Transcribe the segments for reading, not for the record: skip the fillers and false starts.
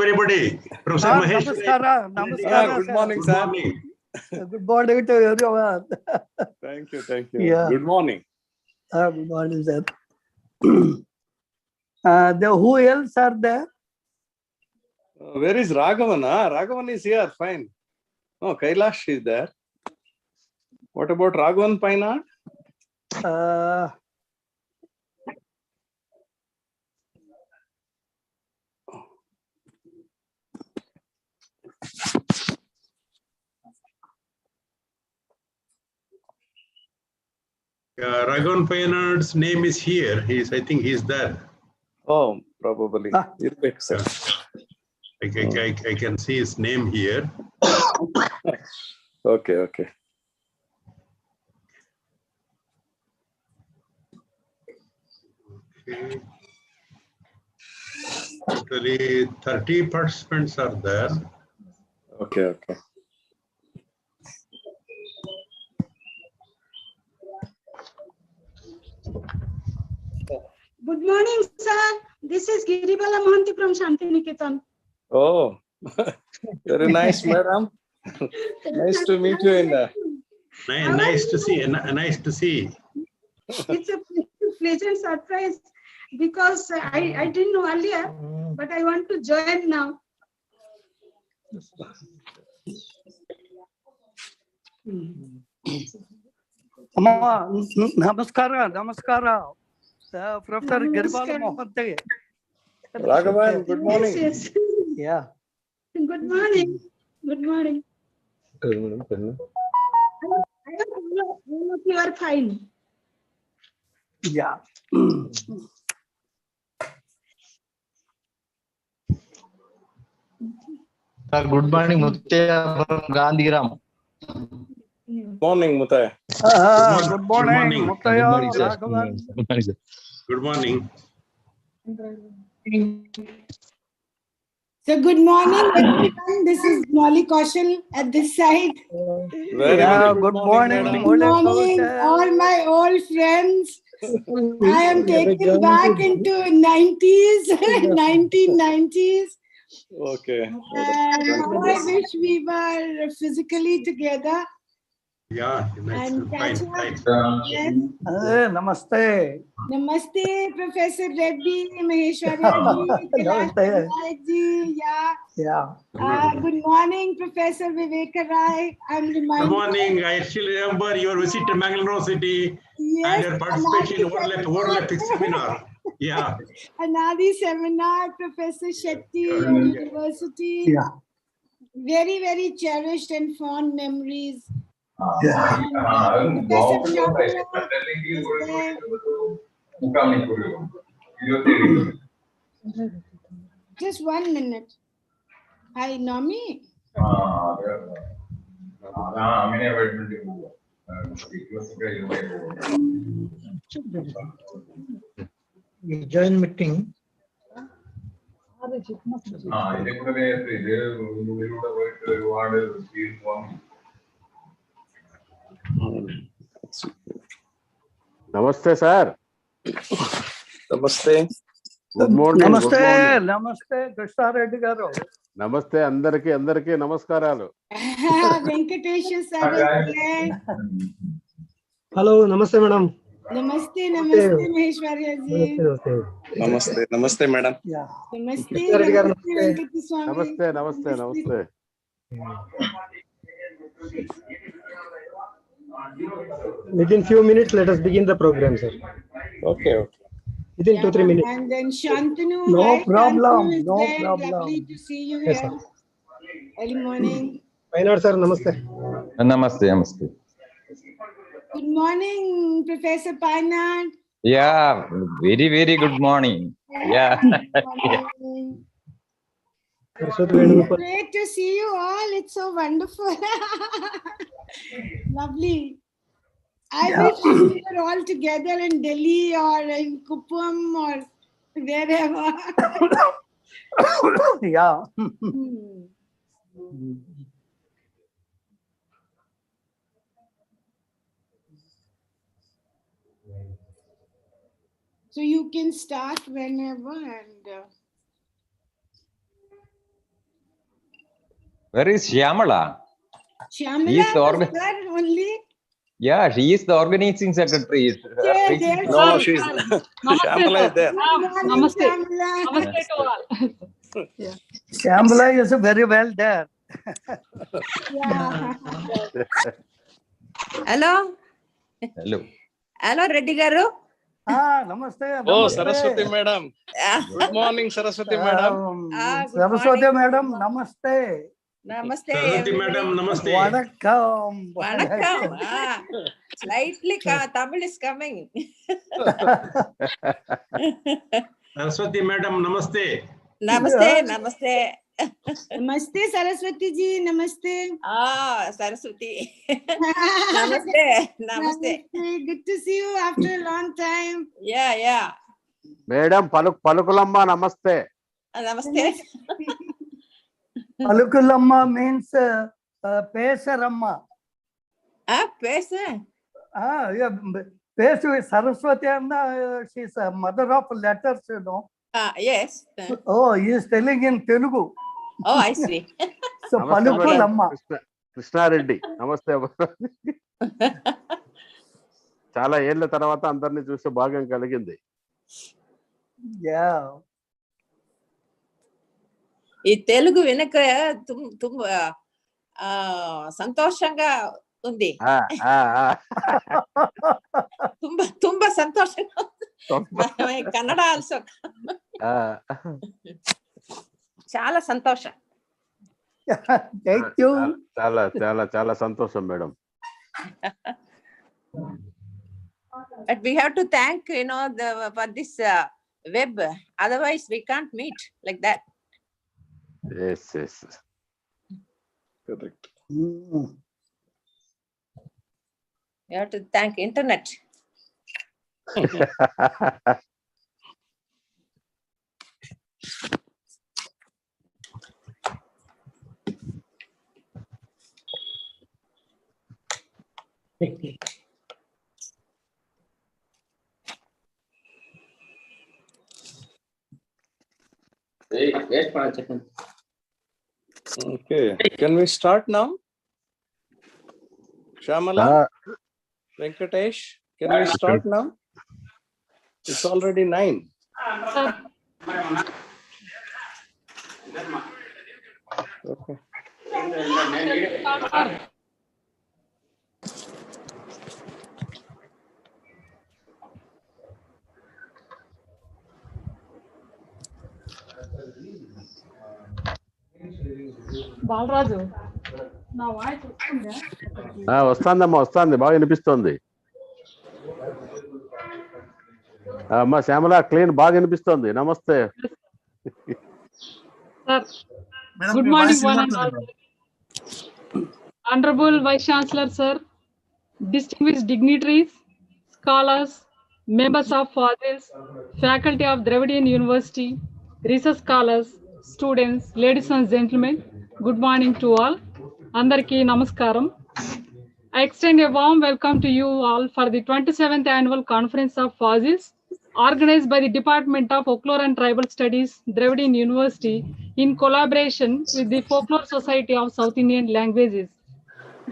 everybody. Professor Mahesh. Namaskara. Namaskara. Good morning, Good sir. morning. Good morning to everyone. Thank you. Thank you. Yeah. Good morning. Good morning, sir. Who else are there? Where is Raghavan? Raghavan is here. Fine. Oh, Kailash is there. What about Raghavan Painad? Uh, Raghavan Payanad's name is here. I think he's there. Oh, probably. Irbeku, sir. I can see his name here. Okay. Okay. Okay. Totally 30 participants are there. Okay. Okay. Good morning, sir. This is Giribala Mohanty from Shantiniketan. Oh, very nice, madam. Nice to meet you in Nice to see. Nice to see. It's a pleasant surprise because I didn't know earlier, but I want to join now. Namaskara. Namaskara. Professor Giribala Mohanty. Raghavan, good morning. Yes. Yeah. Good morning. Good morning. I hope all of you are fine. Yeah. Sir, good morning, Muttiah from Gandhigram. Morning, Mutaya. Good morning, Muttaya, sir. Raghavan. Good morning, sir. Good morning. So good morning, everyone. This is Molly Kaushal at this side. Very Good morning. madam. Good morning, all my old friends. I am taken back into 90s, 1990s. Okay. How I wish we were physically together Yeah, nice. and catch Fine. up. Yes. Namaste. Namaste, Professor Reddy, Maheshwarya ji, Namaste. ji. Yeah. Yeah. Good morning, Professor Viveka Rai. I'm Good reminded. morning. I still remember your visit to Mangalore City and Yes, your participation in World Ethics Seminar. Yeah. Anadi seminar, Professor Shetty, University. Yeah. Very, very cherished and fond memories. Yeah. Professor Chandra is there. Just 1 minute. Hi, Nami. Join meeting. Namaste, sir. Namaste. Good morning. Namaste. Good morning. Namaste. Krishna Reddy garu. Namaste. అందరికీ నమస్కారాలు. Venkatesha sir is there. Hello, namaste, madam. Namaste, Maheshwarya ji. Namaste, madam. Yeah. Namaste, Namaste. Venkateswamy. Namaste. Within few minutes, let us begin the program, sir. Okay. Within 2-3 minutes. And then Shantanu. No hi, problem, Shantanu is no there. problem. Lovely to see you Yes, here. Early morning. Painad, sir, namaste. Namaste. Good morning, Professor Painad. Yeah, very good morning. Yeah. Great to see you all. It's so wonderful. Lovely. I wish we were all together in Delhi or in Kupam or wherever. Yeah. So you can start whenever and Where is Shyamala? Shyamala He is the was there only. Yeah, she is the organizing secretary. Yeah, there's No, one. she's Shyamala is there. Good morning, Shyamala. Namaste to all. Shambhala is very well there. Yeah. Hello Hello. Hello Reddy గారు. Namaste. Oh, namaste. Saraswati madam. Good morning, Saraswati madam. Good Saraswati morning. madam, namaste. నమస్తే Saraswati madam, namaste. Vanakkam. వணக்கம். Slightly Tamil is coming. Saraswati madam, namaste. నమస్తే నమస్తే. Namaste, Saraswati ji. Namaste. Saraswati. నమస్తే నమస్తే. Good to see you after a long time. Yeah madam Palukulamma నమస్తే. నమస్తే. Palukulamma means Pesaramma. పేస. Yeah, Pesu is Saraswati and she's a mother of letters, you know. Yes. Oh, he is telling in Telugu. Oh, I see. So నమస్తే madam. Palukulamma. Krishna Reddy నమస్తే. చాలా ఏళ్ల తర్వాత అందరినీ చూసే భాగ్యం కలిగింది. Yeah. ఈ తెలుగు వెనక సంతోషంగా ఉంది. ತುಂಬಾ ಸಂತೋಷంగా కన్నడ ఆల్సో. చాలా సంతోషం. Thank you. చాలా చాలా చాలా సంతోషం madam. But we have to thank, for this web. Otherwise, we can't meet like that. Yes. Correct. We have to thank internet. Okay, can we start now? Shyamala, Venkatesh, can we start now? It's already 9. Okay. Balaraju నా voice వస్తుందా? వస్తుందమ్మా, వస్తుంది, బాగా వినిపిస్తుంది. అమ్మా Shyamala, clean బాగా వినిపిస్తుంది. నమస్తే. Good morning, one and all. Honorable Vice Chancellor, sir, distinguished dignitaries, scholars, members of FASILS, faculty of Dravidian University, research scholars, students, ladies and gentlemen, good morning to all. Andarki namaskaram. I extend a warm welcome to you all for the 27th annual conference of FASILS, organized by the Department of Folklore and Tribal Studies, Dravidian University, in collaboration with the Folklore Society of South Indian Languages.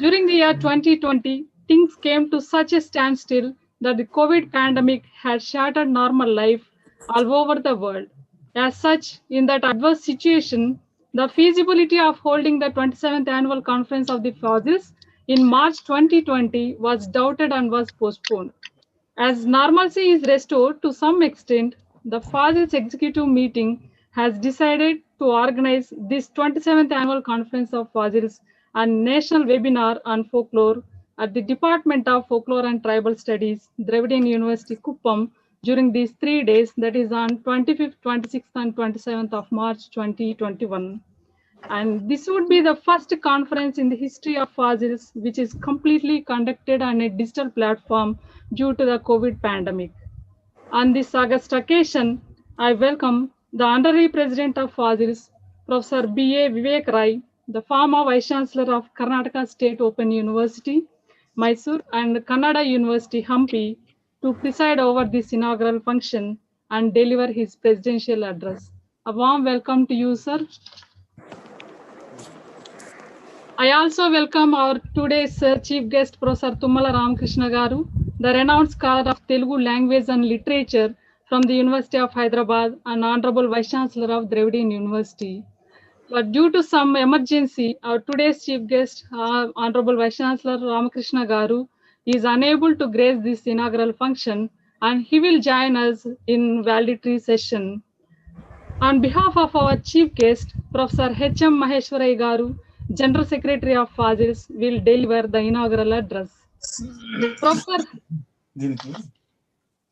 During the year 2020, things came to such a standstill that the COVID pandemic had shattered normal life all over the world. As such, in that adverse situation, the feasibility of holding the 27th annual conference of the FASILS in March 2020 was doubted and was postponed. As normalcy is restored to some extent, the FASILS executive meeting has decided to organize this 27th annual conference of FASILS and national webinar on folklore at the Department of Folklore and Tribal Studies, Dravidian University, Kuppam, during these 3 days, that is on 25th, 26th, and 27th of March 2021. And this would be the first conference in the history of FASILS which is completely conducted on a digital platform due to the COVID pandemic. On this august occasion, I welcome the Honorary President of FASILS, Professor B.A. Vivek Rai, the former Vice Chancellor of Karnataka State Open University, Mysore, and Kannada University, Hampi, to preside over this inaugural function and deliver his presidential address. A warm welcome to you, sir. I also welcome our today's chief guest, Professor Tummala Ramakrishna Garu, the renowned scholar of Telugu language and literature from the University of Hyderabad and Honorable Vice Chancellor of Dravidian University. But due to some emergency, our today's chief guest, Honorable Vice Chancellor Ramakrishna Garu, is unable to grace this inaugural function, and he will join us in valedictory session. On behalf of our chief guest, Professor H.M. Maheshwarai Garu, General Secretary of FASILS, will deliver the inaugural address. Professor,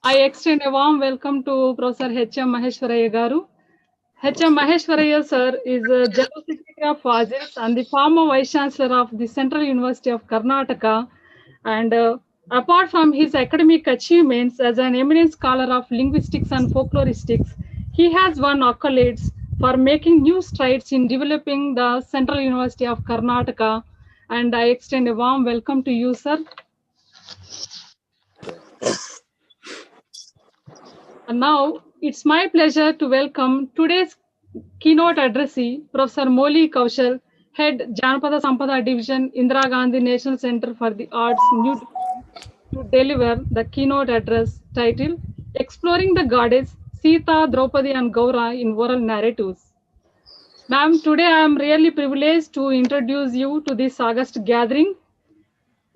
I extend a warm welcome to Professor H.M. Maheshwarai Garu. H.M. Maheshwaraya sir is a General Secretary of FASILS and the former Vice Chancellor of the Central University of Karnataka. And apart from his academic achievements as an eminent scholar of linguistics and folkloristics, he has won accolades for making new strides in developing the Central University of Karnataka. And I extend a warm welcome to you, sir. And now it's my pleasure to welcome today's keynote addressee, Professor Moli Kaushal, Head Janapada Sampada Division, Indira Gandhi National Center for the Arts, New Delhi, to deliver the keynote address titled Exploring the Goddess, Sita, Draupadi and Gaura in Oral Narratives. Ma'am, today I am really privileged to introduce you to this august gathering.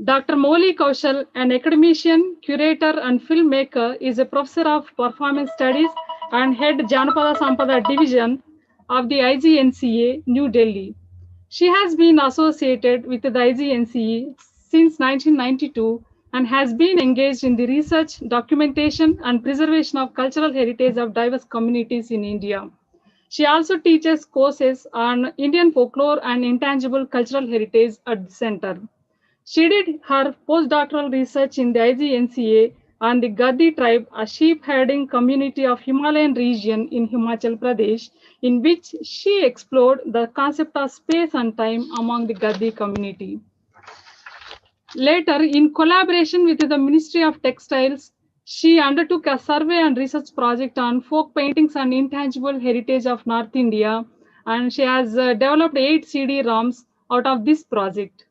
Dr. Moli Kaushal, an academician, curator, and filmmaker, is a professor of performance studies and head Janapada Sampada Division of the IGNCA, New Delhi. She has been associated with the IGNCA since 1992 and has been engaged in the research, documentation, and preservation of cultural heritage of diverse communities in India. She also teaches courses on Indian folklore and intangible cultural heritage at the center. She did her postdoctoral research in the IGNCA on the Gadi tribe, a sheep-herding community of Himalayan region in Himachal Pradesh, in which she explored the concept of space and time among the Gadi community. Later, in collaboration with the Ministry of Textiles, she undertook a survey and research project on folk paintings and intangible heritage of North India, and she has developed 8 CD-ROMs out of this project.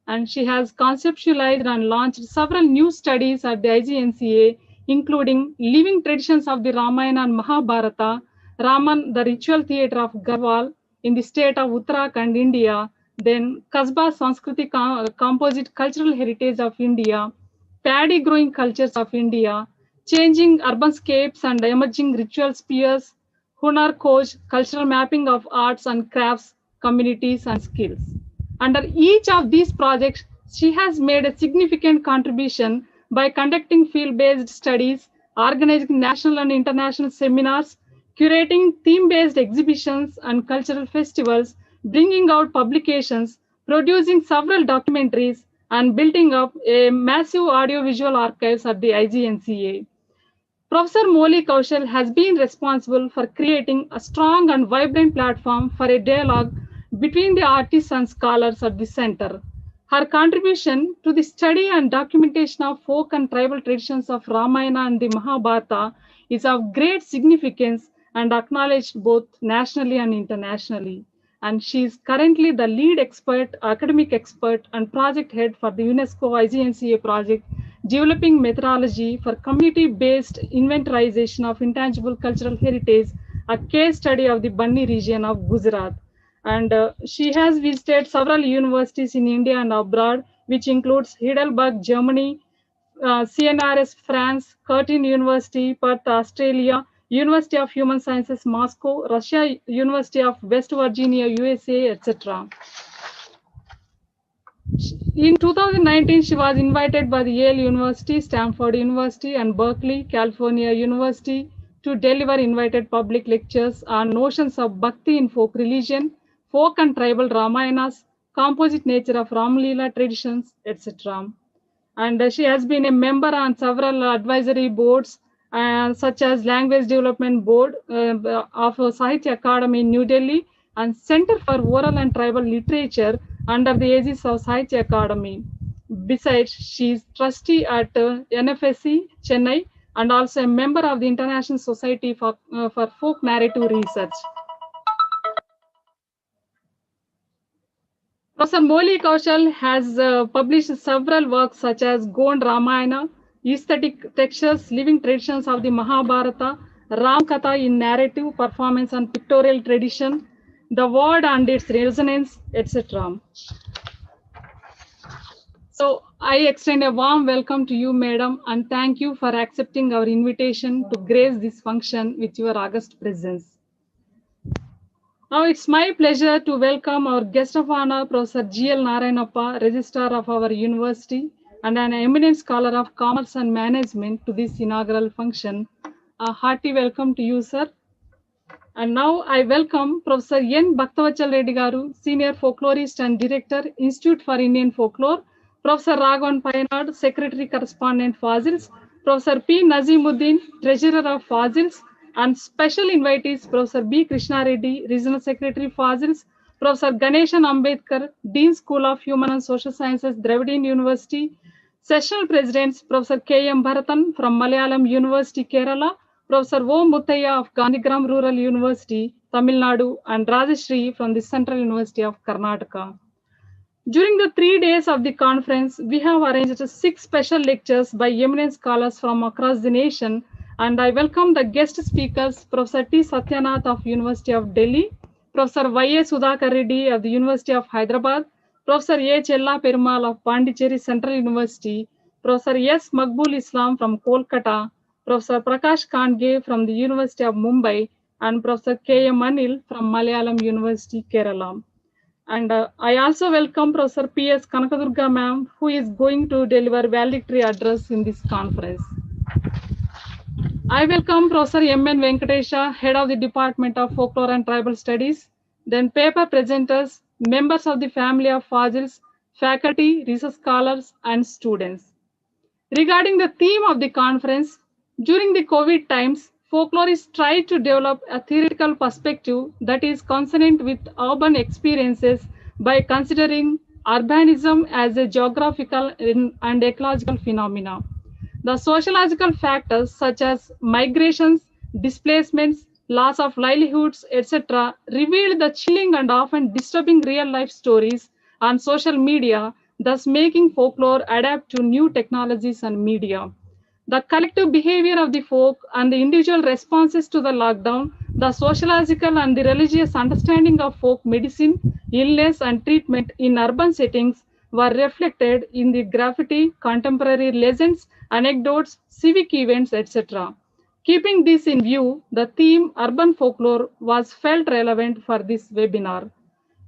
And she has conceptualized and launched several new studies at the IGNCA, including Living Traditions of the Ramayana and Mahabharata, Raman, the Ritual Theatre of Garhwal in the state of Uttarakhand, India, then Kasba Sanskriti Composite Cultural Heritage of India, Paddy Growing Cultures of India, Changing Urbanscapes and Emerging Ritual Spheres, Hunar Khoj, Cultural Mapping of Arts and Crafts, Communities and Skills. Under each of these projects, she has made a significant contribution by conducting field-based studies, organizing national and international seminars, curating theme-based exhibitions and cultural festivals, bringing out publications, producing several documentaries, and building up a massive audiovisual archives at the IGNCA. Professor Moli Kaushal has been responsible for creating a strong and vibrant platform for a dialogue between the artists and scholars at the center. Her contribution to the study and documentation of folk and tribal traditions of Ramayana and the Mahabharata is of great significance and acknowledged both nationally and internationally. And she is currently the lead expert, academic expert, and project head for the UNESCO IGNCA project, developing methodology for community-based inventorization of intangible cultural heritage, a case study of the Banni region of Gujarat. And she has visited several universities in India and abroad, which includes Heidelberg, Germany, CNRS, France, Curtin University, Perth, Australia, University of Human Sciences, Moscow, Russia, University of West Virginia, USA, etc. In 2019, she was invited by the Yale University, Stanford University, and Berkeley, California University to deliver invited public lectures on notions of Bhakti in folk religion, folk and tribal Ramayanas, composite nature of Ramlila traditions, etc. And she has been a member on several advisory boards, such as Language Development Board of Sahitya Academy in New Delhi and Center for Oral and Tribal Literature under the aegis of Sahitya Academy. Besides, she is trustee at NFSC, Chennai, and also a member of the International Society for Folk Narrative Research. Professor Moli Kaushal has published several works such as Gond Ramayana, Aesthetic Textures, Living Traditions of the Mahabharata, Ram Katha in Narrative, Performance and Pictorial Tradition, The Word and its Resonance, etc. So I extend a warm welcome to you, Madam, and thank you for accepting our invitation to grace this function with your august presence. Now it's my pleasure to welcome our guest of honor, Professor G.L. Narayanappa, Registrar of our university and an eminent scholar of commerce and management to this inaugural function. A hearty welcome to you, sir. And now I welcome Professor N. Bhaktavachal Reddy Garu, Senior Folklorist and Director, Institute for Indian Folklore, Professor Raghavan Payanad, Secretary Correspondent Fazils, Professor P. Nazimuddin, Treasurer of Fazils, and special invitees Professor B. Krishna Reddy, Regional Secretary Fazils, Professor Ganeshan Ambedkar, Dean School of Human and Social Sciences, Dravidian University, Sessional Presidents Professor K. M. Bharatan from Malayalam University, Kerala, Professor O. Muthaya of Gandhigram Rural University, Tamil Nadu, and Rajeshri from the Central University of Karnataka. During the 3 days of the conference, we have arranged 6 special lectures by eminent scholars from across the nation, and I welcome the guest speakers, Professor T. Satyanath of University of Delhi, Professor Y. A. Sudhakar Reddy of the University of Hyderabad, Professor A. Chella Perumal of Pondicherry Central University, Professor S. Maqbool Islam from Kolkata, Professor Prakash Kandge from the University of Mumbai, and Professor K. M. Anil from Malayalam University, Kerala. And I also welcome Professor P. S. Kanakadurga ma'am, who is going to deliver valedictory address in this conference. I welcome Professor M. N. Venkatesha, Head of the Department of Folklore and Tribal Studies, then paper presenters, members of the family of Fazils, faculty, research scholars, and students. Regarding the theme of the conference, during the COVID times, folklorists tried to develop a theoretical perspective that is consonant with urban experiences by considering urbanism as a geographical and ecological phenomena. The sociological factors such as migrations, displacements, loss of livelihoods, etc. revealed the chilling and often disturbing real-life stories on social media, thus making folklore adapt to new technologies and media. The collective behavior of the folk and the individual responses to the lockdown, the sociological and the religious understanding of folk medicine, illness and treatment in urban settings were reflected in the graffiti, contemporary legends, anecdotes, civic events, etc. Keeping this in view, the theme urban folklore was felt relevant for this webinar.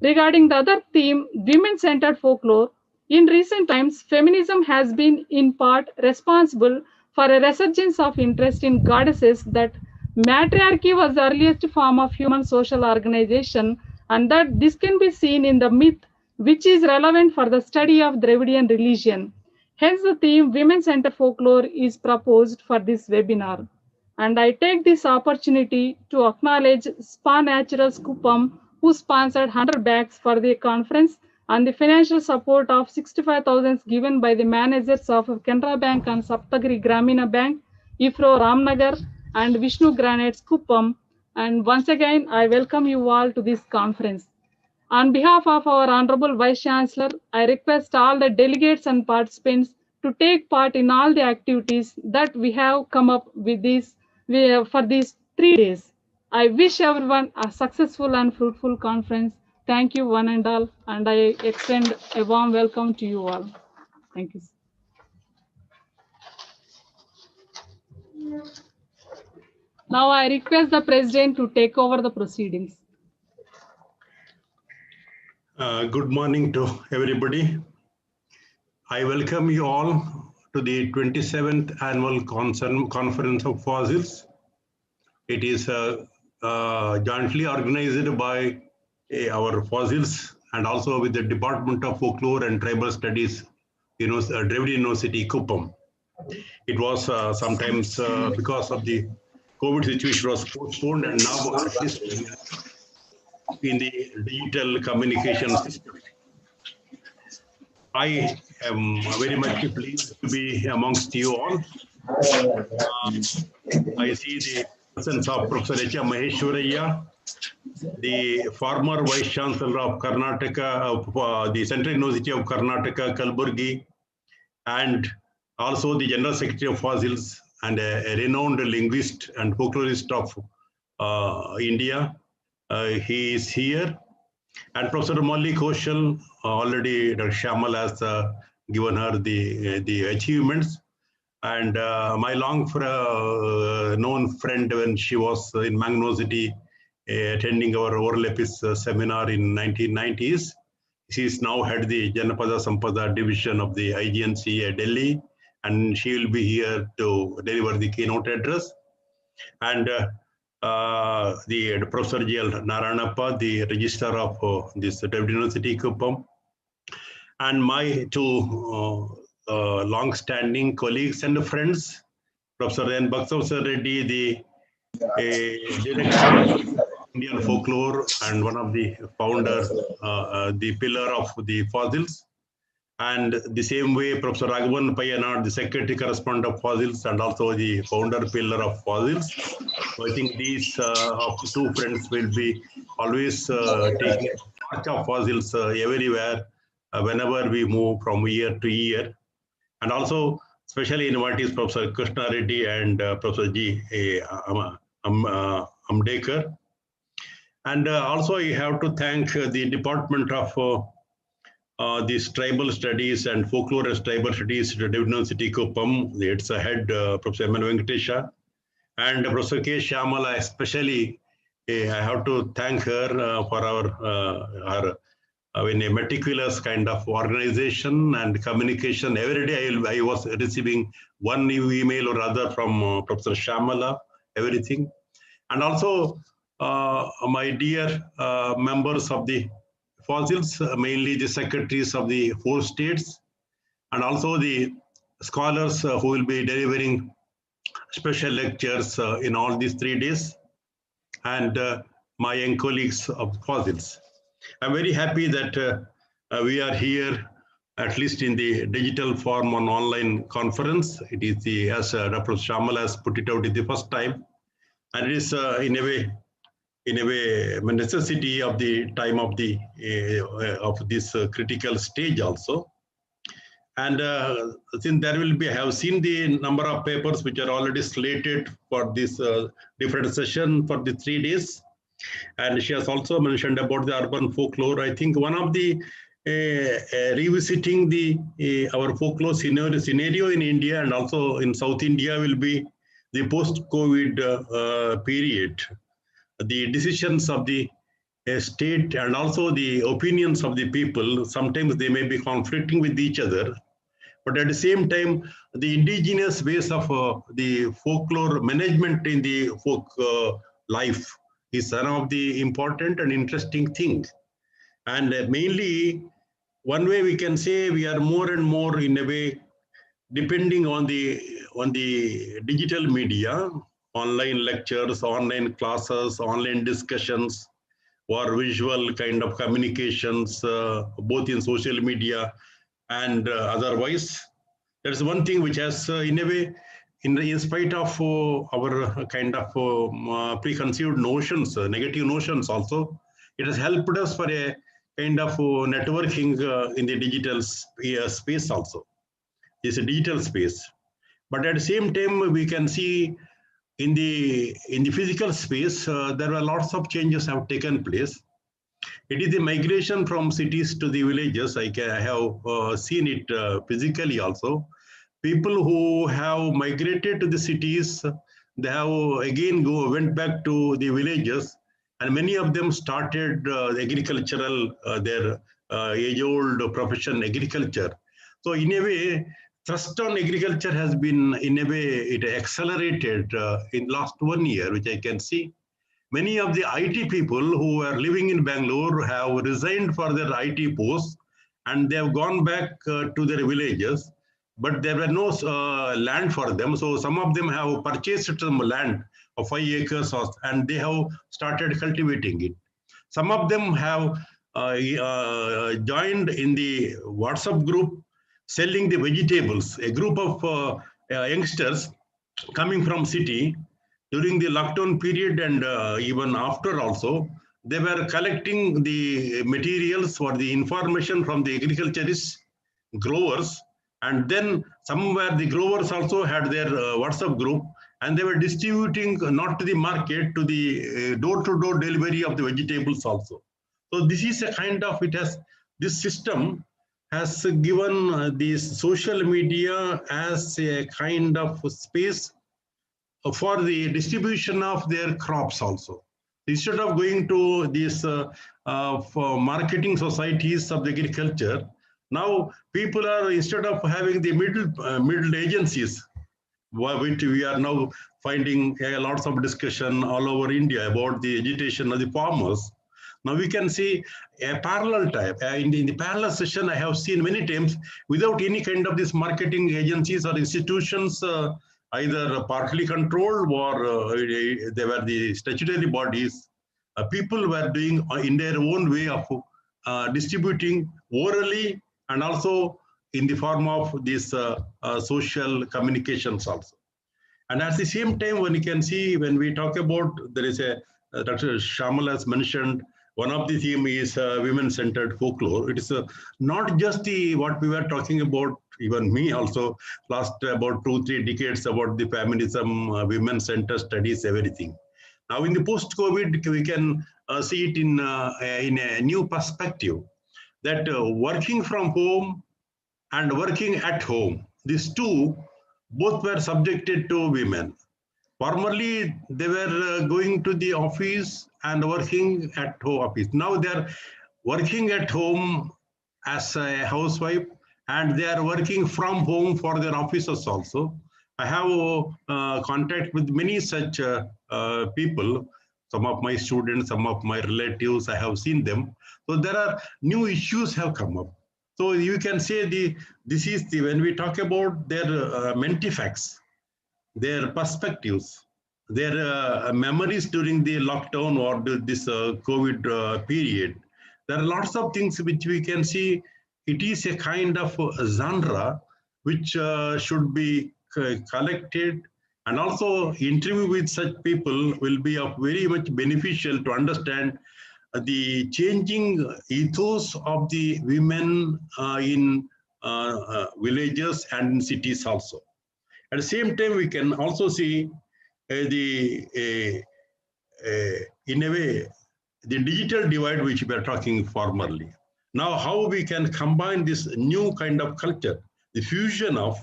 Regarding the other theme, women-centered folklore, in recent times, feminism has been in part responsible for a resurgence of interest in goddesses that matriarchy was the earliest form of human social organization, and that this can be seen in the myth which is relevant for the study of Dravidian religion. Hence, the theme women-centered folklore is proposed for this webinar. And I take this opportunity to acknowledge Spa Naturals Kuppam, who sponsored 100 bags for the conference, and the financial support of 65,000 given by the managers of Canara Bank and Saptagiri Gramina Bank, IFRO Ramnagar, and Vishnu Granites Kuppam. And once again, I welcome you all to this conference. On behalf of our Honorable Vice Chancellor, I request all the delegates and participants to take part in all the activities that we have come up with for these 3 days. I wish everyone a successful and fruitful conference. Thank you one and all, and I extend a warm welcome to you all. Thank you. Now I request the President to take over the proceedings. Good morning to everybody. I welcome you all to the 27th Annual Conference of Fazils. It is jointly organized by our Fazils and also with the Department of Folklore and Tribal Studies, Dravidian University, Kuppam. It was sometimes because of the COVID situation was postponed, and now at least in the digital communication system. I am very much pleased to be amongst you all. I see the presence of Professor H.M. Maheshwaraya, the former Vice Chancellor of Karnataka, the Central University of Karnataka, Kalburgi, and also the General Secretary of Fossils and a renowned linguist and folklorist of India. He is here. And Professor Molly Kaushal, already Dr. Shamal has given her the achievements. And my long known friend when she was in Mangalore City attending our Overlapis seminar in 1990s. She is now head the Janapada Sampada division of the IGNC at Delhi, and she will be here to deliver the keynote address. And the Professor G.L. Narayanappa, the registrar of this David University, Kuppam, and my two long-standing colleagues and friends, Professor N. Bhaktavsar Reddy, the director of Indian folklore and one of the founders, the pillar of the fossils. And the same way, Professor Raghavan Payyanad, the secretary correspondent of fossils and also the founder pillar of fossils. So I think these two friends will be always taking charge of fossils everywhere, whenever we move from year to year. And also, especially invitees Professor Krishna Reddy and Professor G. Amdekar. And also, I have to thank the Department of these Tribal Studies and Folklore and Tribal Studies at David University, Kuppam. Its head, Professor M. N. Venkatesha, and Professor K. Shyamala, especially. I have to thank her for our in a meticulous kind of organization and communication. Every day I was receiving one new email or other from Professor Shyamala, everything. And also my dear members of the fossils, mainly the secretaries of the 4 states, and also the scholars who will be delivering special lectures in all these 3 days, and my young colleagues of fossils. I'm very happy that we are here, at least in the digital form on online conference. It is the, as Dr. Shamal has put it out, the first time, and it is in a way, a necessity of the time of the of this critical stage also. And since there will be, I have seen the number of papers which are already slated for this different session for the 3 days. And she has also mentioned about the urban folklore. I think one of the revisiting the our folklore scenario in India and also in South India will be the post-COVID period. The decisions of the state and also the opinions of the people, sometimes they may be conflicting with each other. But at the same time, the indigenous ways of the folklore management in the folk life is one of the important and interesting things. And mainly, one way we can say we are more and more in a way depending on the digital media, online lectures, online classes, online discussions, or visual kind of communications, both in social media and otherwise. There's one thing which has, in a way, in spite of our kind of preconceived notions, negative notions also, it has helped us for a kind of networking in the digital space also. It's a digital space. But at the same time, we can see in the physical space, there are lots of changes have taken place. It is the migration from cities to the villages. I have seen it physically also. People who have migrated to the cities, they have again went back to the villages, and many of them started agricultural, their age-old profession, agriculture. So in a way, thrust on agriculture has been, in a way, it accelerated in last 1 year, which I can see. Many of the IT people who were living in Bangalore have resigned for their IT posts, and they have gone back to their villages, but there were no land for them. So some of them have purchased some land of 5 acres, and they have started cultivating it. Some of them have joined in the WhatsApp group selling the vegetables. A group of youngsters coming from city, during the lockdown period and even after also, they were collecting the materials for the information from the agriculturists, growers, and then somewhere the growers also had their WhatsApp group, and they were distributing not to the market, to the door-to-door delivery of the vegetables also. So this is a kind of, this system has given this social media as a kind of space for the distribution of their crops also. Instead of going to these for marketing societies of the agriculture, now people are, instead of having the middle agencies, which we are now finding lots of discussion all over India about the agitation of the farmers. Now we can see a parallel type. In the parallel session, I have seen many times without any kind of these marketing agencies or institutions, either partly controlled or they were the statutory bodies. People were doing in their own way of distributing orally and also in the form of these social communications also. And at the same time, when you can see, when we talk about, there is a, Dr. Shamal has mentioned, one of the theme is women-centered folklore. It is not just the what we were talking about, even me also, last about 2-3 decades about the feminism, women-centered studies, everything. Now in the post-COVID, we can see it in a new perspective, that working from home and working at home, these two both were subjected to women. Formerly, they were going to the office and working at home office. Now they are working at home as a housewife, and they are working from home for their offices also. I have contact with many such people, some of my students, some of my relatives, I have seen them. So there are new issues have come up. So you can say this is the, when we talk about their mentifacts, their perspectives, their memories during the lockdown or this COVID period, there are lots of things which we can see. It is a kind of genre which should be collected, and also interview with such people will be of very much beneficial to understand the changing ethos of the women in villages and in cities also. At the same time, we can also see in a way, the digital divide which we are talking formerly. Now, how we can combine this new kind of culture, the fusion of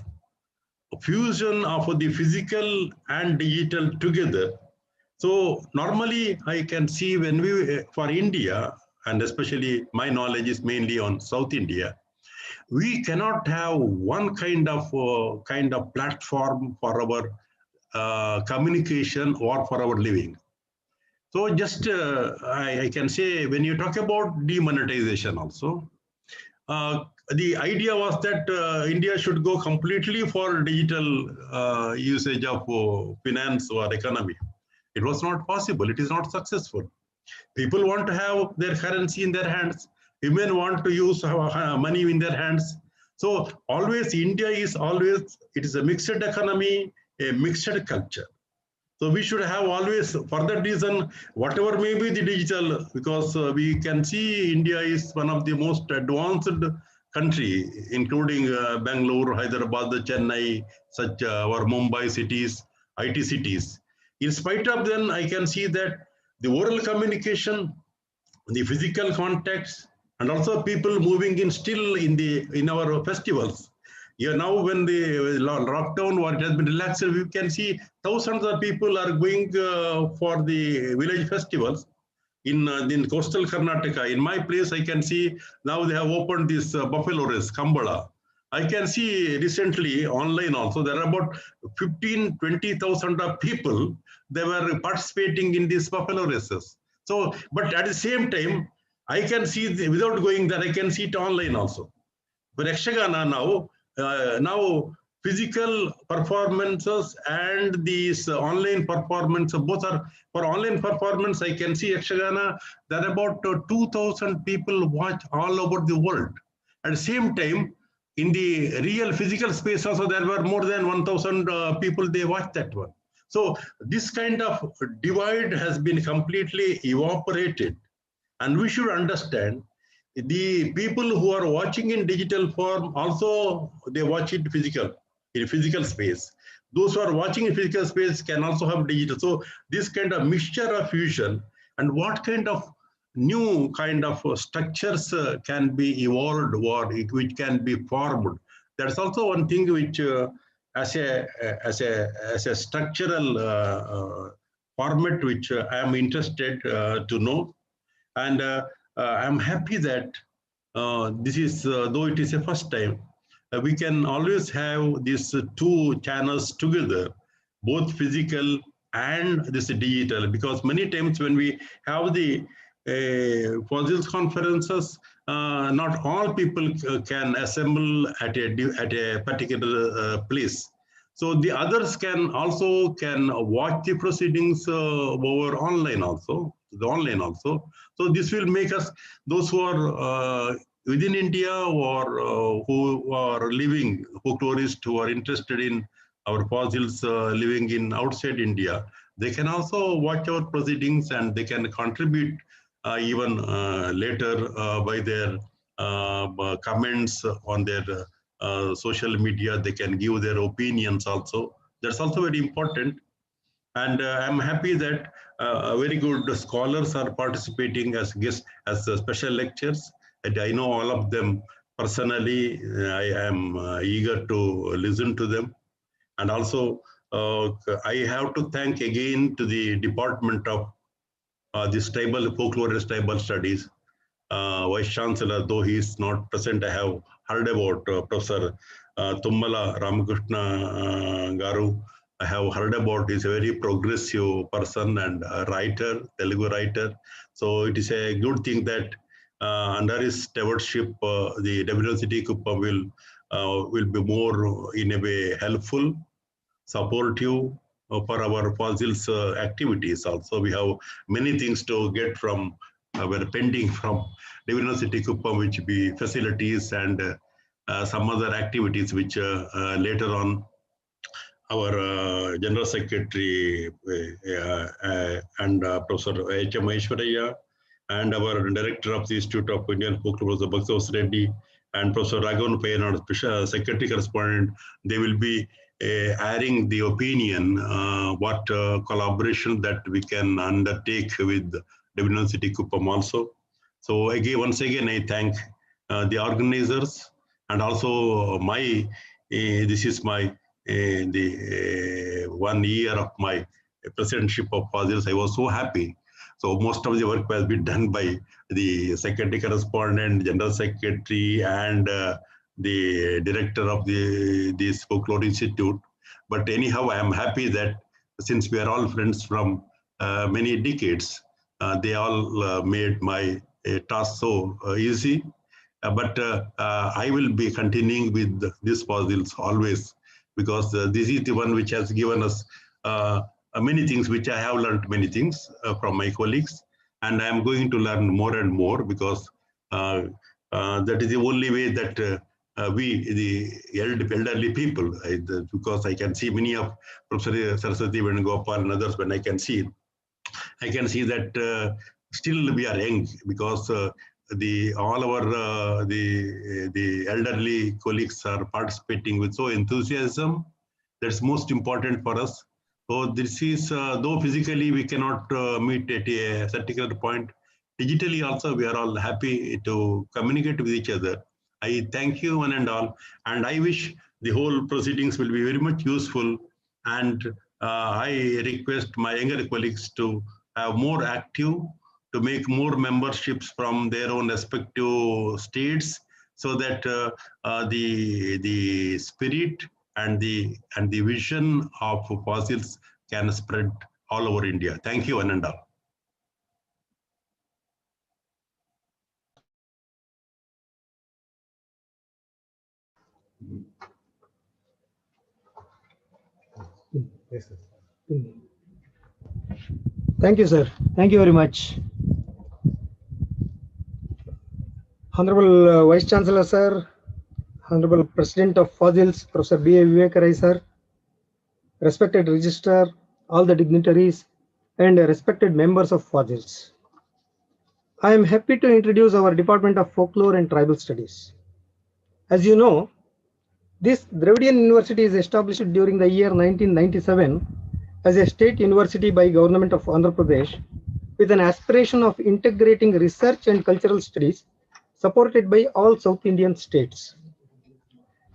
the physical and digital together. So normally I can see when we, for India, and especially my knowledge is mainly on South India, we cannot have one kind of platform for our communication or for our living. So just I can say, when you talk about demonetization also, the idea was that India should go completely for digital usage of finance or economy. It was not possible. It is not successful. People want to have their currency in their hands. Women want to use money in their hands. So always India is always, it is a mixed economy, a mixed culture. So we should have always, for that reason, whatever may be the digital, because we can see India is one of the most advanced country, including Bangalore, Hyderabad, Chennai, such or Mumbai cities, IT cities. In spite of them, I can see that the oral communication, the physical contacts, and also people moving in still in our festivals. Yeah, now when the lockdown or it has been relaxed, we can see thousands of people are going for the village festivals in coastal Karnataka. In my place, I can see now they have opened this buffalo race, Kambala. I can see recently online also, there are about 15-20,000 of people, they were participating in these buffalo races. So, but at the same time, I can see, without going there, I can see it online also. But Yakshagana now physical performances and these online performance, both are, for online performance, I can see Yakshagana, there are about 2,000 people watch all over the world. At the same time, in the real physical space also, there were more than 1,000 people, they watched that one. So this kind of divide has been completely evaporated. And we should understand the people who are watching in digital form also, they watch it in physical space. Those who are watching in physical space can also have digital. So this kind of mixture of fusion, and what kind of new kind of structures can be evolved or which can be formed. That's also one thing which as a structural format which I am interested to know. And I'm happy that this is, though it is a first time, we can always have these two channels together, both physical and this digital, because many times when we have the fossils conferences, not all people can assemble at a particular place. So the others can watch the proceedings over online also, So this will make us, those who are within India or who are living, folklorists who are interested in our fossils living in outside India, they can also watch our proceedings and they can contribute even later by their comments on their social media. They can give their opinions also. That's also very important. And I'm happy that very good scholars are participating as guests, as special lectures. And I know all of them personally. I am eager to listen to them. And also, I have to thank again to the Department of this folklore and tribal studies, Vice Chancellor, though he is not present. I have heard about Professor Tummala Ramakrishna Garu. I have heard about, he's a very progressive person and a writer, Telugu writer. So it is a good thing that under his stewardship, the University Kuppam will be more in a way helpful, supportive for our fossils activities. Also, we have many things to get from, we're pending from University Kuppam, which be facilities and some other activities which later on our General Secretary and Professor H.M. Aishwarya and our Director of the Institute of Indian Folklore, Professor Bhaktavas Reddy, and Professor Raghavan Payan, Special Secretary Correspondent, they will be airing the opinion what collaboration that we can undertake with the University Kuppam also. So again, once again, I thank the organizers, and also this is my the 1 year of my presidentship of fossils. I was so happy. So most of the work has been done by the Secretary Correspondent, General Secretary, and the Director of this Folklore Institute. But anyhow, I am happy that since we are all friends from many decades, they all made my task so easy. But I will be continuing with these fossils always, because this is the one which has given us many things, which I have learned many things from my colleagues, and I am going to learn more and more, because that is the only way that we, the elderly people, because I can see many of Professor Saraswati Venugopal and others, when I can see that still we are young, because all our the elderly colleagues are participating with so enthusiasm. That's most important for us. So this is, though physically we cannot meet at a particular point, digitally also we are all happy to communicate with each other. I thank you one and all, and I wish the whole proceedings will be very much useful, and I request my younger colleagues to have more active, to make more memberships from their own respective states, so that the spirit and the vision of fossils can spread all over India. Thank you, one and all. Yes, sir. Thank you, sir. Thank you very much. Honorable Vice Chancellor, sir, Honorable President of Fossils, Professor B.A. Vivek Rai, sir, respected Registrar, all the dignitaries, and respected members of FOSILS. I am happy to introduce our Department of Folklore and Tribal Studies. As you know, this Dravidian University is established during the year 1997 as a state university by Government of Andhra Pradesh with an aspiration of integrating research and cultural studies supported by all South Indian states.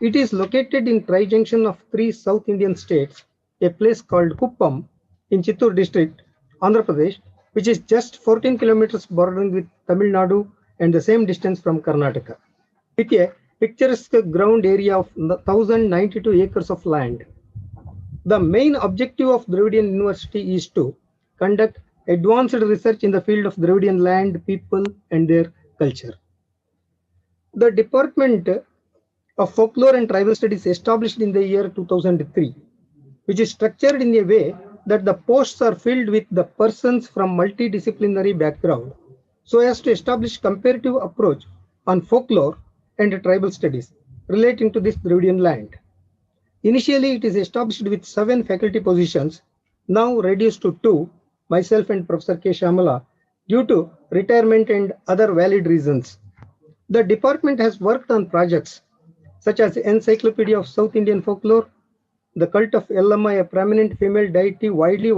It is located in tri-junction of 3 South Indian states, a place called Kuppam in Chittoor district, Andhra Pradesh, which is just 14 kilometers bordering with Tamil Nadu and the same distance from Karnataka, with a picturesque ground area of 1,092 acres of land. The main objective of Dravidian University is to conduct advanced research in the field of Dravidian land, people, and their culture. The Department of Folklore and Tribal Studies established in the year 2003, which is structured in a way that the posts are filled with the persons from multidisciplinary background so as to establish comparative approach on folklore and tribal studies relating to this Dravidian land. Initially, it is established with 7 faculty positions, now reduced to 2, myself and Professor K. Shyamala, due to retirement and other valid reasons. The department has worked on projects such as Encyclopedia of South Indian Folklore, the cult of Ellamma, a prominent female deity widely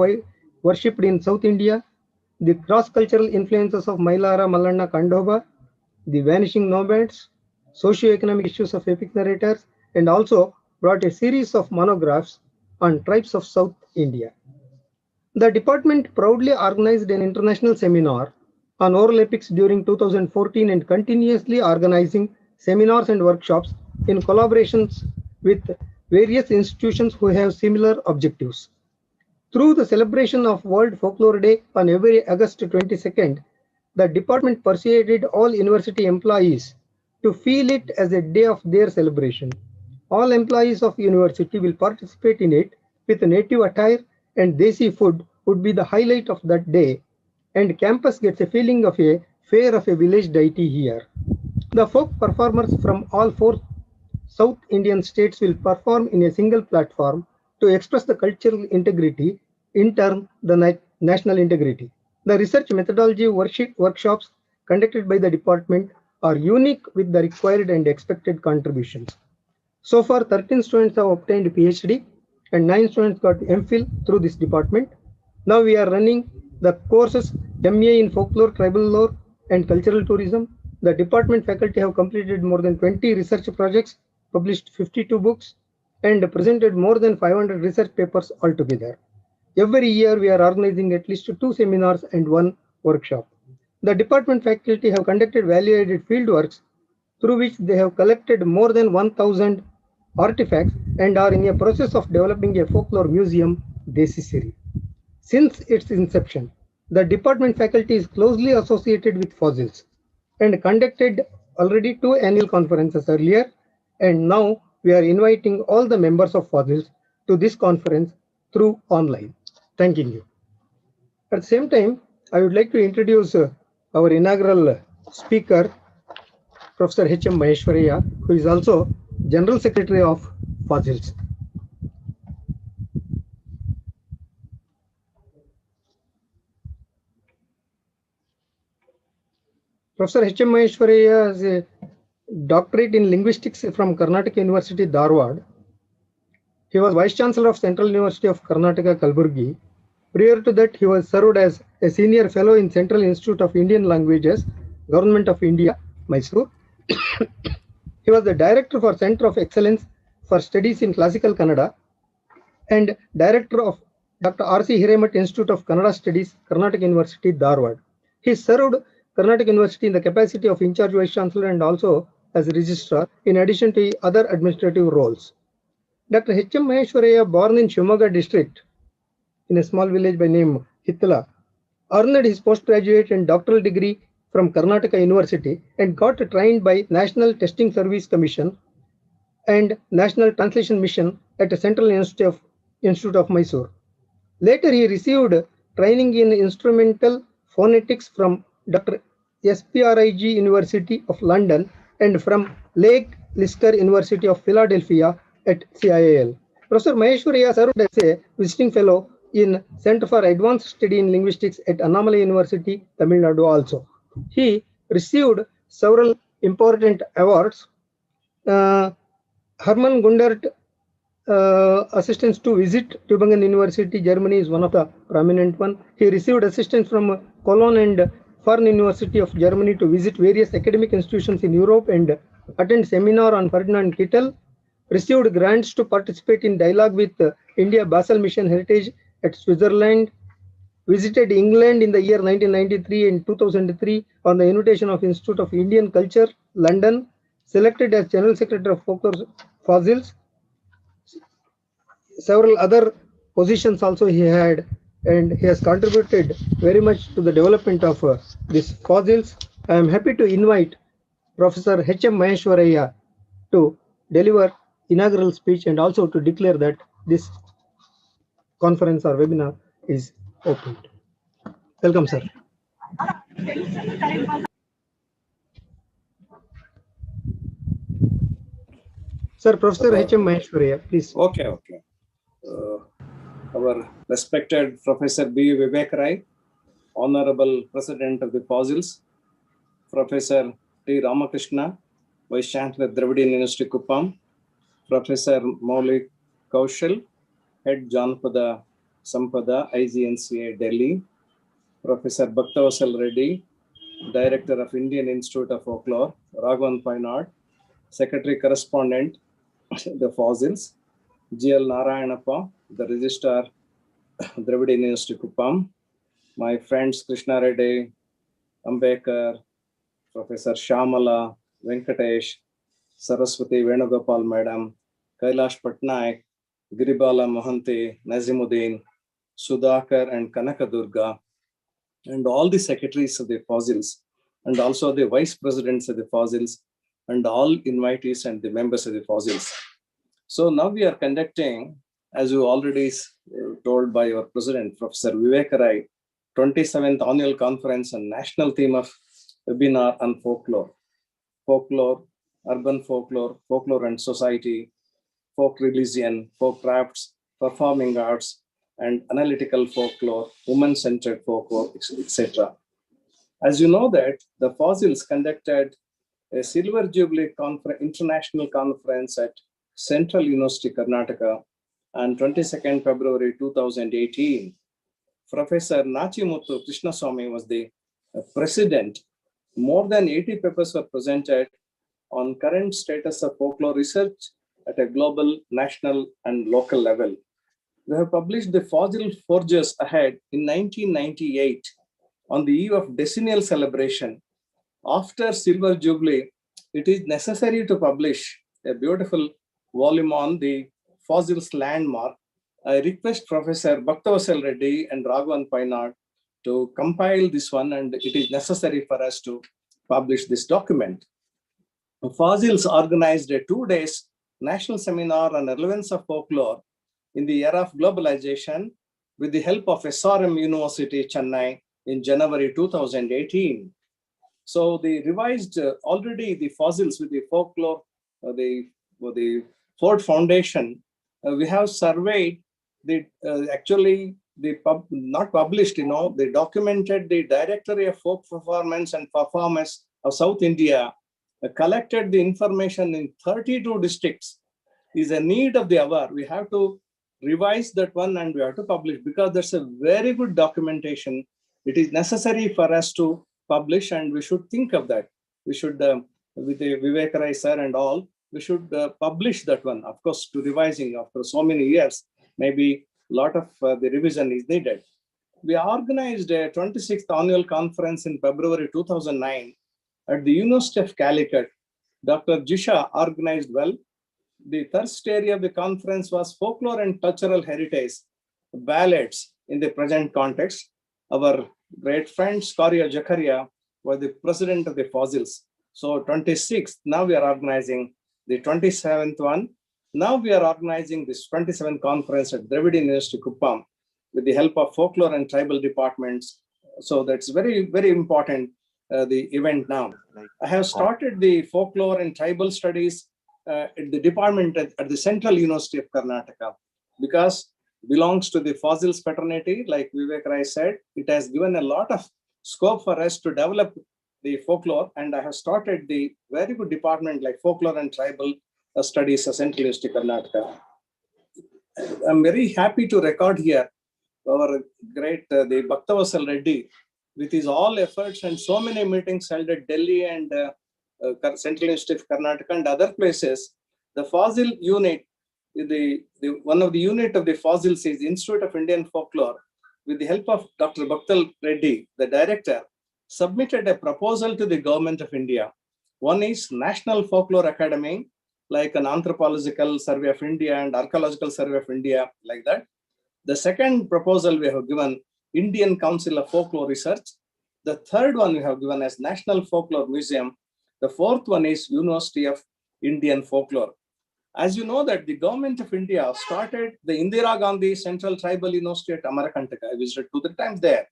worshipped in South India, the cross-cultural influences of Mailara, Mallanna, Kandoba, the vanishing nomads, socio-economic issues of epic narrators, and also brought a series of monographs on tribes of South India. The department proudly organized an international seminar on oral epics during 2014 and continuously organizing seminars and workshops in collaborations with various institutions who have similar objectives. Through the celebration of World Folklore Day on every August 22nd, the department persuaded all university employees to feel it as a day of their celebration. All employees of university will participate in it with native attire, and desi food would be the highlight of that day, and campus gets a feeling of a fair of a village deity here. The folk performers from all 4 South Indian states will perform in a single platform to express the cultural integrity, in turn the national integrity. The research methodology workshops conducted by the department are unique with the required and expected contributions. So far, 13 students have obtained PhD and 9 students got MPhil through this department. Now we are running the courses MA in Folklore, Tribal Lore, and Cultural Tourism. The department faculty have completed more than 20 research projects, published 52 books, and presented more than 500 research papers altogether. Every year, we are organizing at least 2 seminars and 1 workshop. The department faculty have conducted value-added fieldworks through which they have collected more than 1,000 artifacts and are in a process of developing a folklore museum, Desi Siri. Since its inception, the department faculty is closely associated with FOSILS and conducted already 2 annual conferences earlier, and now we are inviting all the members of FOSILS to this conference through online. Thanking you. At the same time, I would like to introduce our inaugural speaker, Professor H.M. Maheshwaraya, who is also General Secretary of FOSILS. Professor H.M. Maheshwaraya has a doctorate in linguistics from Karnataka University, Dharwad. He was Vice Chancellor of Central University of Karnataka, Kalburgi. Prior to that, he was served as a Senior Fellow in Central Institute of Indian Languages, Government of India, Mysore. He was the Director for Center of Excellence for Studies in Classical Kannada and Director of Dr. R.C. Hiremath Institute of Kannada Studies, Karnataka University, Dharwad. He served Karnataka University in the capacity of in-charge Vice Chancellor and also as Registrar, in addition to other administrative roles. Dr. H.M. Maheshwaraya, born in Shimoga district, in a small village by name Hittala, earned his postgraduate and doctoral degree from Karnataka University and got trained by National Testing Service Commission and National Translation Mission at the Central Institute of Mysore. Later, he received training in instrumental phonetics from Dr. SPRIG University of London and from Lake Lister University of Philadelphia at CIAL. Professor Maheshwaraya served as a visiting fellow in Center for Advanced Study in Linguistics at Annamalai University, Tamil Nadu also. He received several important awards. Hermann Gundert assistance to visit Tübingen University, Germany is one of the prominent one. He received assistance from Cologne and Fern University of Germany to visit various academic institutions in Europe and attend seminar on Ferdinand Kittel. Received grants to participate in dialogue with India Basel Mission Heritage at Switzerland. Visited England in the year 1993 and 2003 on the invitation of Institute of Indian Culture, London. Selected as General Secretary of Folklore Fossils. Several other positions also he had, and he has contributed very much to the development of these fossils. I am happy to invite Professor H.M. Maheshwaraya to deliver inaugural speech and also to declare that this conference or webinar is opened. Welcome, sir. Sir, Professor H.M. Maheshwaraya, please. Okay. Our respected Professor B. Vivek Rai, Honorable President of the Fossils, Professor T. Ramakrishna, Vice Chancellor, Dravidian University, Kuppam, Professor Maulik Kaushal, Head Janpada Sampada, IGNCA, Delhi, Professor Bhaktavatsal Reddy, Director of Indian Institute of Folklore, Raghavan Painad, Secretary Correspondent, the Fossils, G.L. Narayanappa, the Registrar, Dravidian University, Kuppam, my friends Krishna Reddy, Ambekar, Professor Shamala, Venkatesh, Saraswati Venugopal Madam, Kailash Patnaik, Giribala Mohanty, Nazimuddin, Sudhakar and Kanaka Durga, and all the secretaries of the Fossils, and also the vice presidents of the Fossils, and all invitees and the members of the Fossils. So now we are conducting, as you already told by our president, Professor Vivek Rai, 27th annual conference and national theme of webinar on folklore, urban folklore, folklore and society, folk religion, folk crafts, performing arts, and analytical folklore, woman-centered folklore, etc. As you know that the Fossils conducted a Silver Jubilee International Conference at Central University, Karnataka on 22nd February 2018. Professor Nachimuthu Krishnaswamy was the president. More than 80 papers were presented on current status of folklore research at a global, national, and local level. We have published the Fossil Forges Ahead in 1998 on the eve of decennial celebration. After Silver Jubilee, it is necessary to publish a beautiful volume on the fossils landmark. I request Professor Bhaktavatsal Reddy and Raghavan Painad to compile this one, and it is necessary for us to publish this document. Fossils organized a 2-day national seminar on relevance of folklore in the era of globalization with the help of SRM University, Chennai in January 2018. So they revised already the fossils with the folklore, the Ford Foundation. We have surveyed the not published, they documented the Directory of Folk Performance and Performance of South India, collected the information in 32 districts. Is a need of the hour. We have to revise that one and we have to publish because that's a very good documentation. It is necessary for us to publish and we should think of that. We should, with the Vivek Rai sir and all, we should publish that one. Of course, to revising after so many years, maybe a lot of the revision is needed. We organized a 26th annual conference in February 2009 at the University of Calicut. Dr. Jisha organized well. The third area of the conference was folklore and cultural heritage, ballads in the present context. Our great friend Skaria Jakaria was the president of the Fossils. So 26th, now we are organizing the 27th one. Now we are organizing this 27th conference at Dravidian University, Kuppam with the help of folklore and tribal departments. So that's very, very important, the event now. I have started the folklore and tribal studies at the department at the Central University of Karnataka because belongs to the fossils fraternity. Like Vivek Rai said, it has given a lot of scope for us to develop the folklore, and I have started the very good department like folklore and tribal studies, Central University Karnataka. I'm very happy to record here our great the Bhaktavatsal Reddy, with his all efforts and so many meetings held at Delhi and Central Institute of Karnataka and other places. The fossil unit, one of the unit of the fossils is Institute of Indian Folklore. With the help of Dr. Bhaktavatsal Reddy, the director, submitted a proposal to the government of India. One is National Folklore Academy, like an Anthropological Survey of India and Archaeological Survey of India, like that. The second proposal we have given, Indian Council of Folklore Research. The third one we have given as National Folklore Museum. The fourth one is University of Indian Folklore. As you know that the government of India started the Indira Gandhi Central Tribal University at Amarkantaka. I visited 2-3 times there.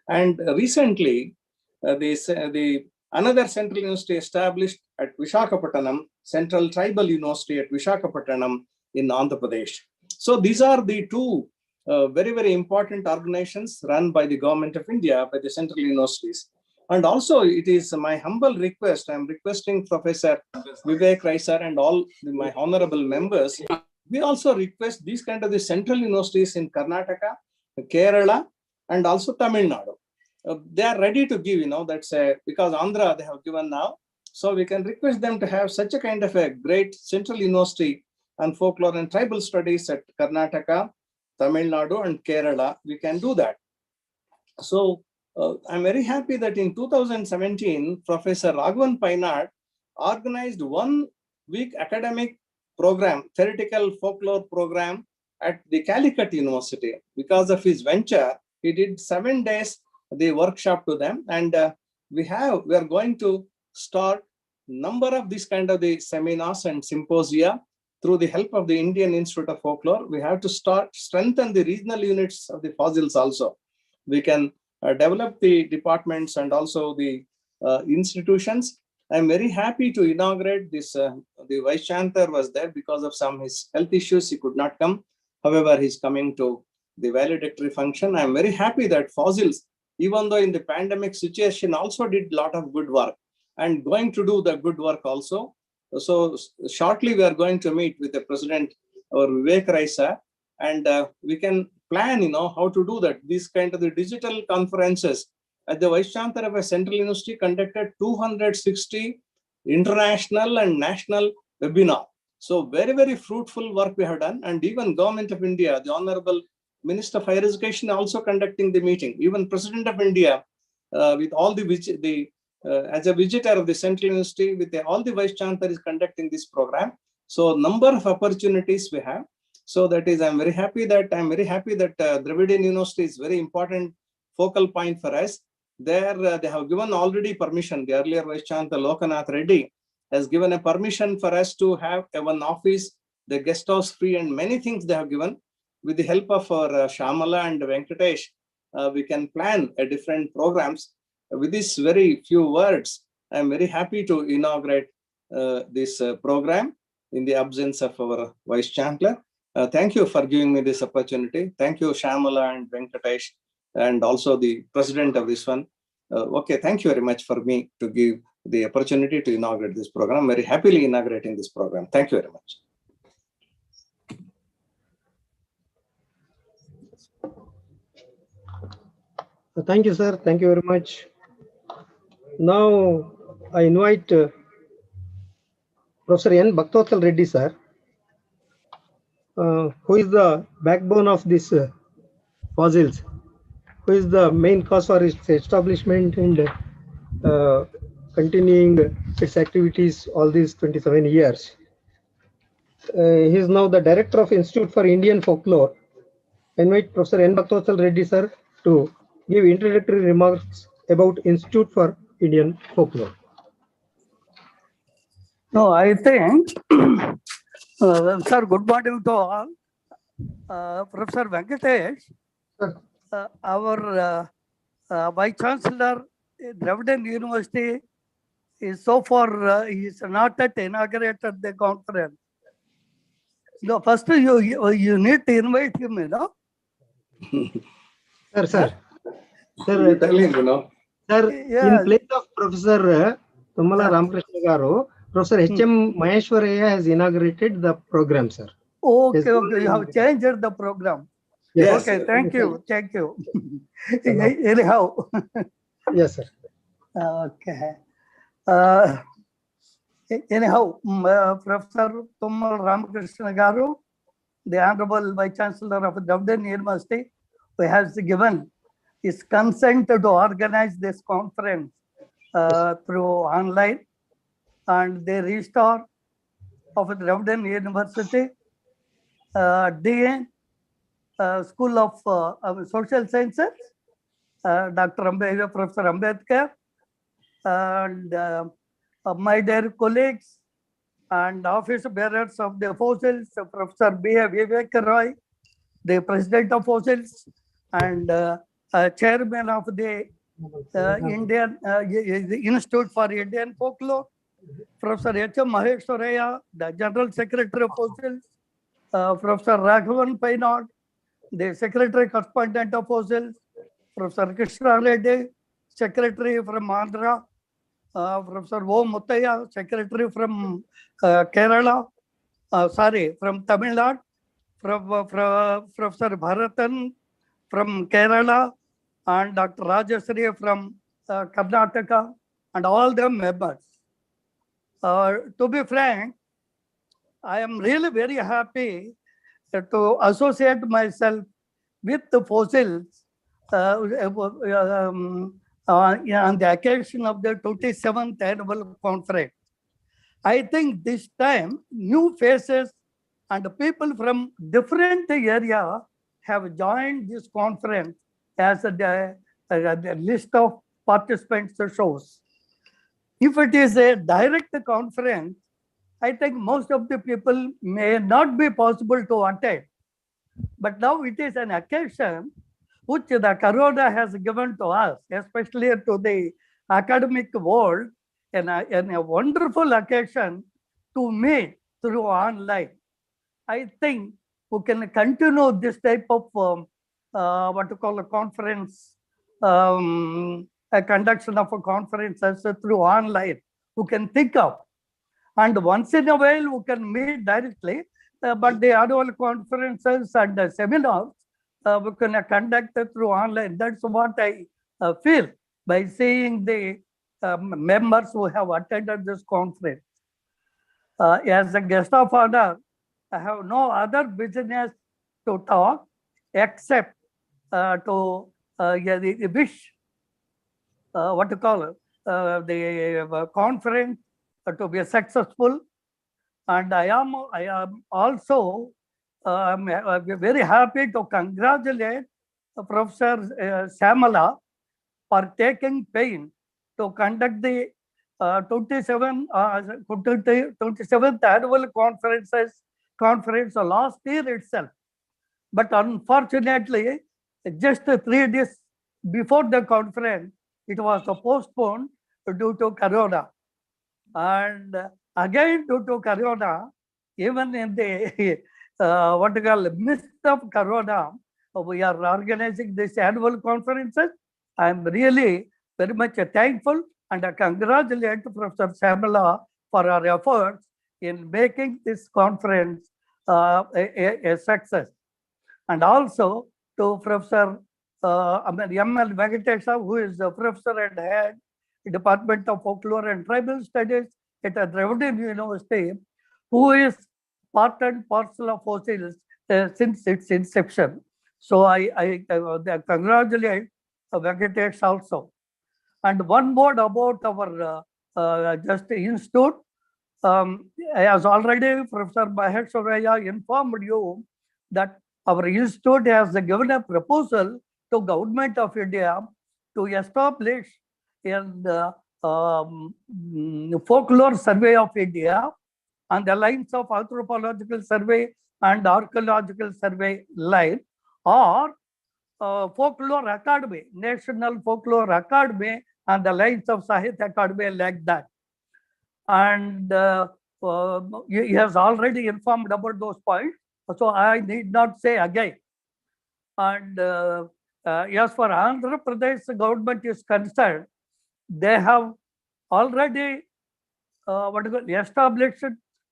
And recently, another central university established at Visakhapatnam, Central Tribal University at Visakhapatnam in Andhra Pradesh. So these are the two very, very important organizations run by the government of India, by the central universities. And also it is my humble request, I'm requesting Professor Vivek Rai sir and all my honorable members, we also request these kind of the central universities in Karnataka, Kerala, and also Tamil Nadu. They are ready to give, that's because Andhra they have given now. So we can request them to have such a kind of a great central university on folklore and tribal studies at Karnataka, Tamil Nadu, and Kerala. We can do that. So I'm very happy that in 2017, Professor Raghavan Painad organized 1 week academic program, theoretical folklore program at the Calicut University. Because of his venture, he did 7 days the workshop to them, and we are going to start number of these kind of the seminars and symposia through the help of the Indian Institute of Folklore. We have to strengthen the regional units of the fossils also. We can develop the departments and also the institutions. I'm very happy to inaugurate this. The Vice Chancellor was there because of some his health issues. He could not come. However, he's coming to the valedictory function. I'm very happy that fossils, even though in the pandemic situation, also did a lot of good work and going to do the good work also. So shortly we are going to meet with the President, our Vivek Rai sir, and we can plan, how to do that. These kind of the digital conferences at the Vice Chancellor of a Central University conducted 260 international and national webinar. So very, very fruitful work we have done. And even Government of India, the Honorable Minister of Higher Education also conducting the meeting. Even President of India, with all as a visitor of the Central University, with all the Vice Chancellor is conducting this program. So number of opportunities we have. So that is, I'm very happy that Dravidian University is very important focal point for us. There they have given already permission. The earlier Vice Chancellor Lokanath Reddy has given a permission for us to have one office, the guest house free, and many things they have given. With the help of our Shamala and Venkatesh, we can plan different programs. With these very few words, I'm very happy to inaugurate this program in the absence of our Vice Chancellor. Thank you for giving me this opportunity. Thank you, Shamala and Venkatesh, and also the president of this one. Okay, thank you very much for me to give the opportunity to inaugurate this program. I'm very happily inaugurating this program. Thank you very much. Thank you, sir. Thank you very much. Now I invite Professor N. Bhaktavatsal Reddy, sir, who is the backbone of this fossils, who is the main cause for its establishment and continuing its activities all these 27 years. He is now the director of Institute for Indian Folklore. I invite Professor N. Bhaktavatsal Reddy, sir, to give introductory remarks about Institute for Indian Folklore. No, I think, sir, good morning to all. Professor Venkatesh, our Vice Chancellor, Dravidian University, is so far, he is not yet inaugurated the conference. No, first you need to invite him, you know. Sir. You tell him, you know. Sir, Yeah. in place of Professor Tummala Ramakrishna Garu, Professor H.M. Maheshwaraya has inaugurated the program, sir. Okay, okay. You have changed the program. Yes. Okay, thank you. Thank you. Anyhow. Yes, sir. Okay. Anyhow, Professor Tummal Ramakrishna Garu, the Honorable Vice Chancellor of Dravden University, who has given his consent to organize this conference through online, and the registrar of Dravden University, Dean, School of Social Sciences, Dr. Professor Ambedkar, and my dear colleagues and office bearers of the fossils, Professor B.A. Vivek Roy, the President of Fossils, and Chairman of the Indian the Institute for Indian Folklore, Professor H.M. Maheshwaraya, the General Secretary of Fossils, Professor Raghavan Painod, the Secretary Correspondent of Fossils, Professor Krishna Reddy, Secretary from Andhra, Professor O. Muttaya, Secretary from Kerala, from Tamil Nadu, from Professor Bharatan from Kerala, and Dr. Rajasri from Karnataka, and all the members. To be frank, I am really very happy to associate myself with the fossils on the occasion of the 27th annual conference. I think this time new faces and people from different area have joined this conference, as the list of participants shows. If it is a direct conference, I think most of the people may not be possible to attend. But now it is an occasion which the Corona has given to us, especially to the academic world, and a wonderful occasion to meet through online. I think we can continue this type of what you call a conference, a conduction of a conferences through online. We can think of, and once in a while we can meet directly. But the annual conferences and the seminars we can conduct through online. That's what I feel by seeing the members who have attended this conference. As a guest of honor, I have no other business to talk except to wish what to call it, the conference to be successful. And I am also very happy to congratulate Professor Samala for taking pain to conduct the 27th annual conference last year itself. But unfortunately, just 3 days before the conference, it was postponed due to Corona. And again, due to Corona, even in the what you call midst of Corona, we are organizing this annual conferences. I am really very much thankful and I congratulate Professor Samala for our efforts in making this conference a success. And also to Professor M.L. Venkatesha, who is the Professor and Head Department of Folklore and Tribal Studies at Dravden University, who is part and parcel of fossils since its inception. So I congratulate Venkatesh also. And one word about our just institute. As already Professor Maheshwaraya informed you that our institute has given a proposal to Government of India to establish a folklore survey of India on the lines of anthropological survey and archaeological survey line, or folklore academy, National Folklore Academy on the lines of Sahitya Academy, like that. And he has already informed about those points, so I need not say again. And as for Andhra Pradesh government is concerned, they have already established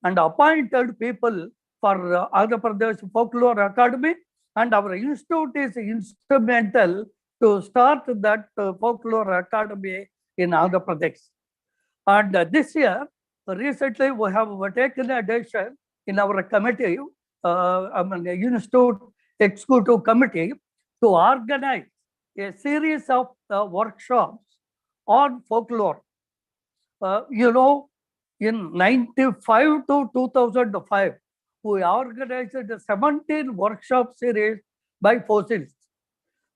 and appointed people for Andhra Pradesh Folklore Academy, and our institute is instrumental to start that Folklore Academy in Andhra Pradesh. And this year, recently, we have taken a decision in our committee, Institute Executive Committee, to organize a series of workshops on folklore. In 95 to 2005, we organized a 17 workshop series by fossils.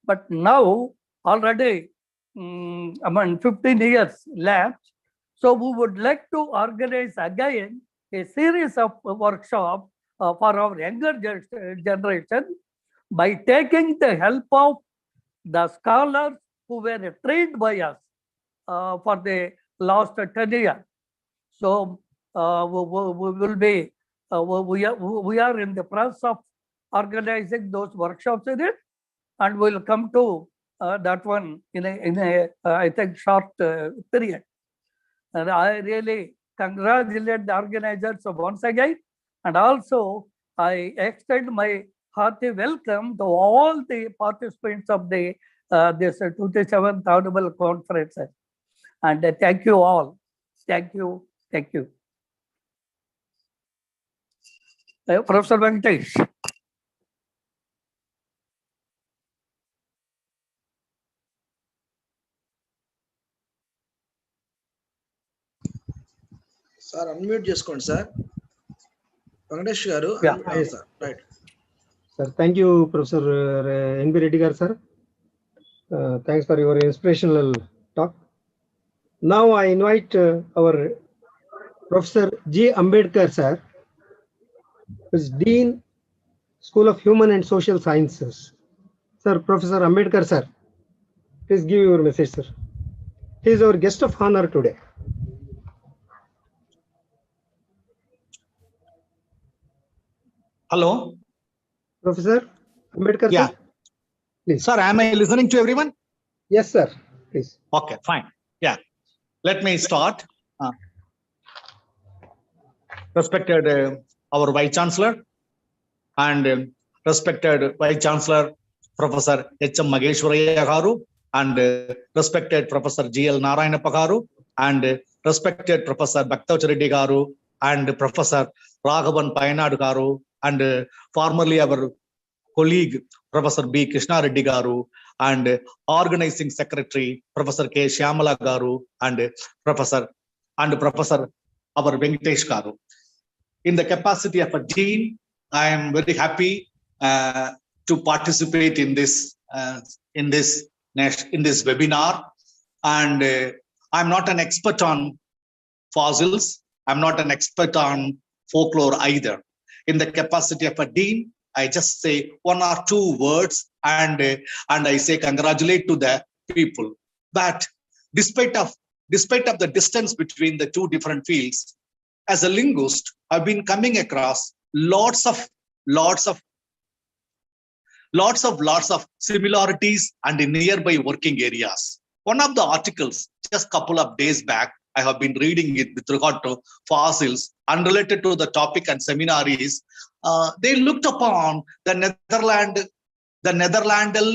But now, already, 15 years lapsed. So we would like to organize again a series of workshops for our younger generation by taking the help of the scholars who were trained by us for the last 10 years. So we will be, we are in the process of organizing those workshops in it, and we'll come to that one in a I think short period. And I really congratulate the organizers once again, and also I extend my hearty welcome to all the participants of the this 27th Annual Conference. And thank you all. Thank you. Thank you. Professor Venkatesh. Sir unmute చేసుకోండి sir. Venkatesh గారు sir. Right sir. Thank you professor NB Reddy గారు sir. Thanks for your inspirational talk. Now I invite our professor G Ambedkar sir, is Dean, School of Human and Social Sciences. Sir, Professor Ambedkar sir, please give your message, sir. He is our guest of honor today. Hello. Professor Ambedkar yeah. sir. Please. Sir, am I listening to everyone? Yes, sir. Please. Okay, fine. Yeah. Let me start. Respected our Vice Chancellor and respected Vice Chancellor Professor H.M. Mageshwaraya Garu and respected Professor G.L. Narayanappa Garu and respected Professor Bhaktavacharya Reddy Garu and Professor Raghavan Payanadu Garu and formerly our colleague Professor B. Krishna Reddy Garu and organizing secretary Professor K. Shyamala Garu and Professor our Venkatesh Garu. In the capacity of a dean, I am very happy to participate in this webinar. And I'm not an expert on fossils. I'm not an expert on folklore either. In the capacity of a dean, I just say one or two words and I say congratulate to the people. But despite of the distance between the two different fields, as a linguist, I've been coming across lots of similarities and in nearby working areas. One of the articles, just a couple of days back, I have been reading it with regard to fossils, unrelated to the topic and seminar is, they looked upon the Netherlandal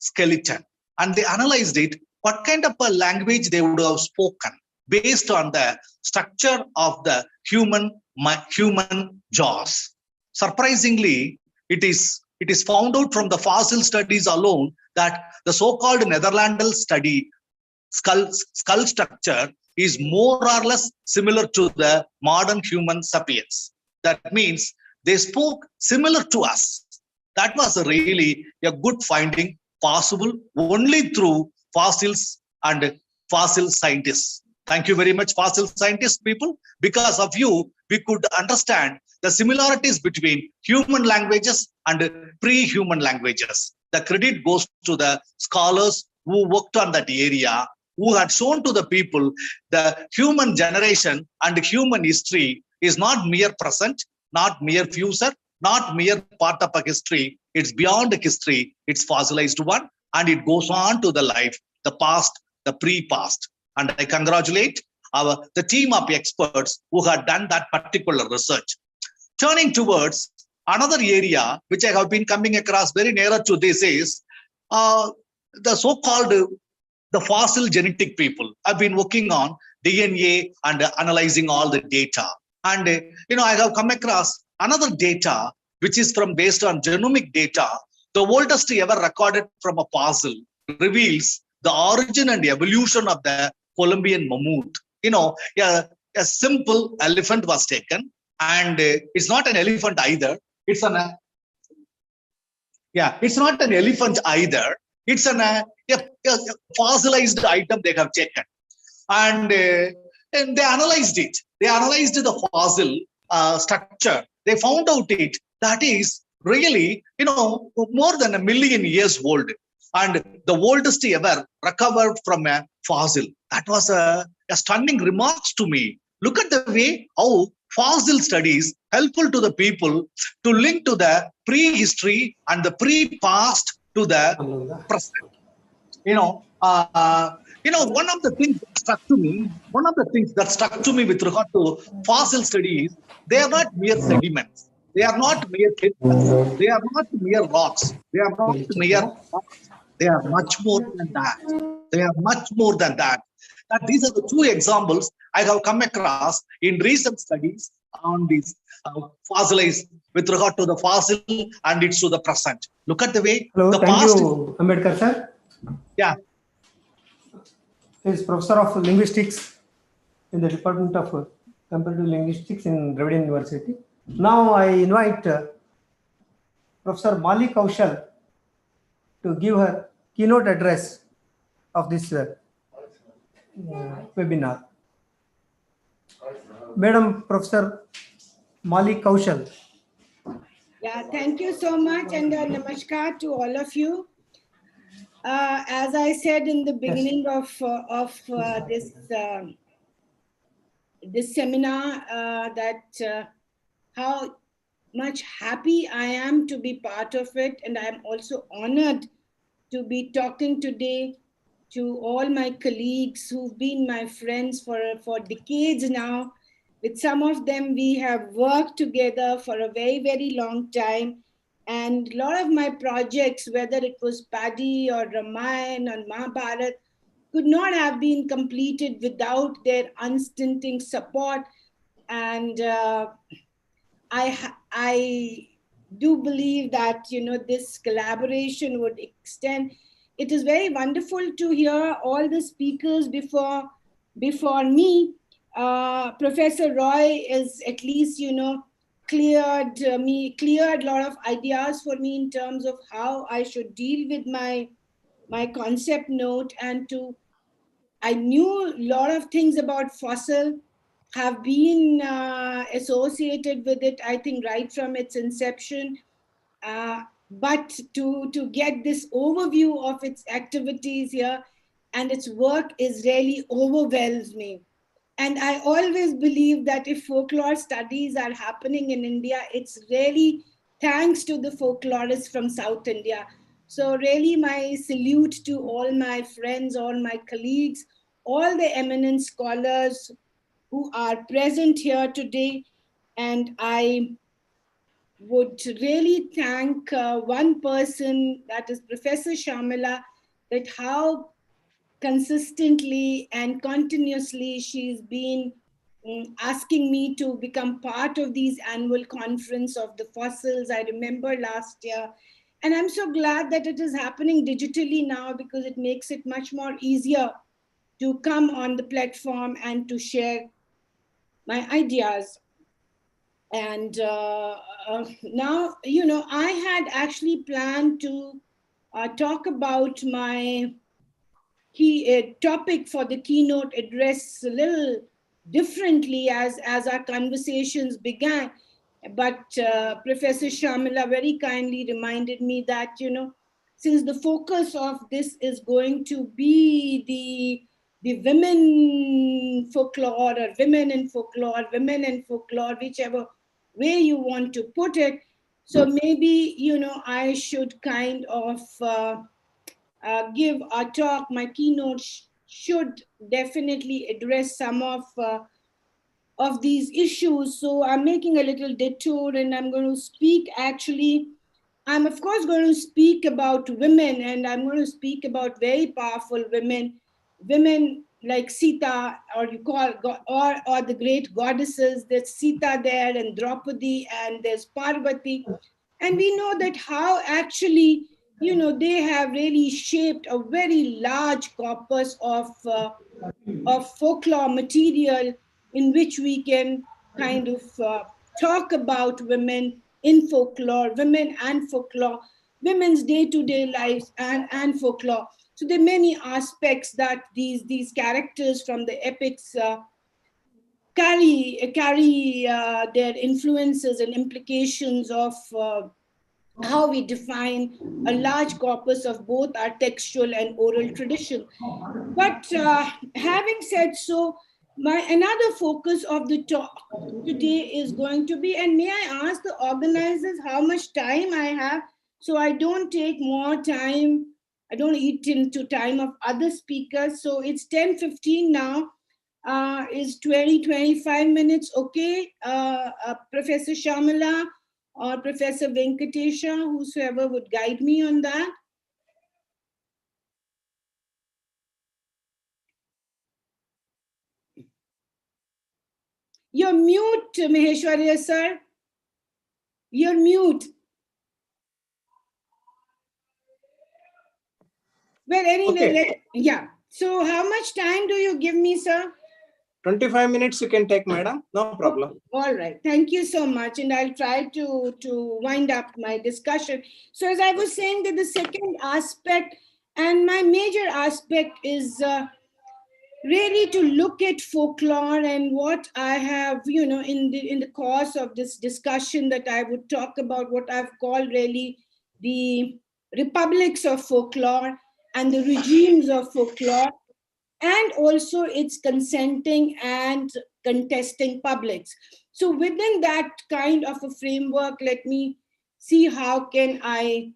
skeleton and they analyzed it, what kind of a language they would have spoken based on the structure of the human jaws. Surprisingly, it is found out from the fossil studies alone that the so-called Netherlandal study skull structure is more or less similar to the modern human sapiens. That means they spoke similar to us. That was really a good finding, possible only through fossils and fossil scientists. Thank you very much, fossil scientists people. Because of you, we could understand the similarities between human languages and pre-human languages. The credit goes to the scholars who worked on that area, who had shown to the people the human generation and human history is not mere present, not mere future, not mere part of a history. It's beyond the history. It's fossilized one, and it goes on to the life, the past, the pre-past. And I congratulate the team of experts who had done that particular research. Turning towards another area which I have been coming across very nearer to this is the so-called the fossil genetic people. I've been working on DNA and analyzing all the data. And I have come across another data which is based on genomic data. The oldest ever recorded from a fossil reveals the origin and evolution of the Colombian mammoth. A simple elephant was taken, and it's not an elephant either. It's not an elephant either. It's a fossilized item they have taken, and they analyzed it. They analyzed the fossil structure. They found out that is really, more than 1 million years old, and the oldest ever recovered from a fossil. That was a stunning remark to me. Look at the way how fossil studies helpful to the people to link to the prehistory and the pre-past to the present. One of the things that struck to me with regard to fossil studies, they are not mere sediments. They are not mere sediments. They are not mere rocks. They are not mere rocks. They are much more than that. They are much more than that. And these are the two examples I have come across in recent studies on these fossilized with regard to the fossil and it's to the present. Look at the way the past. Thank you, Ambedkar sir. Yeah. He is Professor of Linguistics in the Department of Comparative Linguistics in Dravidian University. Now I invite Professor Mali Kaushal to give her keynote address of this webinar. Madam Professor Mali Kaushal. Yeah, thank you so much, and namaskar to all of you. As I said in the beginning of this seminar, that how much happy I am to be part of it, and I am also honored to be talking today to all my colleagues who've been my friends for decades now. With some of them, we have worked together for a very, very long time. And a lot of my projects, whether it was Paddy or Ramayana or Mahabharat, could not have been completed without their unstinting support. And I do believe that, this collaboration would extend. It is very wonderful to hear all the speakers before me. Professor Roy is at least, cleared a lot of ideas for me in terms of how I should deal with my concept note, and I knew a lot of things about fossil, have been associated with it, I think, right from its inception. But to get this overview of its activities here and its work is really overwhelms me. And I always believe that if folklore studies are happening in India, it's really thanks to the folklorists from South India. So really my salute to all my friends, all my colleagues, all the eminent scholars who are present here today. And I would really thank one person, that is Professor Shamila, that how consistently and continuously she's been asking me to become part of these annual conference of the fossils. I remember last year, and I'm so glad that it is happening digitally now, because it makes it much more easier to come on the platform and to share my ideas. And now, I had actually planned to talk about my topic for the keynote address a little differently as our conversations began. But Professor Shamila very kindly reminded me that, since the focus of this is going to be the women folklore or women in folklore, whichever way you want to put it. So maybe, I should kind of give a talk. My keynote should definitely address some of these issues. So I'm making a little detour and I'm going to speak actually. I'm of course going to speak about women, and I'm going to speak about very powerful women like Sita, or you call or the great goddesses. There's Sita there, and Draupadi, and there's Parvati, and we know that how actually they have really shaped a very large corpus of folklore material in which we can kind of talk about women in folklore, women and folklore, women's day-to-day lives and folklore. So there are many aspects that these characters from the epics carry their influences and implications of how we define a large corpus of both our textual and oral tradition. But having said so, another focus of the talk today is going to be, and may I ask the organizers how much time I have, so I don't take more time, I don't eat into time of other speakers. So it's 10:15 now. Is 25 minutes okay? Professor Shamala or Professor Venkatesha, whosoever would guide me on that. You're mute, Maheshwarya sir. You're mute. Well, anyway, Okay. yeah. So how much time do you give me, sir? 25 minutes you can take, madam. No problem. All right. Thank you so much. And I'll try to wind up my discussion. So as I was saying, that the second aspect and my major aspect is really to look at folklore, and what I have, in the course of this discussion, that I would talk about what I've called really the republics of folklore and the regimes of folklore, and also its consenting and contesting publics. So within that kind of a framework, let me see how can I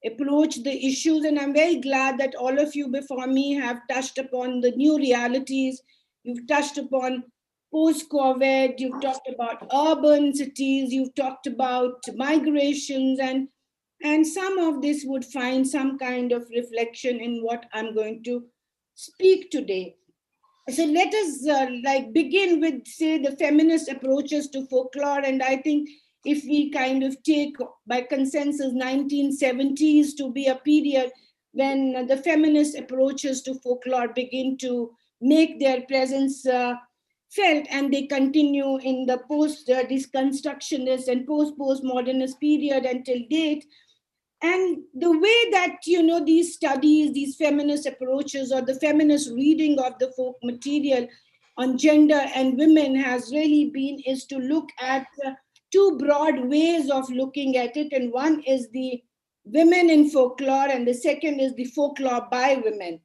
approach the issues. And I'm very glad that all of you before me have touched upon the new realities. You've touched upon post-COVID, you've talked about urban cities, you've talked about migrations, and some of this would find some kind of reflection in what I'm going to speak today. So let us begin with, say, the feminist approaches to folklore. And I think if we kind of take by consensus 1970s to be a period when the feminist approaches to folklore begin to make their presence felt, and they continue in the post-deconstructionist and post-postmodernist period until date. And the way that, these studies, these feminist approaches, or the feminist reading of the folk material on gender and women has really been, is to look at two broad ways of looking at it. And one is the women in folklore, and the second is the folklore by women.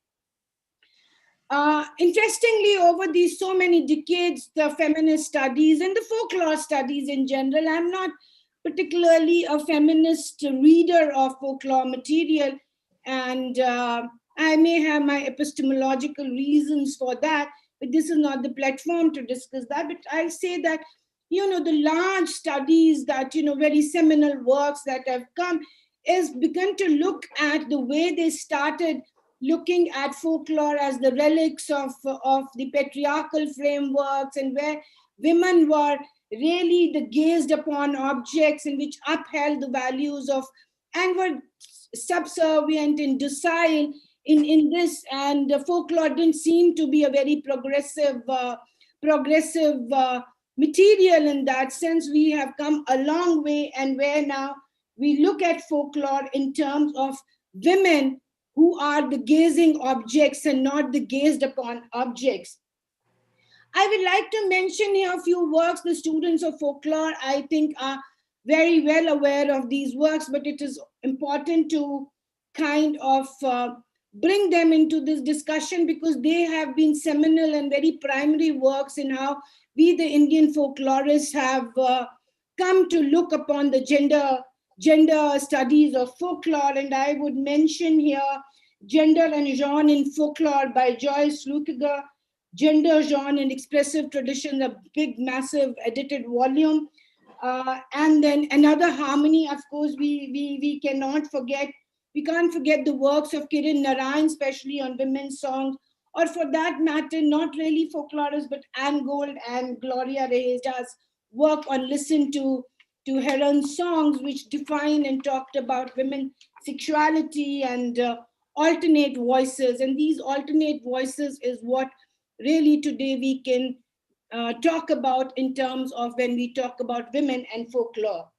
Interestingly, over these so many decades, the feminist studies and the folklore studies in general, I'm not particularly a feminist reader of folklore material, and I may have my epistemological reasons for that, but this is not the platform to discuss that. But I'll say that, the large studies that, very seminal works that have come is begun to look at the way they started looking at folklore as the relics of the patriarchal frameworks, and where women were really the gazed upon objects, and which upheld the values of, and were subservient and docile in this. And the folklore didn't seem to be a very progressive material in that sense. We have come a long way, and where now we look at folklore in terms of women who are the gazing objects and not the gazed upon objects. I would like to mention here a few works. The students of folklore, I think, are very well aware of these works, but it is important to kind of bring them into this discussion because they have been seminal and very primary works in how we, the Indian folklorists, have come to look upon the gender studies of folklore. And I would mention here Gender and Genre in Folklore by Joyce Lukiger, Gender, Genre and Expressive Traditions, a big, massive edited volume. And then Another Harmony, of course, we cannot forget. We can't forget the works of Kiran Narayan, especially on women's songs, or for that matter, not really folklorists, but Anne Gold and Gloria Reyeda's work on Listen to Heron's songs, which defined and talked about women's sexuality and alternate voices. And these alternate voices is what really today we can talk about in terms of when we talk about women and folklore.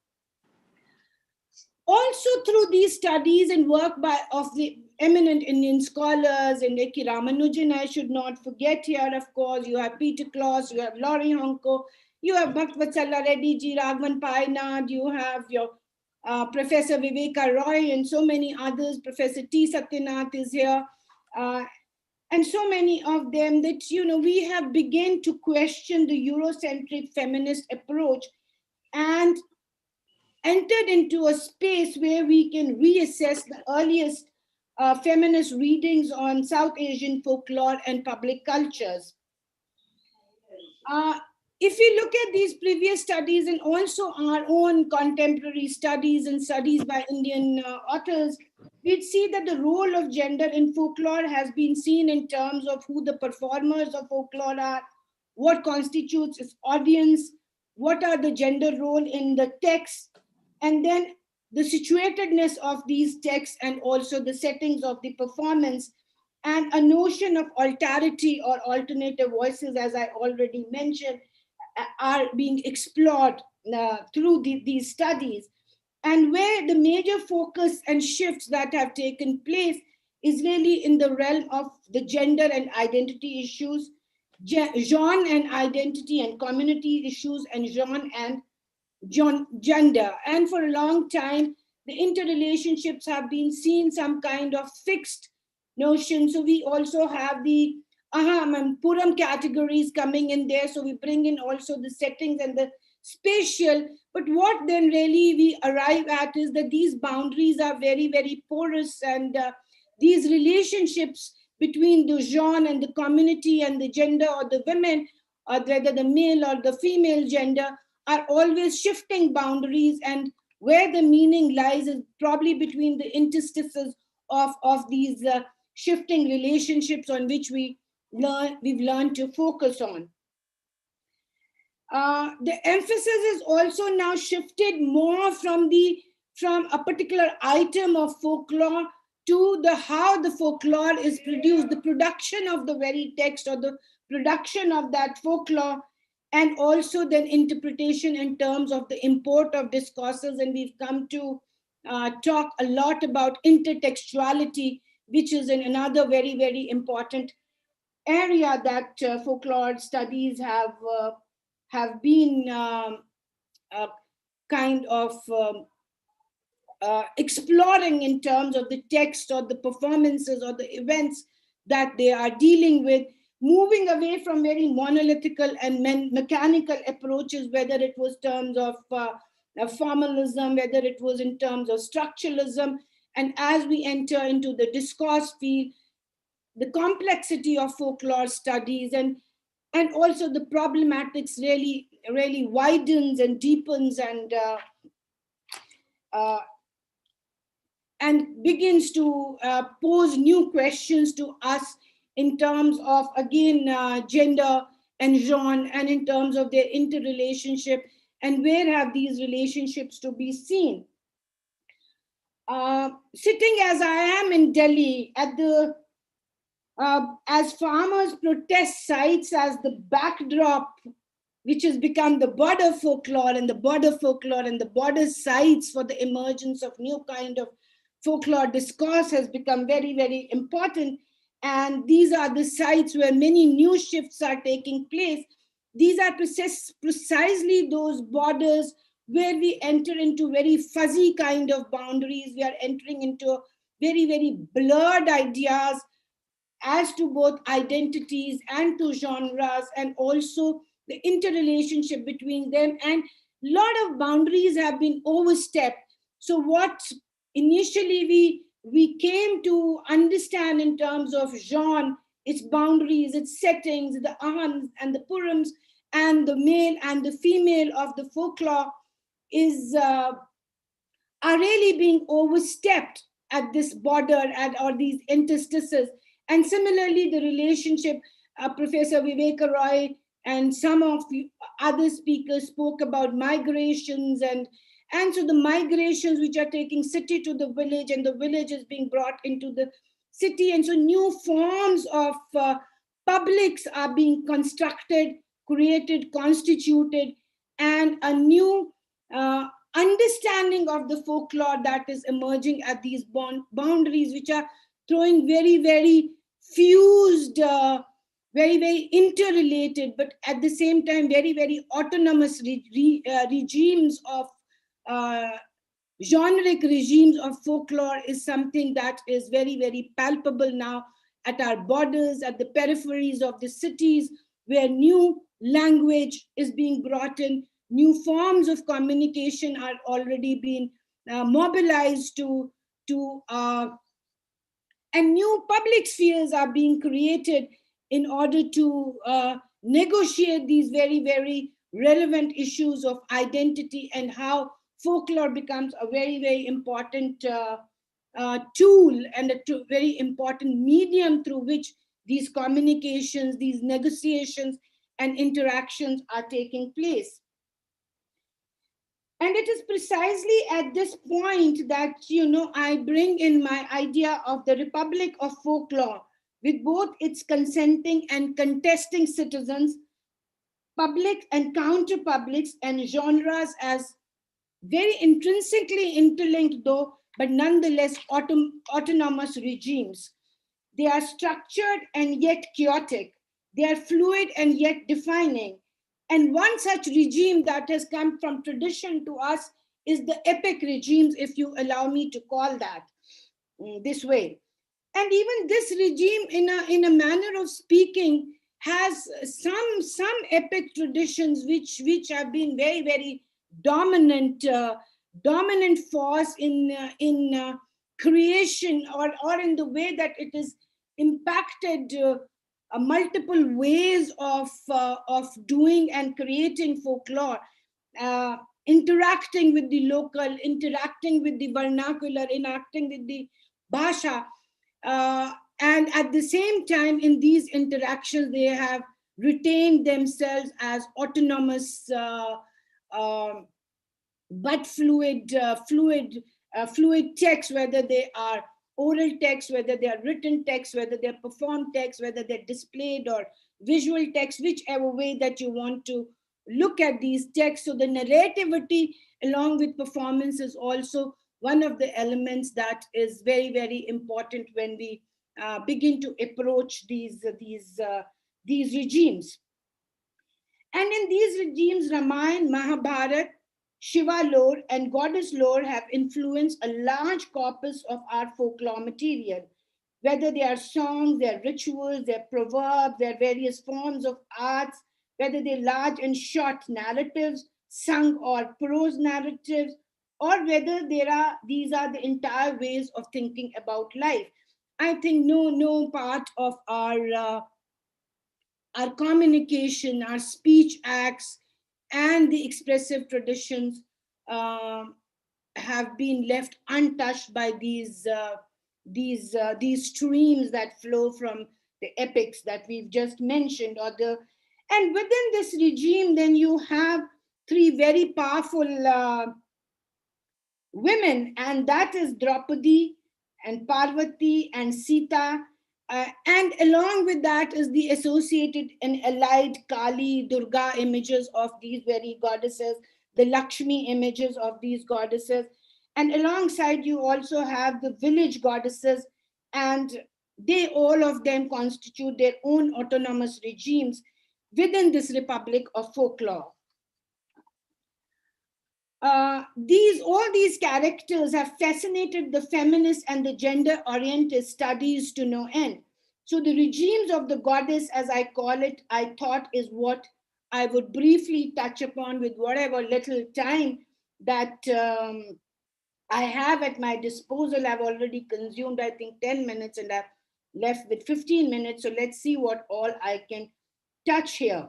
Also through these studies and work of the eminent Indian scholars and A.K. Ramanujan, I should not forget here, of course, you have Peter Klaus, you have Laurie Honko, you have Bhaktvatsala Reddy Ji, Raghavan Painad, you have your Professor Viveka Roy and so many others, Professor T. Satyanath is here, and so many of them that, we have begun to question the Eurocentric feminist approach and entered into a space where we can reassess the earliest feminist readings on South Asian folklore and public cultures. If we look at these previous studies and also our own contemporary studies and studies by Indian authors, we'd see that the role of gender in folklore has been seen in terms of who the performers of folklore are, what constitutes its audience, what are the gender role in the text, and then the situatedness of these texts and also the settings of the performance, and a notion of alterity or alternative voices, as I already mentioned, are being explored through these studies. And where the major focus and shifts that have taken place is really in the realm of the gender and identity issues, genre and identity and community issues, and genre and gender. And for a long time, the interrelationships have been seen some kind of fixed notion. So we also have the Aham and Puram categories coming in there. So we bring in also the settings and the spatial. But what then really we arrive at is that these boundaries are very, very porous, and these relationships between the genre and the community and the gender or the women, or whether the male or the female gender, are always shifting boundaries, and where the meaning lies is probably between the interstices of these shifting relationships on which we've learned to focus on. The emphasis is also now shifted more from a particular item of folklore to how the folklore is produced, the production of the very text or the production of that folklore, and also then interpretation in terms of the import of discourses. And we've come to talk a lot about intertextuality, which is another very, very important area that folklore studies have been kind of exploring in terms of the text or the performances or the events that they are dealing with, moving away from very monolithical and mechanical approaches, whether it was terms of formalism, whether it was in terms of structuralism. And as we enter into the discourse field, the complexity of folklore studies and also the problematics really widens and deepens and begins to pose new questions to us in terms of, again, gender and genre, and in terms of their interrelationship, and where have these relationships to be seen. Sitting as I am in Delhi at the as farmers protest sites as the backdrop, which has become the border folklore and the border sites for the emergence of new kind of folklore discourse has become very, very important. And these are the sites where many new shifts are taking place. These are precisely those borders where we enter into very fuzzy kind of boundaries. We are entering into very, very blurred ideas as to both identities and to genres, and also the interrelationship between them, and a lot of boundaries have been overstepped. So what initially we came to understand in terms of genre, its boundaries, its settings, the ahams and the purams, and the male and the female of the folklore is are really being overstepped at this border or these interstices. And similarly, the relationship, Professor Viveka Roy and some of the other speakers spoke about migrations, and so the migrations which are taking city to the village, and the village is being brought into the city. And so new forms of publics are being constructed, created, constituted, and a new understanding of the folklore that is emerging at these boundaries, which are throwing very, very fused, very, very interrelated, but at the same time, very, very autonomous regimes of generic regimes of folklore is something that is very, very palpable now at our borders, at the peripheries of the cities, where new language is being brought in, new forms of communication are already being mobilized and new public spheres are being created in order to negotiate these very, very relevant issues of identity, and how folklore becomes a very, very important tool and a very important medium through which these communications, these negotiations and interactions are taking place. And it is precisely at this point that, I bring in my idea of the Republic of Folklore, with both its consenting and contesting citizens, public and counter-publics, and genres as very intrinsically interlinked though, but nonetheless autonomous regimes. They are structured and yet chaotic. They are fluid and yet defining. And one such regime that has come from tradition to us is the epic regimes, if you allow me to call that this way. And even this regime, in a manner of speaking, has some epic traditions which have been very, very dominant force in creation, or in the way that it is impacted multiple ways of doing and creating folklore, interacting with the local, interacting with the vernacular, interacting with the bhasha. And at the same time, in these interactions, they have retained themselves as autonomous, but fluid texts, whether they are oral texts, whether they are written texts, whether they're performed texts, whether they're displayed or visual texts, whichever way that you want to look at these texts. So the narrativity along with performance is also one of the elements that is very, very important when we begin to approach these regimes. And in these regimes, Ramayana, Mahabharata, Shiva lore and goddess lore have influenced a large corpus of our folklore material, whether they are songs, their rituals, their proverbs, their various forms of arts, whether they're large and short narratives, sung or prose narratives, or whether these are the entire ways of thinking about life. I think no part of our communication, our speech acts, and the expressive traditions have been left untouched by these streams that flow from the epics that we've just mentioned. And within this regime, then you have three very powerful women, and that is Draupadi and Parvati and Sita. And along with that is the associated and allied Kali, Durga images of these very goddesses, the Lakshmi images of these goddesses. And alongside you also have the village goddesses, and all of them constitute their own autonomous regimes within this Republic of Folklore. all these characters have fascinated the feminist and the gender-oriented studies to no end. So the regimes of the goddess, as I call it, I thought is what I would briefly touch upon with whatever little time that I have at my disposal. I've already consumed, I think, 10 minutes and I've left with 15 minutes. So let's see what all I can touch here.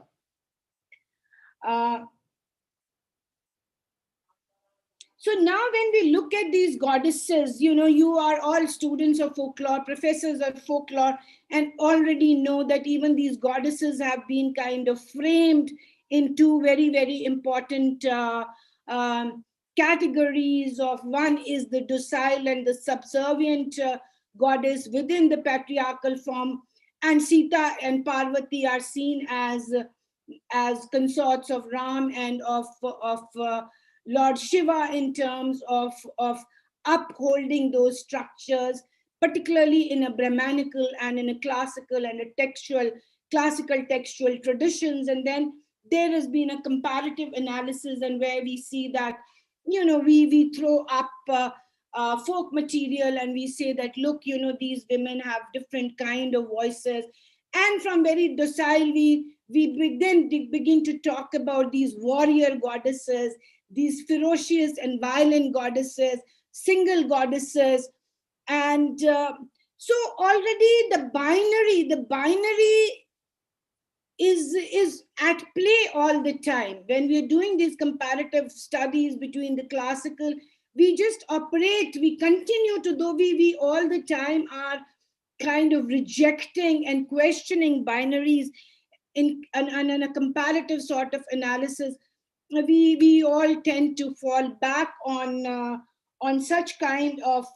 So now when we look at these goddesses, you are all students of folklore, professors of folklore, and already know that even these goddesses have been kind of framed into very, very important categories of, one is the docile and the subservient goddess within the patriarchal form, and Sita and Parvati are seen as consorts of Ram and of Lord Shiva in terms of upholding those structures, particularly in a Brahmanical and in a classical and a classical textual traditions. And then there has been a comparative analysis, and where we see that, we throw up folk material and we say that, look, these women have different kind of voices. And from very docile, we then begin to talk about these warrior goddesses, these ferocious and violent goddesses, single goddesses. And so already the binary is at play all the time. When we're doing these comparative studies between the classical, we just operate, we continue to, though we all the time are kind of rejecting and questioning binaries in a comparative sort of analysis. We all tend to fall back on such kind of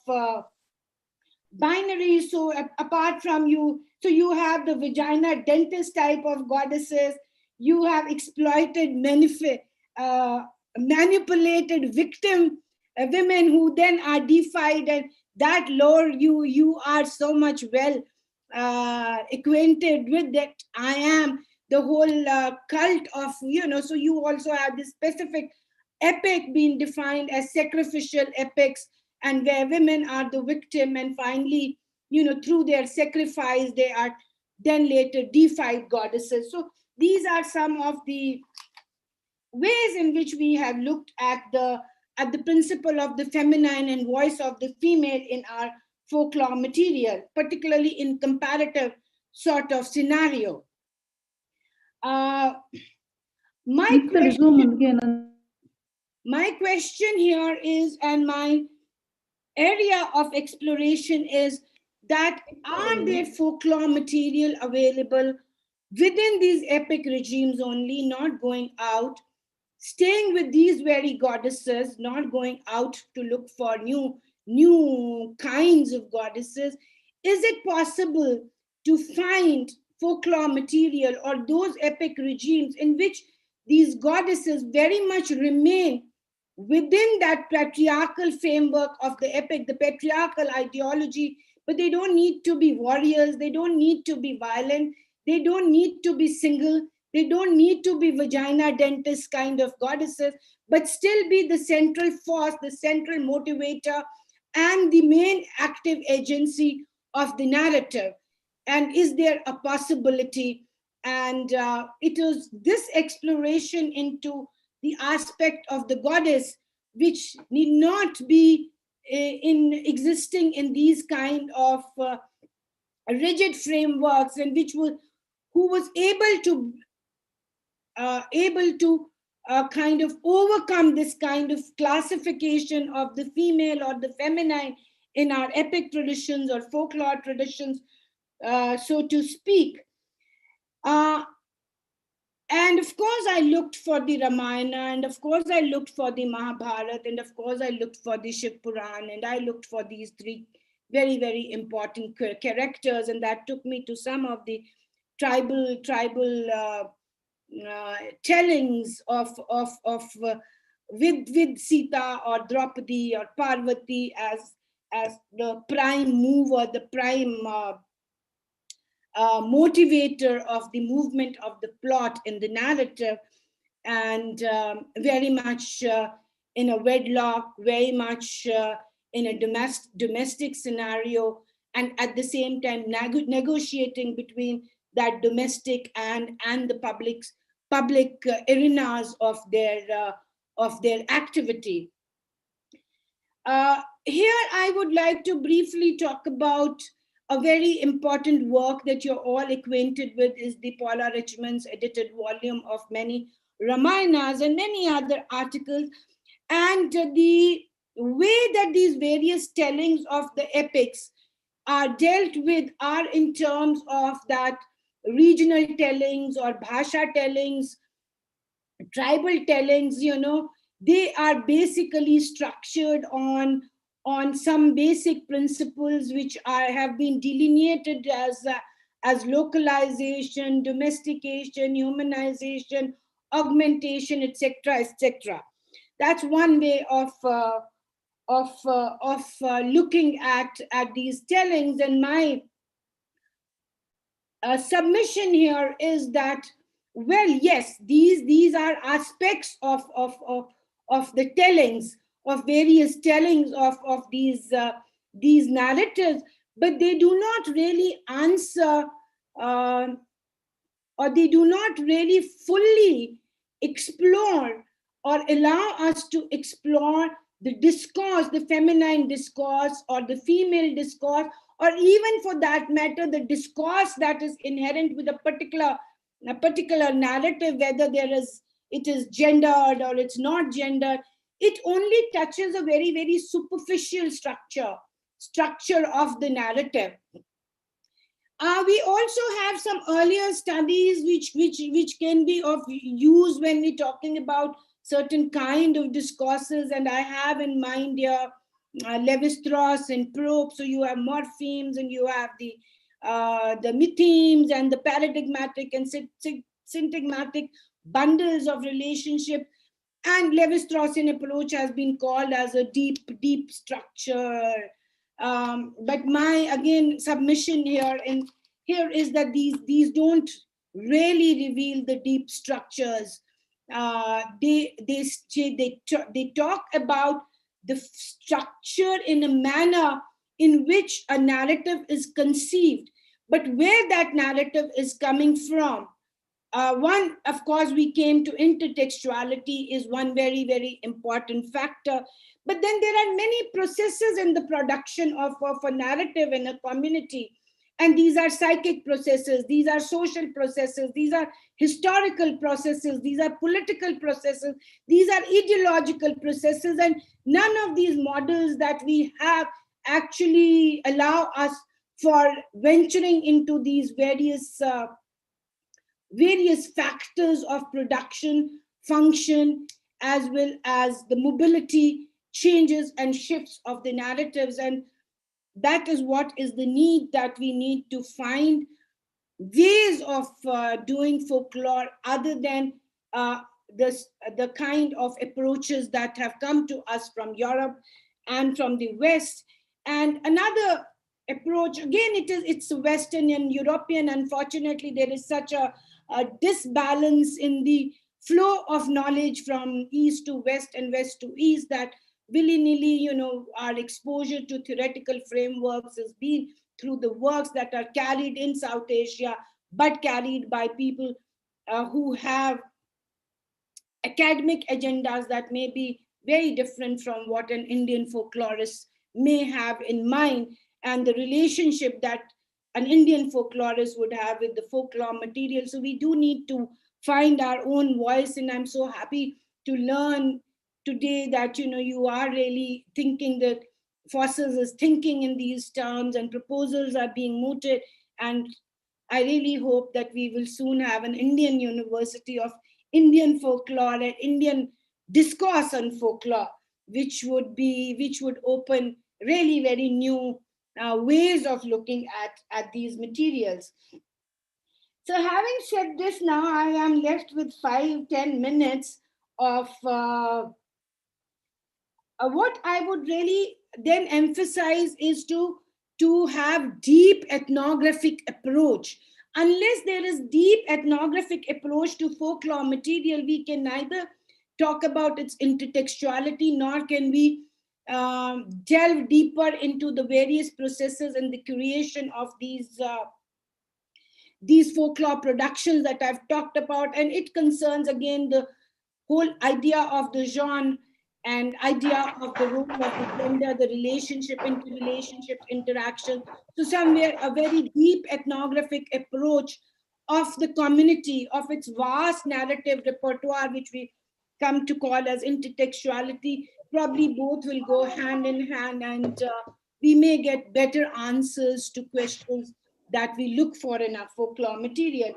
binaries. So apart from you have the vagina dentist type of goddesses, you have exploited, manipulated victim women who then are deified, and that lore you are so much well acquainted with, that I am the whole cult of, so you also have this specific epic being defined as sacrificial epics, and where women are the victim, and finally, through their sacrifice, they are then later deified goddesses. So these are some of the ways in which we have looked at the principle of the feminine and voice of the female in our folklore material, particularly in comparative sort of scenario. My question here is, and my area of exploration is, that are there folklore material available within these epic regimes only, not going out, staying with these very goddesses, not going out to look for new kinds of goddesses? Is it possible to find folklore material or those epic regimes in which these goddesses very much remain within that patriarchal framework of the epic, the patriarchal ideology, but they don't need to be warriors, they don't need to be violent, they don't need to be single, they don't need to be vagina dentist kind of goddesses, but still be the central force, the central motivator, and the main active agency of the narrative? And is there a possibility? And it was this exploration into the aspect of the goddess, which need not be in existing in these kind of rigid frameworks, and who was able to kind of overcome this kind of classification of the female or the feminine in our epic traditions or folklore traditions, so to speak. And of course, I looked for the Ramayana, and of course, I looked for the Mahabharata, and of course, I looked for the Shiv Puran, and I looked for these three very, very important characters, and that took me to some of the tribal tellings of with Sita or Draupadi or Parvati as the prime mover, the prime motivator of the movement of the plot in the narrative, and very much in a wedlock, very much in a domestic scenario, and at the same time negotiating between that domestic and the public arenas of their activity. Here I would like to briefly talk about a very important work that you're all acquainted with, is the Paula Richmond's edited volume of many Ramayanas and many other articles. And the way that these various tellings of the epics are dealt with are in terms of that regional tellings or bhasha tellings, tribal tellings, they are basically structured on some basic principles which have been delineated as localization, domestication, humanization, augmentation, etc., etc. That's one way of looking at these tellings. And my submission here is that, well, yes, these are aspects of the tellings, of various tellings of these narratives, but they do not really answer or they do not really fully explore or allow us to explore the discourse, the feminine discourse or the female discourse, or even for that matter, the discourse that is inherent with a particular narrative, whether it is gendered or it's not gendered. It only touches a very, very superficial structure of the narrative. We also have some earlier studies which can be of use when we're talking about certain kind of discourses, and I have in mind here Lévi-Strauss and Probe. So you have morphemes and you have the mythemes and the paradigmatic and syntagmatic bundles of relationship. And Lévi-Straussian approach has been called as a deep structure. But my, again, submission here is that these don't really reveal the deep structures. They talk about the structure in a manner in which a narrative is conceived, but where that narrative is coming from. One, of course, we came to intertextuality is one very, very important factor. But then there are many processes in the production of a narrative in a community. And these are psychic processes, these are social processes, these are historical processes, these are political processes, these are ideological processes, and none of these models that we have actually allow us for venturing into these various factors of production, function, as well as the mobility, changes and shifts of the narratives. And that is what is the need, that we need to find ways of doing folklore other than the kind of approaches that have come to us from Europe and from the West. And another approach, again, it's Western and European. Unfortunately, there is such a disbalance in the flow of knowledge from East to West and West to East, that willy-nilly, our exposure to theoretical frameworks has been through the works that are carried in South Asia, but carried by people who have academic agendas that may be very different from what an Indian folklorist may have in mind, and the relationship that an Indian folklorist would have with the folklore material. So we do need to find our own voice, and I'm so happy to learn today that you are really thinking that FOSSIS is thinking in these terms and proposals are being mooted. And I really hope that we will soon have an Indian University of Indian folklore and Indian discourse on folklore, which would open really very new ways of looking at these materials. So having said this, now I am left with 5-10 minutes of what I would really then emphasize is to have deep ethnographic approach. Unless there is deep ethnographic approach to folklore material, we can neither talk about its intertextuality, nor can we delve deeper into the various processes and the creation of these folklore productions that I've talked about. And it concerns, again, the whole idea of the genre and idea of the role of the gender, the relationship, interrelationship, interaction. So somewhere a very deep ethnographic approach of the community, of its vast narrative repertoire, which we come to call as intertextuality. Probably both will go hand in hand, and we may get better answers to questions that we look for in our folklore material.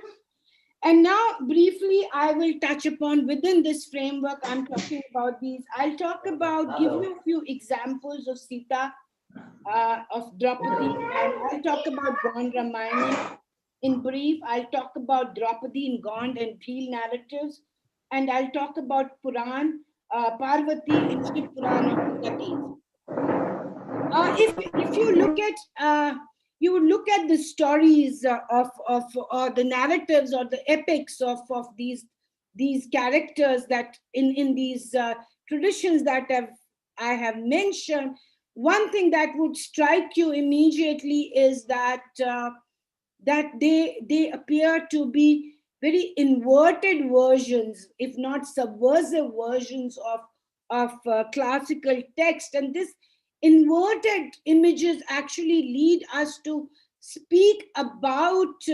And now, briefly, I will touch upon within this framework. I'm talking about these. I'll talk about, give you a few examples of Sita, of Draupadi, and I'll talk about Gond Ramayana. In brief, I'll talk about Draupadi in Gond and Bhil narratives, and I'll talk about Puran, Parvati in Shiv Puran of Gatis. If you look at you would look at the stories of the narratives or the epics of these characters that in these traditions that I have mentioned. One thing that would strike you immediately is that they appear to be very inverted versions, if not subversive versions of classical text, and this inverted images actually lead us to speak about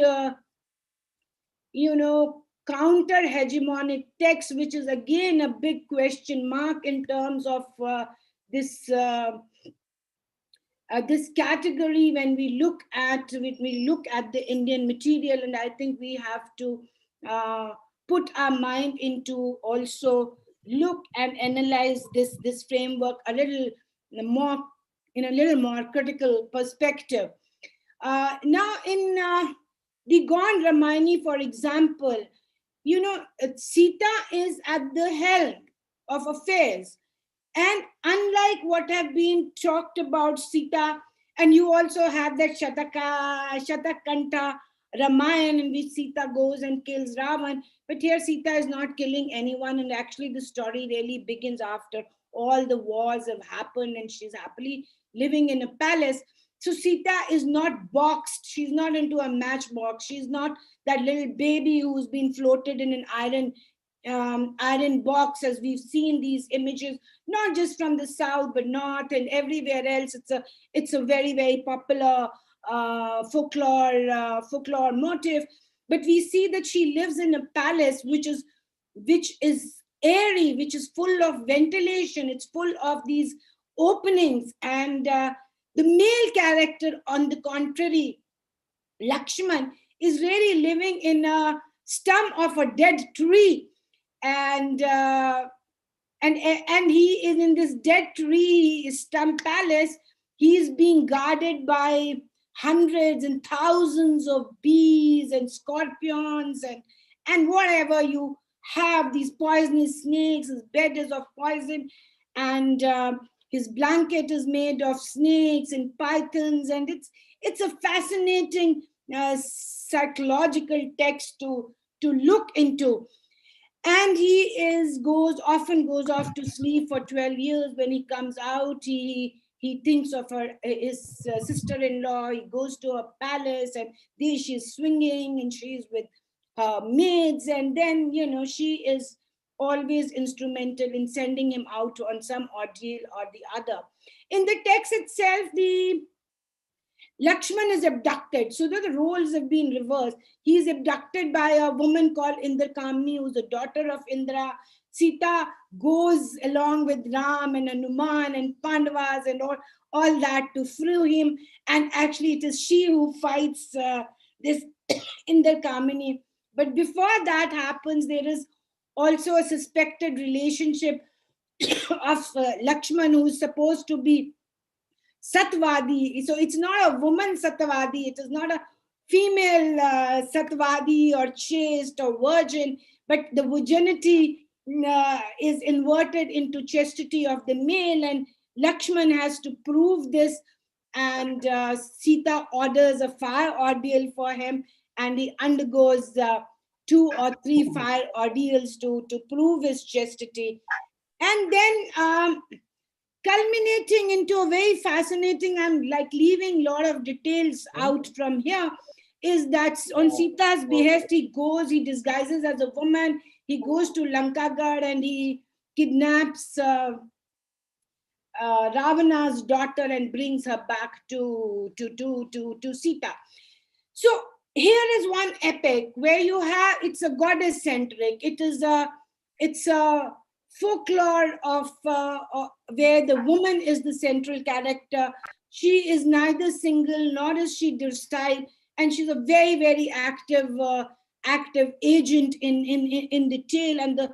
counter hegemonic text, which is again a big question mark in terms of this category when we look at the Indian material. And I think we have to put our mind into also look and analyze this framework a little more in a little more critical perspective. Now in the Gond Ramayana, for example, Sita is at the helm of affairs. And unlike what have been talked about Sita, and you also have that Shatakanta Ramayana in which Sita goes and kills Ravan, but here Sita is not killing anyone, and actually the story really begins after all the wars have happened and she's happily living in a palace. So Sita is not boxed. She's not into a matchbox. She's not that little baby who's been floated in an iron box, as we've seen these images, not just from the south, but north and everywhere else. It's a very, very popular folklore motif. But we see that she lives in a palace which is airy, which is full of ventilation. It's full of these openings. And the male character, on the contrary, Lakshman, is really living in a stump of a dead tree. And he is in this dead tree stump palace. He is being guarded by hundreds and thousands of bees and scorpions and whatever you have, these poisonous snakes. His bed is of poison, and his blanket is made of snakes and pythons, and it's a fascinating psychological text to look into. And he often goes off to sleep for 12 years. When he comes out, he thinks of his sister-in-law. He goes to a palace, and there she's swinging, and she's with her maids. And then, she is always instrumental in sending him out on some ordeal or the other. In the text itself, the Lakshman is abducted. So the roles have been reversed. He is abducted by a woman called Indrakamini, who's the daughter of Indra. Sita goes along with Ram and Hanuman and Pandavas and all that to free him. And actually it is she who fights this Indrakamini. But before that happens, there is also a suspected relationship of Lakshman, who is supposed to be Satvadi. So it's not a woman Satvadi. It is not a female Satvadi or chaste or virgin, but the virginity is inverted into chastity of the male, and Lakshman has to prove this, and Sita orders a fire ordeal for him, and he undergoes 2 or 3 fire ordeals to prove his chastity. And then culminating into a very fascinating, I'm like leaving a lot of details out from here, is that on Sita's behest, he disguises as a woman, he goes to Lankagad and he kidnaps Ravana's daughter and brings her back to Sita. So here is one epic where you have, it's a goddess centric. It's a folklore of where the woman is the central character. She is neither single nor is she docile, and she's a very, very active agent in the tale. And the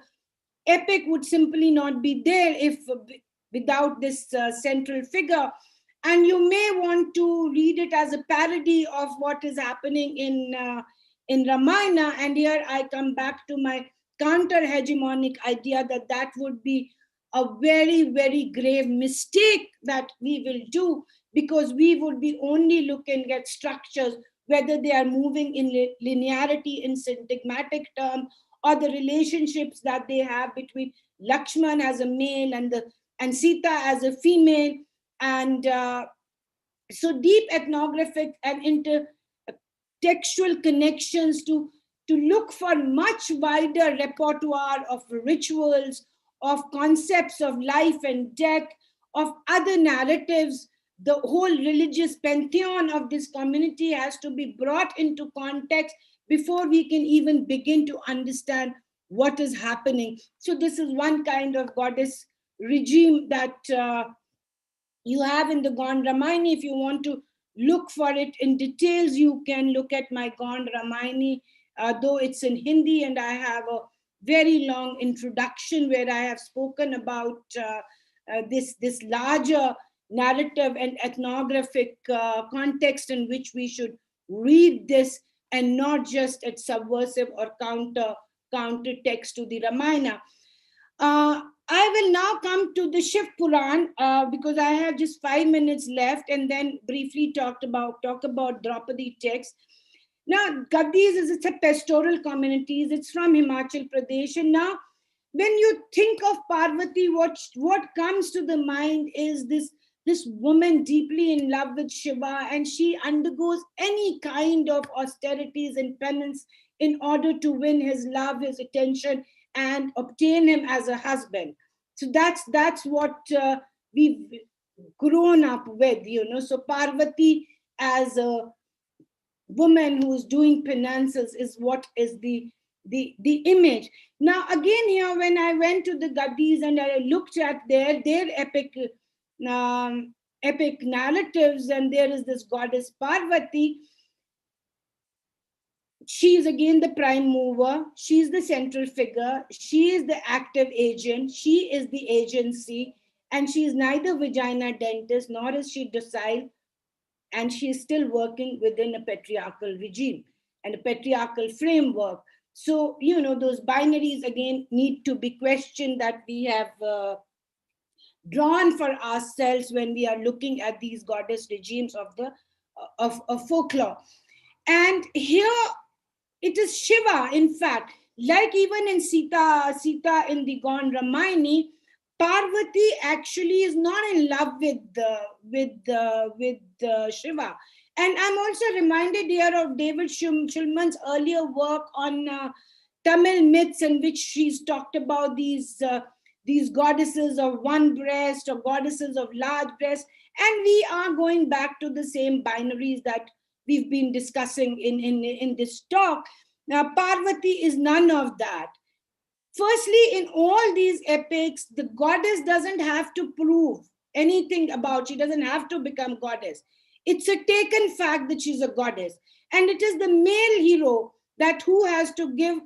epic would simply not be there if without this central figure. And you may want to read it as a parody of what is happening in Ramayana. And here I come back to my counter-hegemonic idea that would be a very, very grave mistake that we will do, because we would be only looking at structures, whether they are moving in linearity in syntagmatic terms, or the relationships that they have between Lakshman as a male and Sita as a female, and so deep ethnographic and intertextual connections to look for much wider repertoire of rituals, of concepts of life and death, of other narratives. The whole religious pantheon of this community has to be brought into context before we can even begin to understand what is happening. So this is one kind of goddess regime that you have in the Gond Ramayani. If you want to look for it in details, you can look at my Gond Ramayani, though it's in Hindi, and I have a very long introduction where I have spoken about this larger narrative and ethnographic context in which we should read this, and not just at subversive or counter text to the Ramayana. I will now come to the Shiv Puran because I have just 5 minutes left, and then briefly talk about Draupadi text. Now, Gaddis it's a pastoral communities. It's from Himachal Pradesh. And now, when you think of Parvati, what comes to the mind is this woman deeply in love with Shiva, and she undergoes any kind of austerities and penance in order to win his love, his attention, and obtain him as a husband. So that's what we've grown up with, So Parvati as a woman who is doing penances is what is the image. Now again here, when I went to the Gaddis and I looked at their epic narratives, and there is this goddess Parvati. She is again the prime mover. She is the central figure. She is the active agent. She is the agency, and she is neither vagina dentist nor is she docile, and she is still working within a patriarchal regime and a patriarchal framework. So, those binaries again need to be questioned that we have drawn for ourselves when we are looking at these goddess regimes of folklore. And here it is Shiva, in fact, like even in Sita in the Gond Ramayani, Parvati actually is not in love with Shiva. And I'm also reminded here of David Shulman's earlier work on Tamil myths, in which she's talked about these goddesses of one breast or goddesses of large breast. And we are going back to the same binaries that we've been discussing in this talk. Now, Parvati is none of that. Firstly, in all these epics, the goddess doesn't have to prove anything she doesn't have to become goddess. It's a taken fact that she's a goddess. And it is the male hero who has to give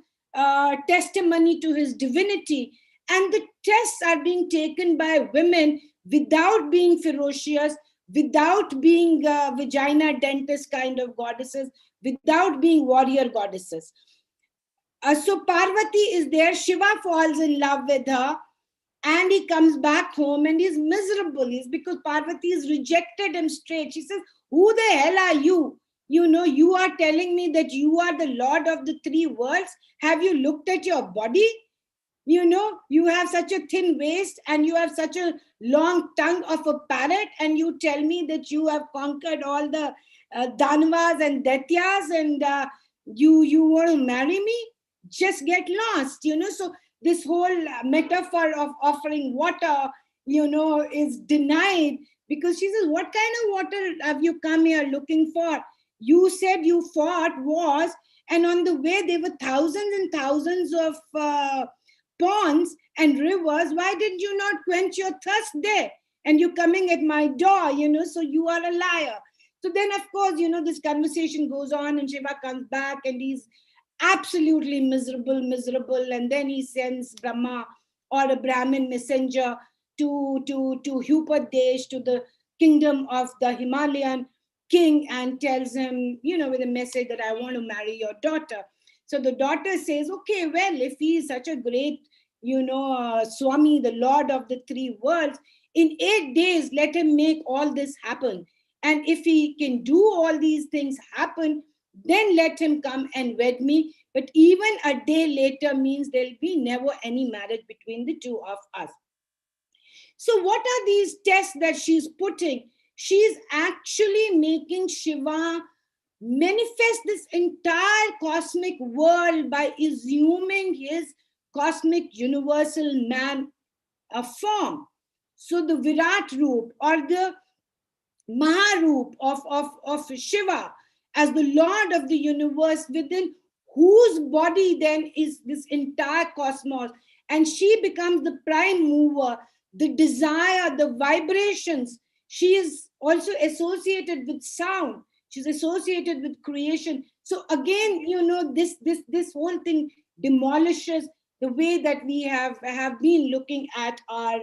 testimony to his divinity. And the tests are being taken by women without being ferocious, without being vagina dentist kind of goddesses, without being warrior goddesses. So Parvati is there. Shiva falls in love with her, and he comes back home and he's miserable. He's because Parvati has rejected him straight. She says, "Who the hell are you? You are telling me that you are the Lord of the three worlds. Have you looked at your body? You have such a thin waist and you have such a long tongue of a parrot, and you tell me that you have conquered all the Danvas and Daityas, and you want to marry me? Just get lost, So this whole metaphor of offering water, is denied, because she says, what kind of water have you come here looking for? You said you fought wars, and on the way there were thousands and thousands of ponds and rivers. Why did you not quench your thirst there? And you're coming at my door, so you are a liar. So then, of course, this conversation goes on, and Shiva comes back and he's absolutely miserable. And then he sends Brahma or a Brahmin messenger to Upadesh, to the kingdom of the Himalayan king, and tells him, with a message that I want to marry your daughter. So the daughter says, okay, well, if he is such a great, Swami, the Lord of the three worlds, in 8 days, let him make all this happen. And if he can do all these things happen, then let him come and wed me. But even a day later means there'll be never any marriage between the two of us. So what are these tests that she's putting? She's actually making Shiva manifest this entire cosmic world by assuming his cosmic universal man form. So the Virat Roop or the Maharoop of Shiva as the Lord of the universe, within whose body then is this entire cosmos. And she becomes the prime mover, the desire, the vibrations. She is also associated with sound. She's associated with creation. So again, this whole thing demolishes the way that we have been looking at our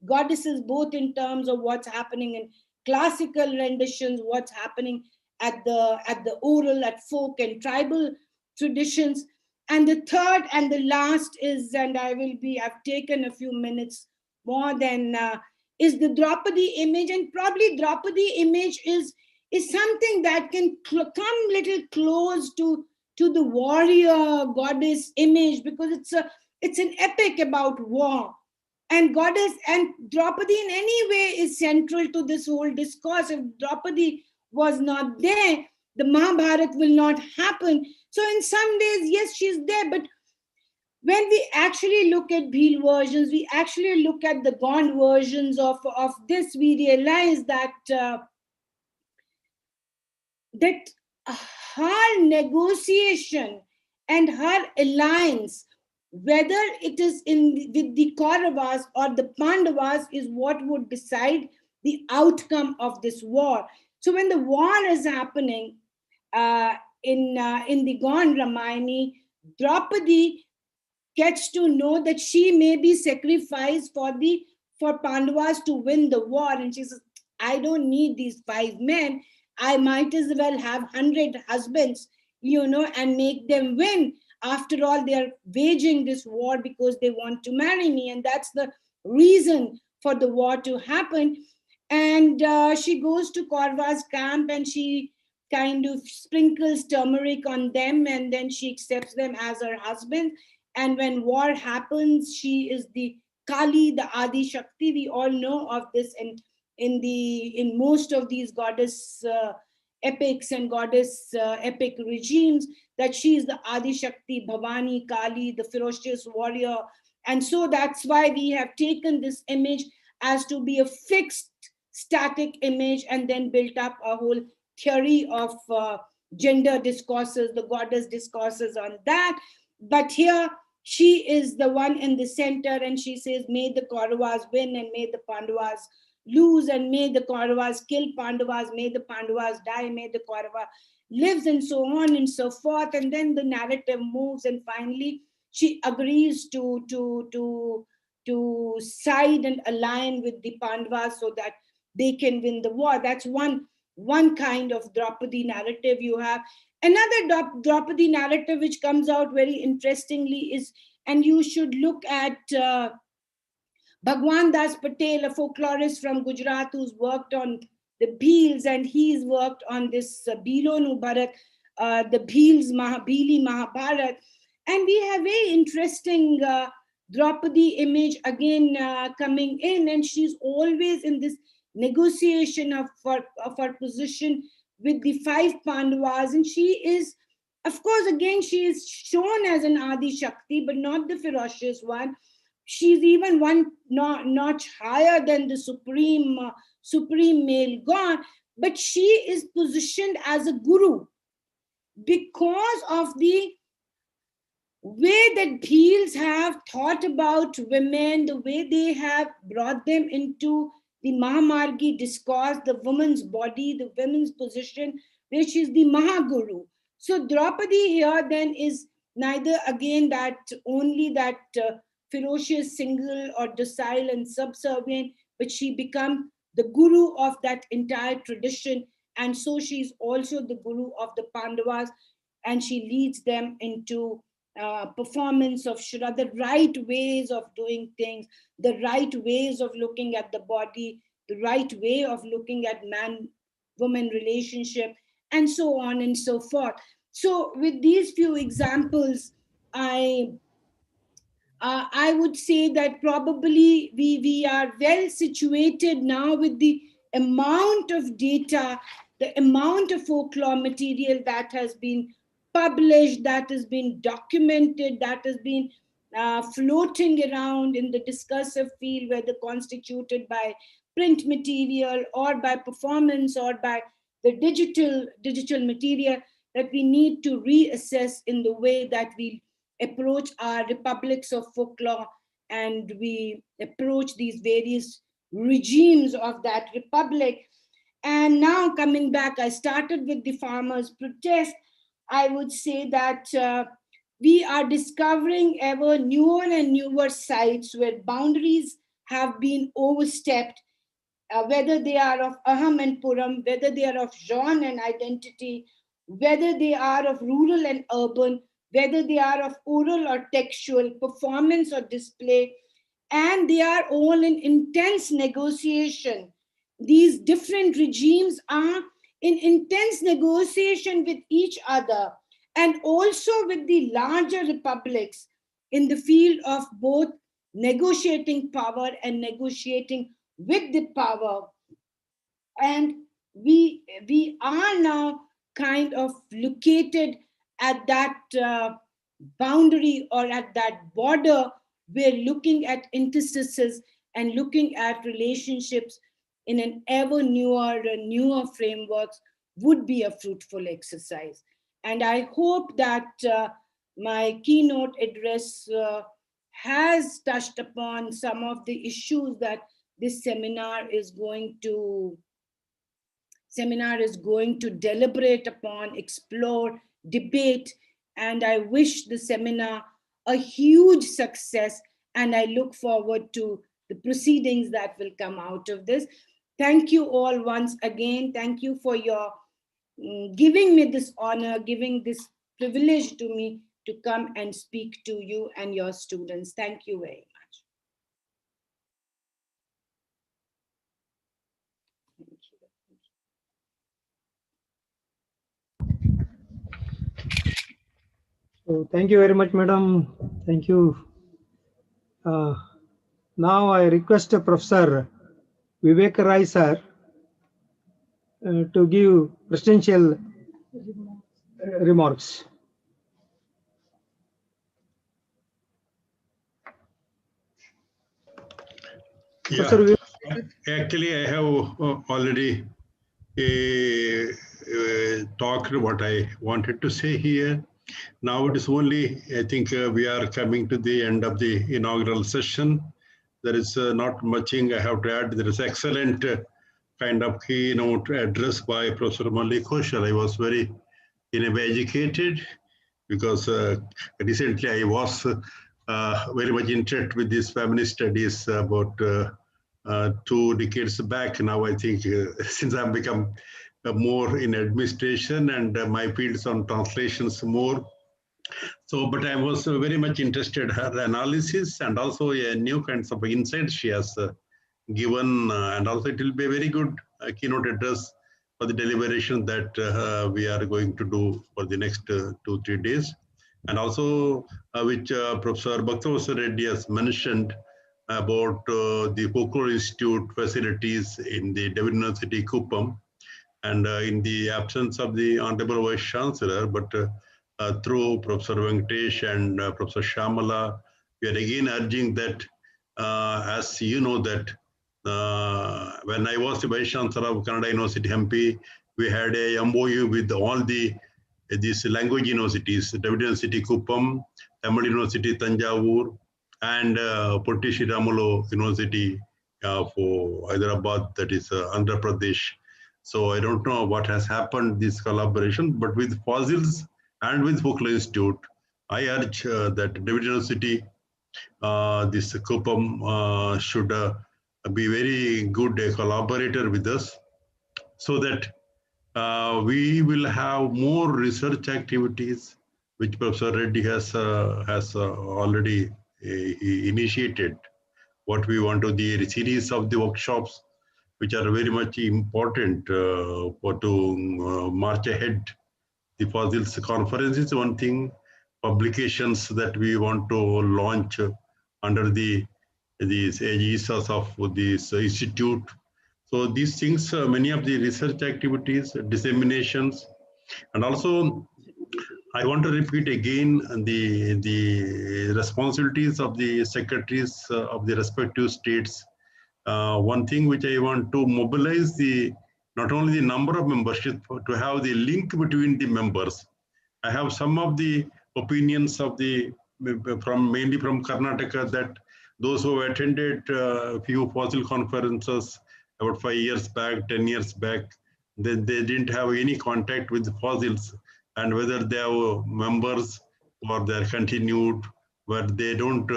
goddesses, both in terms of what's happening in classical renditions, what's happening at the oral, at folk and tribal traditions. And the third and the last is, and I've taken a few minutes more than, is the Draupadi image. And probably Draupadi image is something that can come little close to the warrior goddess image, because it's an epic about war. And goddess and Draupadi in any way is central to this whole discourse. If Draupadi was not there, the Mahabharata will not happen. So in some days, yes, she's there. But when we actually look at Bhil versions, we actually look at the Gond versions of this, we realize that her negotiation and her alliance, whether it is with the Kauravas or the Pandavas, is what would decide the outcome of this war. So when the war is happening in the Gond Ramayani, Draupadi gets to know that she may be sacrificed for Pandavas to win the war, and she says, I don't need these 5 men. I might as well have 100 husbands, and make them win. After all, they are waging this war because they want to marry me. And that's the reason for the war to happen. And she goes to Kaurava's camp and she kind of sprinkles turmeric on them, and then she accepts them as her husband. And when war happens, she is the Kali, the Adi Shakti. We all know of this in most of these goddess epics and goddess epic regimes, that she is the Adi Shakti, Bhavani, Kali, the ferocious warrior. And so that's why we have taken this image as to be a fixed static image, and then built up a whole theory of gender discourses, the goddess discourses on that. But here she is the one in the center, and she says, may the Kauravas win and may the Pandavas lose, and may the Kauravas kill Pandavas, may the Pandavas die, may the Kaurava lives, and so on and so forth. And then the narrative moves, and finally she agrees to side and align with the Pandavas so that they can win the war. That's one kind of Draupadi narrative. You have another Draupadi narrative which comes out very interestingly is, and you should look at Bhagwan Das Patel, a folklorist from Gujarat who's worked on the Bheels, and he's worked on this Bheelonu Bharat, the Bheeli Mahabharat. And we have very interesting Draupadi image again coming in, and she's always in this negotiation of her position with the 5 Pandavas. And she is, of course, again, she is shown as an Adi Shakti, but not the ferocious one. She's even one notch higher than the supreme male god, but she is positioned as a guru because of the way that Bheels have thought about women, the way they have brought them into the Mahamargi discourse, the woman's body, the women's position, where she's the Mahaguru. So Draupadi here then is neither again that only that ferocious, single or docile and subservient, but she becomes the guru of that entire tradition. And so she's also the guru of the Pandavas, and she leads them into performance of Shraddha, the right ways of doing things, the right ways of looking at the body, the right way of looking at man-woman relationship, and so on and so forth. So with these few examples, I would say that probably we are well situated now with the amount of data, the amount of folklore material that has been published, that has been documented, that has been floating around in the discursive field, whether constituted by print material or by performance or by the digital material, that we need to reassess in the way that we approach our republics of folklore and we approach these various regimes of that republic. And now coming back, I started with the farmers' protest. I would say that we are discovering ever newer and newer sites where boundaries have been overstepped, whether they are of Aham and Puram, whether they are of genre and identity, whether they are of rural and urban, whether they are of oral or textual, performance or display, and they are all in intense negotiation. These different regimes are in intense negotiation with each other and also with the larger republics in the field of both negotiating power and negotiating with the power. And we are now kind of located at that boundary or at that border. We're looking at interstices and looking at relationships in an ever newer frameworks would be a fruitful exercise. And I hope that my keynote address has touched upon some of the issues that this seminar is going to deliberate upon, explore, debate, and I wish the seminar a huge success, and I look forward to the proceedings that will come out of this. Thank you all once again. Thank you for your giving me this honor, giving this privilege to me to come and speak to you and your students. Thank you very much. So thank you very much, madam. Thank you. Now I request Professor Vivek Rai sir to give presidential remarks. Yeah. Actually, I have already talked what I wanted to say here. Now it is only, I think we are coming to the end of the inaugural session. There is not much I have to add. There is excellent kind of keynote address by Professor Malli Kaushal. I was very educated because recently I was very much interested with these feminist studies about 2 decades back. Now I think since I've become more in administration and my fields on translations more. So, but I was very much interested in her analysis and also new kinds of insights she has given, and also it will be a very good keynote address for the deliberation that we are going to do for the next 2-3 days. And also, which Professor Bhaktavasa Reddy has mentioned about the Folklore Institute facilities in the David University, Kuppam. And in the absence of the Honorable Vice Chancellor, but through Professor Venkatesh and Professor Shamala, we are again urging that, as you know, that when I was the Vice Chancellor of Kannada University, MP, we had a MOU with all these language universities, David University, Kuppam, Tamil University, Tanjavur, and Potti Sriramulu University for Hyderabad, that is Andhra Pradesh. So I don't know what has happened, this collaboration, but with fossils and with Folklore Institute, I urge that David University, this Kuppam should be very good collaborator with us, so that we will have more research activities, which Professor Reddy has already initiated. What we want to the series of the workshops, which are very much important for to march ahead. The fossils conference is one thing. Publications that we want to launch under these aegis of this institute. So these things, many of the research activities, disseminations, and also I want to repeat again the responsibilities of the secretaries of the respective states. One thing which I want to mobilize not only the number of membership, to have the link between the members. I have some of the opinions of mainly from Karnataka, that those who attended a few fossil conferences about 5 years back, 10 years back, they didn't have any contact with the fossils, and whether they are members or they're continued, but they don't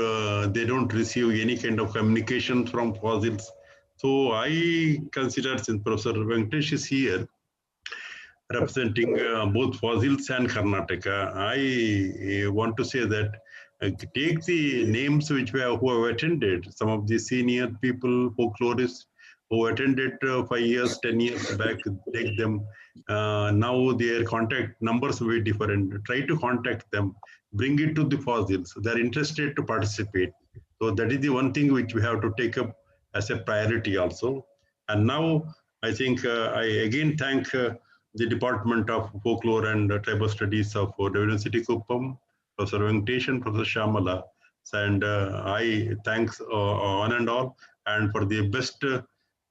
receive any kind of communication from fossils. So I consider, since Professor Venkatesh is here, representing both fossils and Karnataka, I want to say that take the names which who have attended, some of the senior people, folklorists, who attended 5 years, 10 years back, take them. Now their contact numbers will be different. Try to contact them, bring it to the fossils. They're interested to participate. So that is the one thing which we have to take up as a priority also. And now I think I again thank the Department of Folklore and Tribal Studies of David University, Kuppam, Professor Venkatesh and Professor Shamala. And I thanks one and all, and for the best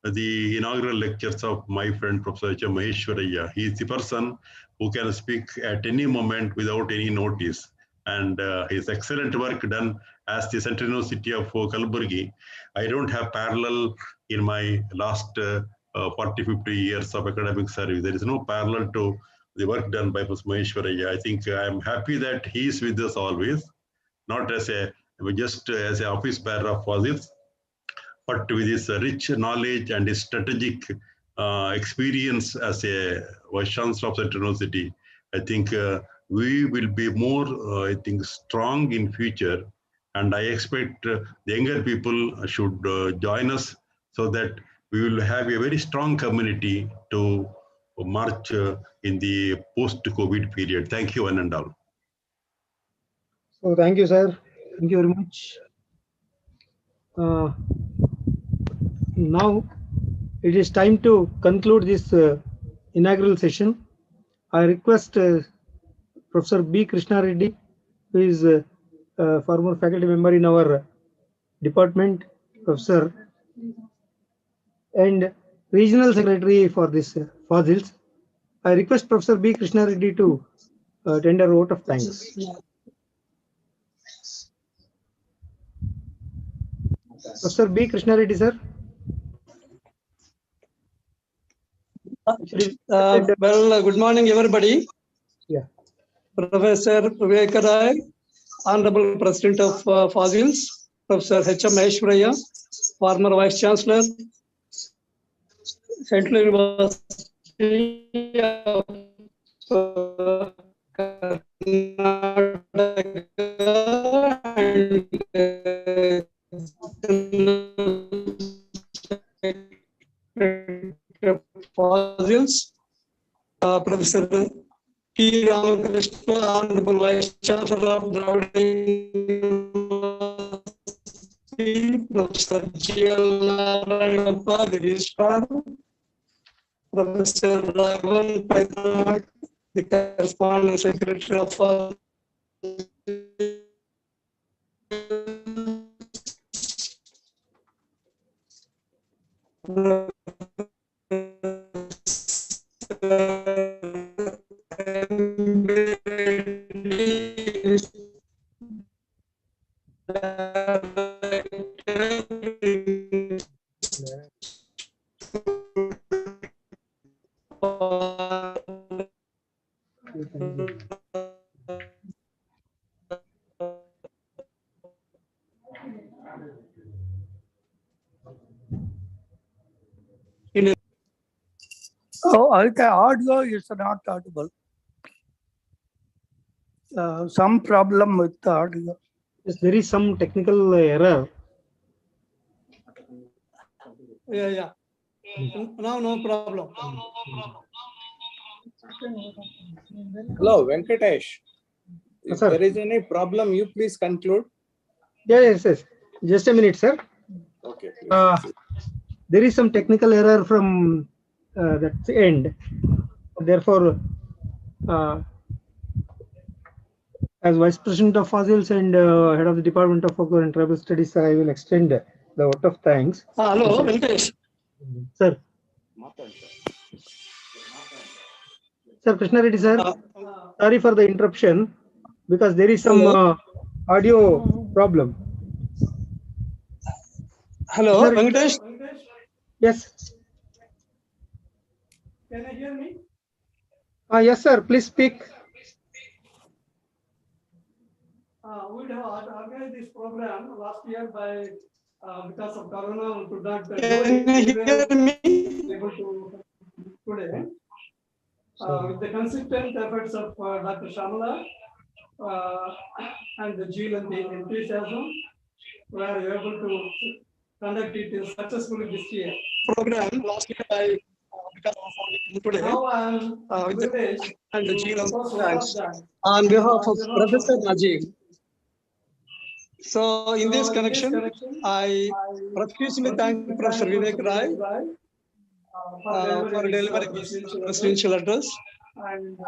the inaugural lectures of my friend Professor H. Maheshwaraya. He is the person who can speak at any moment without any notice. And his excellent work done as the Central University of Kalaburgi. I don't have parallel in my last 40-50 years of academic service. There is no parallel to the work done by Professor Maheshwaraya. I think I am happy that he is with us always, not as just as an office bearer of fossils, but with his rich knowledge and his strategic experience as a Vice Chancellor of Central University. I think we will be more, I think, strong in future. And I expect the younger people should join us, so that we will have a very strong community to march in the post-COVID period. Thank you, one and all. So thank you, sir. Thank you very much. Now it is time to conclude this inaugural session. I request Professor B. Krishna Reddy, who is a former faculty member in our department, Professor, and Regional Secretary for this fossils. I request Professor B. Krishna Reddy to tender a vote of thanks. Professor B. Krishna Reddy, sir. Good morning, everybody. Yeah. Professor Vivek Rai, Honorable President of Fossils, Professor H. M. Maheshwaraya, former Vice Chancellor, Central University of Karnataka, and Fossils, Professor P. Ramakrishna, Honorable Vice Chancellor of Dravidian University, Professor G.L. Narayanappa, the Registrar, Professor Raghavan Paithak, the Correspondent Secretary of Oh, okay, audio is not audible. Some problem with the audio. Yes, there is some technical error. Yeah. Now, no problem. Hello, Venkatesh. If Sir. there is any problem, you please conclude. Yes. Just a minute, sir. Okay. There is some technical error from that end. Therefore, as Vice President of Fossils and Head of the Department of Folklore and Tribal Studies, I will extend the vote of thanks. Hello, Venkatesh. Sir. Sir, Krishna Reddy, sir. Sorry for the interruption because there is some audio problem. Hello, Sir, Venkatesh. Yes. Can you hear me? Yes, sir. Please speak. We have organized this program last year by because of Corona, we could not hear me able to today. With the consistent efforts of Dr. Shamala and the Jill and the enthusiasm, we are able to conduct it successfully this year. Program last year by because of today. Now I am with the and the Jill thanks on behalf of Professor Najib. So in this connection, I profusely thank Professor Vivek Rai for delivering this presidential address. And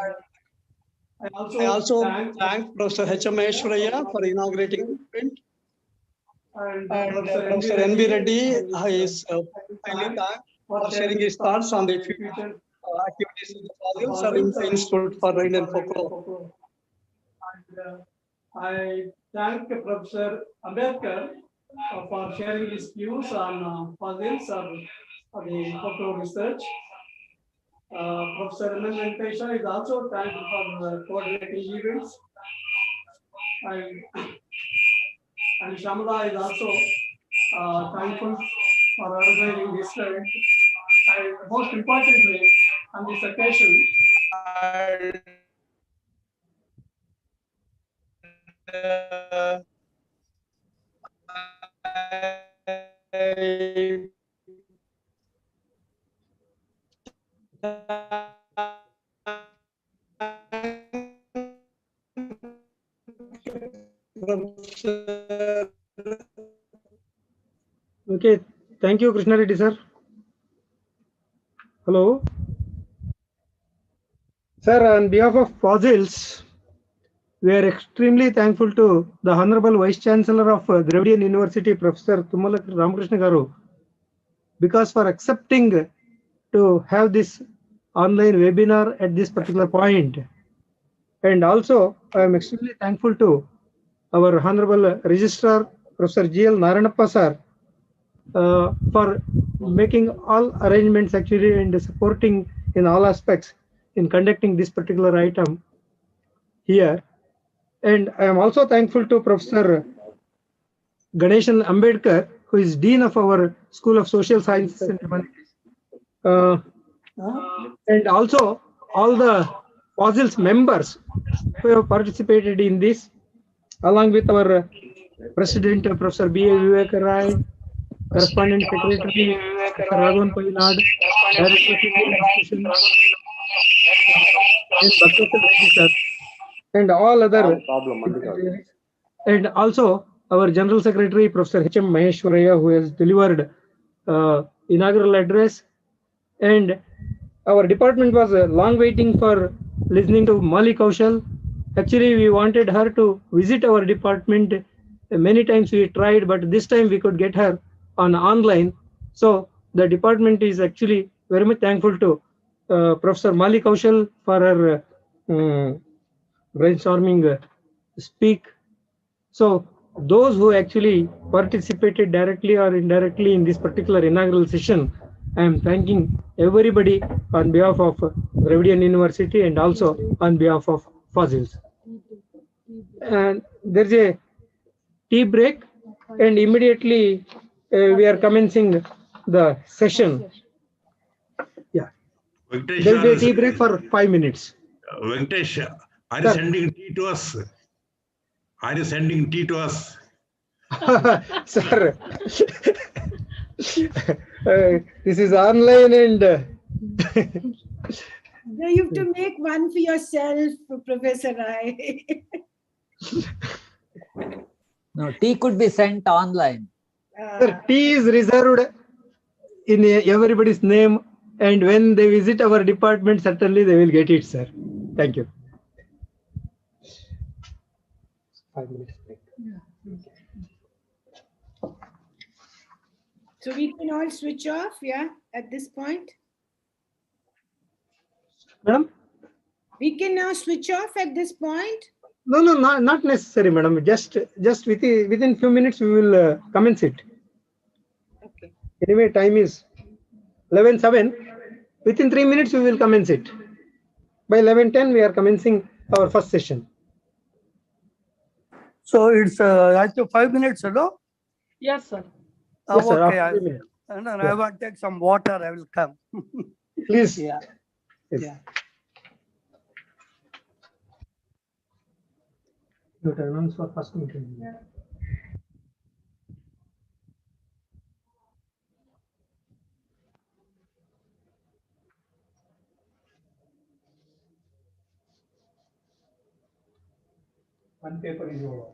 I also thank Professor H.M. Maheshwaraya for inaugurating the event. And Professor N.B. Reddy is highly thanked for sharing his thoughts on the future activities of the Fossils and Institute for Indian Folklore. And I thank Professor Ambedkar for sharing his views on fossils or the folklore research. Professor M.N. Venkatesha is also thanked for coordinating events. And Shamala is also thankful for organizing this event. And most importantly, on this occasion, Okay, thank you, Krishna Reddy, sir. Hello. Sir, on behalf of Fossils, we are extremely thankful to the Honorable Vice Chancellor of Dravidian University, Professor Tummala Ramakrishna Garu, because for accepting to have this online webinar at this particular point. And also, I am extremely thankful to our Honorable Registrar, Professor G.L. Narayanappa, sir, for making all arrangements actually and supporting in all aspects in conducting this particular item here. And I am also thankful to Professor Ganeshan Ambedkar, who is Dean of our School of Social Sciences and Humanities. And also all the Fossils members who have participated in this, along with our President, Professor B.A. Vivek Rai, Correspondent Secretary Mr. Raghavan Painad, Director of Indian Institution, and Bhakteswar Reddy sir, and all other, and also our General Secretary Professor H.M. Maheshwaraya, who has delivered inaugural address, and our department was long waiting for listening to Mali Kaushal. Actually, we wanted her to visit our department. Many times we tried, but this time we could get her on online. So the department is actually very much thankful to Professor Mali Kaushal for her brainstorming speak. So those who actually participated directly or indirectly in this particular inaugural session, I am thanking everybody on behalf of Dravidian University and also on behalf of FOSSILS. And there's a tea break, and immediately we are commencing the session. Yeah, Venkatesh, there will be a tea break for 5 minutes. Venkatesh, are you sending tea to us? Are you sending tea to us? Sir, this is online and No, you have to make one for yourself, Professor Rai. No, tea could be sent online. Sir, tea is reserved in everybody's name, and when they visit our department, certainly they will get it, sir. Thank you. 5 minutes break. So we can all switch off, yeah, at this point. Madam? We can now switch off at this point. No, not necessary, madam. Just within few minutes we will commence it. Okay. Anyway, time is 11:07. Within 3 minutes we will commence it. By 11:10 we are commencing our first session. So it's actually 5 minutes ago. Yes, sir. Yes, sir, Okay, after 3 minutes. and then I will take some water. I will come. Please. Yeah. Yes. Yeah. You have announced for first meeting. One paper is over.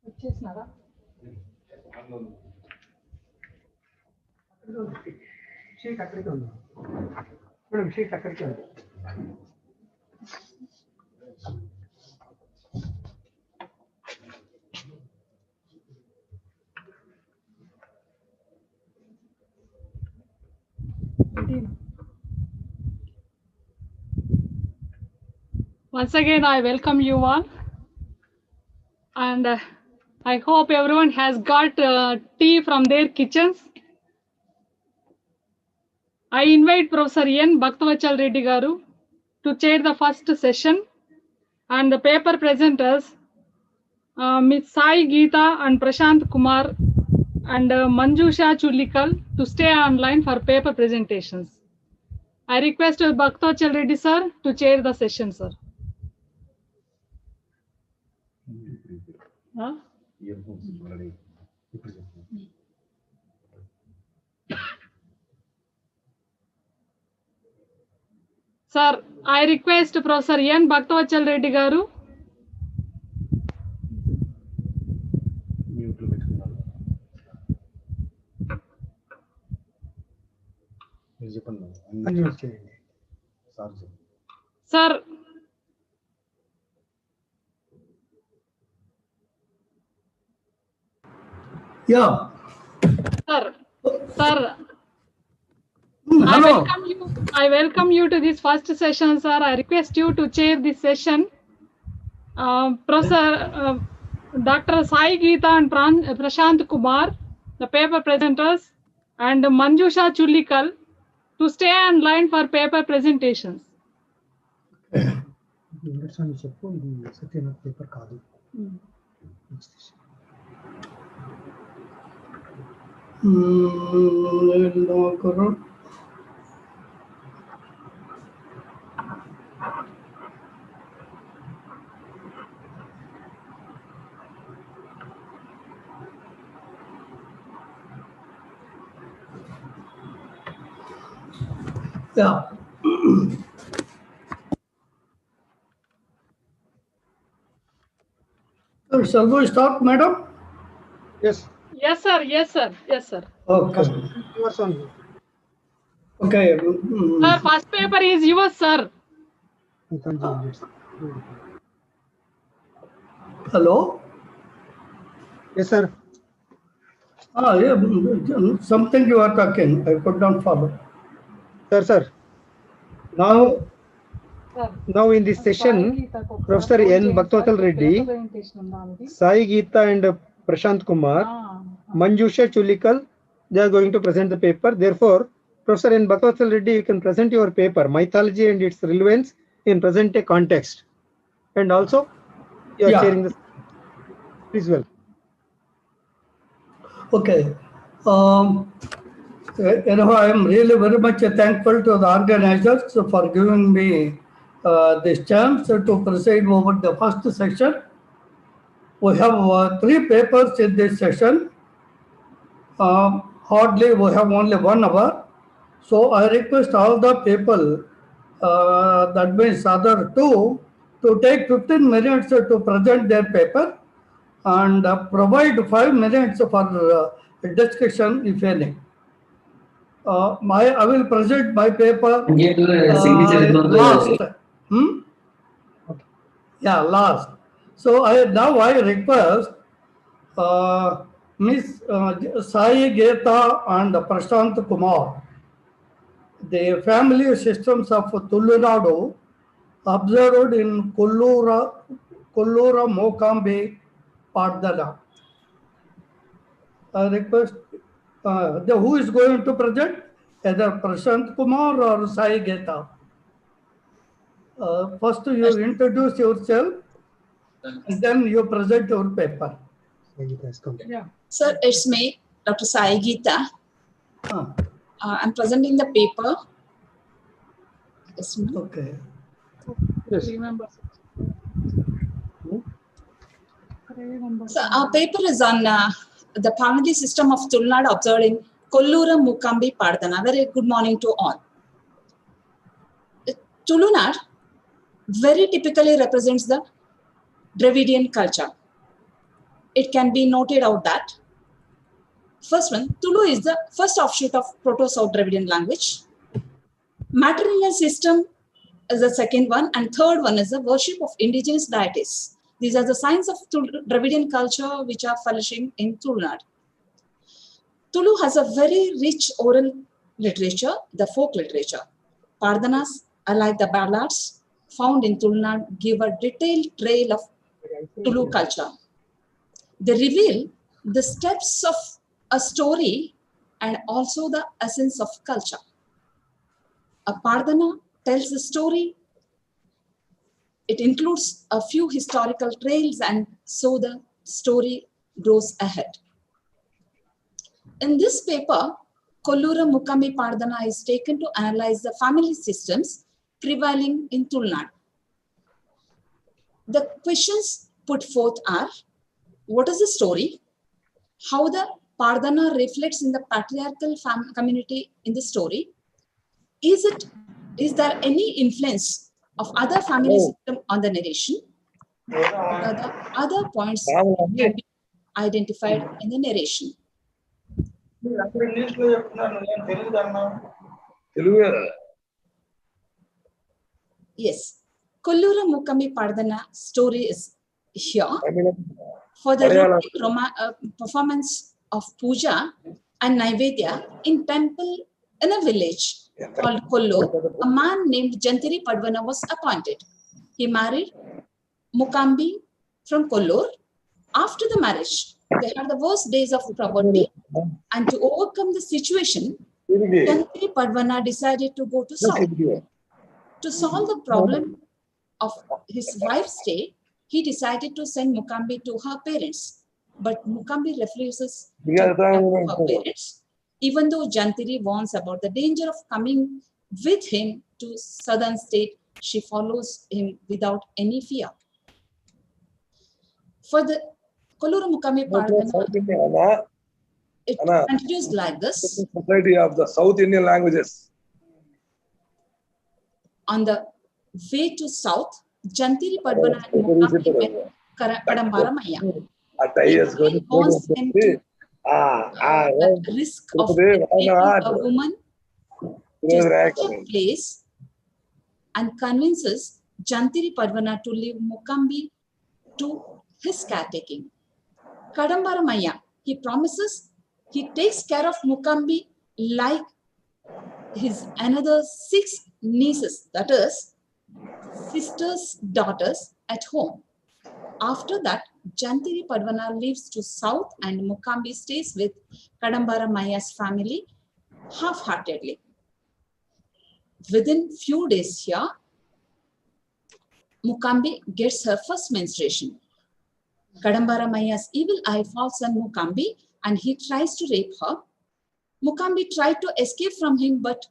వచ్చేసినారా? Sheet అక్కడికే ఉంది madam, sheet అక్కడికే ఉంది. Once again, I welcome you all, and I hope everyone has got tea from their kitchens. I invite Professor N. Bhaktavachal Reddy Garu to chair the first session, and the paper presenters, Ms. Sai Geeta and Prashant Kumar and Manjusha Chulikal, to stay online for paper presentations. I request Bhaktavachal Reddy sir to chair the session, sir. Huh? Sir, I request Professor N. Bhaktavachal Reddy Garu. Sir, Yeah. Sir, I welcome you to this first session, sir. I request you to chair this session. Professor Dr. Sai Geeta and Prashant Kumar, the paper presenters, and Manjusha Chulikal, to stay online for paper presentations. చెప్పు, ఇది Satyanath paper కాదు. Yeah. Shall we start, madam? Yes. Yes, sir. Yes, sir. Yes, sir. Okay. Yours only. Okay. Sir, first paper is yours, sir. Hello? Yes, sir. Yeah, something you are talking. I could not follow. Sir. Now in this session, Professor N. Bhaktavachal Reddy, Sai Geeta and Prashant Kumar, Manjusha Chulikal, they are going to present the paper. Therefore, Professor N. Bhaktavachal Reddy, you can present your paper, Mythology and its Relevance in Present Day Context. And also, you are sharing this. Please well. Okay. I am really very much thankful to the organizers for giving me this chance to preside over the first session. We have 3 papers in this session. Hardly we have only 1 hour. So I request all the people, that means other 2, to take 15 minutes to present their paper and provide 5 minutes for discussion, if any. I will present my paper last. Yeah, last. So now I request Miss Sai Geta and Prashant Kumar, the family systems of Tulunadu observed in Kollura Mokambe, Pardana. I request who is going to present? Either Prashant Kumar or Sai Geta. First you introduce yourself and then you present your paper. Yeah. Sir, it's me, Dr. Sai Geeta. I'm presenting the paper. Yes, okay. Yes. So our paper is on the family system of Tulunadu observed in Kollura Mokambe Pardana. Very good morning to all. Tulunadu very typically represents the Dravidian culture. It can be noted out that first one, Tulu is the first offshoot of Proto-South Dravidian language. Matrilineal system is the second one, and third one is the worship of indigenous deities. These are the signs of Dravidian culture which are flourishing in Tulunadu. Tulu has a very rich oral literature, the folk literature. Pardanas, alike the ballads found in Tulunadu, give a detailed trail of Tulu culture. They reveal the steps of a story and also the essence of culture. A Pardana tells the story. It includes a few historical trails, and so the story grows ahead. In this paper, Kollura Mokambe Pardana is taken to analyze the family systems prevailing in Tulunadu. The questions put forth are: what is the story? How the Pardana reflects in the patriarchal community in the story? Is there any influence of other family system on the narration? The other points can be identified in the narration. Yes, Kollura Mokambe Pardana story is here. For the rhythmic performance of puja and Naivedya in temple in a village called Kollur, a man named Jantiri Padvana was appointed. He married Mokambe from Kollur. After the marriage, they had the worst days of poverty, and to overcome the situation, Jantiri Padvana decided to go to south. To solve the problem of his wife's stay, he decided to send Mokambe to her parents. But Mokambe refuses to come to her parents, even though Jantiri warns about the danger of coming with him to southern state. She follows him without any fear. For the Kollura Mokambe Pardana, it continues like this. Society of the South Indian languages. On the way to south, Jantiri Padvana and Mokambe met Kadambara Maya. He wants him to at risk of taking a woman to such a place and convinces Jantiri Padvana to leave Mokambe to his caretaking. Kadambara Maya, he promises he takes care of Mokambe like his another 6 nieces, that is, sisters' daughters at home. After that, Jantiri Padvana leaves to south and Mokambe stays with Kadambara Maya's family half-heartedly. Within few days here, Mokambe gets her first menstruation. Kadambara Maya's evil eye falls on Mokambe and he tries to rape her. Mokambe tried to escape from him but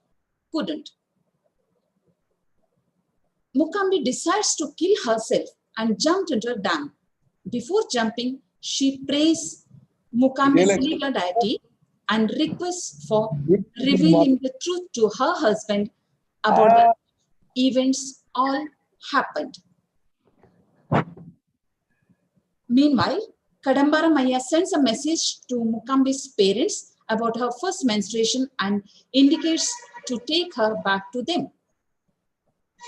couldn't. Mokambe decides to kill herself and jumped into a dam. Before jumping, she prays Mokambe's legal deity and requests for revealing the truth to her husband about the events all happened. Meanwhile, Kadambara Maya sends a message to Mukambi's parents about her first menstruation and indicates to take her back to them.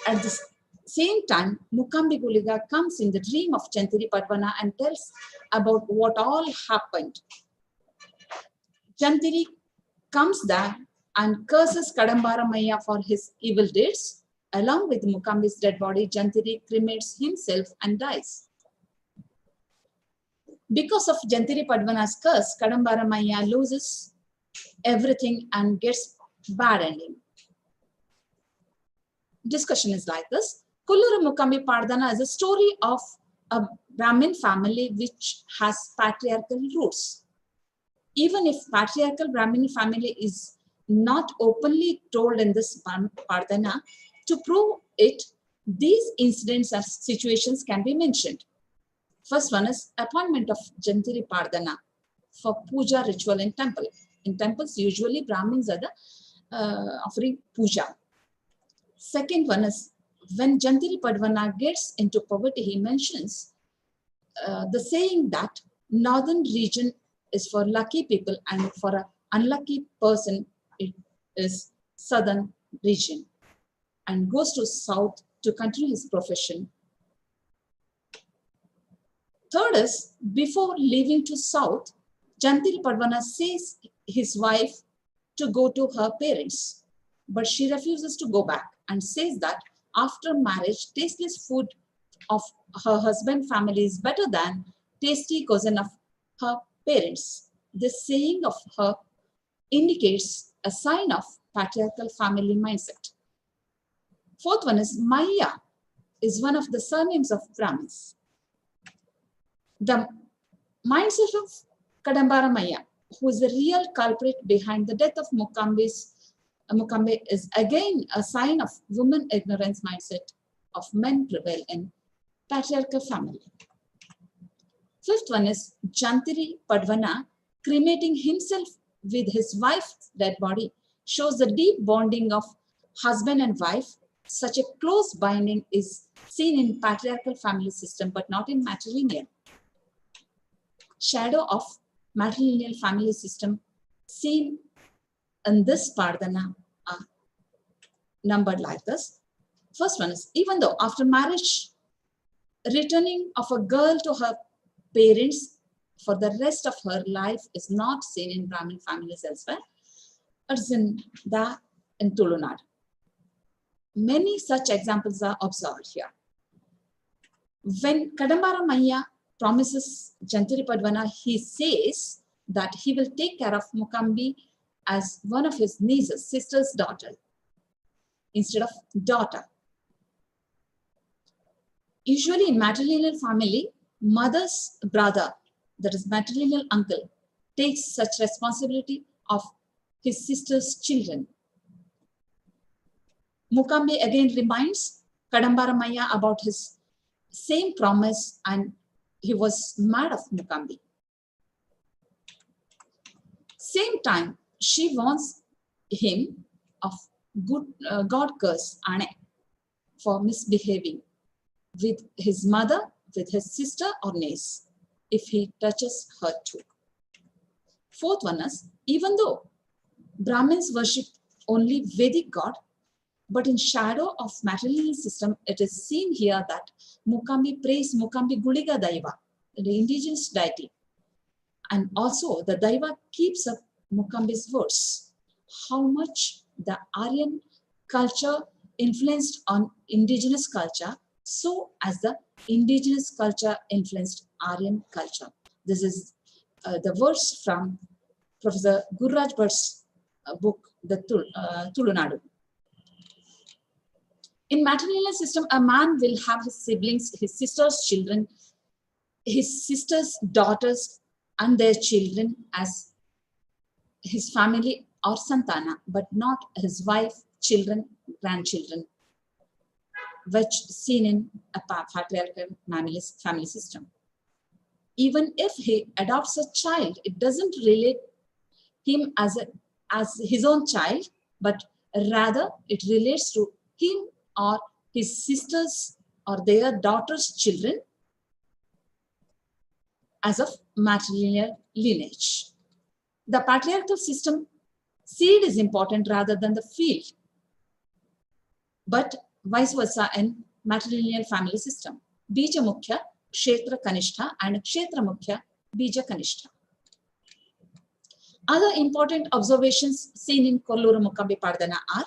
At the same time, Mukambi Guliga comes in the dream of Jantiri Padwana and tells about what all happened. Jantiri comes there and curses Kadambara Maya for his evil deeds. Along with Mukambi's dead body, Jantiri cremates himself and dies. Because of Jantiri Padwana's curse, Kadambara Maya loses everything and gets bad ending. Discussion is like this. Kulluru Mukambi Pardana is a story of a Brahmin family which has patriarchal roots. Even if patriarchal Brahmin family is not openly told in this Pardana, to prove it, these incidents or situations can be mentioned. First one is appointment of Jantiri Pardana for puja ritual in temple. In temples, usually Brahmins are the offering puja. Second one is when Jantiri Padwana gets into poverty, he mentions the saying that northern region is for lucky people and for an unlucky person it is southern region, and goes to south to continue his profession. Third is before leaving to south, Jantiri Padwana says his wife to go to her parents, but she refuses to go back and says that after marriage, tasteless food of her husband family is better than tasty cuisine of her parents. This saying of her indicates a sign of patriarchal family mindset. Fourth one is Maya is one of the surnames of Brahmins. The mindset of Kadambara Maya, who is the real culprit behind the death of Mukambi, is again a sign of woman ignorance mindset of men prevail in patriarchal family. Fifth one is Jantiri Padwana cremating himself with his wife's dead body shows the deep bonding of husband and wife. Such a close binding is seen in patriarchal family system, but not in matrilineal. Shadow of matrilineal family system seen in this Pardana are numbered like this. First one is, even though after marriage, returning of a girl to her parents for the rest of her life is not seen in Brahmin families elsewhere, it's in Tulunadu. Many such examples are observed here. When Kadambara Maya promises Jantiri Padwana, he says that he will take care of Mukambi as one of his nieces, sister's daughter, instead of daughter. Usually in matrilineal family, mother's brother, that is matrilineal uncle, takes such responsibility of his sister's children. Mukambi again reminds Kadambara Maya about his same promise and he was mad of Mukambi. Same time, she warns him of God curse Ane for misbehaving with his mother, with his sister or niece, if he touches her too. Fourth one is, even though Brahmins worship only Vedic God, but in shadow of matrilineal system, it is seen here that Mukambi prays Mukambi Guliga Daiva, the indigenous deity. And also the Daiva keeps up Mukambi's words. How much the Aryan culture influenced on indigenous culture, so as the indigenous culture influenced Aryan culture. This is the verse from Professor Gurraj Bhatt's book, the Tulunadu. In matrilineal system, a man will have his siblings, his sister's children, his sister's daughters and their children as his family or santana, but not his wife, children, grandchildren, which seen in a patriarchal family system. Even if he adopts a child, it doesn't relate him as his own child, but rather it relates to him or his sisters or their daughters' children. as of matrilineal lineage. The patriarchal system seed is important rather than the field, but vice versa in matrilineal family system. Bija Mukhya, Kshetra Kanishta and Kshetra Mukhya, Bija Kanishta. Other important observations seen in Kolluru Mukambi Pardana are,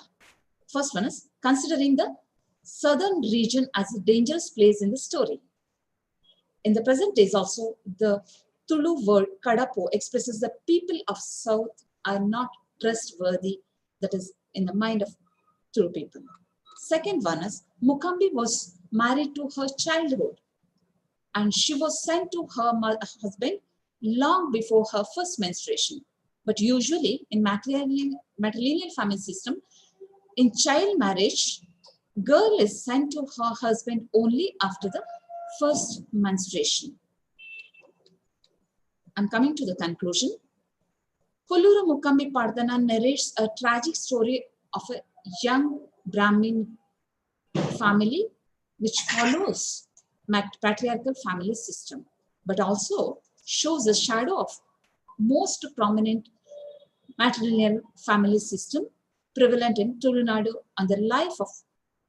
first one is considering the southern region as a dangerous place in the story. In the present days also, the Tulu word Kadapo expresses the people of South are not trustworthy, that is in the mind of Tulu people. Second one is Mukambi was married to her childhood and she was sent to her husband long before her first menstruation. But usually in matrilineal family system, in child marriage, girl is sent to her husband only after the first menstruation. I'm coming to the conclusion. Kolluru Mukambi Pardana narrates a tragic story of a young Brahmin family which follows patriarchal family system, but also shows a shadow of most prominent matrilineal family system prevalent in Tulunadu and the life of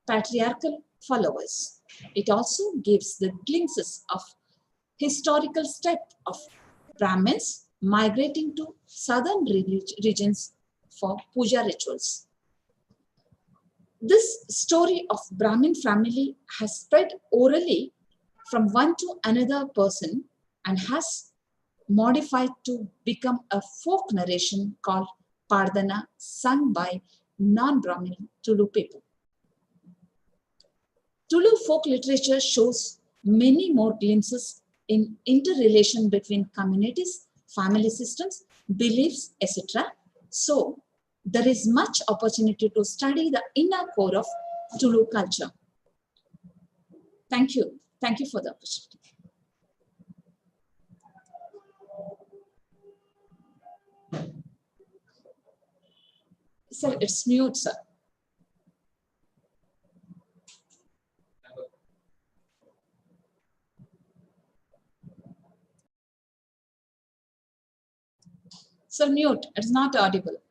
patriarchal followers. It also gives the glimpses of historical step of Brahmins migrating to southern regions for puja rituals. This story of Brahmin family has spread orally from one to another person and has modified to become a folk narration called Pardana, sung by non-Brahmin Tulu people. Tulu folk literature shows many more glimpses in interrelation between communities, family systems, beliefs, etc. So, there is much opportunity to study the inner core of Tulu culture. Thank you. Thank you for the opportunity. Sir, it's mute, sir. Sir, mute. It's not audible.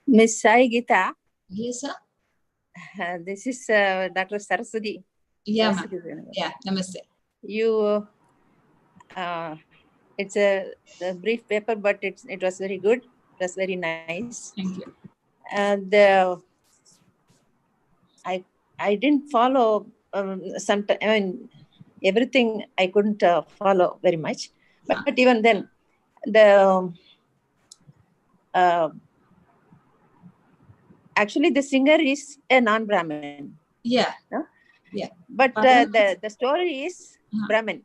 Miss Sai Gita. Yes, sir. This is Dr. Saraswati. Yeah, ma'am. Yeah, namaste. You, it's a brief paper, but it was very good. It was very nice. Thank you. And I didn't follow sometimes. I mean, everything I couldn't follow very much. But even then, the actually the singer is a non-Brahmin. Yeah. No? Yeah. But the story is Brahmin,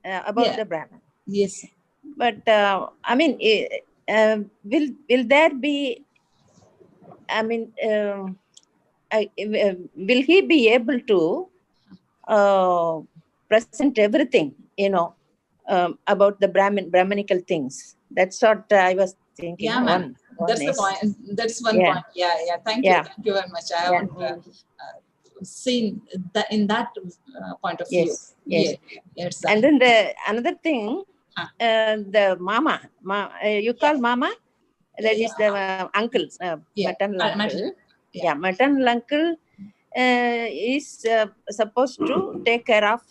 about the Brahmin. Yes. But I mean, will there be? I mean, will he be able to present everything? You know, about the Brahminical things. That's what I was thinking. Yeah, ma'am. That's the point. That's one point. Yeah, yeah. Thank you. Thank you very much. I haven't seen that in that point of view. Yes. Yeah. Yes. And then another thing, the mama, you call mama, that is the uncle, maternal uncle. Yeah, maternal uncle is supposed to take care of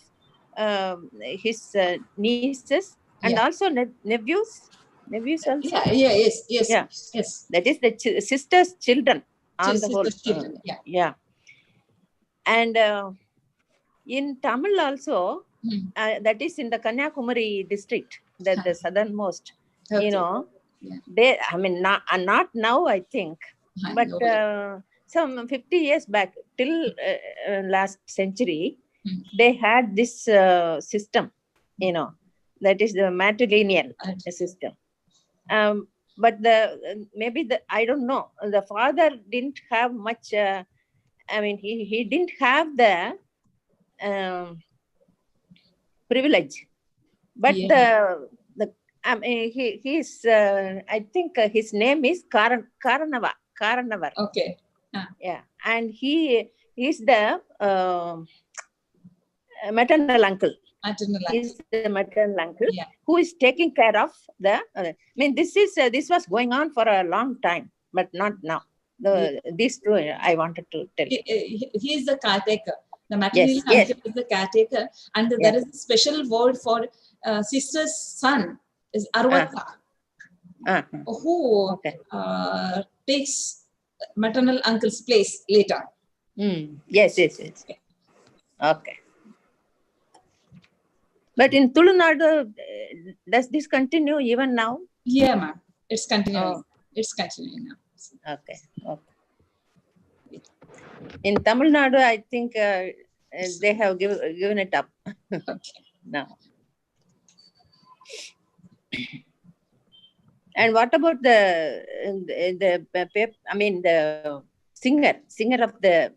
his nieces and also nephews. Nephews also. Yes. That is the sister's children on the whole. Children. Yeah. And in Tamil also, that is in the Kanyakumari district, the southernmost. You know, they. I mean, not now. I think, but some 50 years back, till last century, they had this system. You know, that is the matrilineal system. But maybe I don't know. The father didn't have much. I mean, he didn't have the privilege, but He's I think his name is Karanavar. Okay. Yeah, and he is the maternal uncle. He's the maternal uncle who is taking care of the. This was going on for a long time, but not now. These two I wanted to tell you. He is the caretaker. The maternal uncle is the caretaker, and there is a special word for sister's son is Arvata, who takes maternal uncle's place later. Yes. Okay. But in Tulu Nadu, does this continue even now? Yeah, ma'am. It's continuing. It's continuing now. Okay. In Tamil Nadu, I think they have given it up now. And what about the singer of the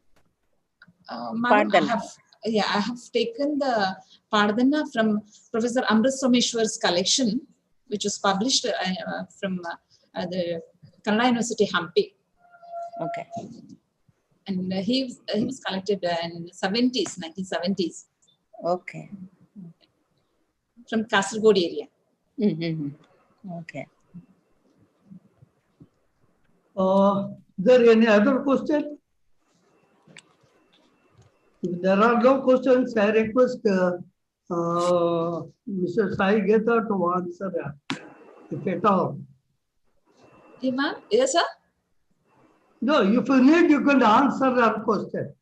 Pardana? I have taken the Pardana from Professor Amrit Someshwar's collection, which was published from the Kannada University, Hampi. Okay. And he was collected in 1970s. Okay. From Kasaragod area. Okay. Is there any other question? If there are no questions, I request Mr. Sai Geta to answer if at all. Yes, sir? No, if you need, you can answer that question.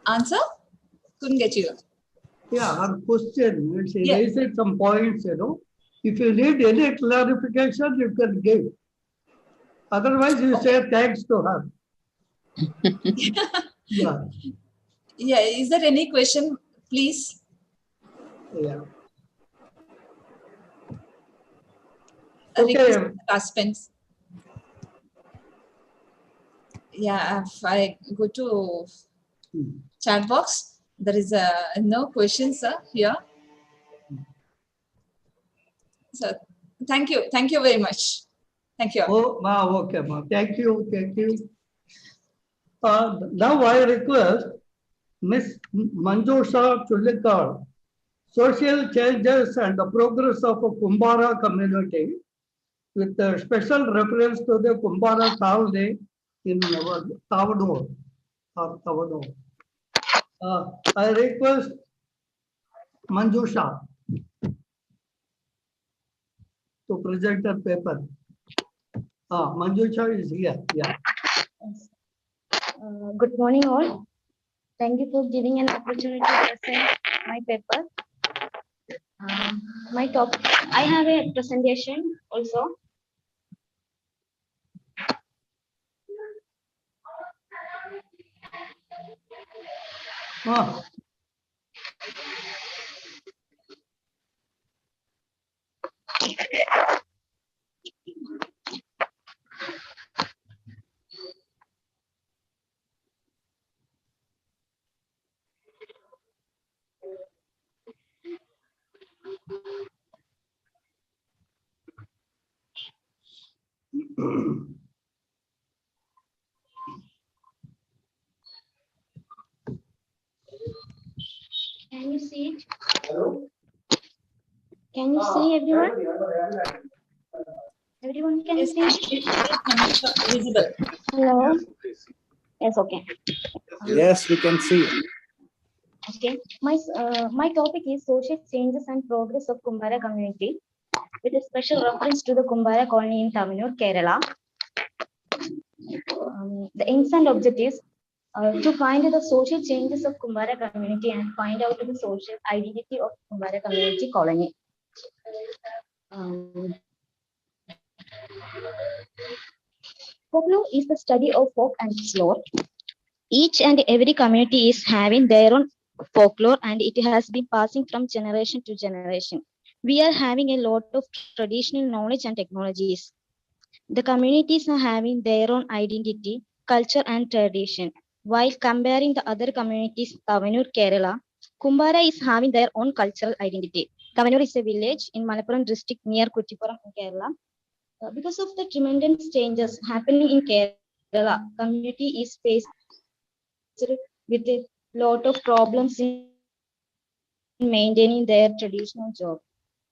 Answer? Couldn't get you. Yeah, her question. She raised some points, If you need any clarification, you can give. Otherwise, you say thanks to her. Yeah. Is there any question, please? Yeah. Okay. Participants. Yeah, if I go to chat box, there is no questions here. So thank you very much. Thank you. Okay, ma'am. Thank you. Now I request Ms. Manjusha Chulikar, Social Changes and the Progress of a Kumbara Community, with a special reference to the Kumbara Savde in Tavador. I request Manjusha to present her paper. Manjusha is here. Yeah. Good morning, all. Thank you for giving an opportunity to present my paper. My topic. I have a presentation also. Can you see it? Hello? Can you see everyone? Everyone can see it? Visible. Hello? Yes, okay. Yes, we can see. Okay. My topic is social changes and progress of Kumbara community, with a special reference to the Kumbara colony in Tavanur, Kerala. The aims and objectives to find the social changes of Kumbara community and find out the social identity of Kumbara community colony. Folklore is the study of folk and its lore. Each and every community is having their own folklore, and it has been passing from generation to generation. We are having a lot of traditional knowledge and technologies. The communities are having their own identity, culture, and tradition. While comparing the other communities, Tavanur, Kerala, Kumbara is having their own cultural identity. Kavanur is a village in Malappuram district near Kuttipuram in Kerala. Because of the tremendous changes happening in Kerala, community is faced with a lot of problems in maintaining their traditional job.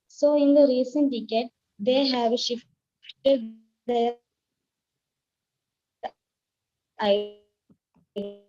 So in the recent decade, they have shifted their identity.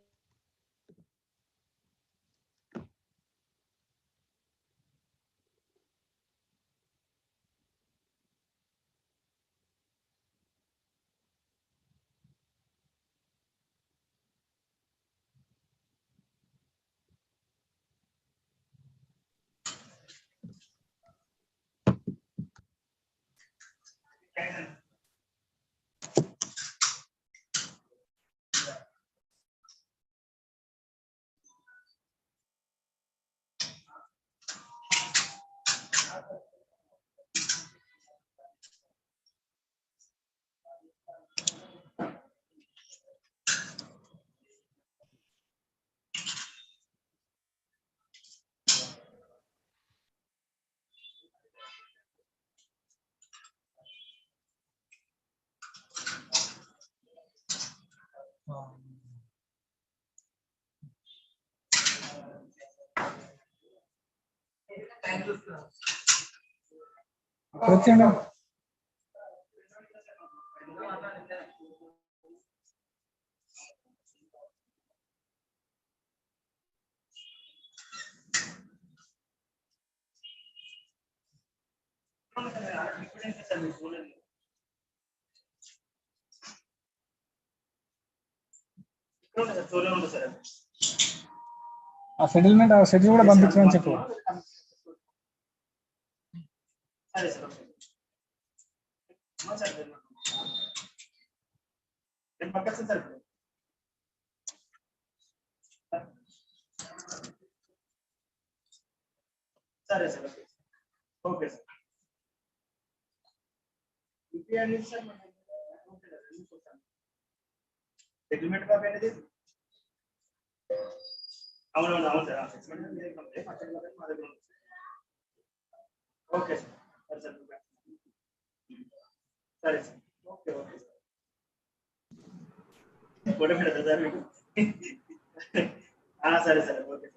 ఆ settlement ఆ schedule కూడా పంపించమని చెప్పు. సరే sir okay sir settlement copy అనేది అవునవును అవును sir settlement okay sir సరే సరే sir okay okay sir photo పెడతా సార్ మీకు సరే సరే ఓకే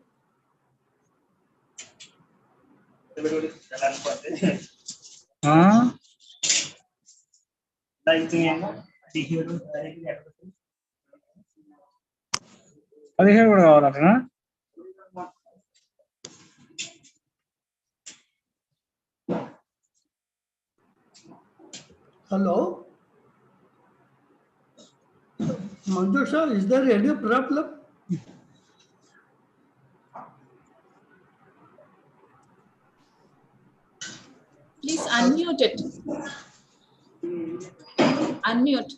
పదిహేడు కూడా కావాలంటనా? Hello? Manjusha, is there any problem? Please unmute it. Unmute.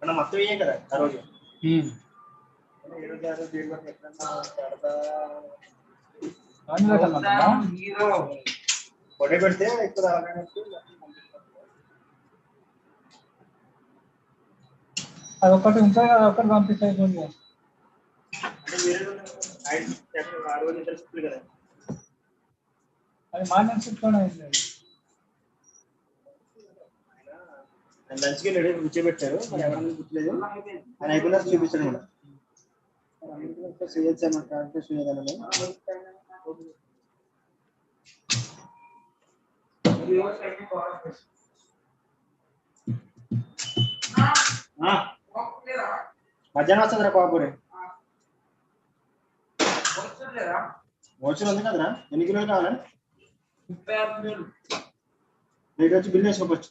మనం మొత్తం ఇయ్యే కదా ఆ రోజు ఫోటో పెడితే ఎక్కువ అదొకటి ఉంటుంది కదా, ఒకటి పంపిస్తాయి అంటే ఆ రోజు ఇంట్రెస్ట్ కదా అది మార్నింగ్ అయింది. లంచ్కి వెళ్ళాడు కూర్చోబెట్టారు మరి ఎవరైనా గుర్తులేదు ఆయన అయిపోయినా చూపించాడు మేడం మధ్యాహ్నం వస్తుందిరా పాపూరి వచ్చి ఉంది కదరా ఎన్ని కిలోలు కావాలా రేటు వచ్చి బిల్ వేసుకోవచ్చు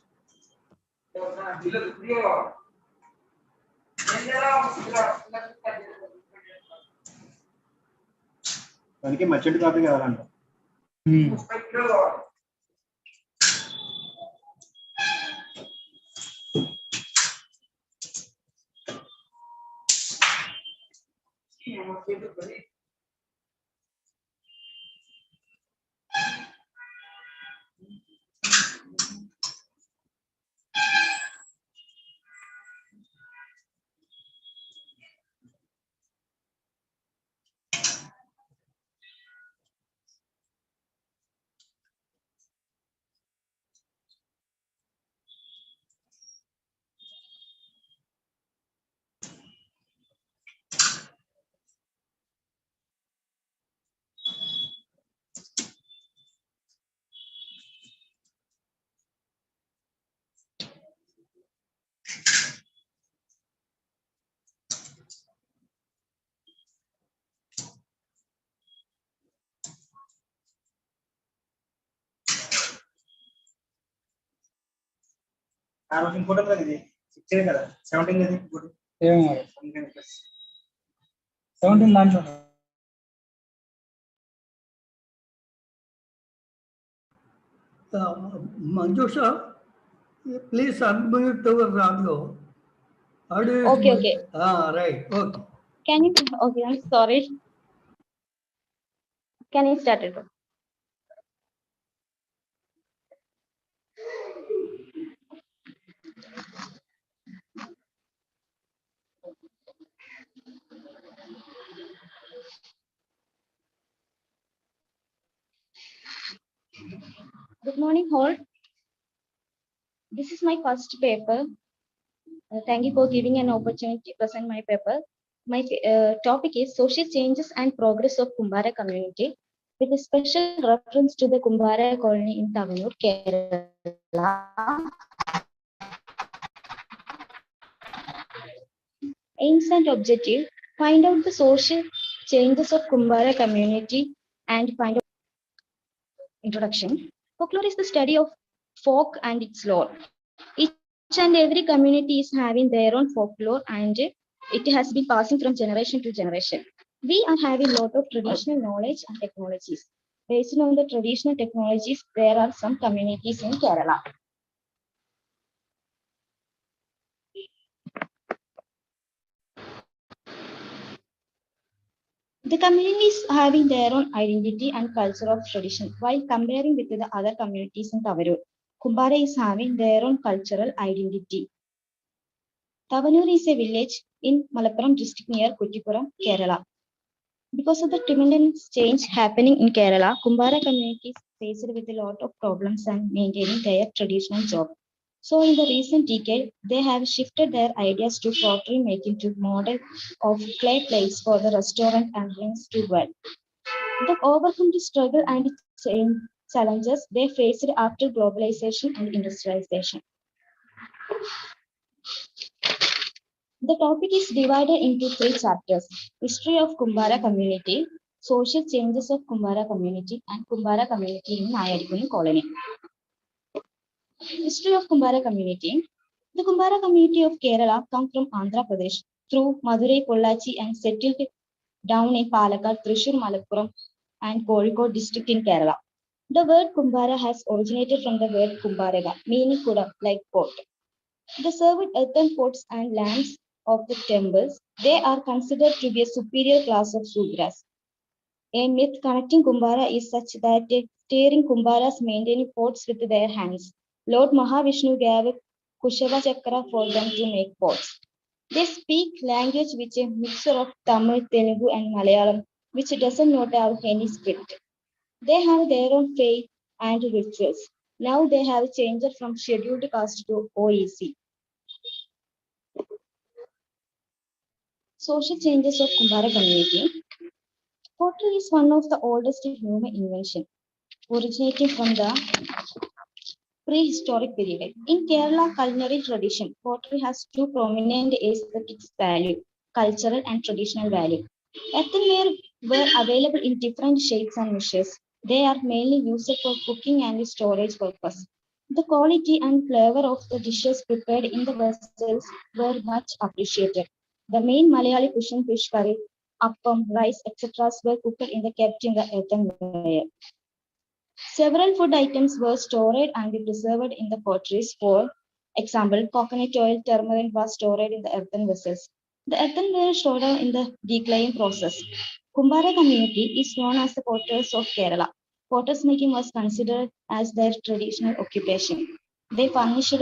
దానికి మర్చెంట్ కాపీ కావాలంట ఆ రోజు ఇంకోటి కదా ఇది 16 కదా 17 ఇది ఇంకోటి ఏమో 17 దాంట్లో Manjusha, please unmute your radio. How do you? Okay, okay. Right. Okay. Can you? Okay, I'm sorry. Can you start it? Good morning, all. This is my first paper. Thank you for giving an opportunity to present my paper. My topic is social changes and progress of Kumbara community, with a special reference to the Kumbara colony in Tavanur, Kerala. Aims and objective: find out the social changes of Kumbara community and find out. Introduction. Folklore is the study of folk and its lore. Each and every community is having their own folklore, and it has been passing from generation to generation. We are having a lot of traditional knowledge and technologies. Based on the traditional technologies, there are some communities in Kerala. The communities having their own identity and culture of tradition. While comparing with the other communities in Tavanur, Kumbara is having their own cultural identity. Tavanur is a village in Malappuram district near Kuttipuram, Kerala. Because of the tremendous change happening in Kerala, Kumbara communities faced with a lot of problems and maintaining their traditional job. So in the recent decade, they have shifted their ideas to pottery making to model of clay plates for the restaurant and rings to well. They overcome the struggle and challenges they faced after globalization and industrialization. The topic is divided into 3 chapters: history of Kumbara community, social changes of Kumbara community, and Kumbara community in Nayadipuni colony. History of Kumbara community. The Kumbara community of Kerala come from Andhra Pradesh through Madurai, Pollachi and settled down in Palakkad, Thrissur, Malappuram and Kozhikode district in Kerala. The word Kumbara has originated from the word Kumbaraga, meaning kuda, like pot. They served earthen pots and lamps of the temples. They are considered to be a superior class of Sudras. A myth connecting Kumbara is such that steering Kumbaras maintaining pots with their hands. Lord Mahavishnu gave Kushava Chakra for them to make pots. They speak language which is a mixture of Tamil, Telugu and Malayalam, which doesn't not have any script. They have their own faith and rituals. Now they have changed from scheduled caste to OEC. Social changes of Kumbara community. Pottery is one of the oldest human invention, originating from the prehistoric period. In Kerala culinary tradition, pottery has 2 prominent aesthetic value: cultural and traditional value. Earthenware were available in different shapes and measures. They are mainly used for cooking and storage purpose. The quality and flavor of the dishes prepared in the vessels were much appreciated. The main Malayali cushion fish curry, appam, rice, etc. were cooked in the kept in the earthenware. Several food items were stored and preserved in the potteries. For example, coconut oil, turmeric was stored in the earthen vessels. The earthenware showed down in the decline process. Kumbara community is known as the potters of Kerala. Potters making was considered as their traditional occupation. They furnished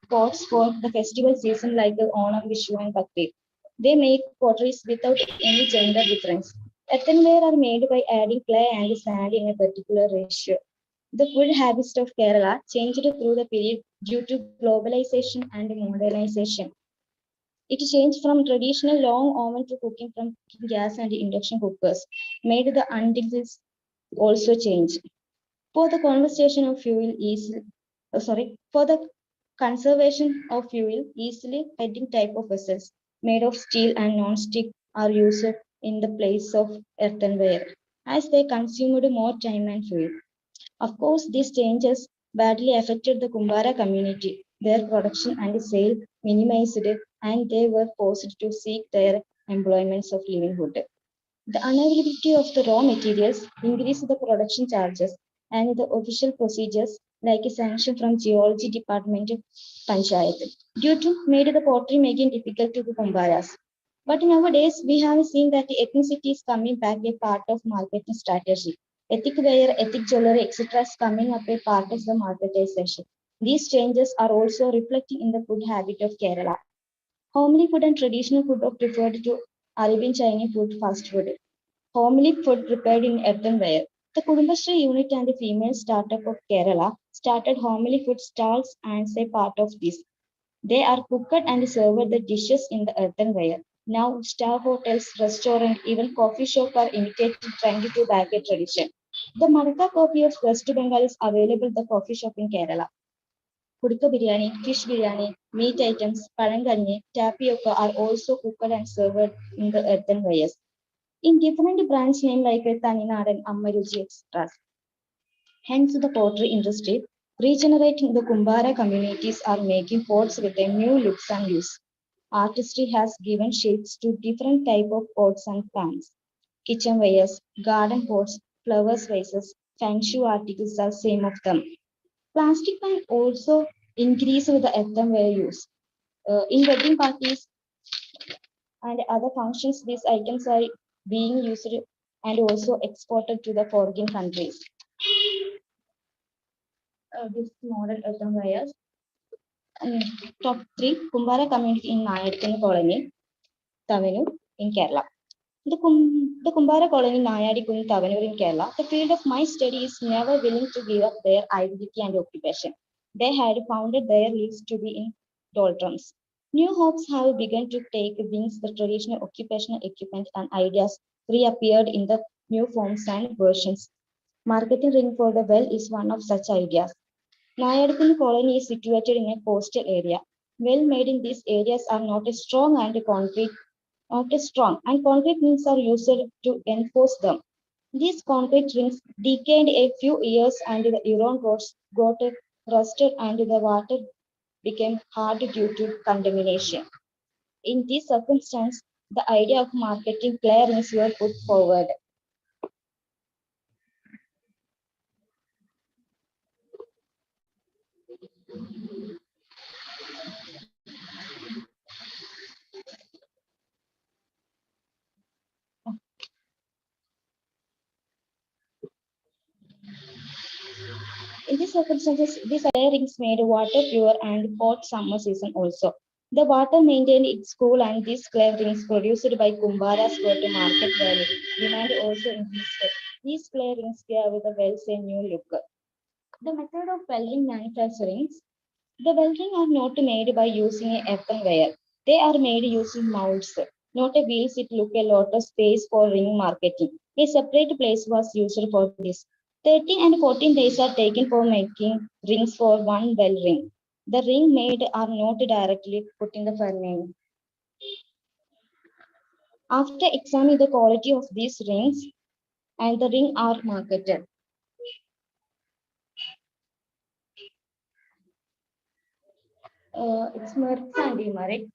pots for the festival season like the Onam, Vishu, and Bakri. They make potteries without any gender difference. Earthenware are made by adding clay and sand in a particular ratio. The food habits of Kerala changed through the period due to globalization and modernization. It changed from traditional long oven to cooking from gas and induction cookers, made the utensils also change. For the conservation of fuel for the conservation of fuel, easily heading type of vessels made of steel and non-stick are used in the place of earthenware, as they consumed more time and fuel. Of course, these changes badly affected the Kumbara community. Their production and sale minimized, and they were forced to seek their employments of livelihood. The unavailability of the raw materials increased the production charges, and the official procedures like a sanction from Geology Department Panchayat due to made the pottery making difficult to the Kumbaras. But nowadays, we have seen that the ethnicity is coming back a part of marketing strategy. Ethic wear, ethic jewelry, etc. is coming up a part of the marketization. These changes are also reflecting in the food habit of Kerala. Homely food and traditional food are preferred to Arabian Chinese food, fast food. Homely food prepared in earthenware. The Kudumbashree unit and the female startup of Kerala started homely food stalls and a part of this. They are cooked and served the dishes in the earthenware. Now, star hotels, restaurants, even coffee shops are imitating trying to back a tradition. The Maraka coffee of West Bengal is available at the coffee shop in Kerala. Kudika biryani, fish biryani, meat items, paranganyi, tapioca are also cooked and served in the earthenwares. In different brands named like Taninadan, Ammaruchi, etc. Hence, the pottery industry regenerating the Kumbara communities are making pots with a new looks and use. Artistry has given shapes to different type of pots and pans. Kitchenwares, garden pots, flowers vases, feng shui articles are same of them. Plastic can also increase with the earthenware use. In wedding parties and other functions, these items are being used and also exported to the foreign countries. This model earthenwares. Top 3, Kumbara community in Nayadikun colony, Tavanur in Kerala. The Kumbara colony Nayadikun Tavanur in Kerala, the field of my study is never willing to give up their identity and occupation. They had founded their lives to be in doldrums. New hopes have begun to take wings. The traditional occupational equipment and ideas reappeared in the new forms and versions. Marketing ring for the well is one of such ideas. Nayadikun colony is situated in a coastal area. Well made in these areas are not as strong and concrete rings are used to enforce them. These concrete rings decayed a few years and the iron rods got rusted and the water became hard due to contamination. In this circumstance, the idea of marketing clay rings were put forward. In these circumstances, these clay rings made water pure and hot summer season also. The water maintained its cool and these clay rings produced by Kumbaras were to market value. Demand also increased. These clay rings gave the wells a new look. The method of well ring manufacturing. The well ring are not made by using a earthenware. They are made using molds, not a wheels. It took a lot of space for ring marketing. A separate place was used for this. 13 and 14 days are taken for making rings for one well ring. The ring made are not directly put in the furnace. After examining the quality of these rings and the ring are marketed. It's Mertzandi, right?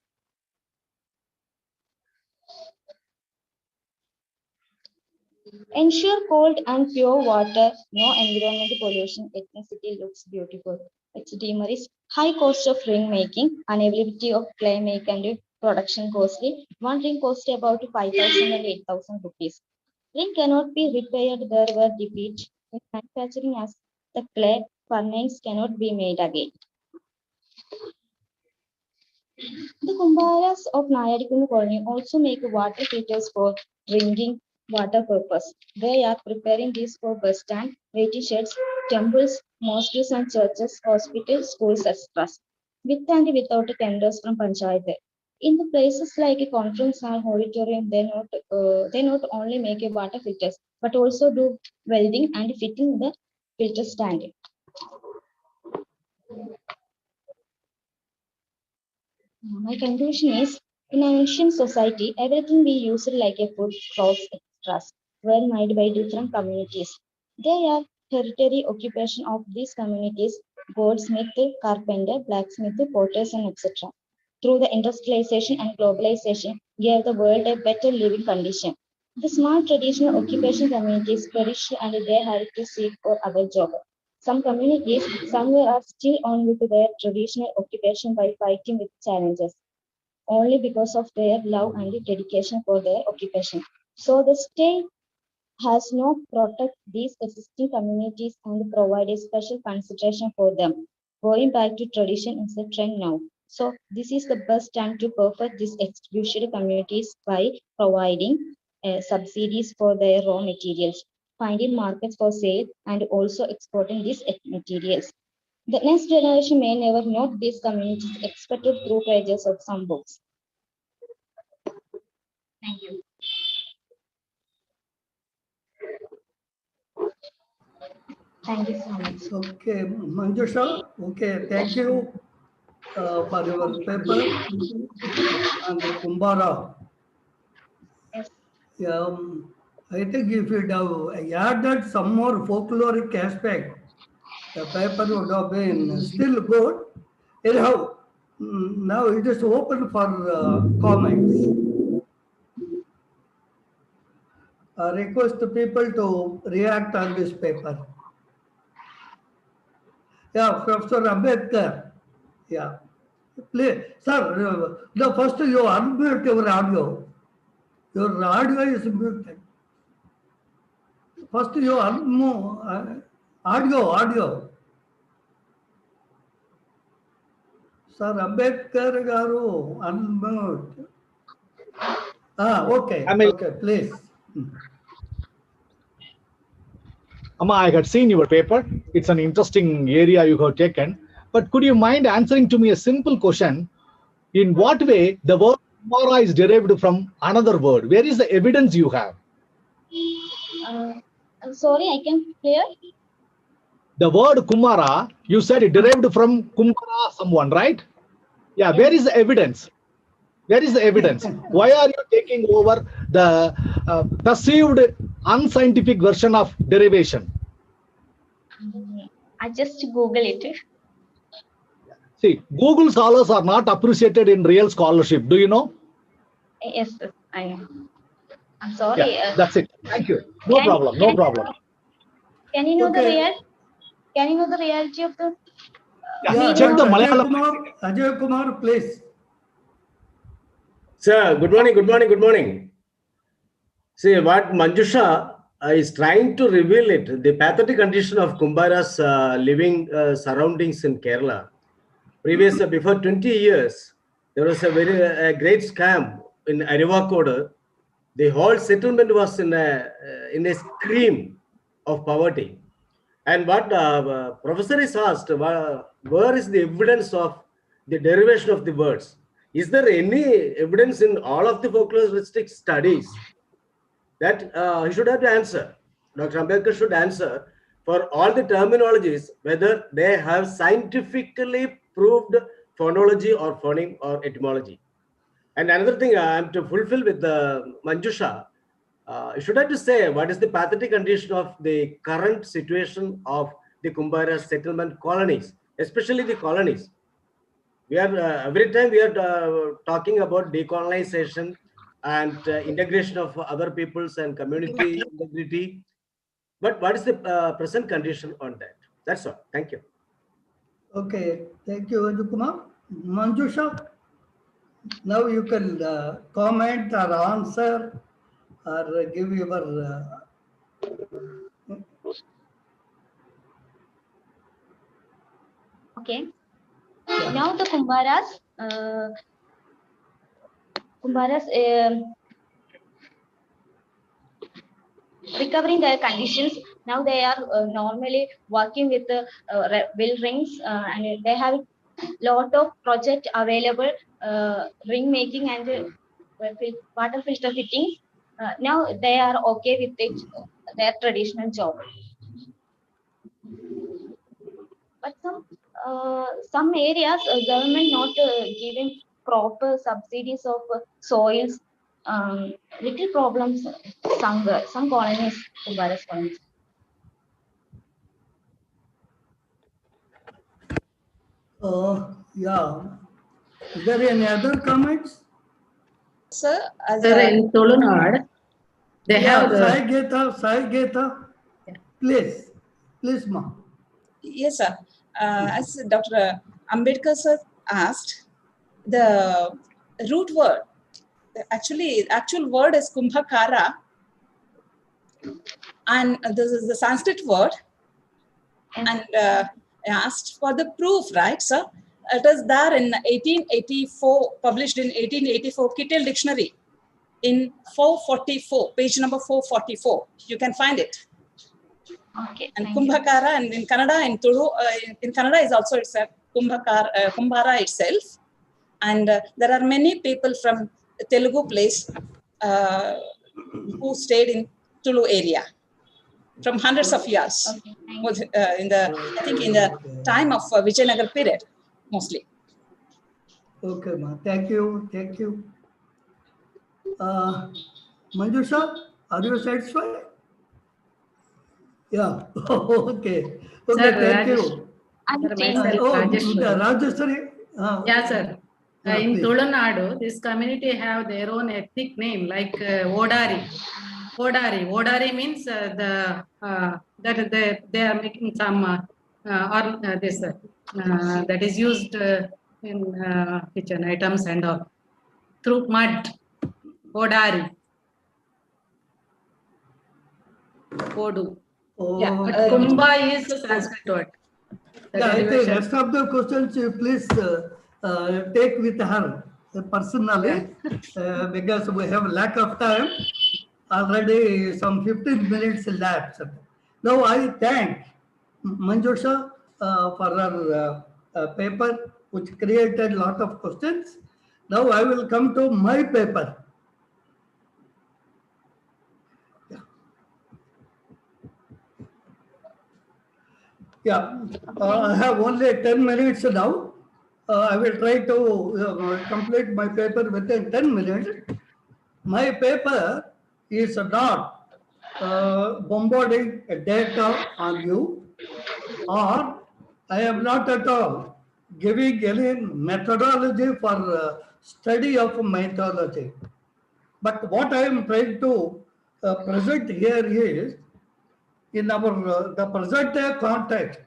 Ensure cold and pure water, no environmental pollution, ethnicity looks beautiful. It's demerit, high cost of ring making, unavailability of clay make and production costly. One ring cost about 5,000 and 8,000 rupees. Ring cannot be repaired there were defeat in manufacturing as the clay furnace cannot be made again. The Kumbharas of Nayadikunu colony also make water filters for drinking water purpose. They are preparing these for bus stand, waiting sheds, temples, mosques and churches, hospitals, schools, etc. With and without tenders from Panchayat. In the places like a conference hall, auditorium, they not only make a water filters, but also do welding and fitting the filter stand. My conclusion is, in an ancient society, everything we use like a food, clothes, extras were made by different communities. They are hereditary occupation of these communities, goldsmith, carpenter, blacksmith, potters, and etc. Through the industrialization and globalization, gave the world a better living condition. The small traditional occupation communities perished and they had to seek for other jobs. Some communities somewhere are still on with their traditional occupation by fighting with challenges, only because of their love and dedication for their occupation. So the state has no protect these existing communities and provide a special consideration for them. Going back to tradition is a trend now. So this is the best time to perfect these exclusionary communities by providing subsidies for their raw materials, finding markets for sale, and also exporting these materials. The next generation may never know these communities expected through pages of some books. Thank you. Thank you so much. Okay, Manjusha. Okay, thank you for your paper and the Kumbhara. Yes. I think if you'd have added some more folkloric aspect, the paper would have been still good. Anyhow, now it is open for comments. I request the people to react on this paper. Yeah, Professor Ambedkar. Yeah. Please, sir, the first you unmute your audio. Your audio is muted. First you unmute audio. Sir Ambedkar garu unmute. Okay. Okay, please. Amma, I had seen your paper. It's an interesting area you have taken. But could you mind answering to me a simple question? In what way the word Kumbhara is derived from another word? Where is the evidence you have? I'm sorry, I can clear. The word Kumara, you said it derived from Kumbhara someone, right? Yeah, where is the evidence? Where is the evidence? Why are you taking over the perceived unscientific version of derivation? I just Google it. See, Google scholars are not appreciated in real scholarship. Do you know? Yes, I am. I'm sorry. Yeah, that's it. Thank you. No problem. No problem. Can you know the real? Can you know the reality of the? Yeah, check the Malayalam. Ajay Kumar, please. Sir, good morning, good morning, good morning. See, what Manjusha is trying to reveal it, the pathetic condition of Kumbhara's living surroundings in Kerala. Before 20 years, there was a very great scam in Arivakode. The whole settlement was in a scream of poverty. And what professor is asked, where is the evidence of the derivation of the words? Is there any evidence in all of the folkloristic studies? That he should have to answer. Dr. Ambedkar should answer for all the terminologies, whether they have scientifically proved phonology or phoneme or etymology. And another thing I am to fulfill with Manjusha, you should have to say what is the pathetic condition of the current situation of the Kumbhara settlement colonies, especially the colonies. We are every time we are talking about decolonization and integration of other peoples and community integrity. But what is the present condition on that? That's all. Thank you. Okay, thank you, Ajay Kumar. Manjusha. Now you can comment or answer or give your. Okay. Now the Kumbharas. Recovering their conditions. Now they are normally working with the well rings and they have lot of project available, ring making and water filter fitting. Now they are okay with it, their traditional job. But some areas government not giving proper subsidies of soils. Little problems some colonies, Kumbharas colonies. Yeah. Is there any other comments? Sir, as Sir, in Tulunad, they have the. Sai Geta, please, ma. Yes, sir. As Dr. Ambedkar sir asked, the root word, actual word is Kumbhakara, and this is the Sanskrit word. And I asked for the proof, right, sir? It is there in 1884, published in 1884 Kittel Dictionary in 444, page number 444. You can find it. Okay. And Kumbhakara, and in Kannada, in Tulu, in Kannada is also it's a Kumbhara itself. And there are many people from Telugu place who stayed in Tulu area from hundreds of years. Okay. I think in the time of Vijayanagar period, mostly. Okay, ma. Thank you. Manjusha, are you satisfied? Yeah. Okay. Sir, Thank you. Rajeshwari. Yeah, sir. In please. Tulunadu, this community have their own ethnic name, like Odari. Odari means that they are making some that is used in kitchen items and all through mud. Odari. Odu. Yeah, but Kumbha is the Sanskrit word. Yeah, I think rest of the questions you please take with her personally because we have lack of time. Already some 15 minutes elapsed. Now I thank Manjusha for her paper which created a lot of questions. Now I will come to my paper. Yeah, I have only 10 minutes now. I will try to complete my paper within 10 minutes. My paper is not bombarding data on you, or I am not at all giving any methodology for study of mythology. But what I am trying to present here is, in our the present day context,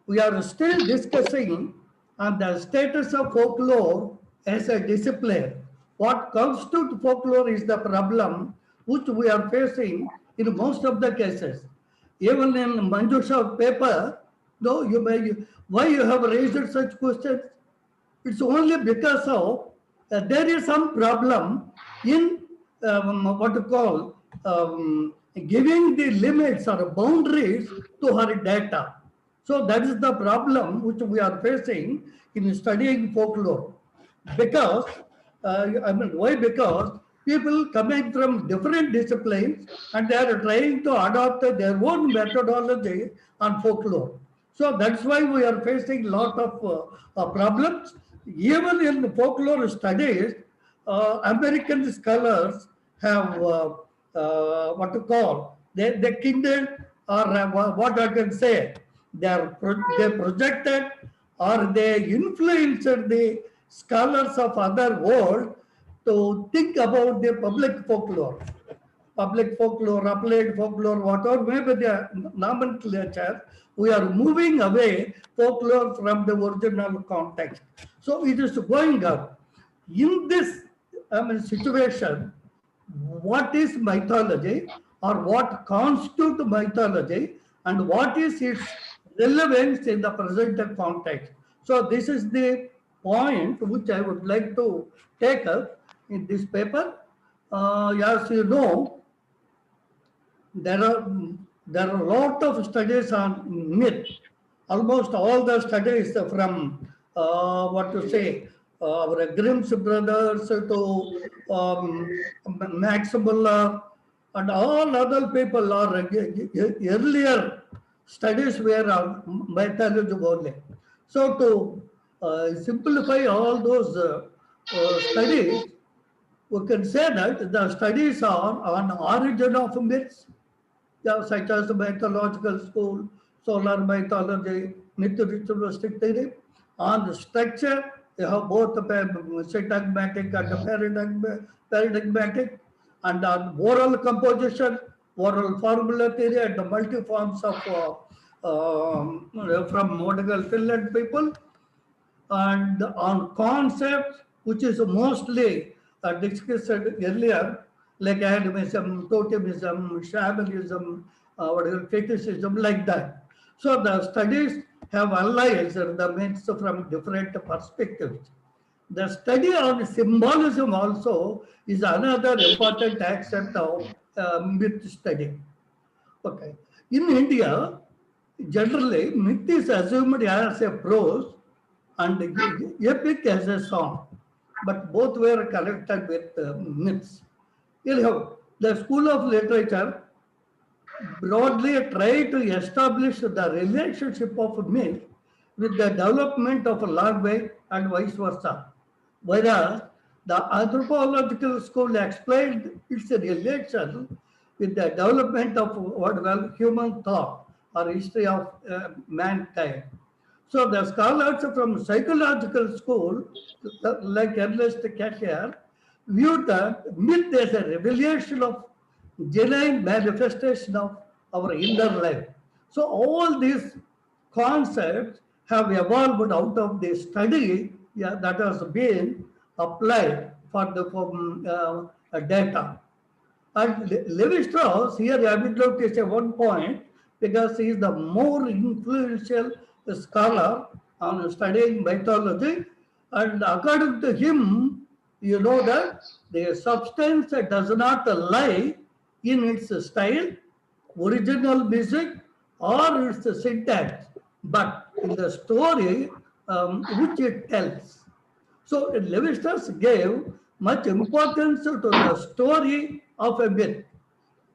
we are still discussing on the status of folklore as a discipline. What constitutes folklore is the problem which we are facing in most of the cases. Even in Manjusha's paper, though you may, why you have raised such questions? It's only because of there is some problem in what you call giving the limits or boundaries to her data. So that is the problem which we are facing in studying folklore. Because, why? Because people coming from different disciplines and they are trying to adopt their own methodology on folklore. So that's why we are facing a lot of problems. Even in folklore studies, American scholars have what to call, they kindled, or what I can say, they projected or they influenced the scholars of other world to think about the public folklore, applied folklore, whatever may be the nomenclature. We are moving away folklore from the original context. So it is going up. in this situation, what is mythology or what constitutes mythology and what is its relevance in the present context. So this is the point which I would like to take up in this paper. As you know, there are a lot of studies on myth. Almost all the studies from our Grimm's brothers to Max Muller and all other people are earlier studies were on mythology only. So to simplify all those studies, we can say that the studies are on origin of myths, such as the mythological school, solar mythology, myth-ritualistic theory. On the structure, you have both the syntagmatic and the paradigmatic, and on oral composition, oral formula theory, and the multi-forms of from Finland people, and on concepts, which is mostly discussed earlier, like animism, totemism, shamanism, fetishism, like that. So the studies have analyzed the myths from different perspectives. The study on symbolism also is another important aspect of myth study. Okay. In India, generally, myth is assumed as a prose and epic as a song, but both were connected with myths. Anyhow, the School of Literature broadly tried to establish the relationship of myth with the development of language and vice versa, whereas the anthropological school explained its relation with the development of what well human thought or history of mankind. So the scholars from psychological school, like Ernest Cassirer, viewed the myth as a revelation of genuine manifestation of our inner life. So all these concepts have evolved out of the study that has been applied for the data. And Levi-Strauss, here I would like to say one point, because he is the more influential scholar on studying mythology, and according to him, you know that the substance does not lie in its style, original music, or its syntax, but in the story which it tells. So Levi-Strauss gave much importance to the story of a myth.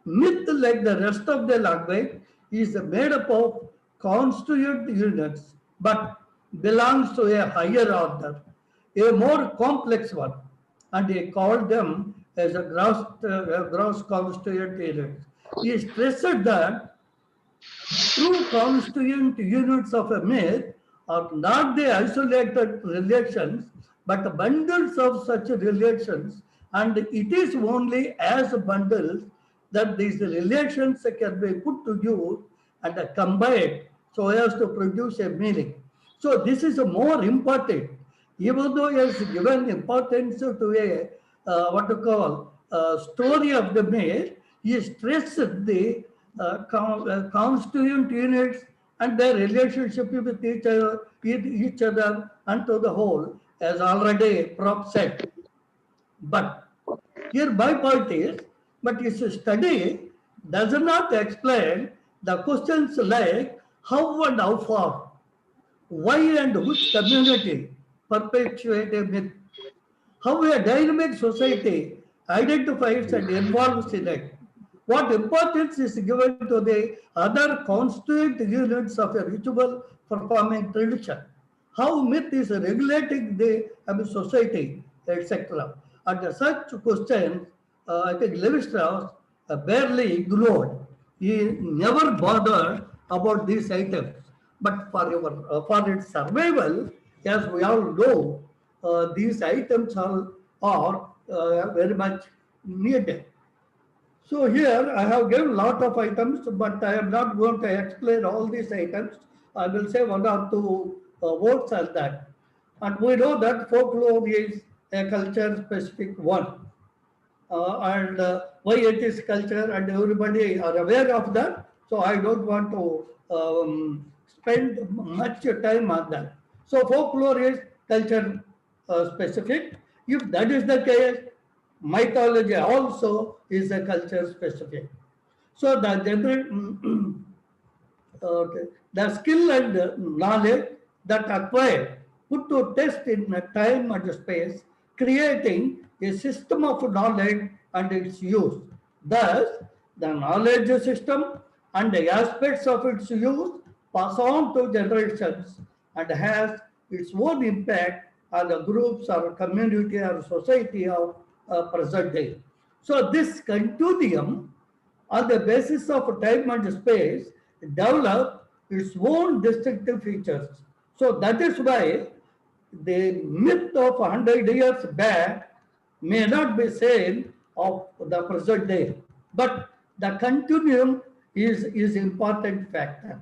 Myth, like the rest of the language, is made up of constituent units, but belongs to a higher order, a more complex one, and he called them as a gross constituent units. He stressed that true constituent units of a myth are not the isolated relations, but bundles of such relations, and it is only as bundles that these relations can be put to use and combined so as to produce a meaning. So this is more important. Even though he has given importance to a story of the myth, he stressed the constituent units and their relationship with each other and to the whole, as already Prof said. But here my point is, but his study does not explain the questions like how and how far, why and which community perpetuate a myth, how a dynamic society identifies and involves in it, what importance is given to the other constituent units of a ritual performing tradition, how myth is regulating the society, etc. And such questions, I think Levi-Strauss barely ignored. He never bothered about these items. But for its survival, as we all know, these items are very much needed. So here I have given a lot of items, but I am not going to explain all these items. I will say one or two words on that. And we know that folklore is a culture specific one. And why it is culture, and everybody are aware of that. So I don't want to spend much time on that. So folklore is culture specific. If that is the case, mythology also is a culture specific. So the skill and knowledge that acquired put to test in time and space, creating a system of knowledge and its use. Thus, the knowledge system and the aspects of its use pass on to generations and has its own impact on the groups or community or society of present day. So this continuum on the basis of time and space develop its own distinctive features. So that is why the myth of 100 years back may not be same of the present day, but the continuum is important factor.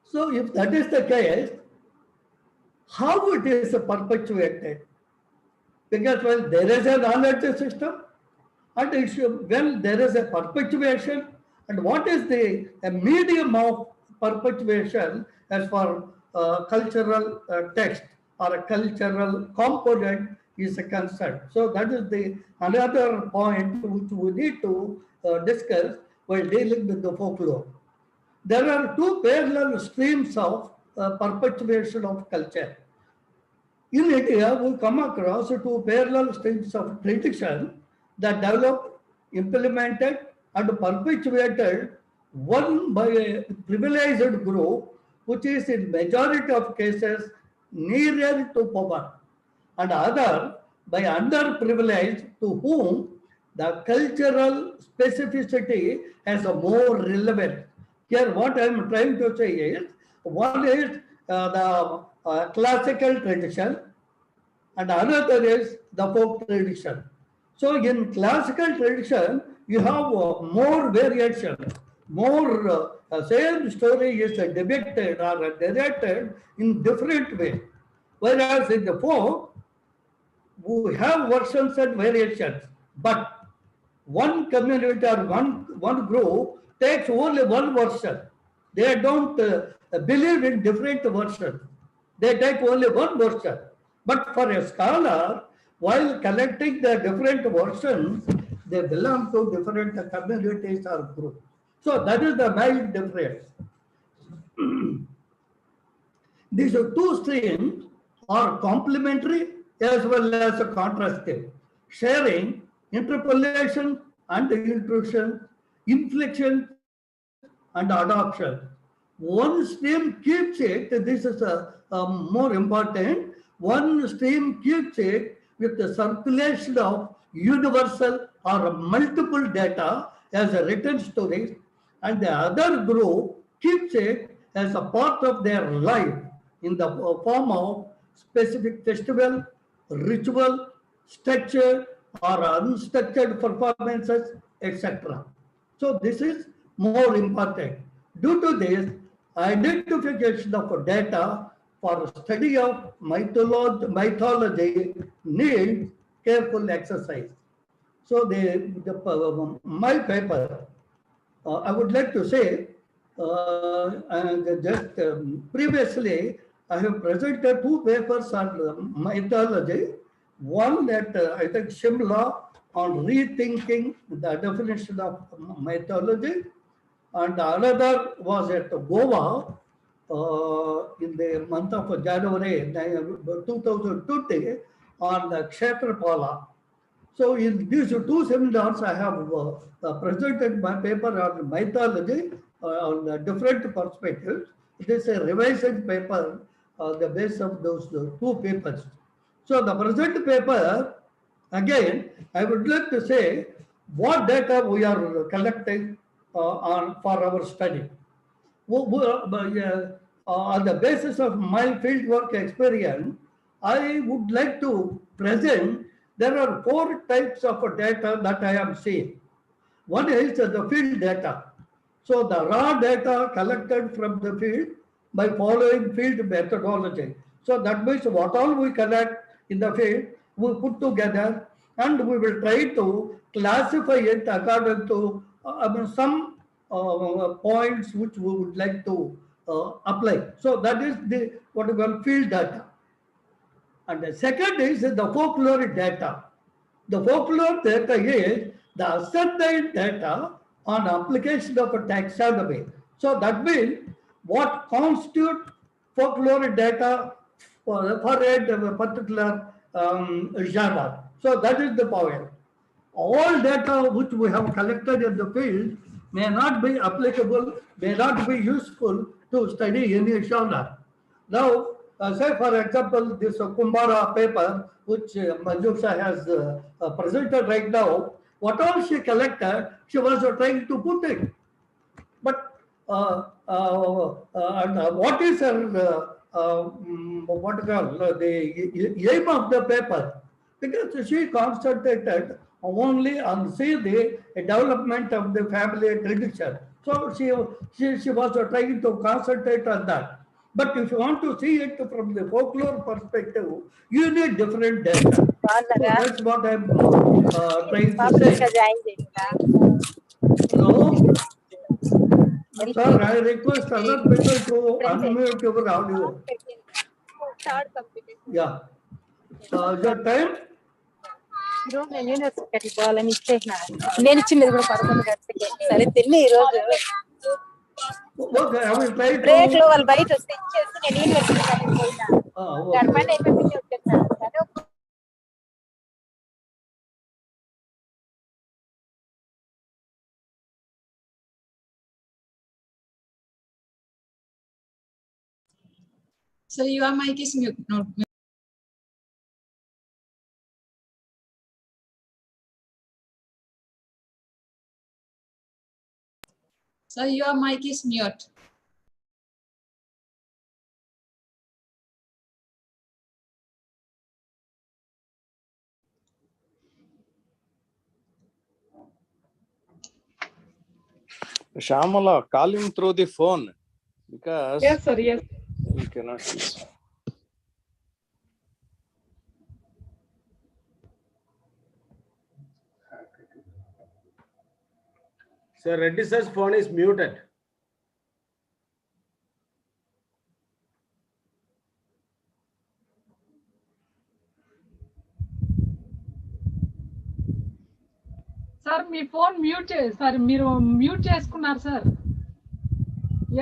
So if that is the case, how it is perpetuated? Because well, there is a knowledge system, and when there is a perpetuation, and what is the medium of perpetuation as for cultural text or a cultural component is concerned. So that is the another point which we need to discuss while dealing with the folklore. There are two parallel streams of perpetuation of culture. In India, we come across two parallel streams of tradition that developed, implemented, and perpetuated, one by a privileged group, which is in majority of cases nearer to power, and other by underprivileged to whom the cultural specificity has a more relevance. Here what I am trying to say is, one is the classical tradition and another is the folk tradition. So in classical tradition, you have more variation, more same story is depicted or narrated in different way. Whereas in the folk, we have versions and variations, but one community or one group takes only one version. They don't believe in different versions. They take only one version. But for a scholar, while collecting the different versions, they belong to different communities or groups. So that is the main difference. These two streams are complementary as well as contrastive, sharing interpolation and intrusion, inflection and adoption. One stream keeps it, this is more important, one stream keeps it with the circulation of universal or multiple data as a written story, and the other group keeps it as a part of their life in the form of specific festival, ritual, structure or unstructured performances, etc. So this is more important. Due to this, identification of data for study of mythology needs careful exercise. So my paper, I would like to say, and just previously I have presented two papers on mythology. One at I think Shimla on rethinking the definition of mythology, and another was at Goa in the month of January 2020 on the Kshetrapala. So in these two seminars, I have presented my paper on mythology on different perspectives. This is a revised paper on the basis of those two papers. So the present paper, again, I would like to say what data we are collecting for our study. On the basis of my fieldwork experience, I would like to present there are four types of data that I am seeing. One is the field data. So the raw data collected from the field by following field methodology. So that means what all we collect in the field, we put together and we will try to classify it according to some points which we would like to apply. So that is the what we call field data. And the second is the folklore data. The folklore data is the ascertained data on application of a taxonomy. So that means what constitutes folklore data for a particular genre. So that is the point. All data which we have collected in the field may not be applicable, may not be useful to study any genre. Now, say for example, this Kumbara paper, which Manjusha has presented right now, what all she collected, she was trying to put it. But what is her, the aim of the paper? Because she concentrated only on the development of the family tradition. So she was trying to concentrate on that. But if you want to see it from the folklore perspective, you need different data. So that's what I'm trying to say. So, sir, I request other people to unmute your audio. Yeah. Your time? నేను ఇచ్చింది కూడా 11 గంటలకి సరే తిన్ని ఈ రోజు break లో వాళ్ళు బయట వస్తే ఇచ్చేసి నేను యూనివర్సిటీ పోయినా గడపండి అయిపోయింది వచ్చేసాను. So your mic is mute. No. So your mic is mute. Shamala, call him through the phone because Yes, sir. Yes. he cannot see. Sir, Reddy sir's phone is muted. Sir మీ phone mute sir మీరు mute చేసుకున్నారు sir.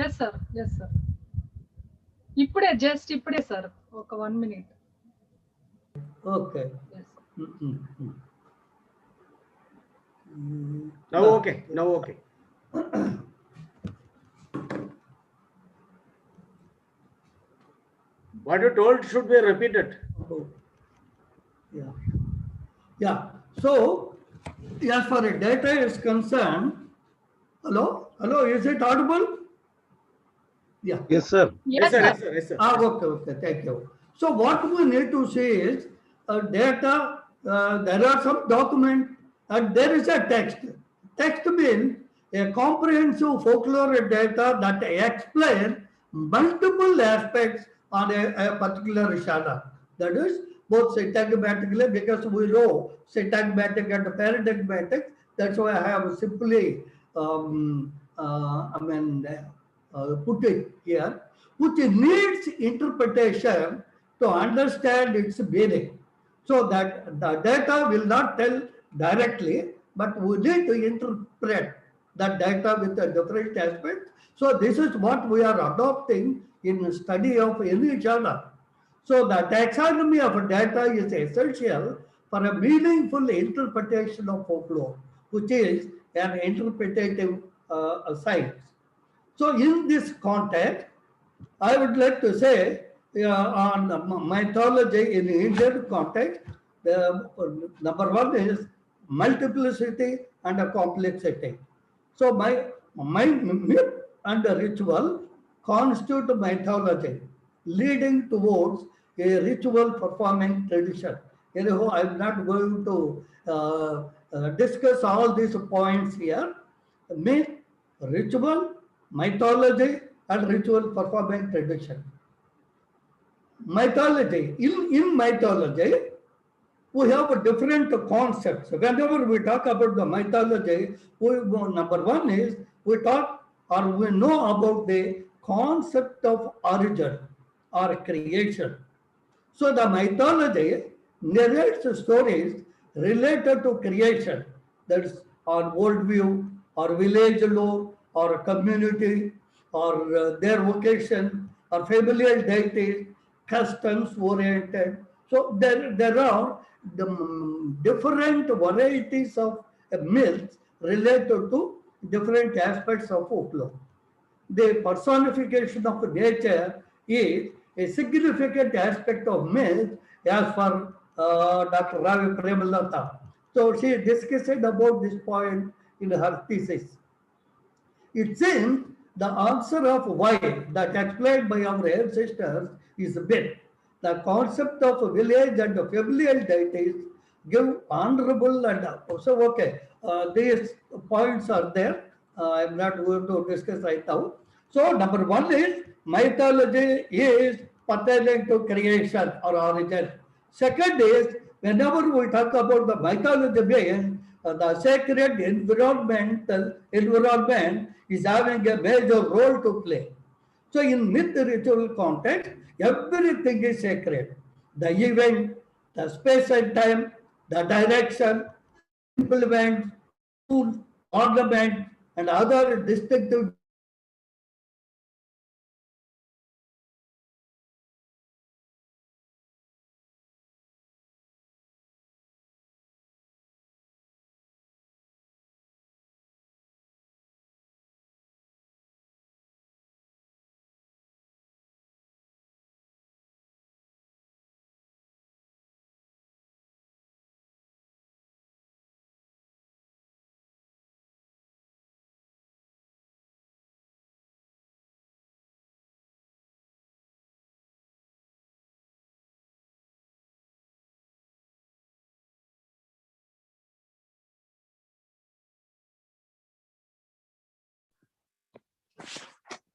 Yes sir, yes sir. ఇప్పుడే just ఇప్పుడే sir ఒక 1 minute. Okay. Now okay. Now okay. What you told should be repeated. Yeah. Yeah. So, as far as data is concerned, hello, is it audible? Yeah. Yes, sir. Yes, sir. Yes, sir. Yes, sir. Okay. Thank you. So, what we need to say is data. There are some documents and there is a text. Text means a comprehensive folklore data that explain multiple aspects on a particular genre. That is both syntagmatically, because we know syntagmatic and paradigmatic. That's why I have simply put it here, which needs interpretation to understand its meaning. So that the data will not tell directly, but we need to interpret that data with a different aspect. So this is what we are adopting in study of any genre. So the taxonomy of data is essential for a meaningful interpretation of folklore, which is an interpretative science. So in this context, I would like to say on mythology in Indian context, the number one is multiplicity and complexity. So my myth and ritual constitute mythology, leading towards a ritual performing tradition. Anyhow, I'm not going to discuss all these points here. Myth, ritual, mythology, and ritual performing tradition. mythology. In mythology, we have different concepts. Whenever we talk about the mythology, number one is we talk or we know about the concept of origin or creation. So the mythology narrates stories related to creation, that is our worldview, our village lore, or community, or their vocation, or familial deities, customs oriented. So there are the different varieties of myths related to different aspects of folklore. The personification of nature is a significant aspect of myth as per Dr. Ravi Premalata. So she discussed about this point in her thesis. It seems the answer of why that explained by our ancestors is myth. The concept of village and familial deities give honorable and so okay. These points are there. I'm not going to discuss right now. So number one is mythology is pertaining to creation or origin. Second is whenever we talk about the mythology being the sacred environment is having a major role to play. So in myth ritual context, everything is sacred. The event, the space and time, the direction, implement, tools, ornament, and other distinctive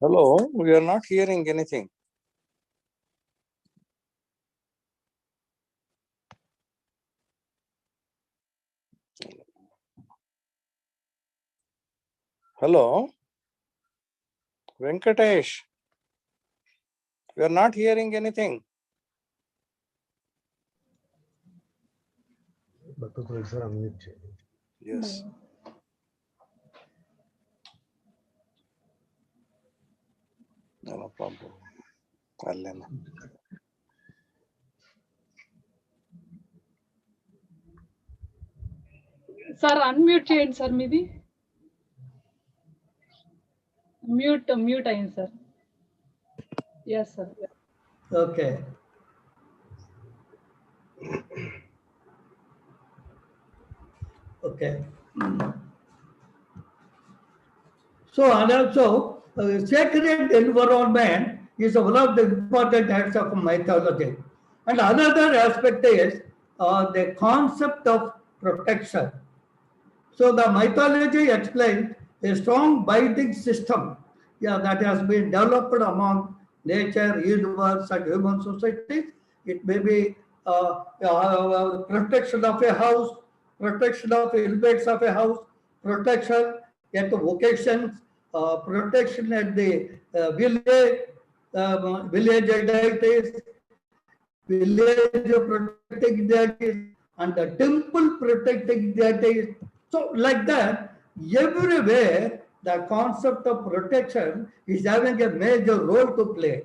Hello, we are not hearing anything. Hello, Venkatesh. We are not hearing anything. Yes. No problem. Allena. Sir unmute చేయండి sir మీది mute అయింది sir yes sir okay. Okay. So and also sacred environment is one of the important aspects of mythology. And another aspect is the concept of protection. So the mythology explains a strong binding system that has been developed among nature, universe, and human societies. It may be protection of a house, protection of elements of a house, protection at the vocations, protection at the village deities, village protecting deities, and the temple protecting deities. So like that, everywhere the concept of protection is having a major role to play.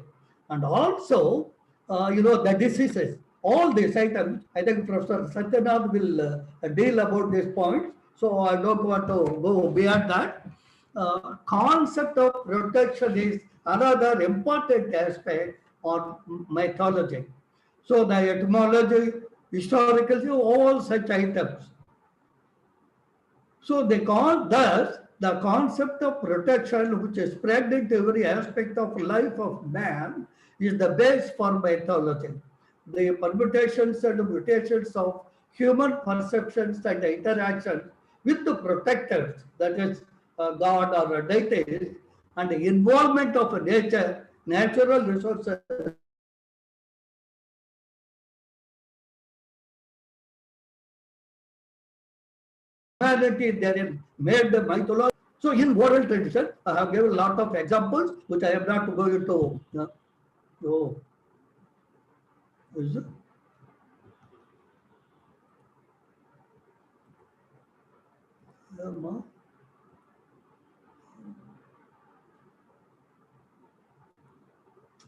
And also, the diseases, all these items, I think Professor Satyanath will deal about this point. So I don't want to go beyond that. Concept of protection is another important aspect on mythology. So the etymology, historically, all such items. So thus the concept of protection, which is spread into every aspect of life of man, is the base for mythology. The permutations and mutations of human perceptions and interactions with the protectors, that is God or deities, and the involvement of nature, natural resources humanity therein made the mythology. So in oral tradition, I have given a lot of examples, which I am not going to go. Is it?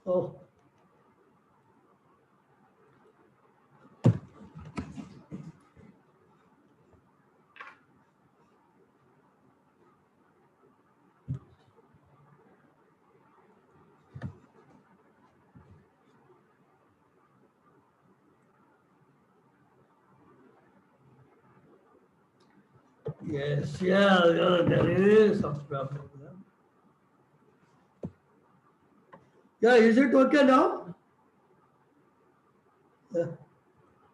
Oh. Yes, yeah, there is some problem. Yeah, is it okay now?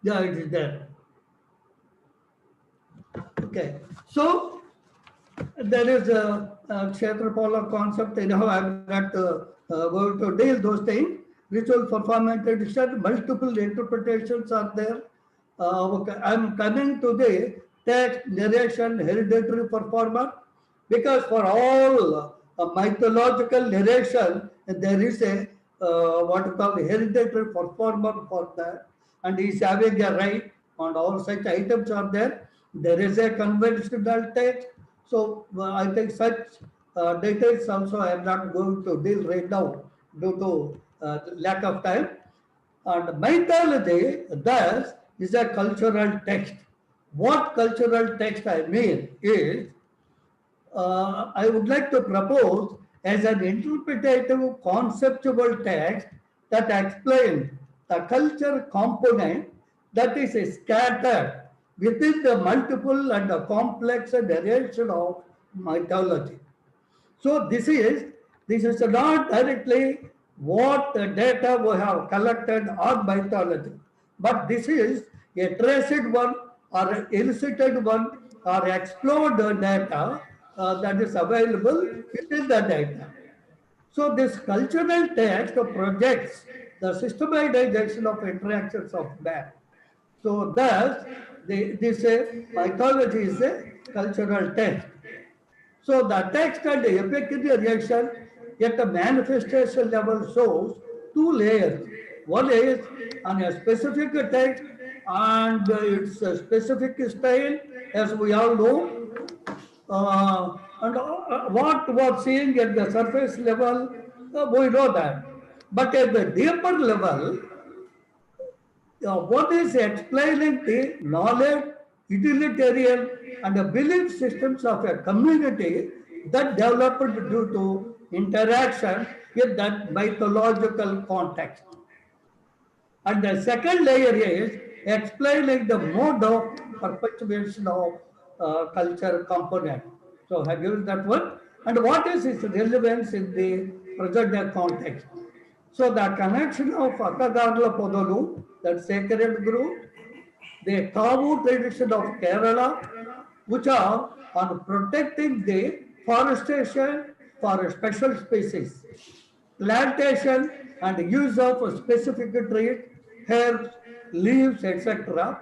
Yeah, it is there. Okay, so there is a Kshetrapala concept. Anyhow, I'm not going to deal those things. Ritual performance tradition, multiple interpretations are there. Okay, I'm coming to the text, narration, hereditary performance, because for all mythological narration, there is a what you call hereditary performer for that, and he's having a right, and all such items are there. There is a conventional text. So I think such details also I am not going to deal right now due to lack of time. And mythology, thus, is a cultural text. What cultural text I mean is, I would like to propose as an interpretative conceptual text that explains the culture component that is scattered within the multiple and the complex narration of mythology. So this is not directly what the data we have collected on mythology, but this is a traced one or elicited one or explored data that is available within the data. So this cultural text projects the systematization of interactions of man. So thus, this mythology is a cultural text. So the text and the epic reaction at the manifestation level shows two layers. One is on a specific text and its specific style, as we all know. And what was seeing at the surface level, we know that. But at the deeper level, what is explaining the knowledge, utilitarian, and the belief systems of a community that developed due to interaction with that mythological context. And the second layer is explaining the mode of perpetuation of culture component. So I have given that one. And what is its relevance in the present context? So the connection of Akagarla Podolu, that sacred group, the Kavu tradition of Kerala, which are on protecting the forestation for special species, plantation and use of specific trees, herbs, leaves, etc.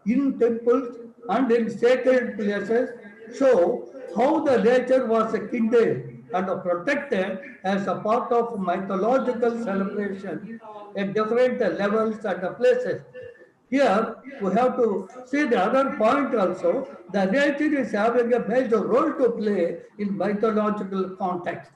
in temples and in sacred places show how the nature was kindled and protected as a part of mythological celebration at different levels and places. Here, we have to see the other point also. The nature is having a major role to play in mythological context.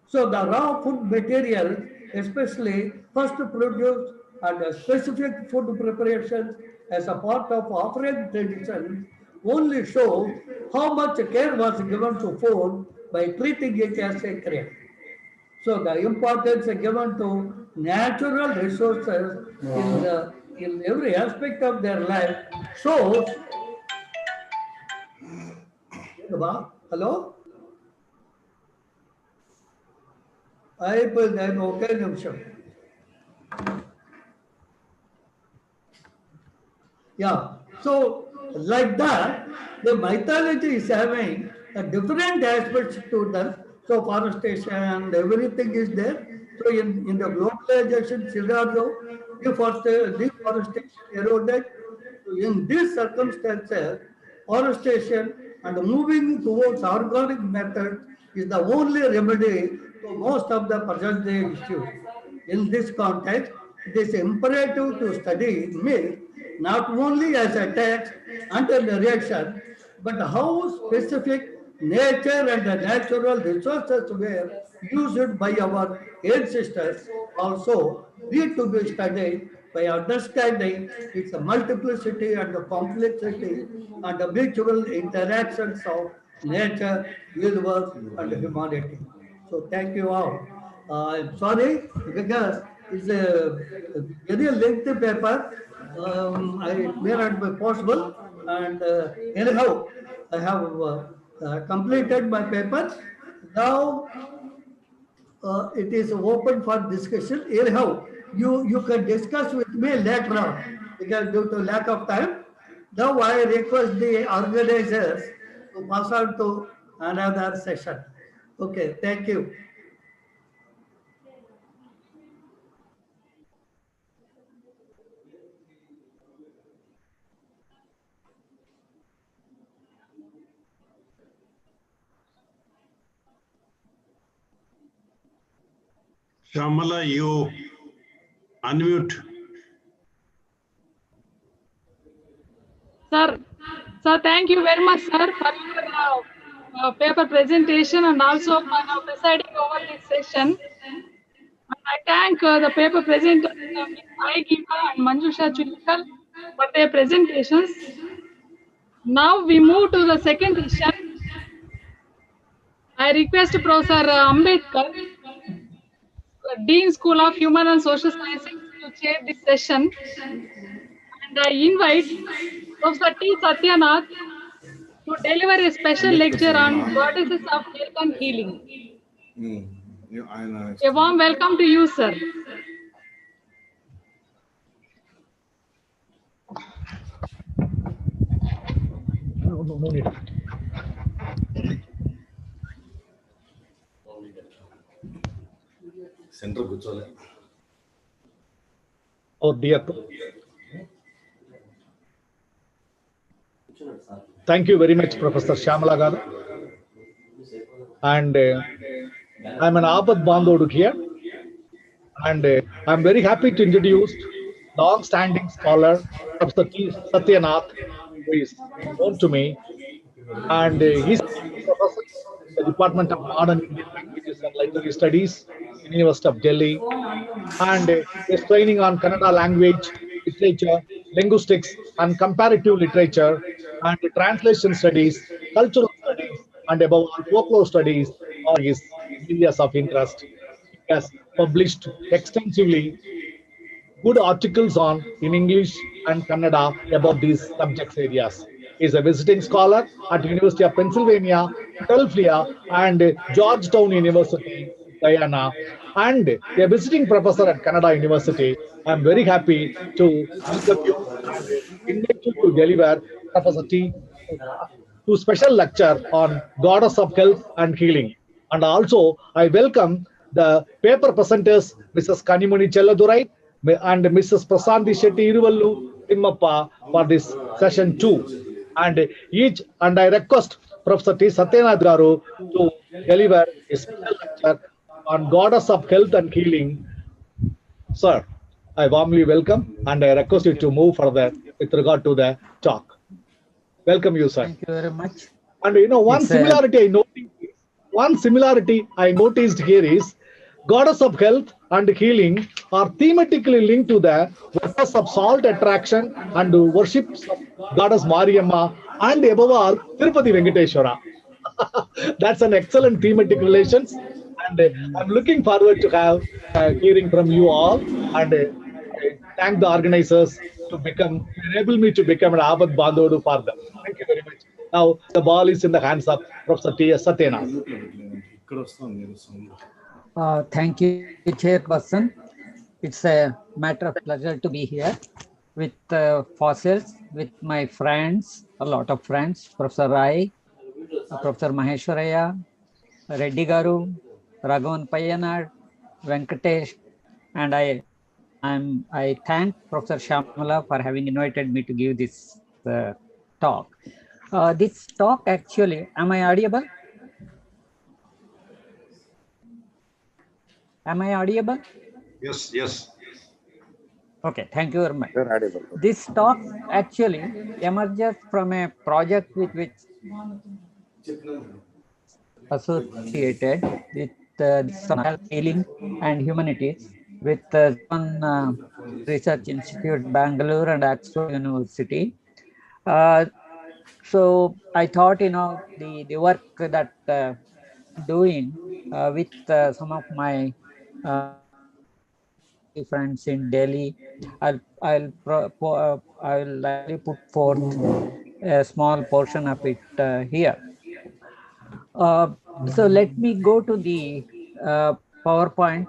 So the raw food materials, especially first produce and specific food preparations as a part of offering tradition, only show how much care was given to food by treating it as sacred. So the importance given to natural resources in every aspect of their life shows. Hello? Okay, Nimsham. Yeah. So like that, the mythology is having a different aspects to that. So forestation, everything is there. So in the globalization scenario, deforestation eroded. In these circumstances, forestation and moving towards organic method is the only remedy to most of the present day issues. In this context, it is imperative to study milk not only as a text and a reaction, but how specific nature and the natural resources were used by our ancestors also need to be studied by understanding its multiplicity and the complexity and the mutual interactions of nature, universe, and humanity. So thank you all. I'm sorry because it's a very lengthy paper. It may not be possible. And anyhow, I have completed my paper. Now it is open for discussion. Anyhow, you can discuss with me later on because due to lack of time. Now I request the organizers to pass on to another session. Okay, thank you. Shamala, you unmute. Sir, thank you very much, sir, for your paper presentation and also for presiding over this session. And I thank the paper presenters, Aigiva and Manjusha Chulikal, for their presentations. Now we move to the second session. I request Professor Ambedkar, Dean School of Human and Social Sciences, to chair this session. And I invite Professor T. Satyanath to deliver a special lecture on goddesses of health and healing. A warm welcome to you, sir. No need. Oh dear. Thank you very much, Professor Shamala Garu. And I'm an Abad Bandhodu here. And I'm very happy to introduce long-standing scholar, Professor T. Satyanath, who is known to me. And he's professor in the Department of Modern Indian Languages and Literary Studies in University of Delhi. And he's training on Kannada language, literature, linguistics, and comparative literature, and translation studies, cultural studies, and above all, folklore studies are his areas of interest. He has published extensively good articles in English and Kannada about these subject areas. He is a visiting scholar at University of Pennsylvania, Philadelphia, and Georgetown University, Guyana, and a visiting professor at Kannada University. I am very happy to welcome you and invite you to deliver Professor T to special lecture on Goddess of Health and Healing. And also, I welcome the paper presenters, Mrs. Kanimani Chelladurai and Mrs. Prasanthi Shetty Iruvallu Timmappa, for this session 2. And I request Professor T. Satyanath Garu to deliver a special lecture on Goddess of Health and Healing. Sir, I warmly welcome and I request you to move further with regard to the talk. Welcome you, sir. Thank you very much. And you know, one similarity I noticed here is Goddess of Health and Healing are thematically linked to the worship of salt attraction and worship of Goddess Mariamma and above all Tirupati Venkateshwara. That's an excellent thematic relations, and I'm looking forward to have hearing from you all, and thank the organizers to enable me to become an Abad Bandhodu for them. Thank you very much. Now the ball is in the hands of Professor T. Satyanath. Thank you, Chairperson. It's a matter of pleasure to be here with fossils, with my friends, a lot of friends, Professor Rai, Professor Maheshwaraya, Reddy Garu, Raghavan Payyanad, Venkatesh, and I thank Professor Shamala for having invited me to give this talk. This talk actually, am I audible? Am I audible? Yes, yes. Okay, thank you very much. You're audible. This talk actually emerges from a project with which associated with health, healing and humanities with one research institute, Bangalore and Oxford University. So I thought, the work that doing with some of my friends in Delhi, I'll likely put forth a small portion of it here. So let me go to the PowerPoint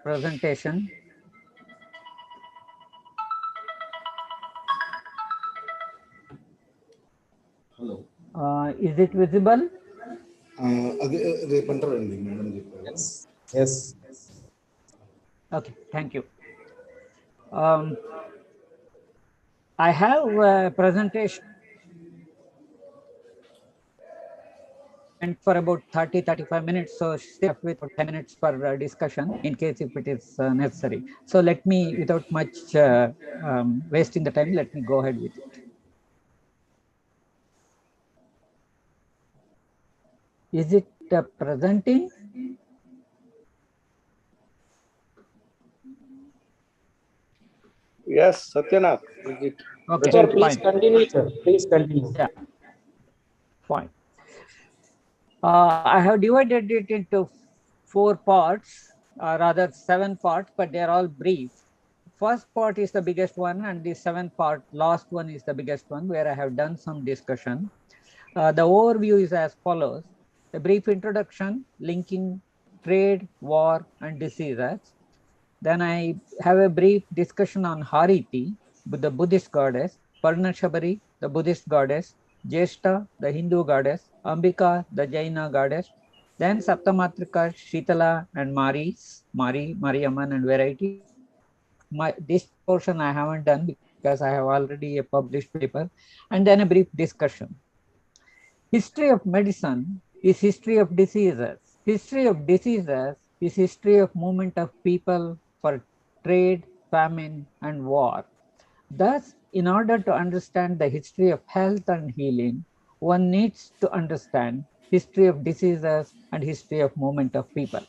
presentation. Hello. Is it visible? Yes. Yes. Okay, thank you. I have a presentation and for about 30-35 minutes, so stay up with 10 minutes for discussion in case if it is necessary. So let me, without much wasting the time, let me go ahead with it. Is it presenting? Yes, Satyanath. Okay, Sir, please fine. continue, sir. Please continue. Yeah, fine. I have divided it into 4 parts, rather 7 parts, but they are all brief. First part is the biggest one, and the 7th part, last one, is the biggest one, where I have done some discussion. The overview is as follows: a brief introduction linking trade, war, and diseases. Then I have a brief discussion on Hariti, the Buddhist goddess, Parnashabari, the Buddhist goddess, Jeshta, the Hindu goddess, Ambika, the Jaina goddess, then Saptamatrika, Shitala, and Mariamman, and variety. This portion I haven't done because I have already a published paper, and then a brief discussion. History of medicine is history of diseases. History of diseases is history of movement of people for trade, famine, and war. Thus, in order to understand the history of health and healing, one needs to understand history of diseases and history of movement of people.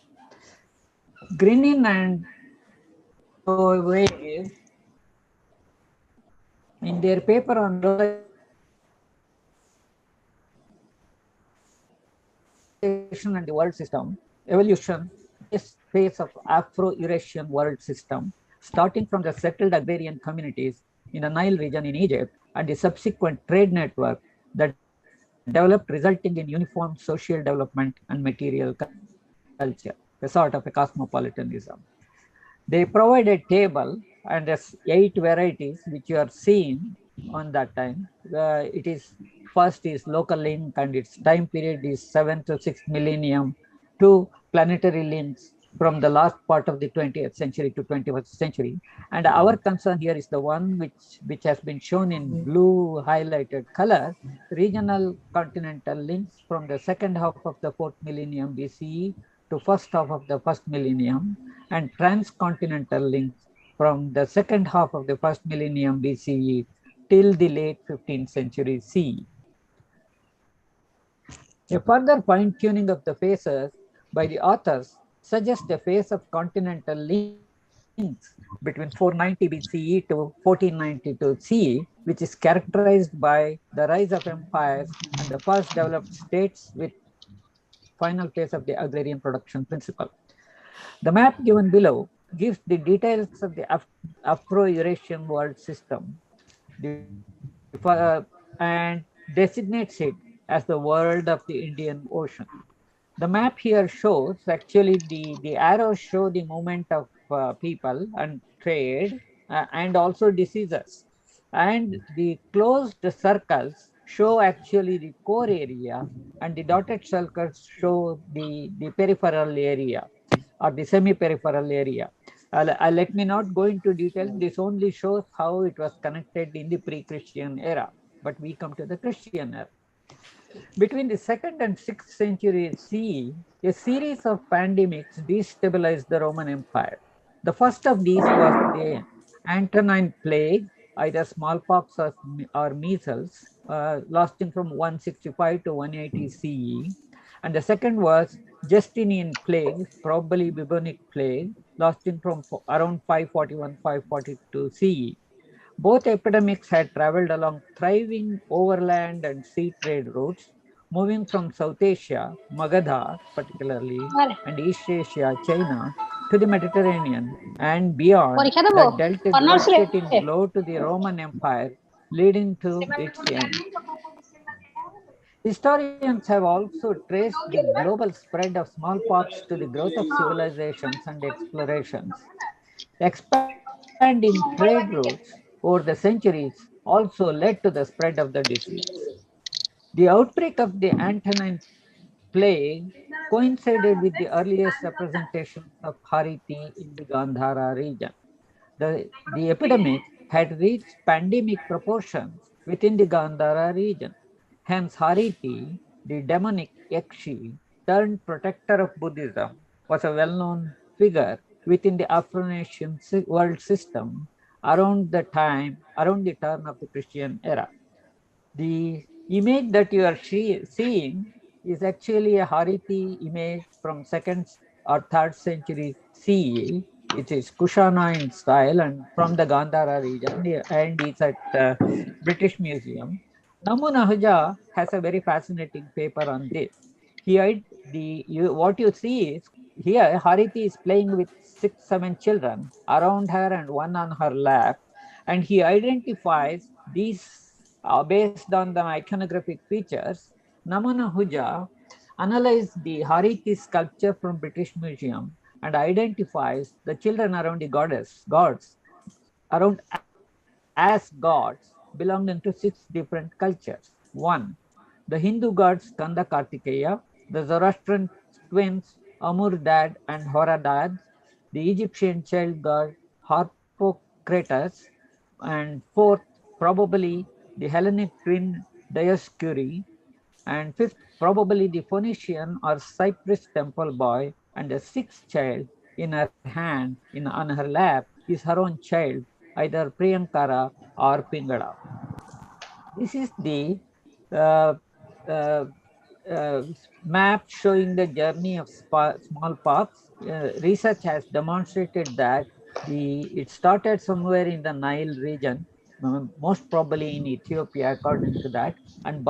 Grinin and Wave, in their paper on and the world system, evolution, this phase of Afro-Eurasian world system, starting from the settled agrarian communities in the Nile region in Egypt and the subsequent trade network that developed, resulting in uniform social development and material culture, a sort of a cosmopolitanism. They provide a table and there's 8 varieties which you are seeing on that time. It is first is local link and its time period is 7th to 6th millennium to planetary links from the last part of the 20th century to 21st century. And our concern here is the one which has been shown in blue highlighted color, regional continental links from the second half of the 4th millennium BCE to first half of the 1st millennium, and transcontinental links from the second half of the 1st millennium BCE till the late 15th century CE. A further fine-tuning of the phases by the authors suggests a phase of continental links between 490 BCE to 1492 CE, which is characterized by the rise of empires and the first developed states with final phase of the agrarian production principle. The map given below gives the details of the Afro-Eurasian world system and designates it as the world of the Indian Ocean. The map here shows actually the arrows show the movement of people and trade and also diseases, and the closed circles show actually the core area and the dotted circles show the peripheral area or the semi-peripheral area. Let me not go into detail. This only shows how it was connected in the pre-Christian era. but we come to the Christian era. Between the 2nd and 6th century CE, a series of pandemics destabilized the Roman Empire. The first of these was the Antonine Plague, either smallpox or measles, lasting from 165 to 180 CE. And the second was Justinian Plague, probably bubonic plague, lasting from around 541-542 CE. Both epidemics had traveled along thriving overland and sea trade routes, moving from South Asia, Magadha particularly, and East Asia, China, to the Mediterranean and beyond, that dealt a devastating blow to the Roman Empire, leading to its end. Historians have also traced the global spread of smallpox to the growth of civilizations and explorations. Expanding trade routes over the centuries also led to the spread of the disease. The outbreak of the Antonine Plague coincided with the earliest representations of Hariti in the Gandhara region. The epidemic had reached pandemic proportions within the Gandhara region. Hence, Hariti, the demonic Yakshi, turned protector of Buddhism, was a well-known figure within the Afro-Asian world system around the turn of the Christian era. The image that you are seeing is actually a Hariti image from 2nd or 3rd century CE. It is Kushana in style and from the Gandhara region, and it's at British Museum. Namu Nahaja has a very fascinating paper on this. Here, what you see is here Hariti is playing with 6-7 children around her and one on her lap, and he identifies these based on the iconographic features. Namu Nahaja analyzed the Hariti sculpture from British Museum and identifies the children around the gods around as gods belonging to 6 different cultures. 1. The Hindu gods Skanda Kartikeya, the Zoroastrian twins Amur-Dad and Hora-Dad, the Egyptian child god Harpocrates, and 4th, probably the Hellenic twin Dioscuri, and 5th, probably the Phoenician or Cyprus temple boy, and the 6th child in her hand, on her lap, is her own child, either Priyankara or Pingala. This is the map showing the journey of smallpox. Research has demonstrated that it started somewhere in the Nile region, most probably in Ethiopia, according to that, and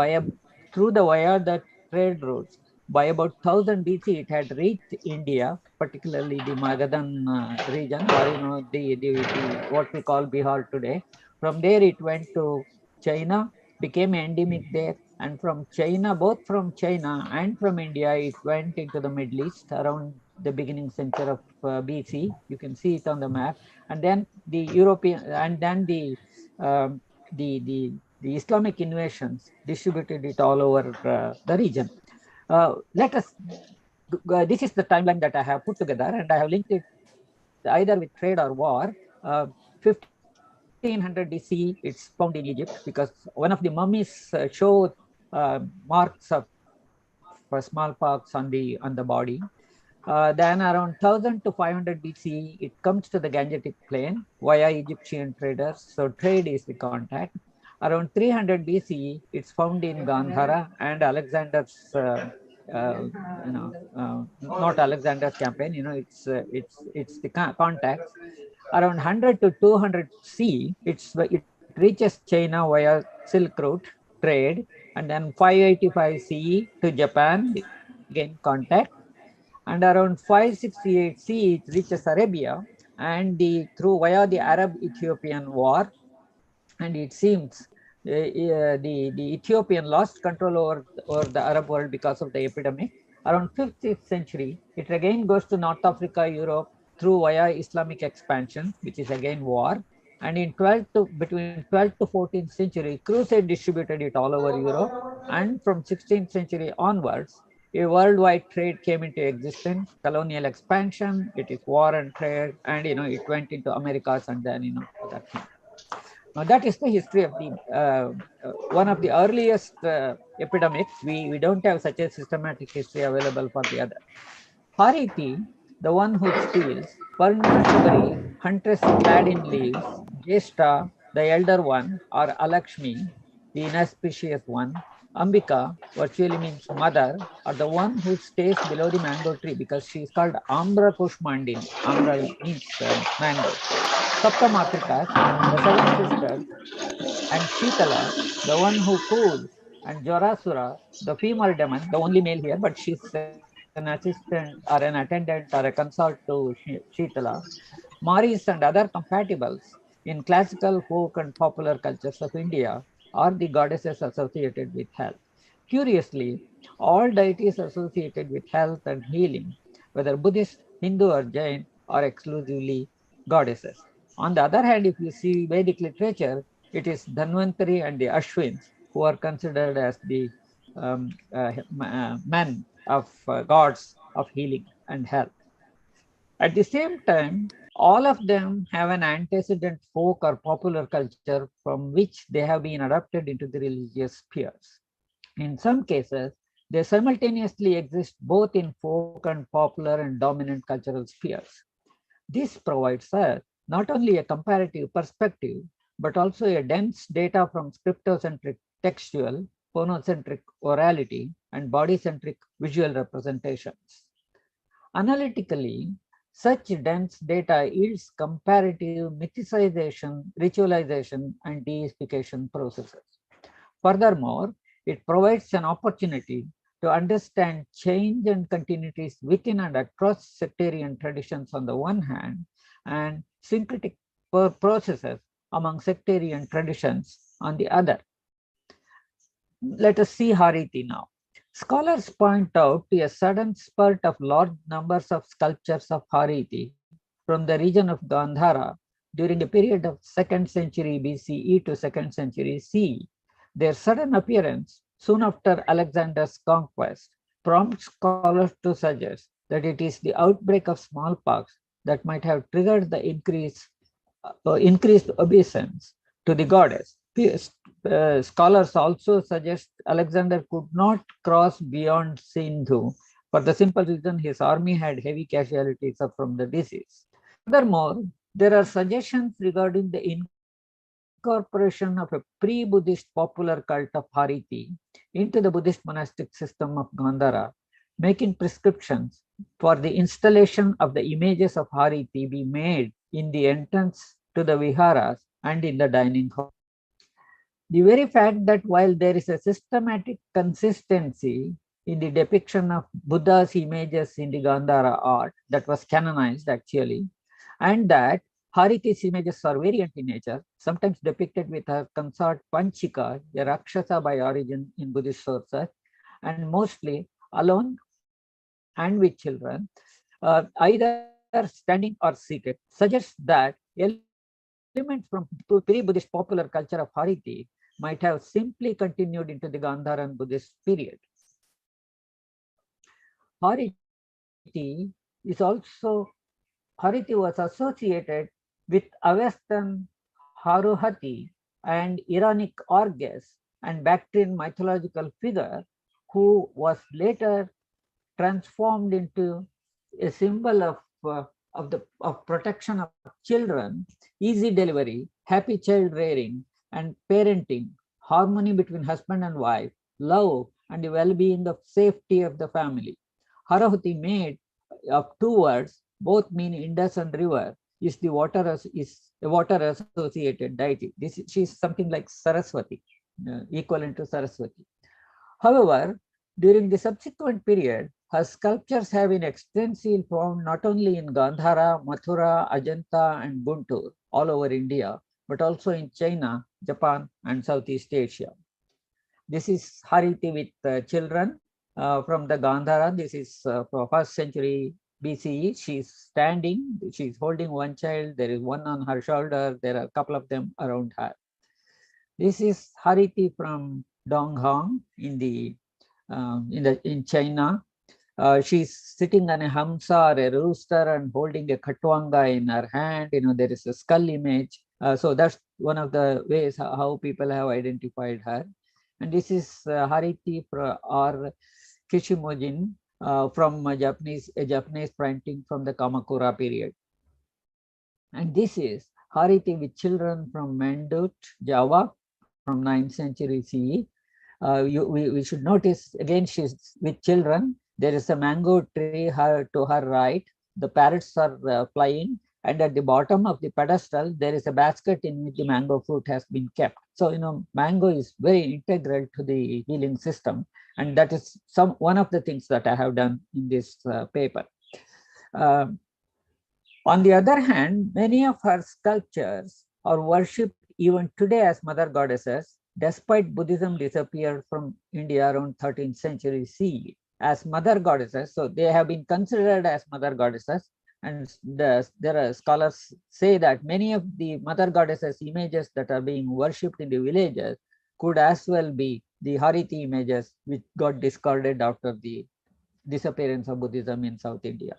through the trade routes. By about 1000 BC, it had reached India, particularly the Magadhan region, or what we call Bihar today. From there, it went to China, became endemic there, and from China, both from China and from India, it went into the Middle East around the beginning century of BC. You can see it on the map, and then the European, and then the Islamic invasions distributed it all over the region. This is the timeline that I have put together, and I have linked it either with trade or war. 1500 BC, it's found in Egypt because one of the mummies show marks of smallpox on the body. Then around 1000 to 500 BC, it comes to the Gangetic Plain via Egyptian traders. So trade is the contact. Around 300 BC, it's found in Gandhara and Alexander's, not Alexander's campaign. It's the contacts. Around 100 to 200 C, it reaches China via Silk Route trade, and then 585 CE to Japan, again contact, and around 568 CE it reaches Arabia, and via the Arab-Ethiopian war, and it seems the Ethiopian lost control over the Arab world because of the epidemic. Around 5th century, it again goes to North Africa, Europe, through via Islamic expansion, which is again war. And in between 12th to 14th century, Crusade distributed it all over Europe. And from 16th century onwards, a worldwide trade came into existence, colonial expansion, it is war and trade, and it went into Americas and then that thing. That is the history of the one of the earliest epidemics. We don't have such a systematic history available for the other. Hariti, the one who steals, Parnashubari, huntress clad in leaves, Jeshta, the elder one, or Alakshmi, the inauspicious one, Ambika, virtually means mother, or the one who stays below the mango tree because she is called Ambra Kushmandini. Ambra means mango. Saptamatrika, the seven sisters, and Shitala, the one who cools, and Jorasura, the female demon, the only male here, but she's an assistant or an attendant or a consort to Shitala. Maris and other compatibles in classical, folk, and popular cultures of India are the goddesses associated with health. Curiously, all deities associated with health and healing, whether Buddhist, Hindu, or Jain, are exclusively goddesses. On the other hand, if you see Vedic literature, it is Dhanvantari and the Ashwins who are considered as the men of gods of healing and health. At the same time, all of them have an antecedent folk or popular culture from which they have been adapted into the religious spheres. In some cases, they simultaneously exist both in folk and popular and dominant cultural spheres. This provides us not only a comparative perspective, but also a dense data from scriptocentric textual, phonocentric orality, and body-centric visual representations. Analytically, such dense data yields comparative mythicization, ritualization, and deification processes. Furthermore, it provides an opportunity to understand change and continuities within and across sectarian traditions on the one hand, and syncretic processes among sectarian traditions on the other. Let us see Hariti now. Scholars point out to a sudden spurt of large numbers of sculptures of Hariti from the region of Gandhara during a period of 2nd century BCE to 2nd century CE. Their sudden appearance soon after Alexander's conquest prompts scholars to suggest that it is the outbreak of smallpox that might have triggered the increased obeisance to the goddess. Scholars also suggest Alexander could not cross beyond Sindhu for the simple reason his army had heavy casualties from the disease. Furthermore, there are suggestions regarding the incorporation of a pre-Buddhist popular cult of Hariti into the Buddhist monastic system of Gandhara, making prescriptions for the installation of the images of Hariti be made in the entrance to the viharas and in the dining hall. The very fact that while there is a systematic consistency in the depiction of Buddha's images in the Gandhara art that was canonized actually, and that Hariti's images are variant in nature, sometimes depicted with her consort Panchika, a Rakshasa by origin in Buddhist sources, and mostly alone and with children, either standing or seated, suggests that elements from pre-Buddhist popular culture of Hariti might have simply continued into the Gandharan Buddhist period. Hariti was associated with Avestan Haruhati and Iranic Orges and Bactrian mythological figure who was later transformed into a symbol of protection of children, easy delivery, happy child rearing, and parenting, harmony between husband and wife, love, and the well-being of safety of the family. Haruhati, made of two words, both mean Indus and river, is the water associated deity. She is something like Saraswati, equivalent to Saraswati. However, during the subsequent period, her sculptures have been extensively found not only in Gandhara, Mathura, Ajanta, and Guntur, all over India, but also in China, Japan, and Southeast Asia. This is Hariti with children from the Gandhara. This is from 1st century BCE. She's standing, she's holding one child, there is one on her shoulder, there are a couple of them around her. This is Hariti from Donghong in China. She's sitting on a hamsa or a rooster and holding a khatwanga in her hand. There is a skull image So that's one of the ways how people have identified her. And this is Hariti or Kishimojin from a Japanese painting from the Kamakura period. And this is Hariti with children from Mandut, Java, from 9th century CE. We should notice again she's with children. There is a mango tree to her right. The parrots are flying, and at the bottom of the pedestal there is a basket in which the mango fruit has been kept. So mango is very integral to the healing system, and that is one of the things that I have done in this paper. On the other hand, many of her sculptures are worshipped even today as mother goddesses, despite Buddhism disappeared from India around 13th century CE as mother goddesses. So they have been considered as mother goddesses. And there are scholars say that many of the mother goddesses images that are being worshipped in the villages could as well be the Hariti images which got discarded after the disappearance of Buddhism in South India.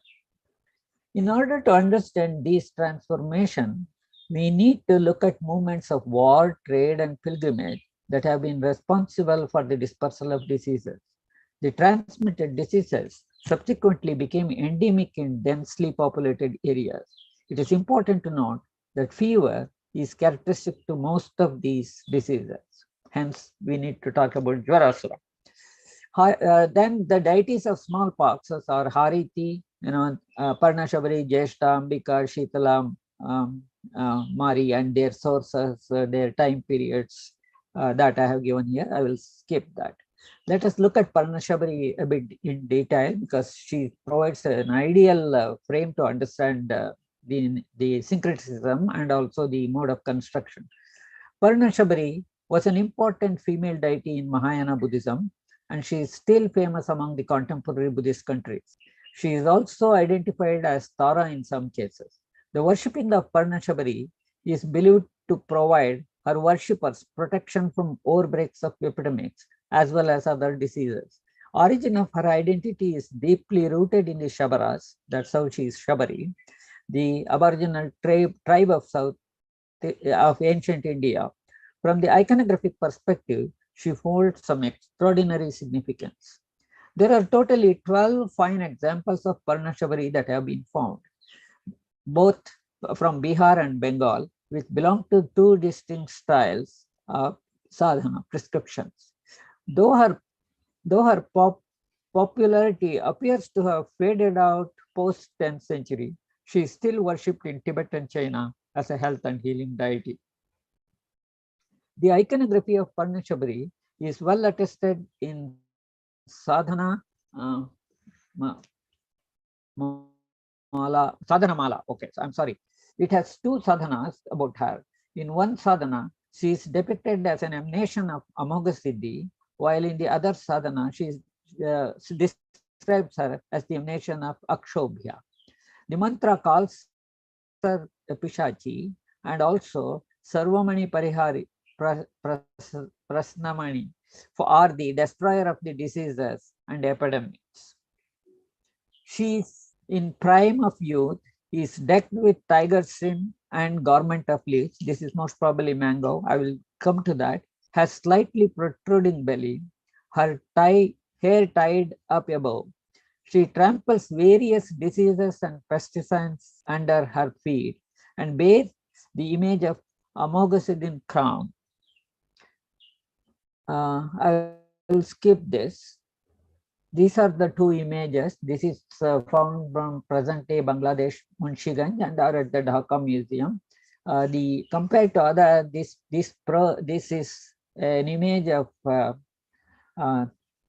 In order to understand this transformation, we need to look at movements of war, trade, and pilgrimage that have been responsible for the dispersal of diseases. The transmitted diseases subsequently became endemic in densely populated areas. It is important to note that fever is characteristic to most of these diseases. Hence, we need to talk about Jvarasura. Then the deities of smallpox are Hariti, Parnashabari, Jeshta, Ambika, Shitala, Mari, and their sources, their time periods that I have given here. I will skip that. Let us look at Parnashabari a bit in detail because she provides an ideal frame to understand the syncretism and also the mode of construction. Parnashabari was an important female deity in Mahayana Buddhism, and she is still famous among the contemporary Buddhist countries. She is also identified as Tara in some cases. The worshipping of Parnashabari is believed to provide her worshippers protection from outbreaks of epidemics as well as other diseases. Origin of her identity is deeply rooted in the Shabaras, that's how she is Shabari, the aboriginal tribe of ancient India. From the iconographic perspective, she holds some extraordinary significance. There are totally 12 fine examples of Parnashabari that have been found, both from Bihar and Bengal, which belong to two distinct styles of sadhana, prescriptions. Though her popularity appears to have faded out post 10th century, she is still worshipped in Tibet and China as a health and healing deity. The iconography of Parnashabari is well attested in Sadhana Mala. Okay, so I'm sorry. It has two sadhanas about her. In one sadhana, she is depicted as an emanation of Amoghasiddhi, while in the other sadhana, she describes her as the emanation of Akshobhya. The mantra calls her Pishachi and also Sarvamani Parihari Prasnamani are the destroyer of the diseases and epidemics. She is in prime of youth, is decked with tiger skin and garment of leaves. This is most probably mango. I will come to that. Has slightly protruding belly, her hair tied up above. She tramples various diseases and pesticides under her feet and bears the image of Amoghasiddhi crown. I will skip this. These are the two images. This is found from present-day Bangladesh, Munshiganj, and are at the Dhaka Museum. Compared to other, this is an image of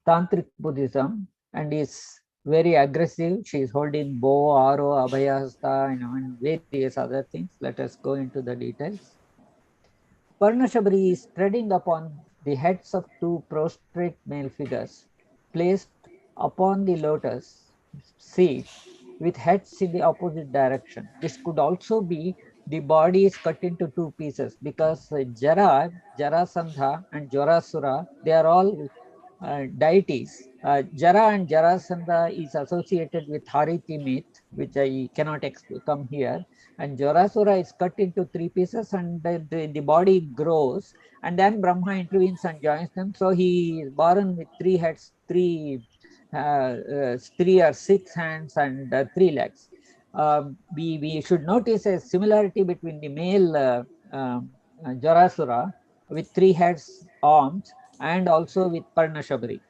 Tantric Buddhism, and is very aggressive. She is holding bow, arrow, abhayahasta, and various other things. Let us go into the details. Parnashabari is treading upon the heads of two prostrate male figures placed upon the lotus seat with heads in the opposite direction. This could also be the body is cut into two pieces because Jarasandha and Jvarasura, they are all deities. Jara and Jarasandha is associated with Hariti myth, which I cannot come here. And Jarasura is cut into 3 pieces, and the body grows, and then Brahma intervenes and joins them. So he is born with 3 heads, 3 or 6 hands, and 3 legs. We should notice a similarity between the male Jarasura with 3 heads, arms, and also with Parnashabari.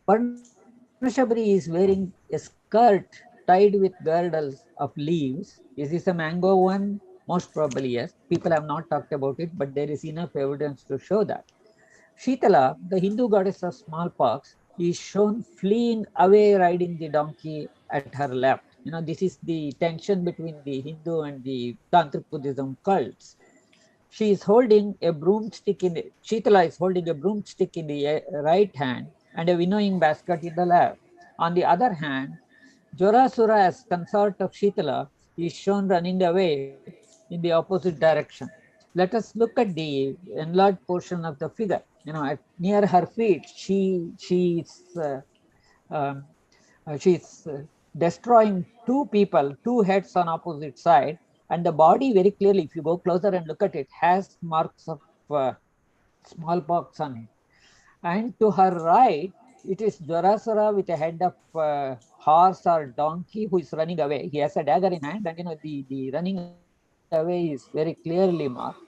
Parnashabari is wearing a skirt tied with girdles of leaves. Is this a mango one? Most probably yes. People have not talked about it, but there is enough evidence to show that. Shitala, the Hindu goddess of smallpox, is shown fleeing away riding the donkey at her left. You know, this is the tension between the Hindu and the Tantric Buddhism cults. She is holding a broomstick in the, Shitala is holding a broomstick in the right hand and a winnowing basket in the left. On the other hand, Jarasura, as consort of Shitala, is shown running away in the opposite direction. Let us look at the enlarged portion of the figure. You know, near her feet, she's destroying 2 people, 2 heads on opposite side, and the body very clearly, if you go closer and look at it, has marks of smallpox on it. And to her right, it is Jarasura with a head of horse or donkey who is running away. He has a dagger in hand, and you know the running away is very clearly marked.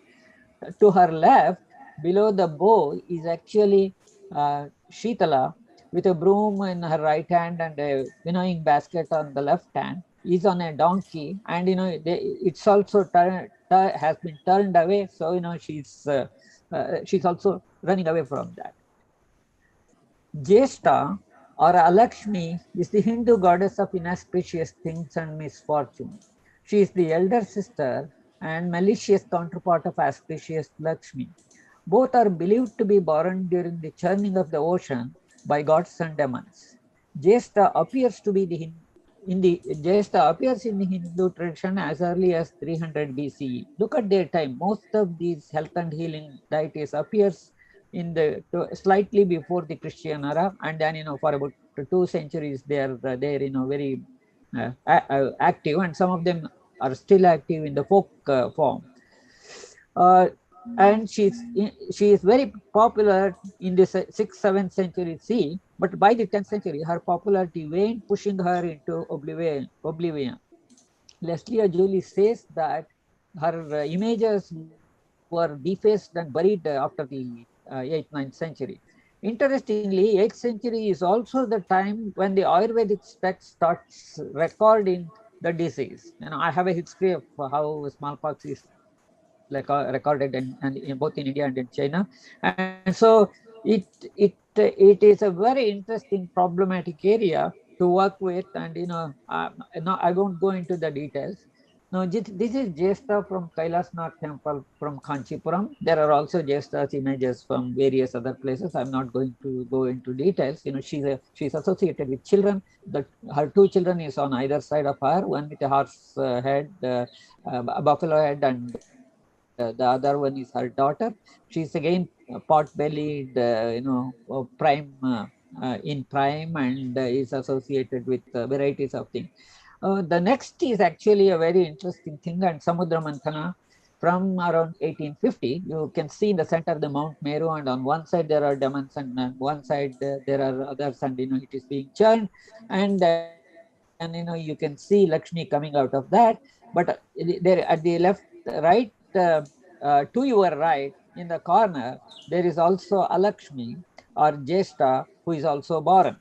To her left, below the bow, is actually Shitala with a broom in her right hand and a winnowing basket on the left hand. Is on a donkey, and you know it's also has been turned away. So you know she's also running away from that. Jesta or Alakshmi is the Hindu goddess of inauspicious things and misfortune. She is the elder sister and malicious counterpart of auspicious Lakshmi. Both are believed to be born during the churning of the ocean by gods and demons. Jesta appears to be Jesta appears in the Hindu tradition as early as 300 BCE. Look at their time. Most of these health and healing deities appears in the slightly before the Christian era, and then you know for about 2 centuries they are you know very active, and some of them are still active in the folk form. And she is very popular in the 6th, 7th century CE, but by the 10th century, her popularity waned, pushing her into oblivion. Leslie Ajuli says that her images were defaced and buried after the 8th, 9th century. Interestingly, 8th century is also the time when the Ayurvedic text starts recording the disease. You know, I have a history of how smallpox is recorded in both in India and in China, and so it is a very interesting problematic area to work with. And you know, I won't go into the details. Now, this is Jesta from Kailasnath temple from Kanchipuram. There are also Jesta's images from various other places. I'm not going to go into details. You know, she's associated with children. Her 2 children is on either side of her, one with a horse head, a buffalo head, and the other one is her daughter. She's again pot-bellied, you know, prime in prime, and is associated with varieties of things. The next is actually a very interesting thing, and Samudra Manthana from around 1850. You can see in the center the Mount Meru, and on one side there are demons, and on one side there are others, and you know it is being churned, and you know you can see Lakshmi coming out of that. But there at the left, right, to your right in the corner, there is also Alakshmi or Jesta who is also born.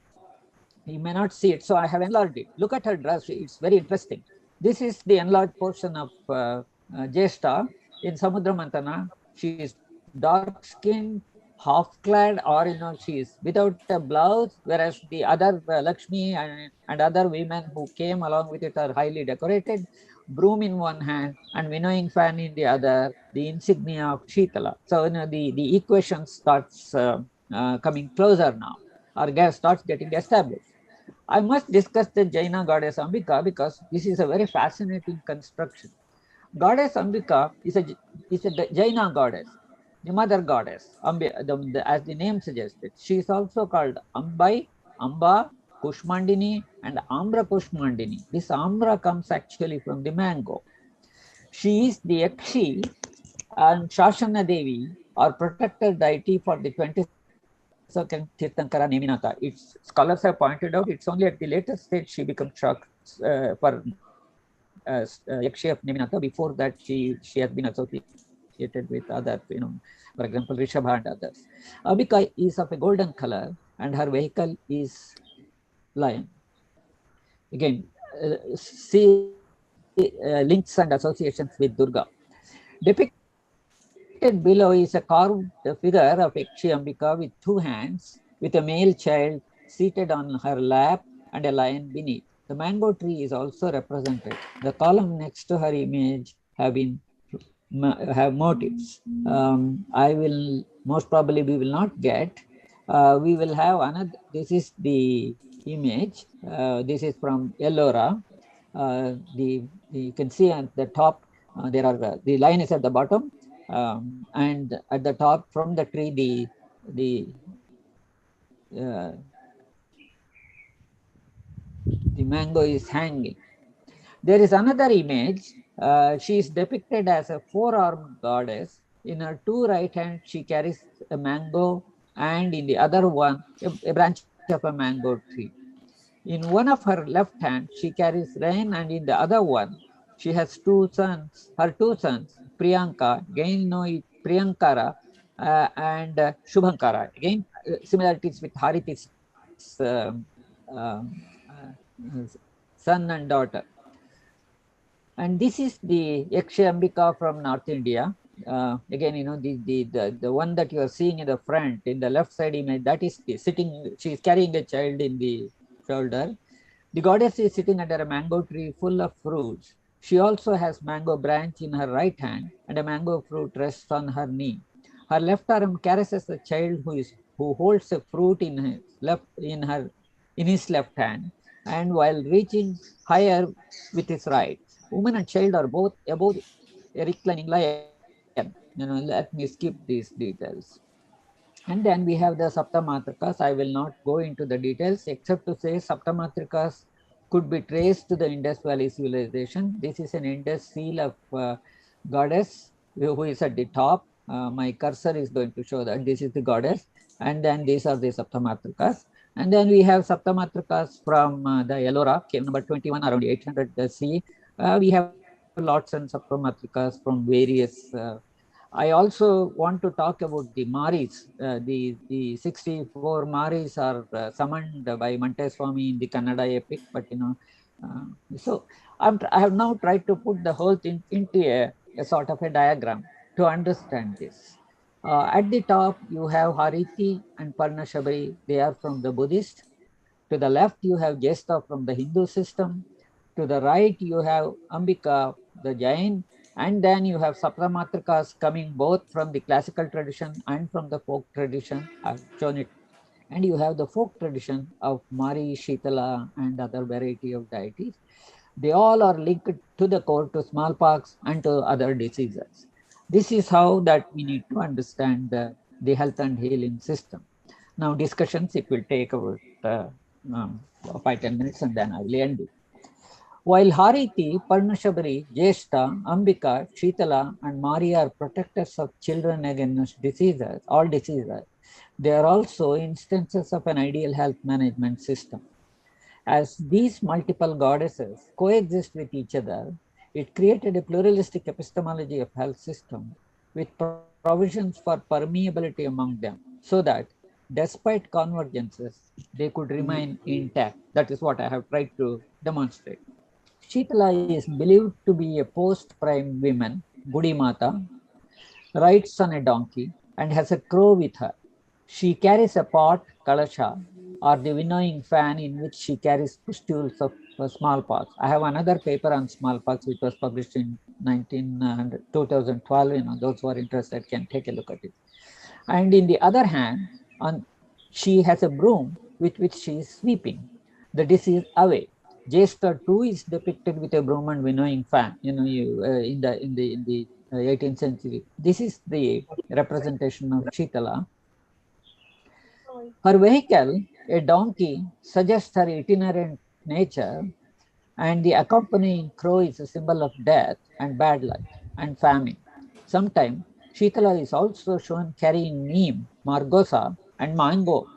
You may not see it, so I have enlarged it. Look at her dress, it's very interesting. This is the enlarged portion of Jesta in Samudra Manthana. She is dark skinned, half clad, or you know, she is without a blouse, whereas the other Lakshmi and other women who came along with it are highly decorated. Broom in one hand and winnowing fan in the other, the insignia of Shitala. So you know, the equation starts coming closer now, or starts getting established. I must discuss the Jaina goddess Ambika because this is a very fascinating construction. Goddess Ambika is a Jaina goddess. the mother goddess, as the name suggested. She is also called Ambai, Amba, Kushmandini, and Ambra Kushmandini. This Ambra comes actually from the mango. She is the Yakshi and Shashana Devi, or protector deity for the 22nd Tirthankara Neminatha. Its scholars have pointed out it's only at the later stage she becomes for Yakshi of Neminatha. Before that, she has been associated with other, for example, Rishabha and others. Ambika is of a golden color and her vehicle is lion. Again, see links and associations with Durga. Depicted below is a carved figure of Yakshi Ambika with two hands, with a male child seated on her lap and a lion beneath. The mango tree is also represented. The column next to her image have motifs. I will most probably we will not get. We will have another. This is the image. This is from Ellora. You can see at the top there are the line is at the bottom, and at the top from the tree the mango is hanging. There is another image. She is depicted as a four-armed goddess. In her two right hands, she carries a mango, and in the other one, a branch of a mango tree. In one of her left hand, she carries rain, and in the other one, she has two sons. Her two sons, Priyanka, again Priyankara, and Shubhankara. Again, similarities with Hariti's son and daughter. And this is the Yakshi Ambika from North India. Again, the one that you are seeing in the front, in the left side image, that is sitting, she is carrying a child in the shoulder. The goddess is sitting under a mango tree full of fruits. She also has mango branch in her right hand and a mango fruit rests on her knee. Her left arm caresses a child who holds a fruit in his left hand, and while reaching higher with his right. Woman and child are both above a reclining lion. Let me skip these details. And then we have the Saptamatrikas. I will not go into the details except to say Saptamatrikas could be traced to the Indus Valley civilization. This is an Indus seal of goddess who is at the top. My cursor is going to show that this is the goddess. And then these are the Saptamatrikas. And then we have Saptamatrikas from the Ellora, cave number 21, around 800 CE. We have lots and Saptamatrikas from various. I also want to talk about the Maris. The 64 Maris are summoned by Monteswami in the Kannada epic, but so I have now tried to put the whole thing into a sort of a diagram to understand this. At the top, you have Hariti and Parnashabari. They are from the Buddhist. To the left, you have Jesta from the Hindu system. To the right, you have Ambika, the Jain. And then you have Saptamatrikas coming both from the classical tradition and from the folk tradition. I've shown it. And you have the folk tradition of Mari, Shitala, and other variety of deities. They all are linked to the core to smallpox and to other diseases. This is how that we need to understand the health and healing system. Now discussions, it will take about 5-10 minutes and then I will end it. While Hariti, Parnashabari, Jesta, Ambika, Shitala, and Mari are protectors of children against diseases, all diseases, they are also instances of an ideal health management system. As these multiple goddesses coexist with each other, it created a pluralistic epistemology of health system with provisions for permeability among them, so that despite convergences, they could remain intact. That is what I have tried to demonstrate. Shitala is believed to be a post-prime woman, Gudi Mata, rides on a donkey and has a crow with her. She carries a pot, kalasha, or the winnowing fan in which she carries pustules of smallpox. I have another paper on smallpox which was published in 2012. Those who are interested can take a look at it. And in the other hand, she has a broom with which she is sweeping the disease away. Jester 2 is depicted with a broom and winnowing fan, in the 18th century. This is the representation of Shitala. Her vehicle, a donkey, suggests her itinerant nature, and the accompanying crow is a symbol of death and bad luck and famine. Sometimes Shitala is also shown carrying neem, margosa, and mango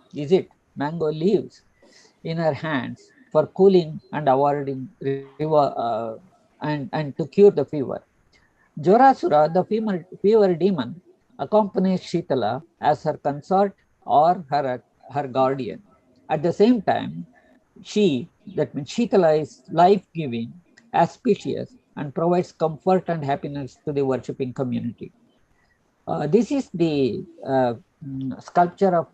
leaves in her hands for cooling and avoiding river and to cure the fever. Jorasura, the fever demon, accompanies Shitala as her consort or her guardian. At the same time, that means Shitala, is life-giving, auspicious, and provides comfort and happiness to the worshipping community. This is the sculpture of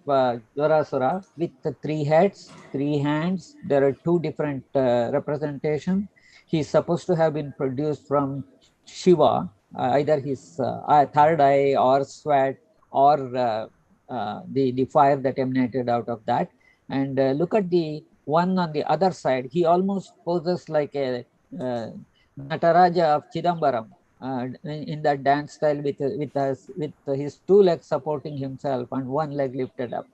Jorasura with the 3 heads, 3 hands. There are 2 different representations. He is supposed to have been produced from Shiva, either his third eye or sweat or the fire that emanated out of that. And look at the one on the other side. He almost poses like a Nataraja of Chidambaram in that dance style with his 2 legs supporting himself and 1 leg lifted up.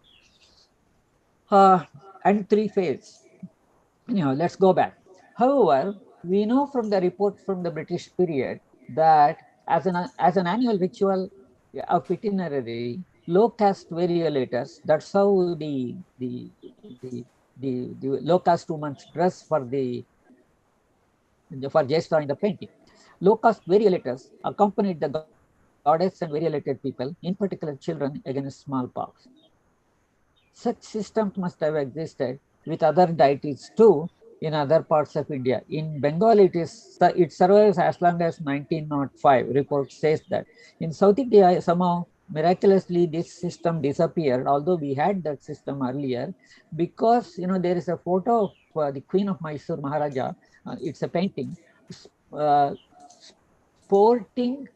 And 3 faces. Anyhow, let's go back. However, we know from the report from the British period that as an annual ritual of itinerary, low caste variolators, that's how the low caste women dress for Jester in the painting. Low caste variolators accompanied the goddess and variolated people, in particular children, against smallpox. Such systems must have existed with other deities too in other parts of India. In Bengal, it survives as long as 1905. Report says that. In South India, somehow miraculously this system disappeared, although we had that system earlier, because there is a photo of the Queen of Mysore, Maharaja. It's a painting sporting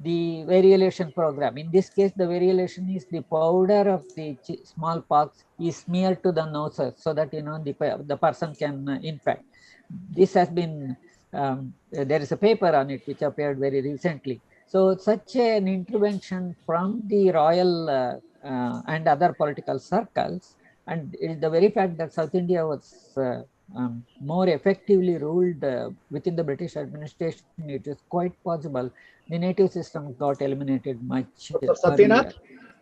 the variolation program. In this case, the variolation is the powder of the smallpox is smeared to the noses so that the person can infect. This has been there is a paper on it which appeared very recently. So such an intervention from the royal and other political circles, and the very fact that South India was more effectively ruled within the British administration, it is quite possible the native system got eliminated much earlier.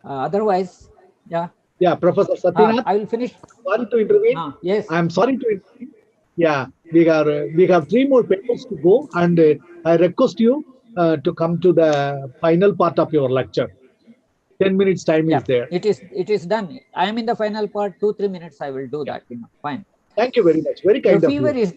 Otherwise, yeah. Yeah, Professor Satyanath. I will finish. Want to intervene? Yes. I'm sorry to intervene. Yeah, we have 3 more papers to go, and I request you to come to the final part of your lecture. 10 minutes time is there. It is done. I am in the final part. 2-3 minutes. I will do that. Fine. Thank you very much. Very kind the of fever you. Is,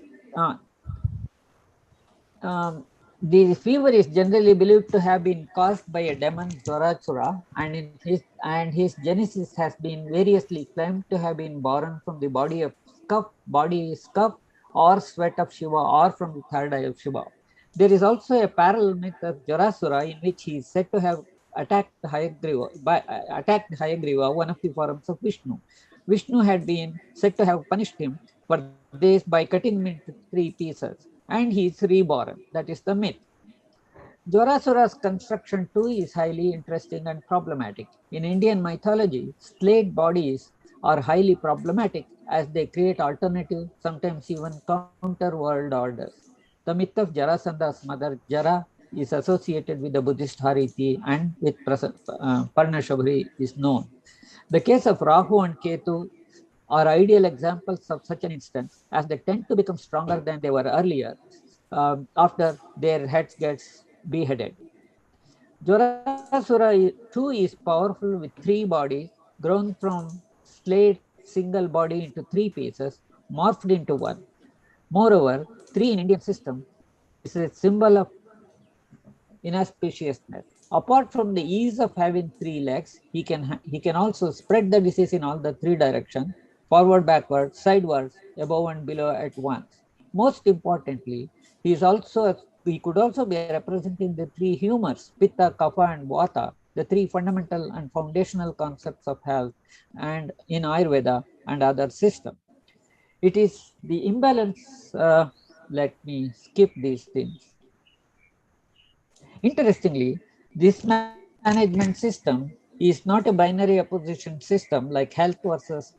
the fever is generally believed to have been caused by a demon, Jorasura, and his genesis has been variously claimed to have been born from the body scuff or sweat of Shiva, or from the third eye of Shiva. There is also a parallel myth of Jorasura in which he is said to have attacked Hayagriva, one of the forms of Vishnu. Vishnu had been said to have punished him for this by cutting him into 3 pieces, and he is reborn. That is the myth. Jorasura's construction too is highly interesting and problematic. In Indian mythology, slayed bodies are highly problematic as they create alternative, sometimes even counter world orders. The myth of Jarasandha's mother Jara is associated with the Buddhist Hariti and with Parnashabri is known. The case of Rahu and Ketu are ideal examples of such an instance, as they tend to become stronger than they were earlier after their heads gets beheaded. Jorasura too is powerful with 3 bodies grown from slayed single body into 3 pieces, morphed into 1. Moreover, 3 in Indian system is a symbol of inauspiciousness. Apart from the ease of having 3 legs, he can also spread the disease in all the 3 directions, forward, backward, sideways, above and below at once. Most importantly, he could also be representing the 3 humors, Pitta, Kapha and Vata, the 3 fundamental and foundational concepts of health and in Ayurveda and other systems. It is the imbalance. Let me skip these things. Interestingly, this management system is not a binary opposition system like health versus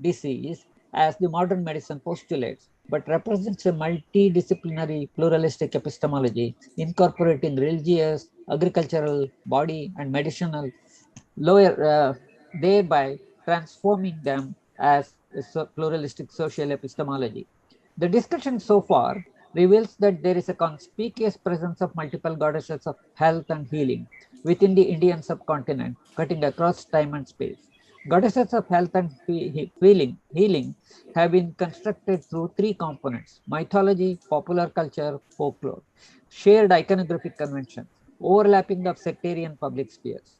disease as the modern medicine postulates, but represents a multidisciplinary pluralistic epistemology incorporating religious, agricultural, body, and medicinal, thereby transforming them as a pluralistic social epistemology. The discussion so far reveals that there is a conspicuous presence of multiple goddesses of health and healing within the Indian subcontinent, cutting across time and space. Goddesses of health and healing have been constructed through three components: mythology, popular culture, folklore, shared iconographic conventions, overlapping of sectarian public spheres.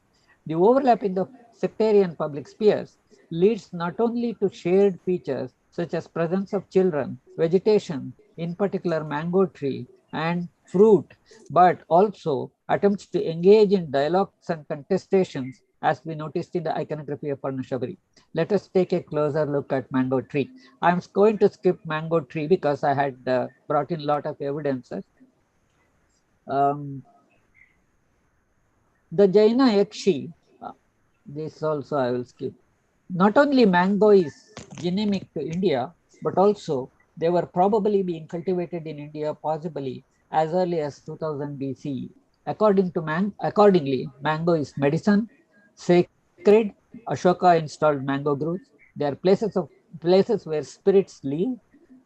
The overlapping of sectarian public spheres leads not only to shared features such as presence of children, vegetation, in particular mango tree, and fruit, but also attempts to engage in dialogues and contestations as we noticed in the iconography of Parnashabari. Let us take a closer look at mango tree. I'm going to skip mango tree because I had brought in a lot of evidences. The Jaina Yakshi, this also I will skip. Not only mango is genemic to India, but also they were probably being cultivated in India possibly as early as 2000 BCE. Accordingly, mango is medicine, sacred. Ashoka installed mango groves. They are places where spirits live,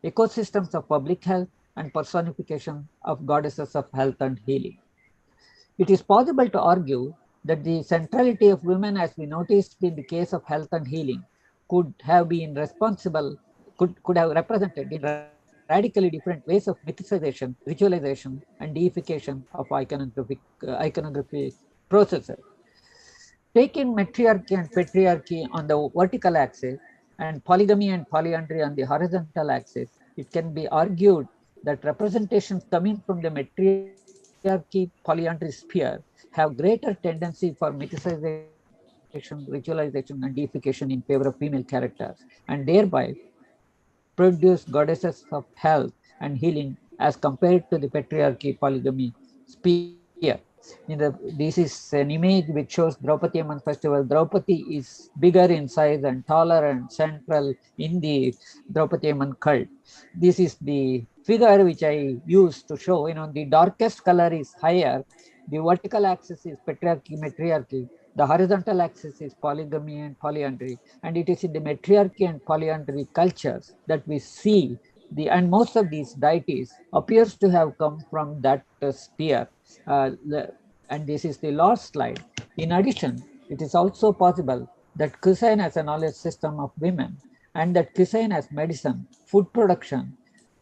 ecosystems of public health, and personification of goddesses of health and healing. It is possible to argue that the centrality of women, as we noticed in the case of health and healing, could have been could have represented in radically different ways of mythicization, ritualization, and deification of iconography processes. Taking matriarchy and patriarchy on the vertical axis and polygamy and polyandry on the horizontal axis, it can be argued that representations coming from the matriarchy polyandry sphere have greater tendency for mythicization, ritualization, and deification in favor of female characters, and thereby produce goddesses of health and healing as compared to the patriarchy polygamy sphere. This is an image which shows Draupadi Amman festival. Draupadi is bigger in size and taller and central in the Draupadi Amman cult. This is the figure which I used to show. The darkest color is higher. The vertical axis is patriarchy, matriarchy. The horizontal axis is polygamy and polyandry. And it is in the matriarchy and polyandry cultures that we see and most of these deities appears to have come from that sphere. And this is the last slide. In addition, it is also possible that cuisine as a knowledge system of women, and that cuisine as medicine, food production,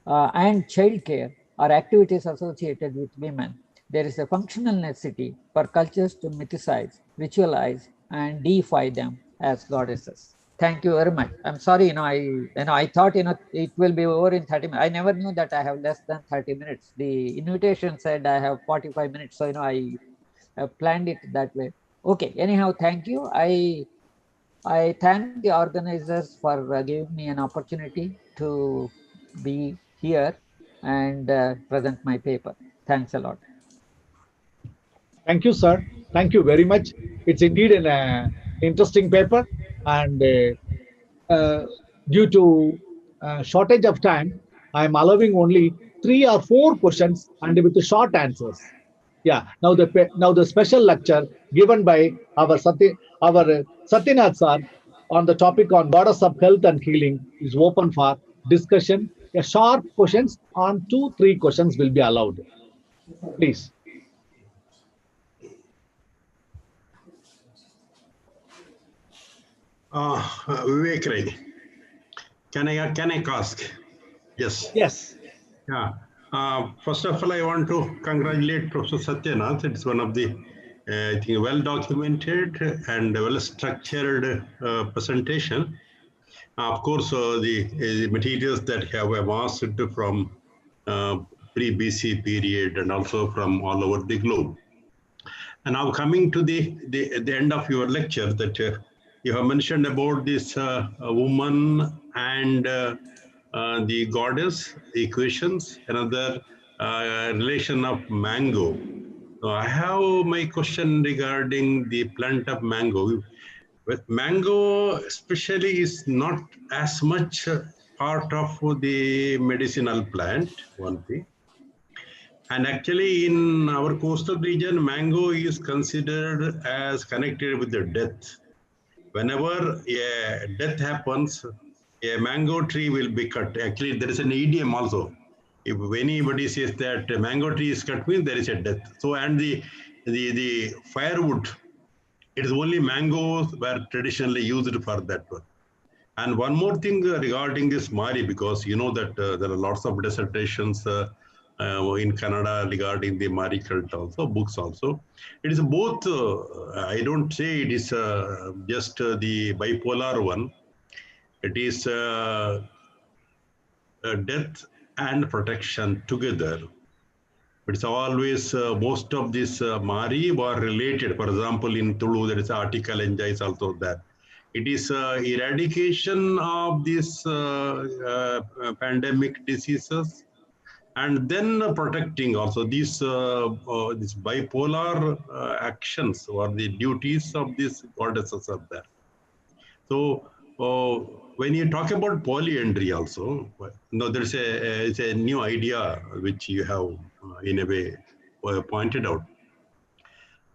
and childcare are activities associated with women. There is a functional necessity for cultures to mythicize, ritualize, and deify them as goddesses. Thank you very much. I'm sorry, I thought, it will be over in 30 minutes. I never knew that I have less than 30 minutes. The invitation said I have 45 minutes. So, I planned it that way. Okay, anyhow, thank you. I thank the organizers for giving me an opportunity to be here and present my paper. Thanks a lot. Thank you, sir. Thank you very much. It's indeed an interesting paper, and due to shortage of time, I am allowing only 3 or 4 questions and with short answers. Yeah. Now the special lecture given by our Satyanath sir on the topic on goddess of health and healing is open for discussion. A sharp questions on 2-3 questions will be allowed. Please. Vivek Rai, can I ask? Yes. Yes. Yeah. First of all, I want to congratulate Professor Satyanath. It's one of the, I think, well-documented and well-structured presentation. Of course, the materials that have amassed from pre-BC period and also from all over the globe. And now coming to the end of your lecture, that you have mentioned about this woman and the goddess, equations, another relation of mango. So I have my question regarding the plant of mango. With mango especially is not as much part of the medicinal plant, one thing. And actually in our coastal region, mango is considered as connected with the death. Whenever a death happens, a mango tree will be cut. Actually, there is an idiom also. If anybody says that a mango tree is cut, means there is a death. So, and the firewood, it is only mangoes were traditionally used for that one. And one more thing regarding this Mari, because you know that there are lots of dissertations in Canada regarding the Mari cult also, books also. It is both, I don't say it is just the bipolar one. It is death and protection together. It's always, most of these Mari were related. For example, in Tulu, there is article enja is also there. It is eradication of these pandemic diseases, and then protecting also these this bipolar actions or the duties of these goddesses are there. So when you talk about polyandry also, there's it's a new idea which you have in a way pointed out.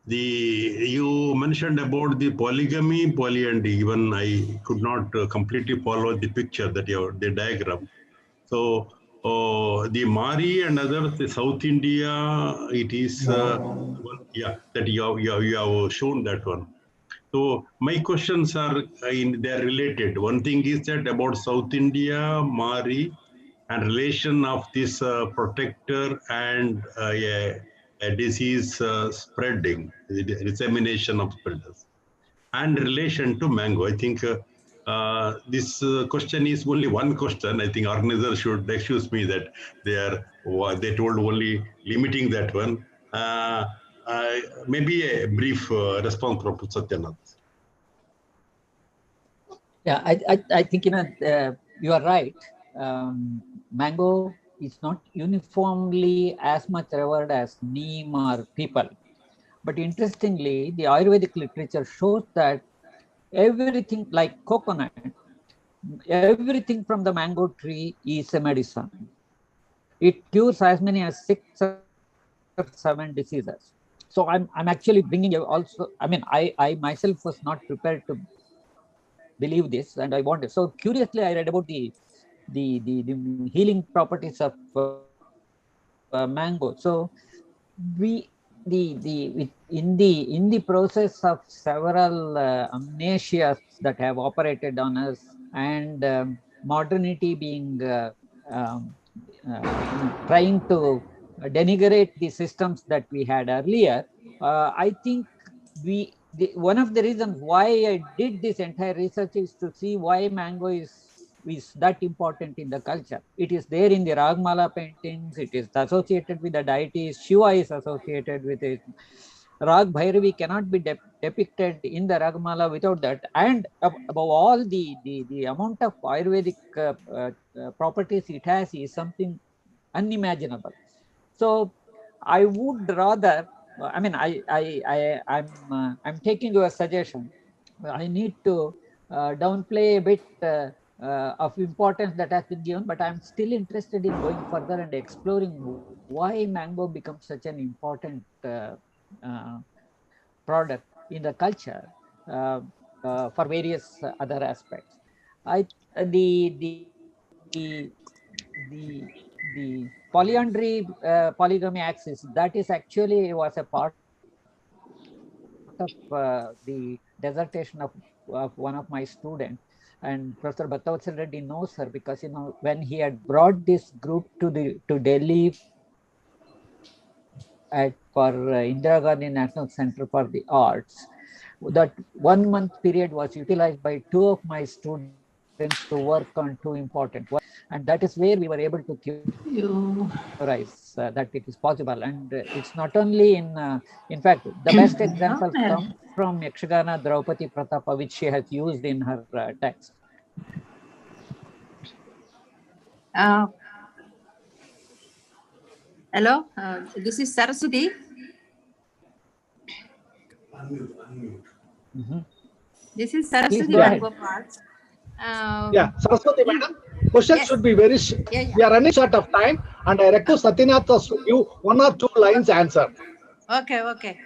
You mentioned about the polygamy, polyandry. Even I could not completely follow the picture that the diagram. So the Mari and others, the South India, it is yeah, that you have shown that one. So my questions are they're related. One thing is that about South India, Mari, and relation of this protector and a disease spreading, the dissemination of spreaders, and relation to mango. I think this question is only one question. I think organizers should excuse me that they told only limiting that one. Maybe a brief response from Satyanath. Yeah, I think you are right. Mango is not uniformly as much revered as neem or people. But interestingly, the Ayurvedic literature shows that everything like coconut, everything from the mango tree is a medicine. It cures as many as 6 or 7 diseases. So I'm actually bringing you also, I mean, I myself was not prepared to believe this, and I wanted. So curiously, I read about the healing properties of mango. So in the process of several amnesias that have operated on us, and modernity being trying to denigrate the systems that we had earlier, I think one of the reasons why I did this entire research is to see why mango is that important in the culture. It is there in the Ragmala paintings. It is associated with the deities. Shiva is associated with it. Rag Bhairavi cannot be depicted in the Ragmala without that. And above all, the amount of Ayurvedic properties it has is something unimaginable. So I would rather, I mean, I'm taking your suggestion. I need to downplay a bit of importance that has been given, but I'm still interested in going further and exploring why mango becomes such an important product in the culture for various other aspects. The polyandry polygamy axis, that is actually was a part of the dissertation of one of my students, and Professor Bhattavatsal Reddy knows her because when he had brought this group to Delhi for Indira Gandhi National Center for the Arts, that 1 month period was utilized by 2 of my students to work on 2 important works, and that is where we were able to theorize that it is possible. And it's not only in fact, the best examples come from Yakshagana Draupadi Pratapa, which she has used in her text. Hello, this is Saraswati. This is Saraswati go ahead. Gopal. Yeah, Saraswati madam, questions Yes. should be very we are running short of time, and I request Satyanath to give 1 or 2 lines answer. Okay, okay.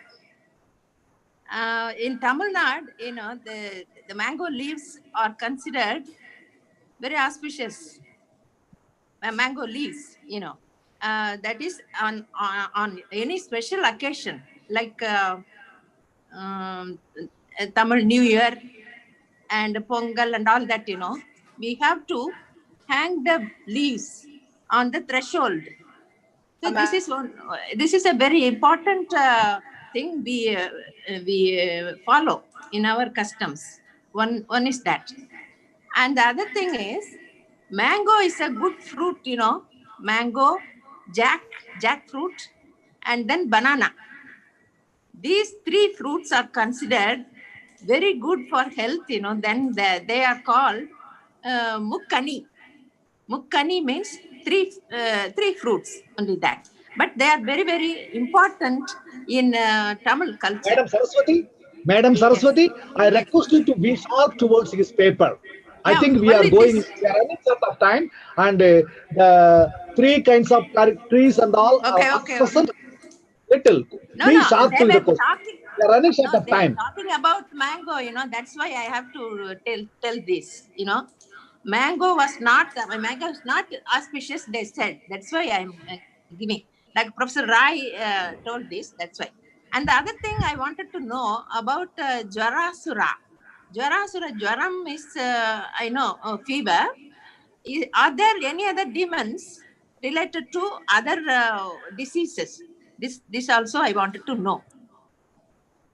In Tamil Nadu, the mango leaves are considered very auspicious. Mango leaves, that is on any special occasion, like Tamil New Year and Pongal and all that, we have to hang the leaves on the threshold. So this is a very important thing we follow in our customs. One is that, and the other thing is mango is a good fruit. Mango, jackfruit, and then banana. These 3 fruits are considered very good for health. Then they are called mukkani. Mukkani means 3 fruits, only that. But they are very, very important in Tamil culture. Madam Saraswati, I request you to be sharp towards his paper. I think we are running out of time, and the 3 kinds of trees and all are present. Little. Be sharp to the question. We are running short of time. Talking about mango, that's why I have to tell this. Mango is not auspicious, they said. That's why I'm giving. Like Professor Rai told this, that's why. And the other thing I wanted to know about Jwarasura. Jwaram is, fever. Are there any other demons related to other diseases? This also I wanted to know.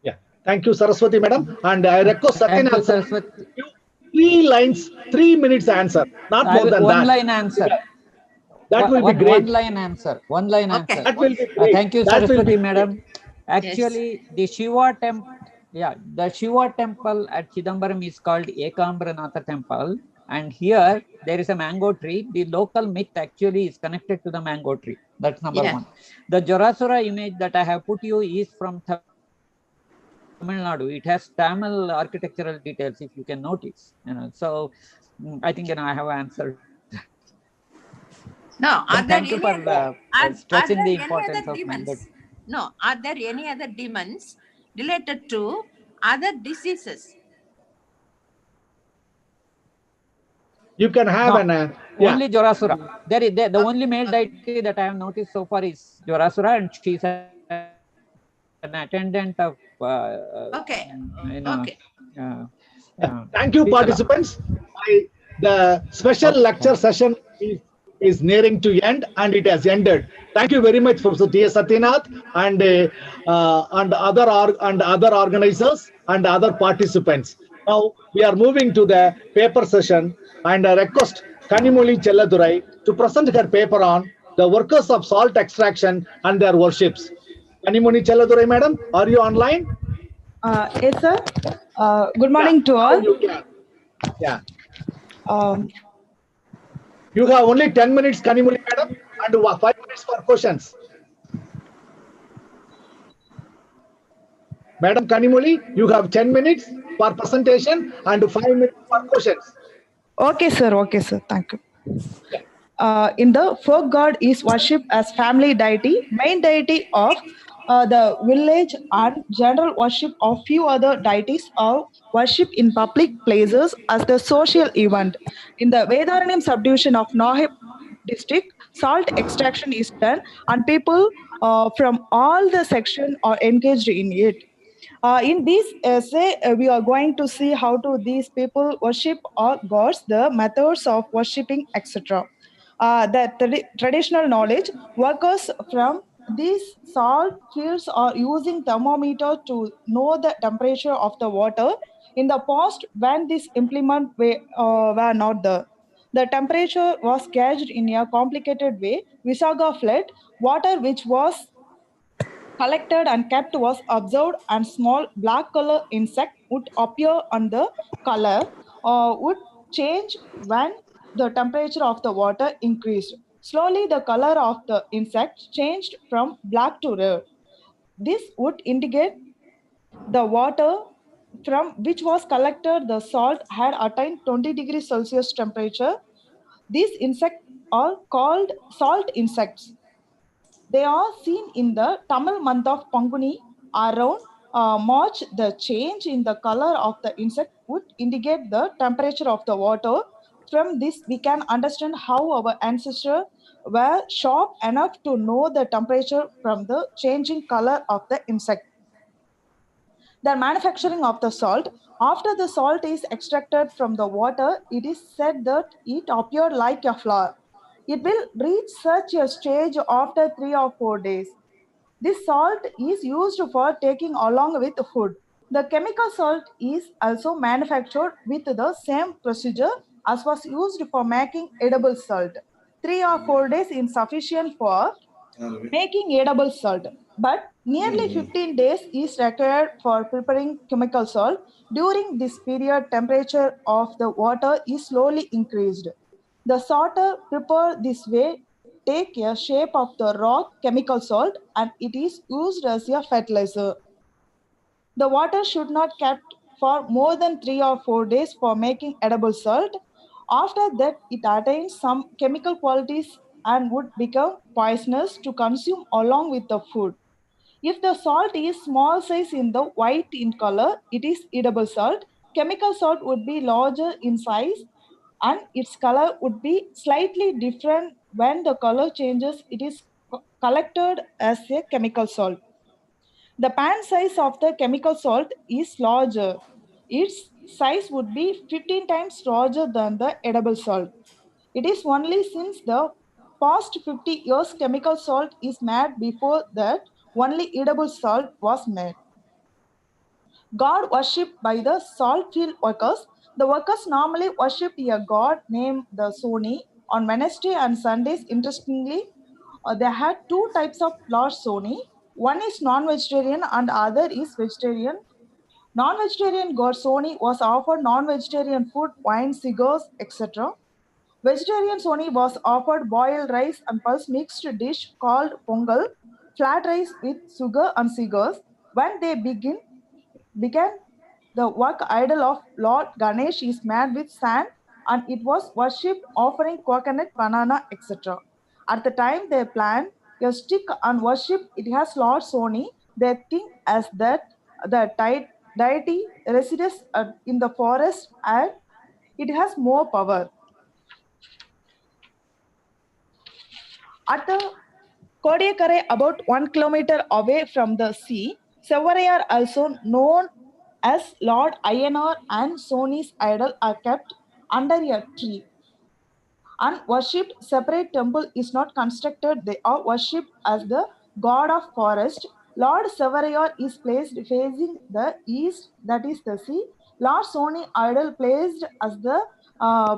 Yeah. Thank you, Saraswati madam. And I request Satyanath sir, 3 lines, 3 minutes answer, not more than that. 1 line answer. That will be great. 1 line answer. 1 line answer. That will be great. Thank you, That will Saraswati be madam. Actually, the Shiva temple, the Shiva temple at Chidambaram is called Ekambranatha temple. And here there is a mango tree. The local myth actually is connected to the mango tree. That's number 1. The Jwarasura image that I have put you is from Tamil Nadu. It has Tamil architectural details, if you can notice. So I think I have answered. No, thank you for stressing the importance of mango. No, are there any other demons related to other diseases? You can have only Jwarasura. The only male deity that I have noticed so far is Jwarasura, and she is an attendant of. Thank you, participants. The special lecture session is nearing to end, and it has ended. Thank you very much, Professor T.S. Satyanath and other organizers and other participants. Now we are moving to the paper session, and I request Kanimoli Chelladurai to present her paper on the workers of salt extraction and their worships. Kanimoli Chelladurai, madam, are you online? Yes, sir. Good morning to all. You can. Yeah. You have only 10 minutes, Kanimoli, madam, and 5 minutes for questions. Madam Kanimoli, you have 10 minutes for presentation and 5 minutes for questions. Okay, sir. Okay, sir. Thank you. In the folk god is worshipped as family deity, main deity of the village, and general worship of few other deities are worshipped in public places as the social event. In the Vedaranyam subdivision of Noheb district, salt extraction is done, and people from all the section are engaged in it. In this essay, we are going to see how to these people worship our gods, the methods of worshipping, etc. The traditional knowledge, workers from these salt fields are using thermometer to know the temperature of the water. In the past, when this implement were not there, the temperature was gauged in a complicated way. Visaga flood, water which was collected and kept was observed, and small black color insect would appear on the color would change when the temperature of the water increased. Slowly, the color of the insect changed from black to red. This would indicate the water from which was collected the salt had attained 20 degrees Celsius temperature. These insects are called salt insects. They are seen in the Tamil month of Panguni around March. The change in the color of the insect would indicate the temperature of the water. From this, we can understand how our ancestors were sharp enough to know the temperature from the changing color of the insect. The manufacturing of the salt. After the salt is extracted from the water, it is said that it appeared like a flour. It will reach such a stage after 3 or 4 days. This salt is used for taking along with food. The chemical salt is also manufactured with the same procedure as was used for making edible salt. 3 or 4 days is sufficient for making edible salt, but nearly 15 days is required for preparing chemical salt. During this period, temperature of the water is slowly increased. The salt prepared this way take a shape of the rock chemical salt and it is used as a fertilizer. The water should not be kept for more than 3 or 4 days for making edible salt. After that, it attains some chemical qualities and would become poisonous to consume along with the food. If the salt is small size in the white in color, it is edible salt. Chemical salt would be larger in size and its color would be slightly different. When the color changes, it is collected as a chemical salt. The pan size of the chemical salt is larger. Its size would be 15 times larger than the edible salt. It is only since the past 50 years chemical salt is made. Before that, only edible salt was made. God worshipped by the salt field workers. The workers normally worshipped a god named the Soni. On Wednesday and Sundays, interestingly, they had 2 types of Lord Soni. One is non-vegetarian and other is vegetarian. Non-vegetarian god Soni was offered non-vegetarian food, wine, cigars, etc. Vegetarian Soni was offered boiled rice and pulse mixed dish called pongal, flat rice with sugar and cigars. When they began, the work idol of Lord Ganesh is made with sand and it was worshipped offering coconut, banana, etc. At the time they plant a stick and worship it has Lord Soni. They think as that the deity resides in the forest and it has more power. At the Kodiyakare, about 1 kilometer away from the sea, Sevarayar, also known as Lord Ayanar and Soni's idol, are kept under a tree and worshipped. Separate temple is not constructed. They are worshipped as the god of forest. Lord Sevarayar is placed facing the east, that is the sea. Lord Soni idol placed as the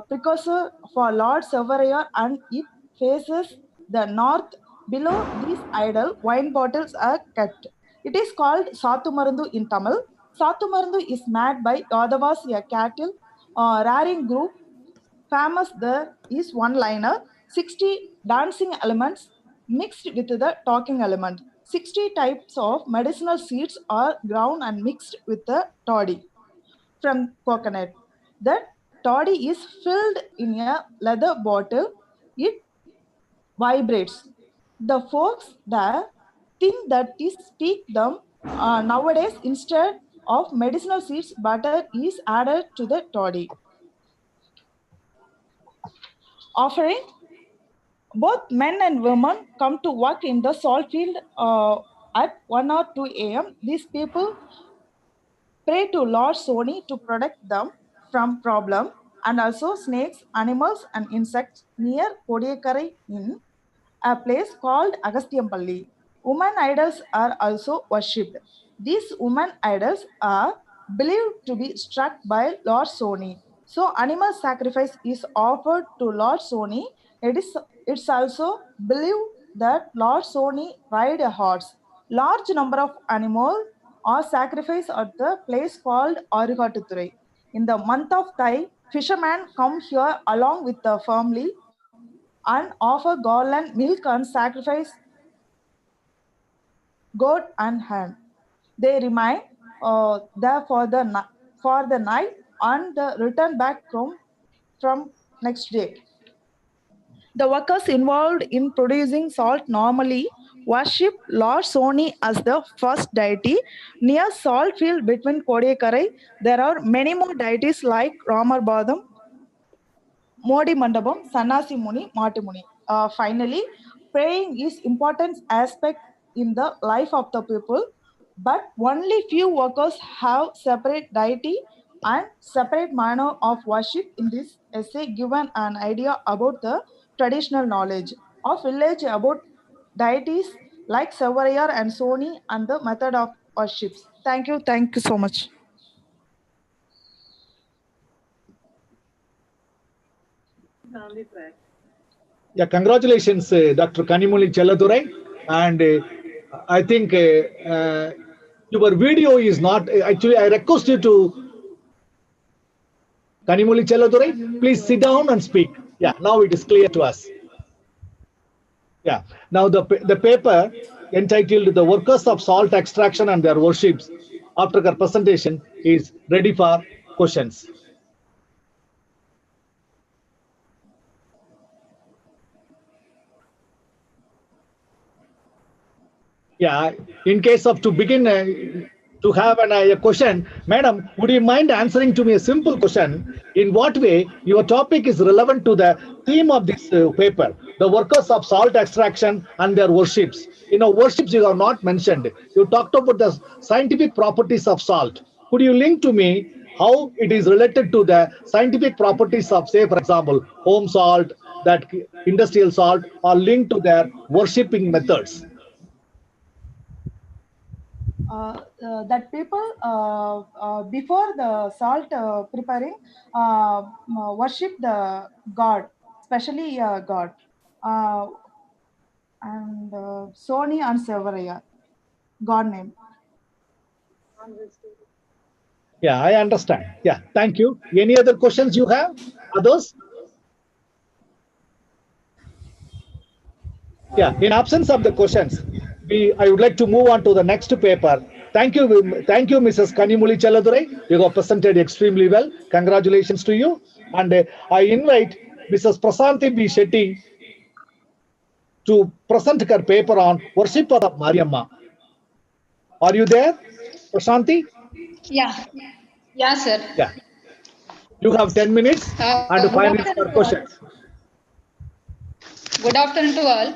precursor for Lord Sevarayar and it faces the north. Below this idol, wine bottles are kept. It is called Sathumarandu in Tamil. Sathumarandu is made by Yadavas, a cattle rearing group. Famous there is one-liner, 60 dancing elements mixed with the talking element. 60 types of medicinal seeds are ground and mixed with the toddy from coconut. That toddy is filled in a leather bottle. It vibrates. The folks there think that is speak them. Nowadays, instead of medicinal seeds, butter is added to the toddy. Offering, both men and women come to work in the salt field at 1 or 2 a.m. These people pray to Lord Soni to protect them from problem and also snakes, animals and insects near Kodiyakare in a place called Agastyampalli. Women idols are also worshipped. These women idols are believed to be struck by Lord Soni. So animal sacrifice is offered to Lord Soni. It's also believed that Lord Soni ride a horse. Large number of animals are sacrificed at the place called Arugaturai. In the month of Thai, Fishermen come here along with the family and offer garland, milk, and sacrifice goat and hen. They remain there for the night and return back from next day. The workers involved in producing salt normally worship Lord Soni as the first deity. Near salt field between Kodiyakarai, there are many more deities like Ramar Badam, Modi Mandapam, Sannasi Muni, Mati Muni. Finally, praying is important aspect in the life of the people, but only few workers have separate deity and separate manner of worship. In this essay given an idea about the traditional knowledge of village about deities like Savarayar and Soni and the method of worships. Thank you so much. Yeah, congratulations, Dr. Kanimuli Chelladurai. And I think your video is not, actually, I request you to, Kanimuli Chelladurai, please sit down and speak. Yeah, now it is clear to us. Yeah, now the paper entitled The Workers of Salt Extraction and Their Worships after her presentation is ready for questions. Yeah, in case of to begin to have a question, Madam, would you mind answering to me a simple question? In what way your topic is relevant to the theme of this paper, the workers of salt extraction and their worships? You know, worships you have not mentioned. You talked about the scientific properties of salt. Could you link to me how it is related to the scientific properties of, say, for example, home salt, that industrial salt, or linked to their worshipping methods? That people before the salt preparing worship the god, especially god, and Soni and Savaraya, god name. Yeah, I understand. Yeah, thank you. Any other questions you have? Others? Yeah, in absence of the questions, I would like to move on to the next paper. Thank you, Mrs. Kanimuli Chelladurai. You have presented extremely well. Congratulations to you. And I invite Mrs. Prasanthi B. Shetty to present her paper on worship of Mariamma. Are you there, Prasanthi? Yeah, sir. Yeah. You have 10 minutes and 5 minutes for questions. Good afternoon to all.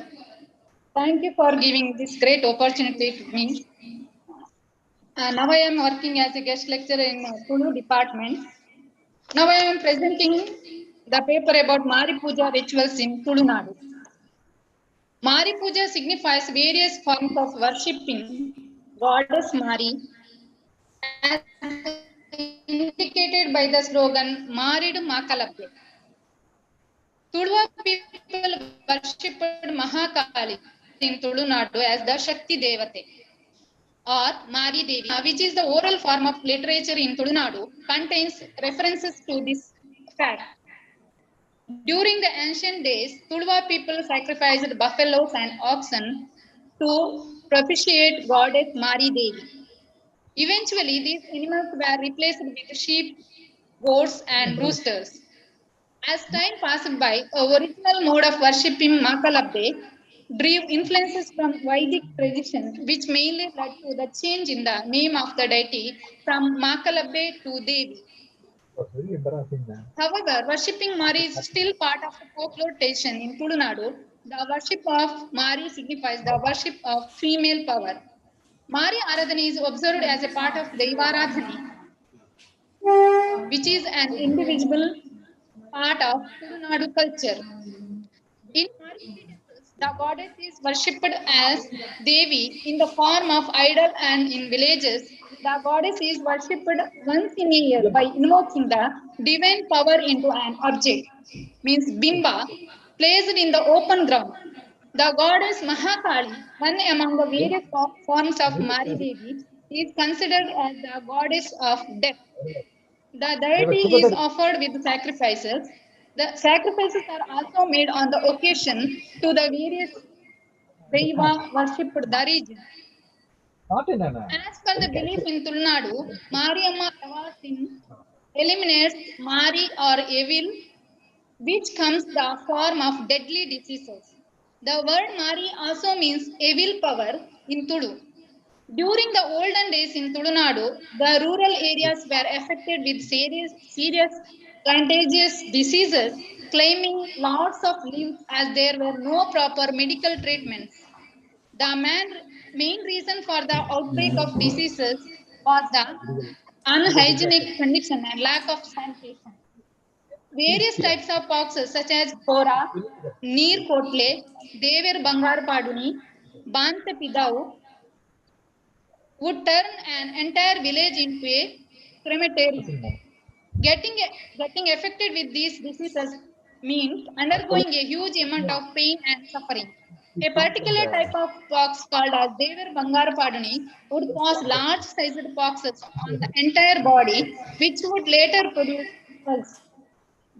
Thank you for giving this great opportunity to me. Now I am working as a guest lecturer in Tulu department. Now I am presenting the paper about Mari Puja rituals in Tulunadu. Mari Puja signifies various forms of worshipping goddess Mari, as indicated by the slogan Maridu Makalabbe. Tuluva people worshipped Mahakali in Tulunadu as the Shakti Devate or Mari Devi, which is the oral form of literature in Tulunadu, contains references to this fact. During the ancient days, Tuluva people sacrificed buffaloes and oxen to propitiate goddess Mari Devi. Eventually, these animals were replaced with sheep, goats, and roosters. As time passed by, the original mode of worshipping Makalabbe drew influences from Vedic tradition, which mainly led to the change in the name of the deity from Makalabbe to Devi. However, worshipping Mari is still part of the folklore tradition in Tulunadu. The worship of Mari signifies the worship of female power. Mari Aradhana is observed as a part of Deivaradhani, which is an individual part of Tulunadu culture. In Mari temples, the goddess is worshipped as Devi in the form of idol, and in villages, the goddess is worshipped once in a year by invoking the divine power into an object, means Bimba, placed in the open ground. The goddess Mahakali, one among the various forms of Mari Devi, is considered as the goddess of death. The deity is offered with sacrifices. The sacrifices are also made on the occasion to the various Deva worshipped the region. As per the belief in Tulnadu, Mariamma Avasin eliminates Mari or evil, which comes the form of deadly diseases. The word Mari also means evil power in Tudu. During the olden days in Tulunadu, the rural areas were affected with serious contagious diseases, claiming lots of lives as there were no proper medical treatments. The main reason for the outbreak of diseases was the unhygienic condition and lack of sanitation. Various types of poxes such as Hora, Neer Kotle, Dever Bangar Paduni, Banta Pidau would turn an entire village into a crematorium. Getting affected with these diseases means undergoing a huge amount of pain and suffering. A particular type of pox called as Dever Bangar Padani would cause large-sized poxes on the entire body, which would later produce pulse.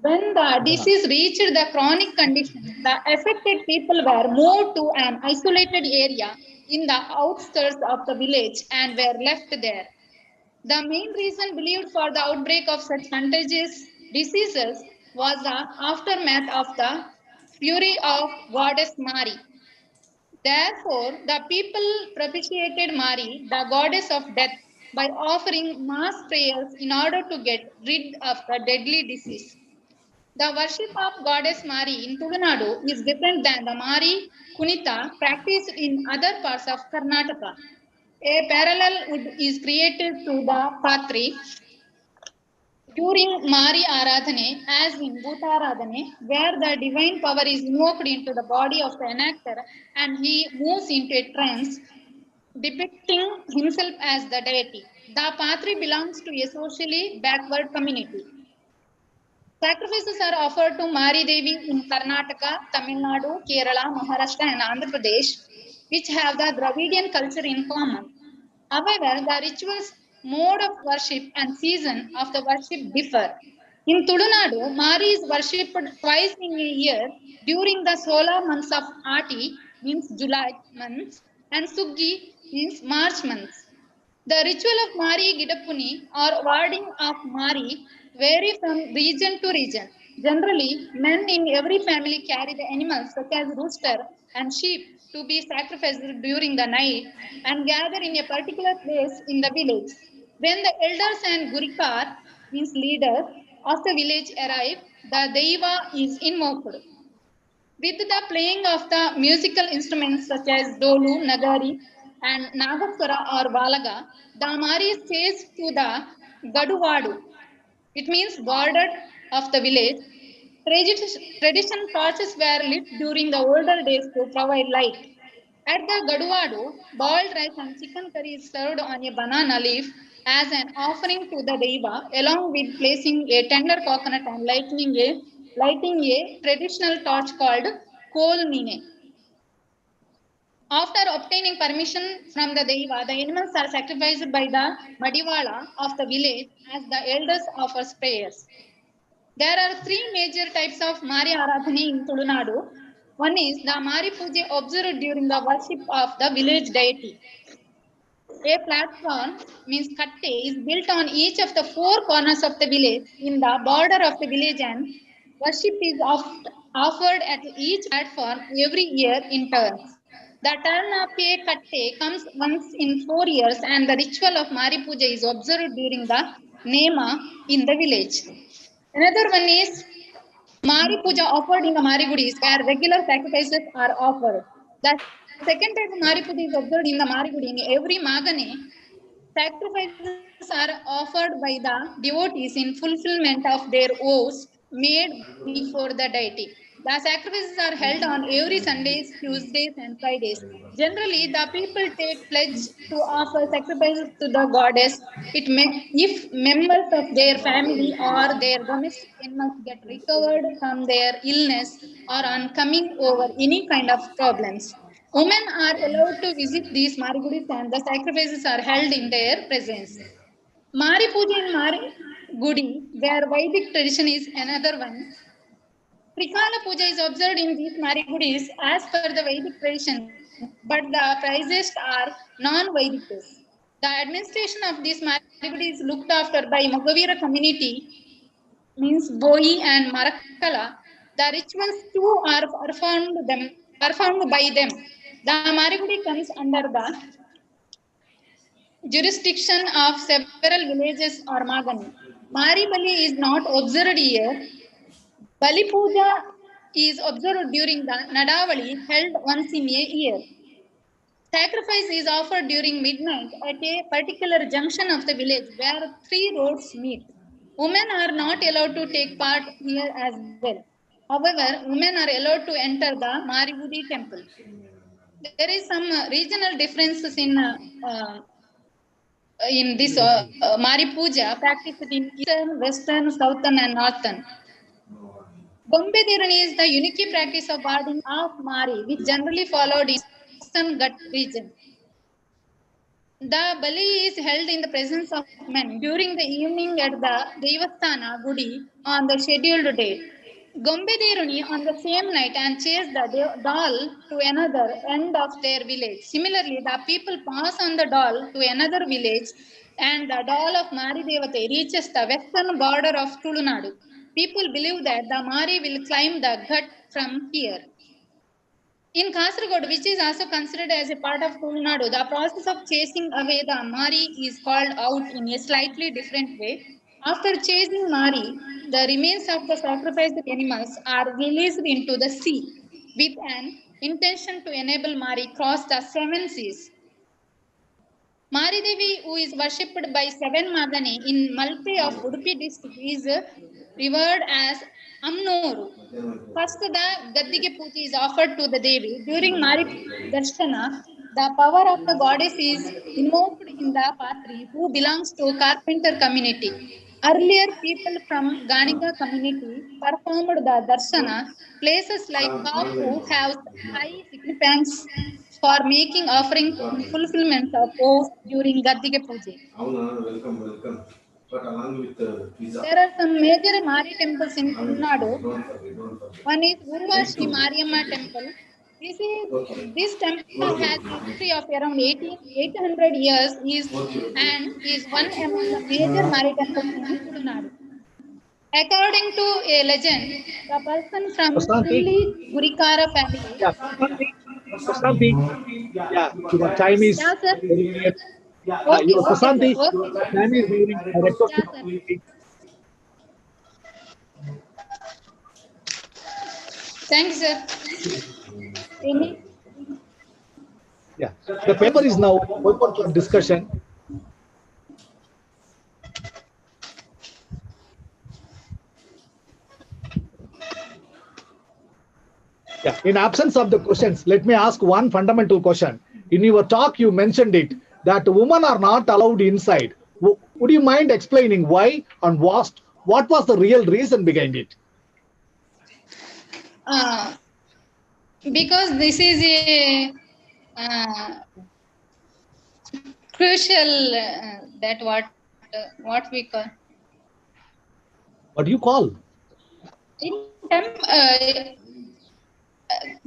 When the disease reached the chronic condition, the affected people were moved to an isolated area in the outskirts of the village and were left there. The main reason believed for the outbreak of such contagious diseases was the aftermath of the fury of goddess Mari. Therefore, the people propitiated Mari, the goddess of death, by offering mass prayers in order to get rid of the deadly disease. The worship of goddess Mari in Tulunadu is different than the Mari Kunita practiced in other parts of Karnataka. A parallel is created to the Patri during Mari Aradhane, as in Bhutaradhane, where the divine power is invoked into the body of the enactor and he moves into a trance, depicting himself as the deity. The Patri belongs to a socially backward community. Sacrifices are offered to Mari Devi in Karnataka, Tamil Nadu, Kerala, Maharashtra, and Andhra Pradesh, which have the Dravidian culture in common. However, the rituals, mode of worship, and season of the worship differ. In Tulunadu, Mari is worshipped twice in a year during the solar months of Ati, means July months, and Suggi, means March months. The ritual of Mari Gidapuni or warding of Mari vary from region to region. Generally, men in every family carry the animals such as rooster and sheep to be sacrificed during the night and gather in a particular place in the village. When the elders and gurikar, means leaders, of the village arrive, the Deva is invoked. With the playing of the musical instruments such as Dolu, Nagari, and Nagaswara or Balaga, the Mari is chased to the Gaduvadu. It means border of the village. Traditional torches were lit during the older days to provide light. At the Gaduvadu, boiled rice and chicken curry is served on a banana leaf as an offering to the Deva, along with placing a tender coconut and lighting a traditional torch called Kol Nine. After obtaining permission from the Deva, the animals are sacrificed by the Madiwala of the village as the elders offer prayers. There are three major types of Mari Aradhane in Tulunadu. One is the Mari Puja observed during the worship of the village deity. A platform, means katte, is built on each of the four corners of the village in the border of the village and worship is offered at each platform every year in turns. The turn of a katte comes once in 4 years and the ritual of Mari Puja is observed during the Nema in the village. Another one is Mari Puja offered in the Mari Gudis where regular sacrifices are offered. The second type of Mari Puja is observed in the Mari Gudi. In every Magane, sacrifices are offered by the devotees in fulfillment of their oaths made before the deity. The sacrifices are held on every Sundays, Tuesdays, and Fridays. Generally, the people take pledge to offer sacrifices to the goddess. If members of their family or their domestic animals get recovered from their illness or on coming over any kind of problems. Women are allowed to visit these Marigudis and the sacrifices are held in their presence. Mari Puja in Gudi, where Vedic tradition is another one. Trikala Puja is observed in these Marigudis as per the Vedic tradition, but the prices are non-Vedic. The administration of these Marigudi is looked after by Magavira community, means Boi and Marakala. The rituals too are performed by them. The Marigudi comes under the jurisdiction of several villages or Magani. Mari Bali is not observed here. Bali Puja is observed during the Nadavali held once in a year. Sacrifice is offered during midnight at a particular junction of the village where 3 roads meet. Women are not allowed to take part here as well. However, women are allowed to enter the Marigudi temple. There is some regional differences in this Mari Puja practiced in Eastern, Western, Southern and Northern. Gombe Dirani is the unique practice of warding of Mari, which generally followed in Eastern Ghat region. The Bali is held in the presence of men during the evening at the Devasthana Gudi on the scheduled date. Gombe Dirani on the same night and chase the doll to another end of their village. Similarly, the people pass on the doll to another village and the doll of Mari Devate reaches the western border of Tulunadu. People believe that the Mari will climb the Ghat from here. In Kasaragod, which is also considered as a part of Tulunadu, the process of chasing away the Mari is called out in a slightly different way. After chasing Mari, the remains of the sacrificed animals are released into the sea with an intention to enable Mari cross the 7 seas. Mari Devi, who is worshipped by 7 Magani in Malpe of Udupi district, is revered as Amnoru. First, the Gaddige Puja is offered to the Devi. During Mari Darshana, the power of the goddess is invoked in the Patri, who belongs to carpenter community. Earlier, people from Ganika community performed the Darshana. Places like Kapu have high significance for making offering fulfillment of oath during Gaddige Puja. Welcome. But along with pizza. There are some major Mari temples in Tamil Nadu. One is Urvashi Mariamma temple. This temple has a history of around 800 years and is one among the major Mari temples in Tamil Nadu. According to a legend, the person from Sulli Gurikara family. Your time is. Yeah, sir. Your Prasanti, time is moving. I request you to Thanks, sir. Yeah, the paper is now open for discussion. Yeah, in absence of the questions, let me ask one fundamental question. In your talk, you mentioned it, that women are not allowed inside. Would you mind explaining why and what was the real reason behind it? Because this is a crucial that what we call. What do you call? In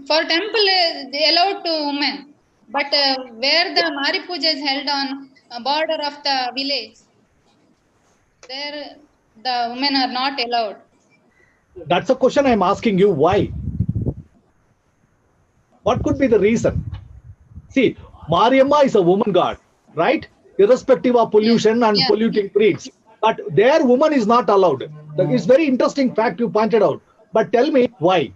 for temple, they allowed to women, but where the Mari Puja is held on a border of the village, there the women are not allowed. That's a question I'm asking you. Why? What could be the reason? See, Mariamma is a woman god, right? Irrespective of pollution and polluting creeds. But their woman is not allowed. It's very interesting fact you pointed out. But tell me why?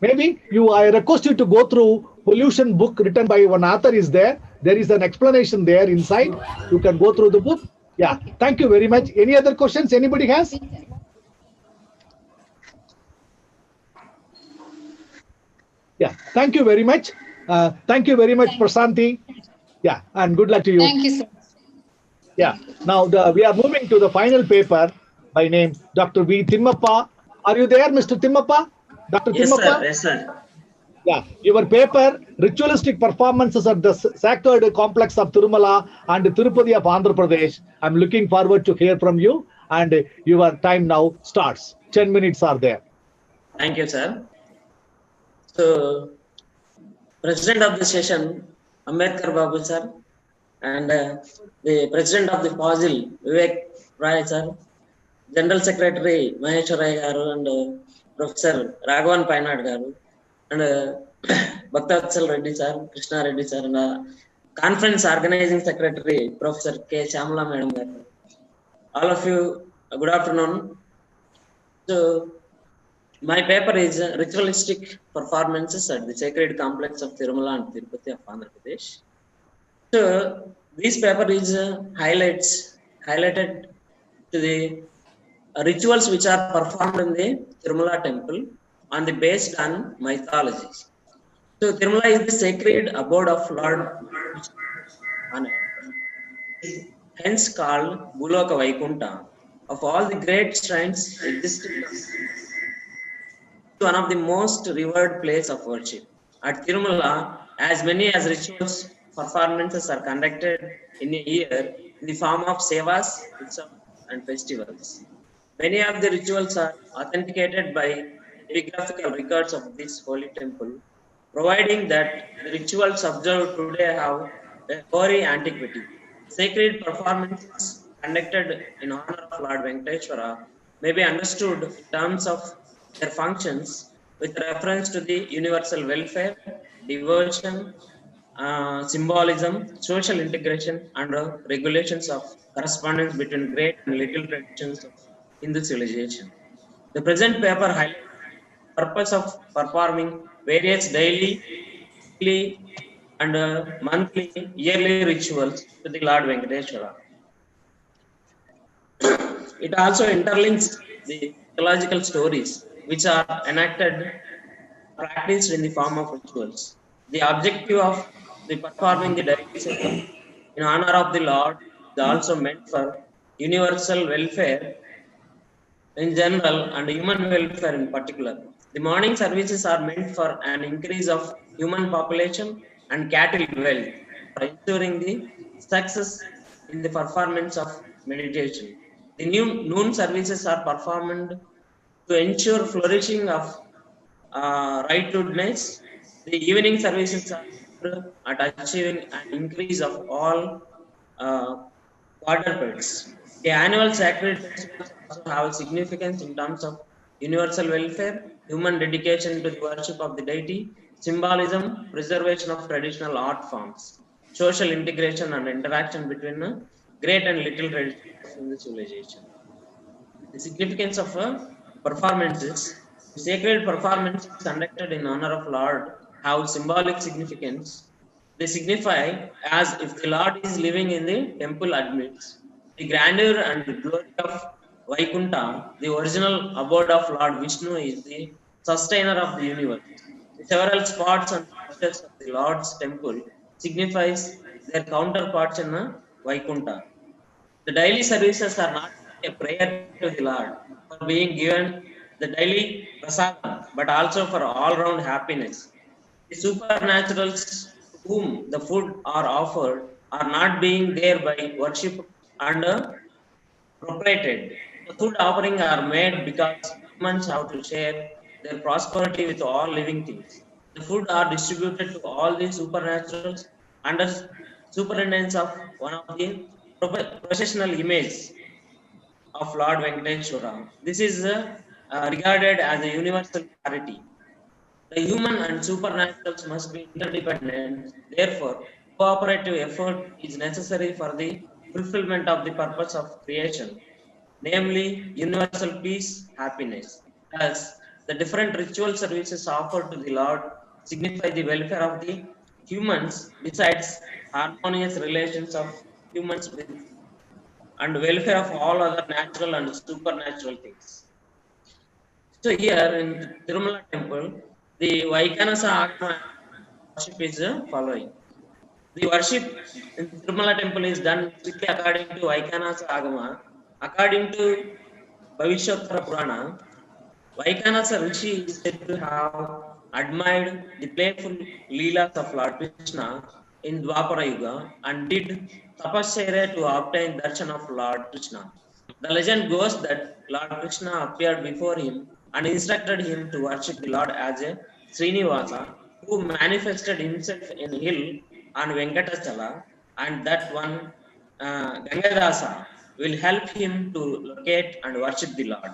Maybe I request you to go through pollution book written by one author is there. There is an explanation there inside. You can go through the book. Yeah, thank you very much. Any other questions anybody has? Yeah, thank you very much. Thank you very much, Prasanti. Yeah, and good luck to you. Thank you, sir. Yeah, now we are moving to the final paper by name Dr. V. Timmappa. Are you there, Mr. Timmappa? Dr. Yes, Timmappa? sir. Yes, sir. Yeah, your paper, ritualistic performances at the sacred complex of Tirumala and Tirupati of Andhra Pradesh. I'm looking forward to hear from you, and your time now starts. 10 minutes are there. Thank you, sir. So, President of the session, Ambedkar Babu, sir, and the President of the FOSIL, Vivek Rai, sir, General Secretary Maheshwar Rai Garu, and Professor Raghavan Painad Garu, and Bhaktavatsal Reddy sir, Krishna Reddy sir, and Conference Organizing Secretary Professor K. Shamala Madam Garu. All of you, good afternoon. So, my paper is Ritualistic Performances at the Sacred Complex of Tirumala and Tirupati of Andhra Pradesh. So, this paper is highlighted to the rituals which are performed in the Tirumala temple on the based on mythologies. So Tirumala is the sacred abode of Lord, hence called Buloka Vaikunta. Of all the great shrines existing, one of the most revered place of worship. At Tirumala, as many as rituals performances are conducted in a year in the form of sevas, and festivals. Many of the rituals are authenticated by epigraphical records of this holy temple, providing that the rituals observed today have a hoary antiquity. Sacred performances conducted in honor of Lord Venkateshwara may be understood in terms of their functions with reference to the universal welfare, devotion, symbolism, social integration, and regulations of correspondence between great and little traditions of Hindu civilization. The present paper highlights the purpose of performing various daily, weekly, and monthly, yearly rituals to the Lord Venkateshwara. It also interlinks the mythological stories which are enacted, practiced in the form of rituals. The objective of the performing the daily ceremony in honor of the Lord is also meant for universal welfare in general and human welfare in particular. The morning services are meant for an increase of human population and cattle wealth, for ensuring the success in the performance of meditation. The noon services are performed to ensure flourishing of rightgoodness. The evening services are at achieving an increase of all quadrupeds. The annual sacred festivals also have significance in terms of universal welfare, human dedication to the worship of the deity, symbolism, preservation of traditional art forms, social integration and interaction between great and little traditions in the civilization. The significance of performances. Sacred performances conducted in honor of Lord have symbolic significance. They signify as if the Lord is living in the temple amidst. The grandeur and the glory of Vaikunta, the original abode of Lord Vishnu, is the sustainer of the universe. The several spots and structures of the Lord's temple signifies their counterparts in Vaikunta. The daily services are not a prayer to the Lord for being given the daily prasadam, but also for all-round happiness. The supernaturals to whom the food are offered are not being there by worship and proprated. The food offerings are made because humans have to share their prosperity with all living things. The food are distributed to all the supernaturals under superintendence of one of the processional images of Lord Venkateshwara. This is regarded as a universal parity. The human and supernaturals must be interdependent. Therefore, cooperative effort is necessary for the fulfillment of the purpose of creation, namely universal peace, happiness. Thus, the different ritual services offered to the Lord signify the welfare of the humans besides harmonious relations of humans with and welfare of all other natural and supernatural things. So here in Tirumala temple, the Vaikanasa Agama worship is following. The worship in Tirumala temple is done strictly according to Vaikanasa Agama. According to Bhavishottara Purana, Vaikanasa Rishi is said to have admired the playful leelas of Lord Krishna in Dwapara Yuga and did tapasya to obtain darshan of Lord Krishna. The legend goes that Lord Krishna appeared before him and instructed him to worship the Lord as a Srinivasa, who manifested himself in a hill on Venkatachala, and that one Gangadasa will help him to locate and worship the Lord.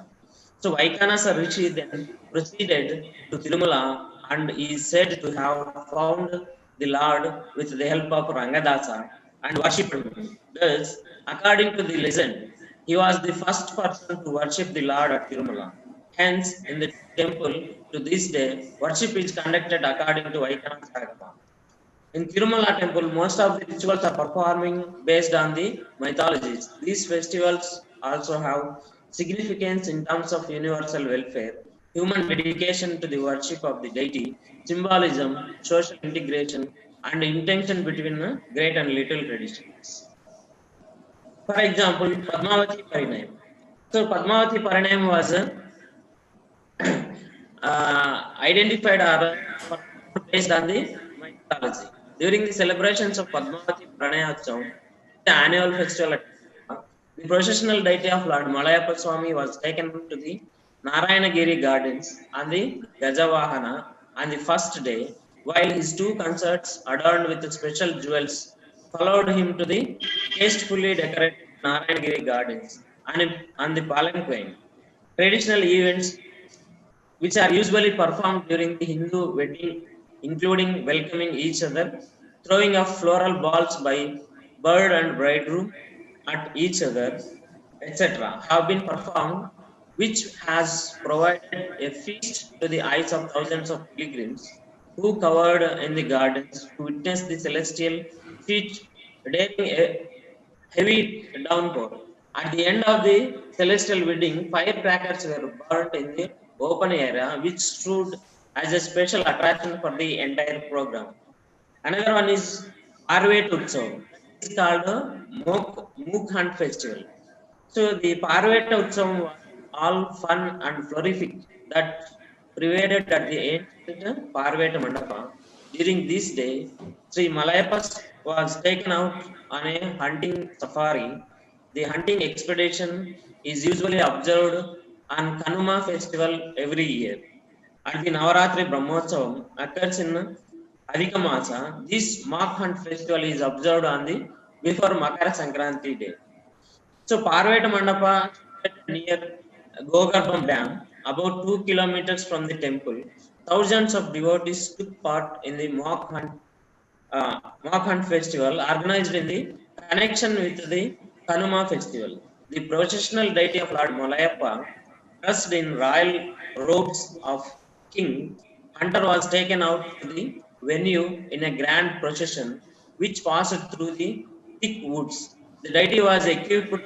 So Vaikanasa Rishi then proceeded to Tirumala and is said to have found the Lord with the help of Rangadasa and worshipped him. Thus, according to the legend, he was the first person to worship the Lord at Tirumala. Hence, in the temple to this day, worship is conducted according to Vaikanasa Agama. In Tirumala temple, most of the rituals are performing based on the mythologies. These festivals also have significance in terms of universal welfare, human dedication to the worship of the deity, symbolism, social integration, and intention between great and little traditions. For example, Padmavati Parinayam. So Padmavati Parinayam was identified or based on the mythology. During the celebrations of Padmavati Pranayotsavam, the annual festival at the processional deity of Lord Malayappa Swami was taken to the Narayanagiri gardens on the Gajavahana on the first day, while his two consorts adorned with special jewels followed him to the tastefully decorated Narayanagiri gardens and the palanquin. Traditional events which are usually performed during the Hindu wedding, including welcoming each other, throwing of floral balls by bride and bridegroom at each other, etc., have been performed, which has provided a feast to the eyes of thousands of pilgrims who covered in the gardens to witness the celestial feast during a heavy downpour. At the end of the celestial wedding, firecrackers were burnt in the open area, which stood as a special attraction for the entire program. Another one is Parvet Utsav. It's called a Mook Hunt Festival. So the Parvet Utsav was all fun and florific that prevailed at the ancient Parvet Mandapa. During this day, Sri Malayappa was taken out on a hunting safari. The hunting expedition is usually observed on Kanuma festival every year. And the Navaratri Brahmotsavam occurs in Adhika Masa. This mock hunt festival is observed on the before Makara Sankranti day. So Parvet Mandapa near Gogarbham Dam, about 2 kilometers from the temple, thousands of devotees took part in the mock hunt festival organized in the connection with the Kanuma festival. The processional deity of Lord Malayappa, dressed in royal robes of king, hunter was taken out to the venue in a grand procession which passed through the thick woods. The deity was equipped with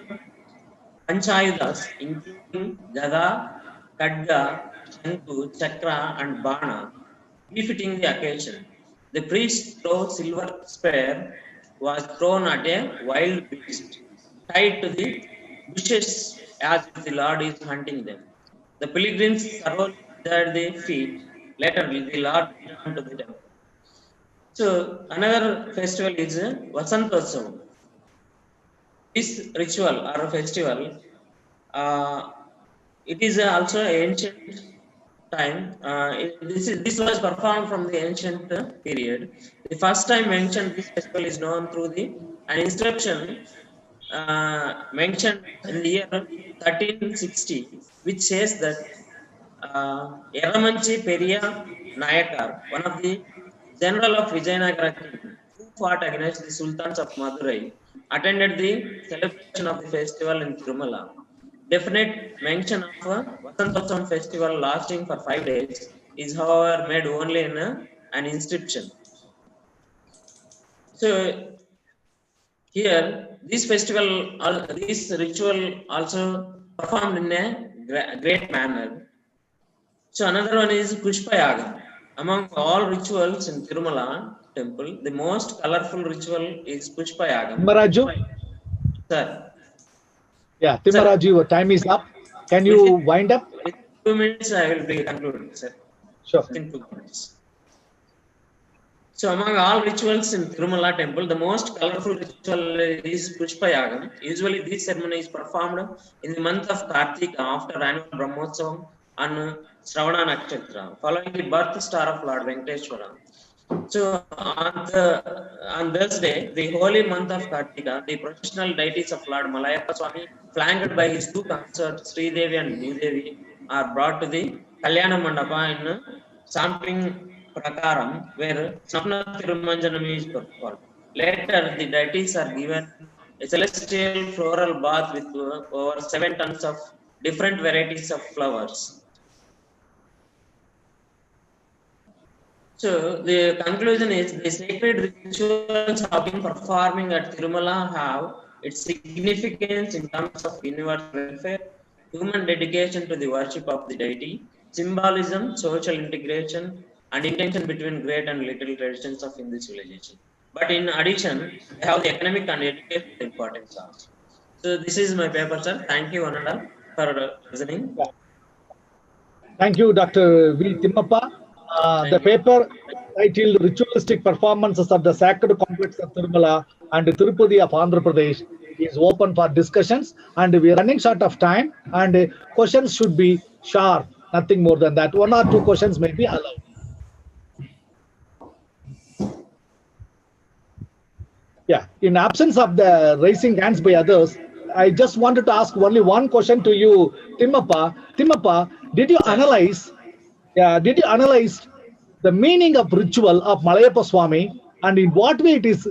Panchayudas, including Gada, Kadga, Shanku, Chakra, and Bana, befitting the occasion. The priest's silver spear was thrown at a wild beast, tied to the bushes as if the Lord is hunting them. The pilgrims thoroughly enjoyed the feat. Later, the Lord returned to the temple. So, another festival is Vasantotsavam. This ritual or a festival, it is also ancient time. This was performed from the ancient period. The first time mentioned this festival is known through an inscription mentioned in the year 1360, which says that Eramanchi Periya Nayakar, one of the general of Vijayanagara kingdom, who fought against the sultans of Madurai, attended the celebration of the festival in Tirumala. Definite mention of Vasantotsavam festival lasting for 5 days is, however, made only in an inscription. So here, this festival, this ritual also performed in a great manner. So another one is Pushpayagam. Among all rituals in Tirumala temple, the most colorful ritual is Pushpayagam. Timmaraju? Sir. Yeah, Timmaraju, your time is up. Can you wind up? With 2 minutes, I will be concluding, sir. Sure. In 2 minutes. So among all rituals in Tirumala temple, the most colorful ritual is Pushpa Yagam. Usually this ceremony is performed in the month of Kartika after annual Brahmotsavam on Shravana Nakshatra, following the birth star of Lord Venkateshwara. So on Thursday, the holy month of Kartika, the processional deities of Lord Malayappa Swami, flanked by his 2 consorts, Sri Devi and Bhu Devi, are brought to the Kalyana Mandapa in Samping Prakaram, where Snapna Thirumanjanam is performed. Later, the deities are given a celestial floral bath with over 7 tons of different varieties of flowers. So the conclusion is the sacred rituals have been performing at Tirumala have its significance in terms of universal welfare, human dedication to the worship of the deity, symbolism, social integration, and intention between great and little traditions of Hindu civilization. But in addition, they have the economic and educational importance also. So this is my paper, sir. Thank you, one and all, for listening. Thank you, Dr. V. Timmappa. The paper titled Ritualistic Performances of the Sacred Complex of Tirumala and Tirupati of Andhra Pradesh is open for discussions, and we are running short of time, and questions should be sharp, nothing more than that. 1 or 2 questions may be allowed. Yeah, in absence of the raising hands by others, I just wanted to ask only one question to you, Timmappa. Timmappa, did you analyze the meaning of ritual of Malayappa Swami, and in what way it is?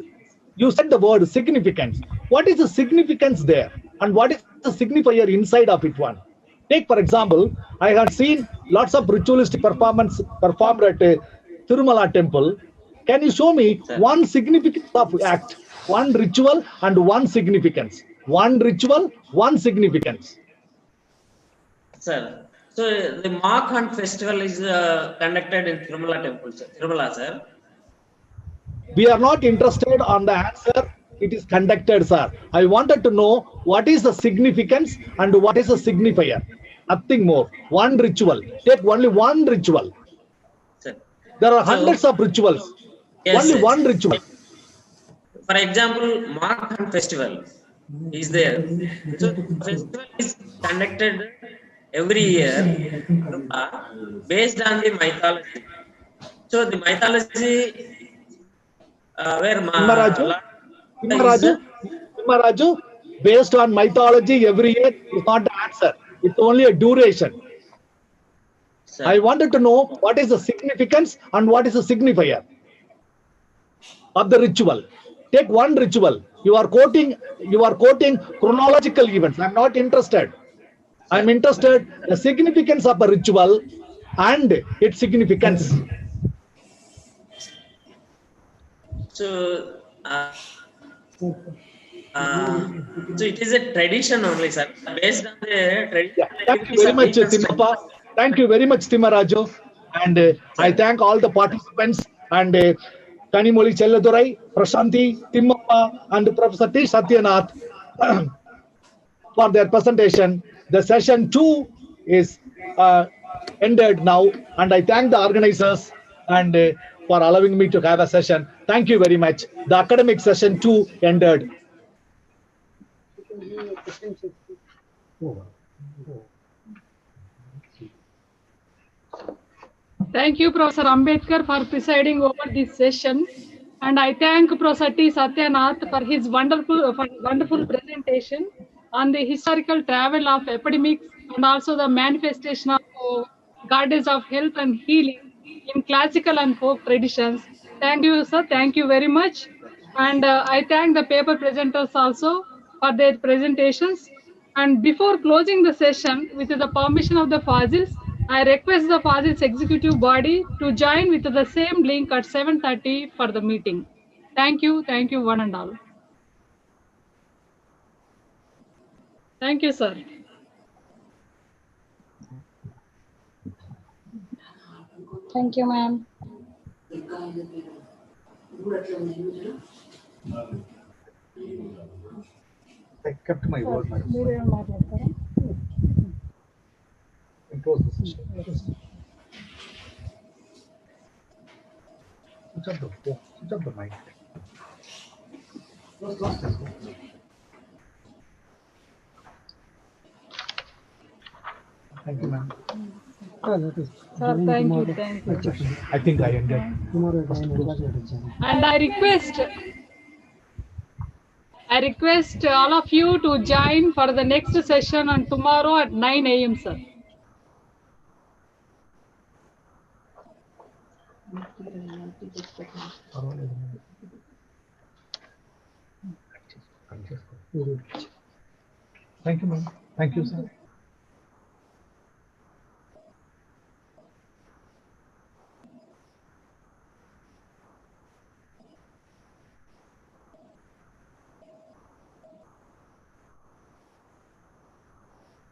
You said the word significance. What is the significance there, and what is the signifier inside of it one? Take for example, I have seen lots of ritualistic performance performed at Tirumala temple. Can you show me one significance of act, one ritual and one significance? One ritual, one significance. Sir, so the Mark Hunt festival is conducted in Tirumala temple, sir. Tirumala, sir. We are not interested on the answer. It is conducted, sir. I wanted to know what is the significance and what is the signifier. Nothing more. One ritual. Take only one ritual. Sir. There are hundreds of rituals. Yes, only yes. one ritual. For example, Mark Hunt festival is there. So the festival is conducted every year based on the mythology. So the mythology where Timmaraju, based on mythology every year is not the answer. It's only a duration. Sir. I wanted to know what is the significance and what is the signifier of the ritual. Take one ritual. You are quoting chronological events. I'm not interested. I'm interested in the significance of a ritual and its significance. So, so it is a tradition only, sir. Based on the tradition. Thank you very much, Timmappa. Thank you very much, Timmaraju. And I thank all the participants and Kanimoli Chelladurai, Prashanti, Timmappa, and Professor T. Satyanath for their presentation. The session 2 is ended now, and I thank the organizers and for allowing me to have a session. Thank you very much. The academic session 2 ended. Thank you, Professor Ambedkar, for presiding over this session. And I thank Professor T. Satyanath for his wonderful presentation on the historical travel of epidemics and also the manifestation of goddess of health and healing in classical and folk traditions. Thank you, sir. Thank you very much. And I thank the paper presenters also for their presentations. And before closing the session, with the permission of the Fazils, I request the Fazils executive body to join with the same link at 7:30 for the meeting. Thank you, one and all. Thank you, sir. Thank you, ma'am. I kept my word. Close the session. Switch off the phone. Switch off the mic. Thank you, ma'am. Sir, thank you, thank you. I think I ended. And I request all of you to join for the next session on tomorrow at 9 a.m. sir. Thank you, ma'am. Thank you, sir.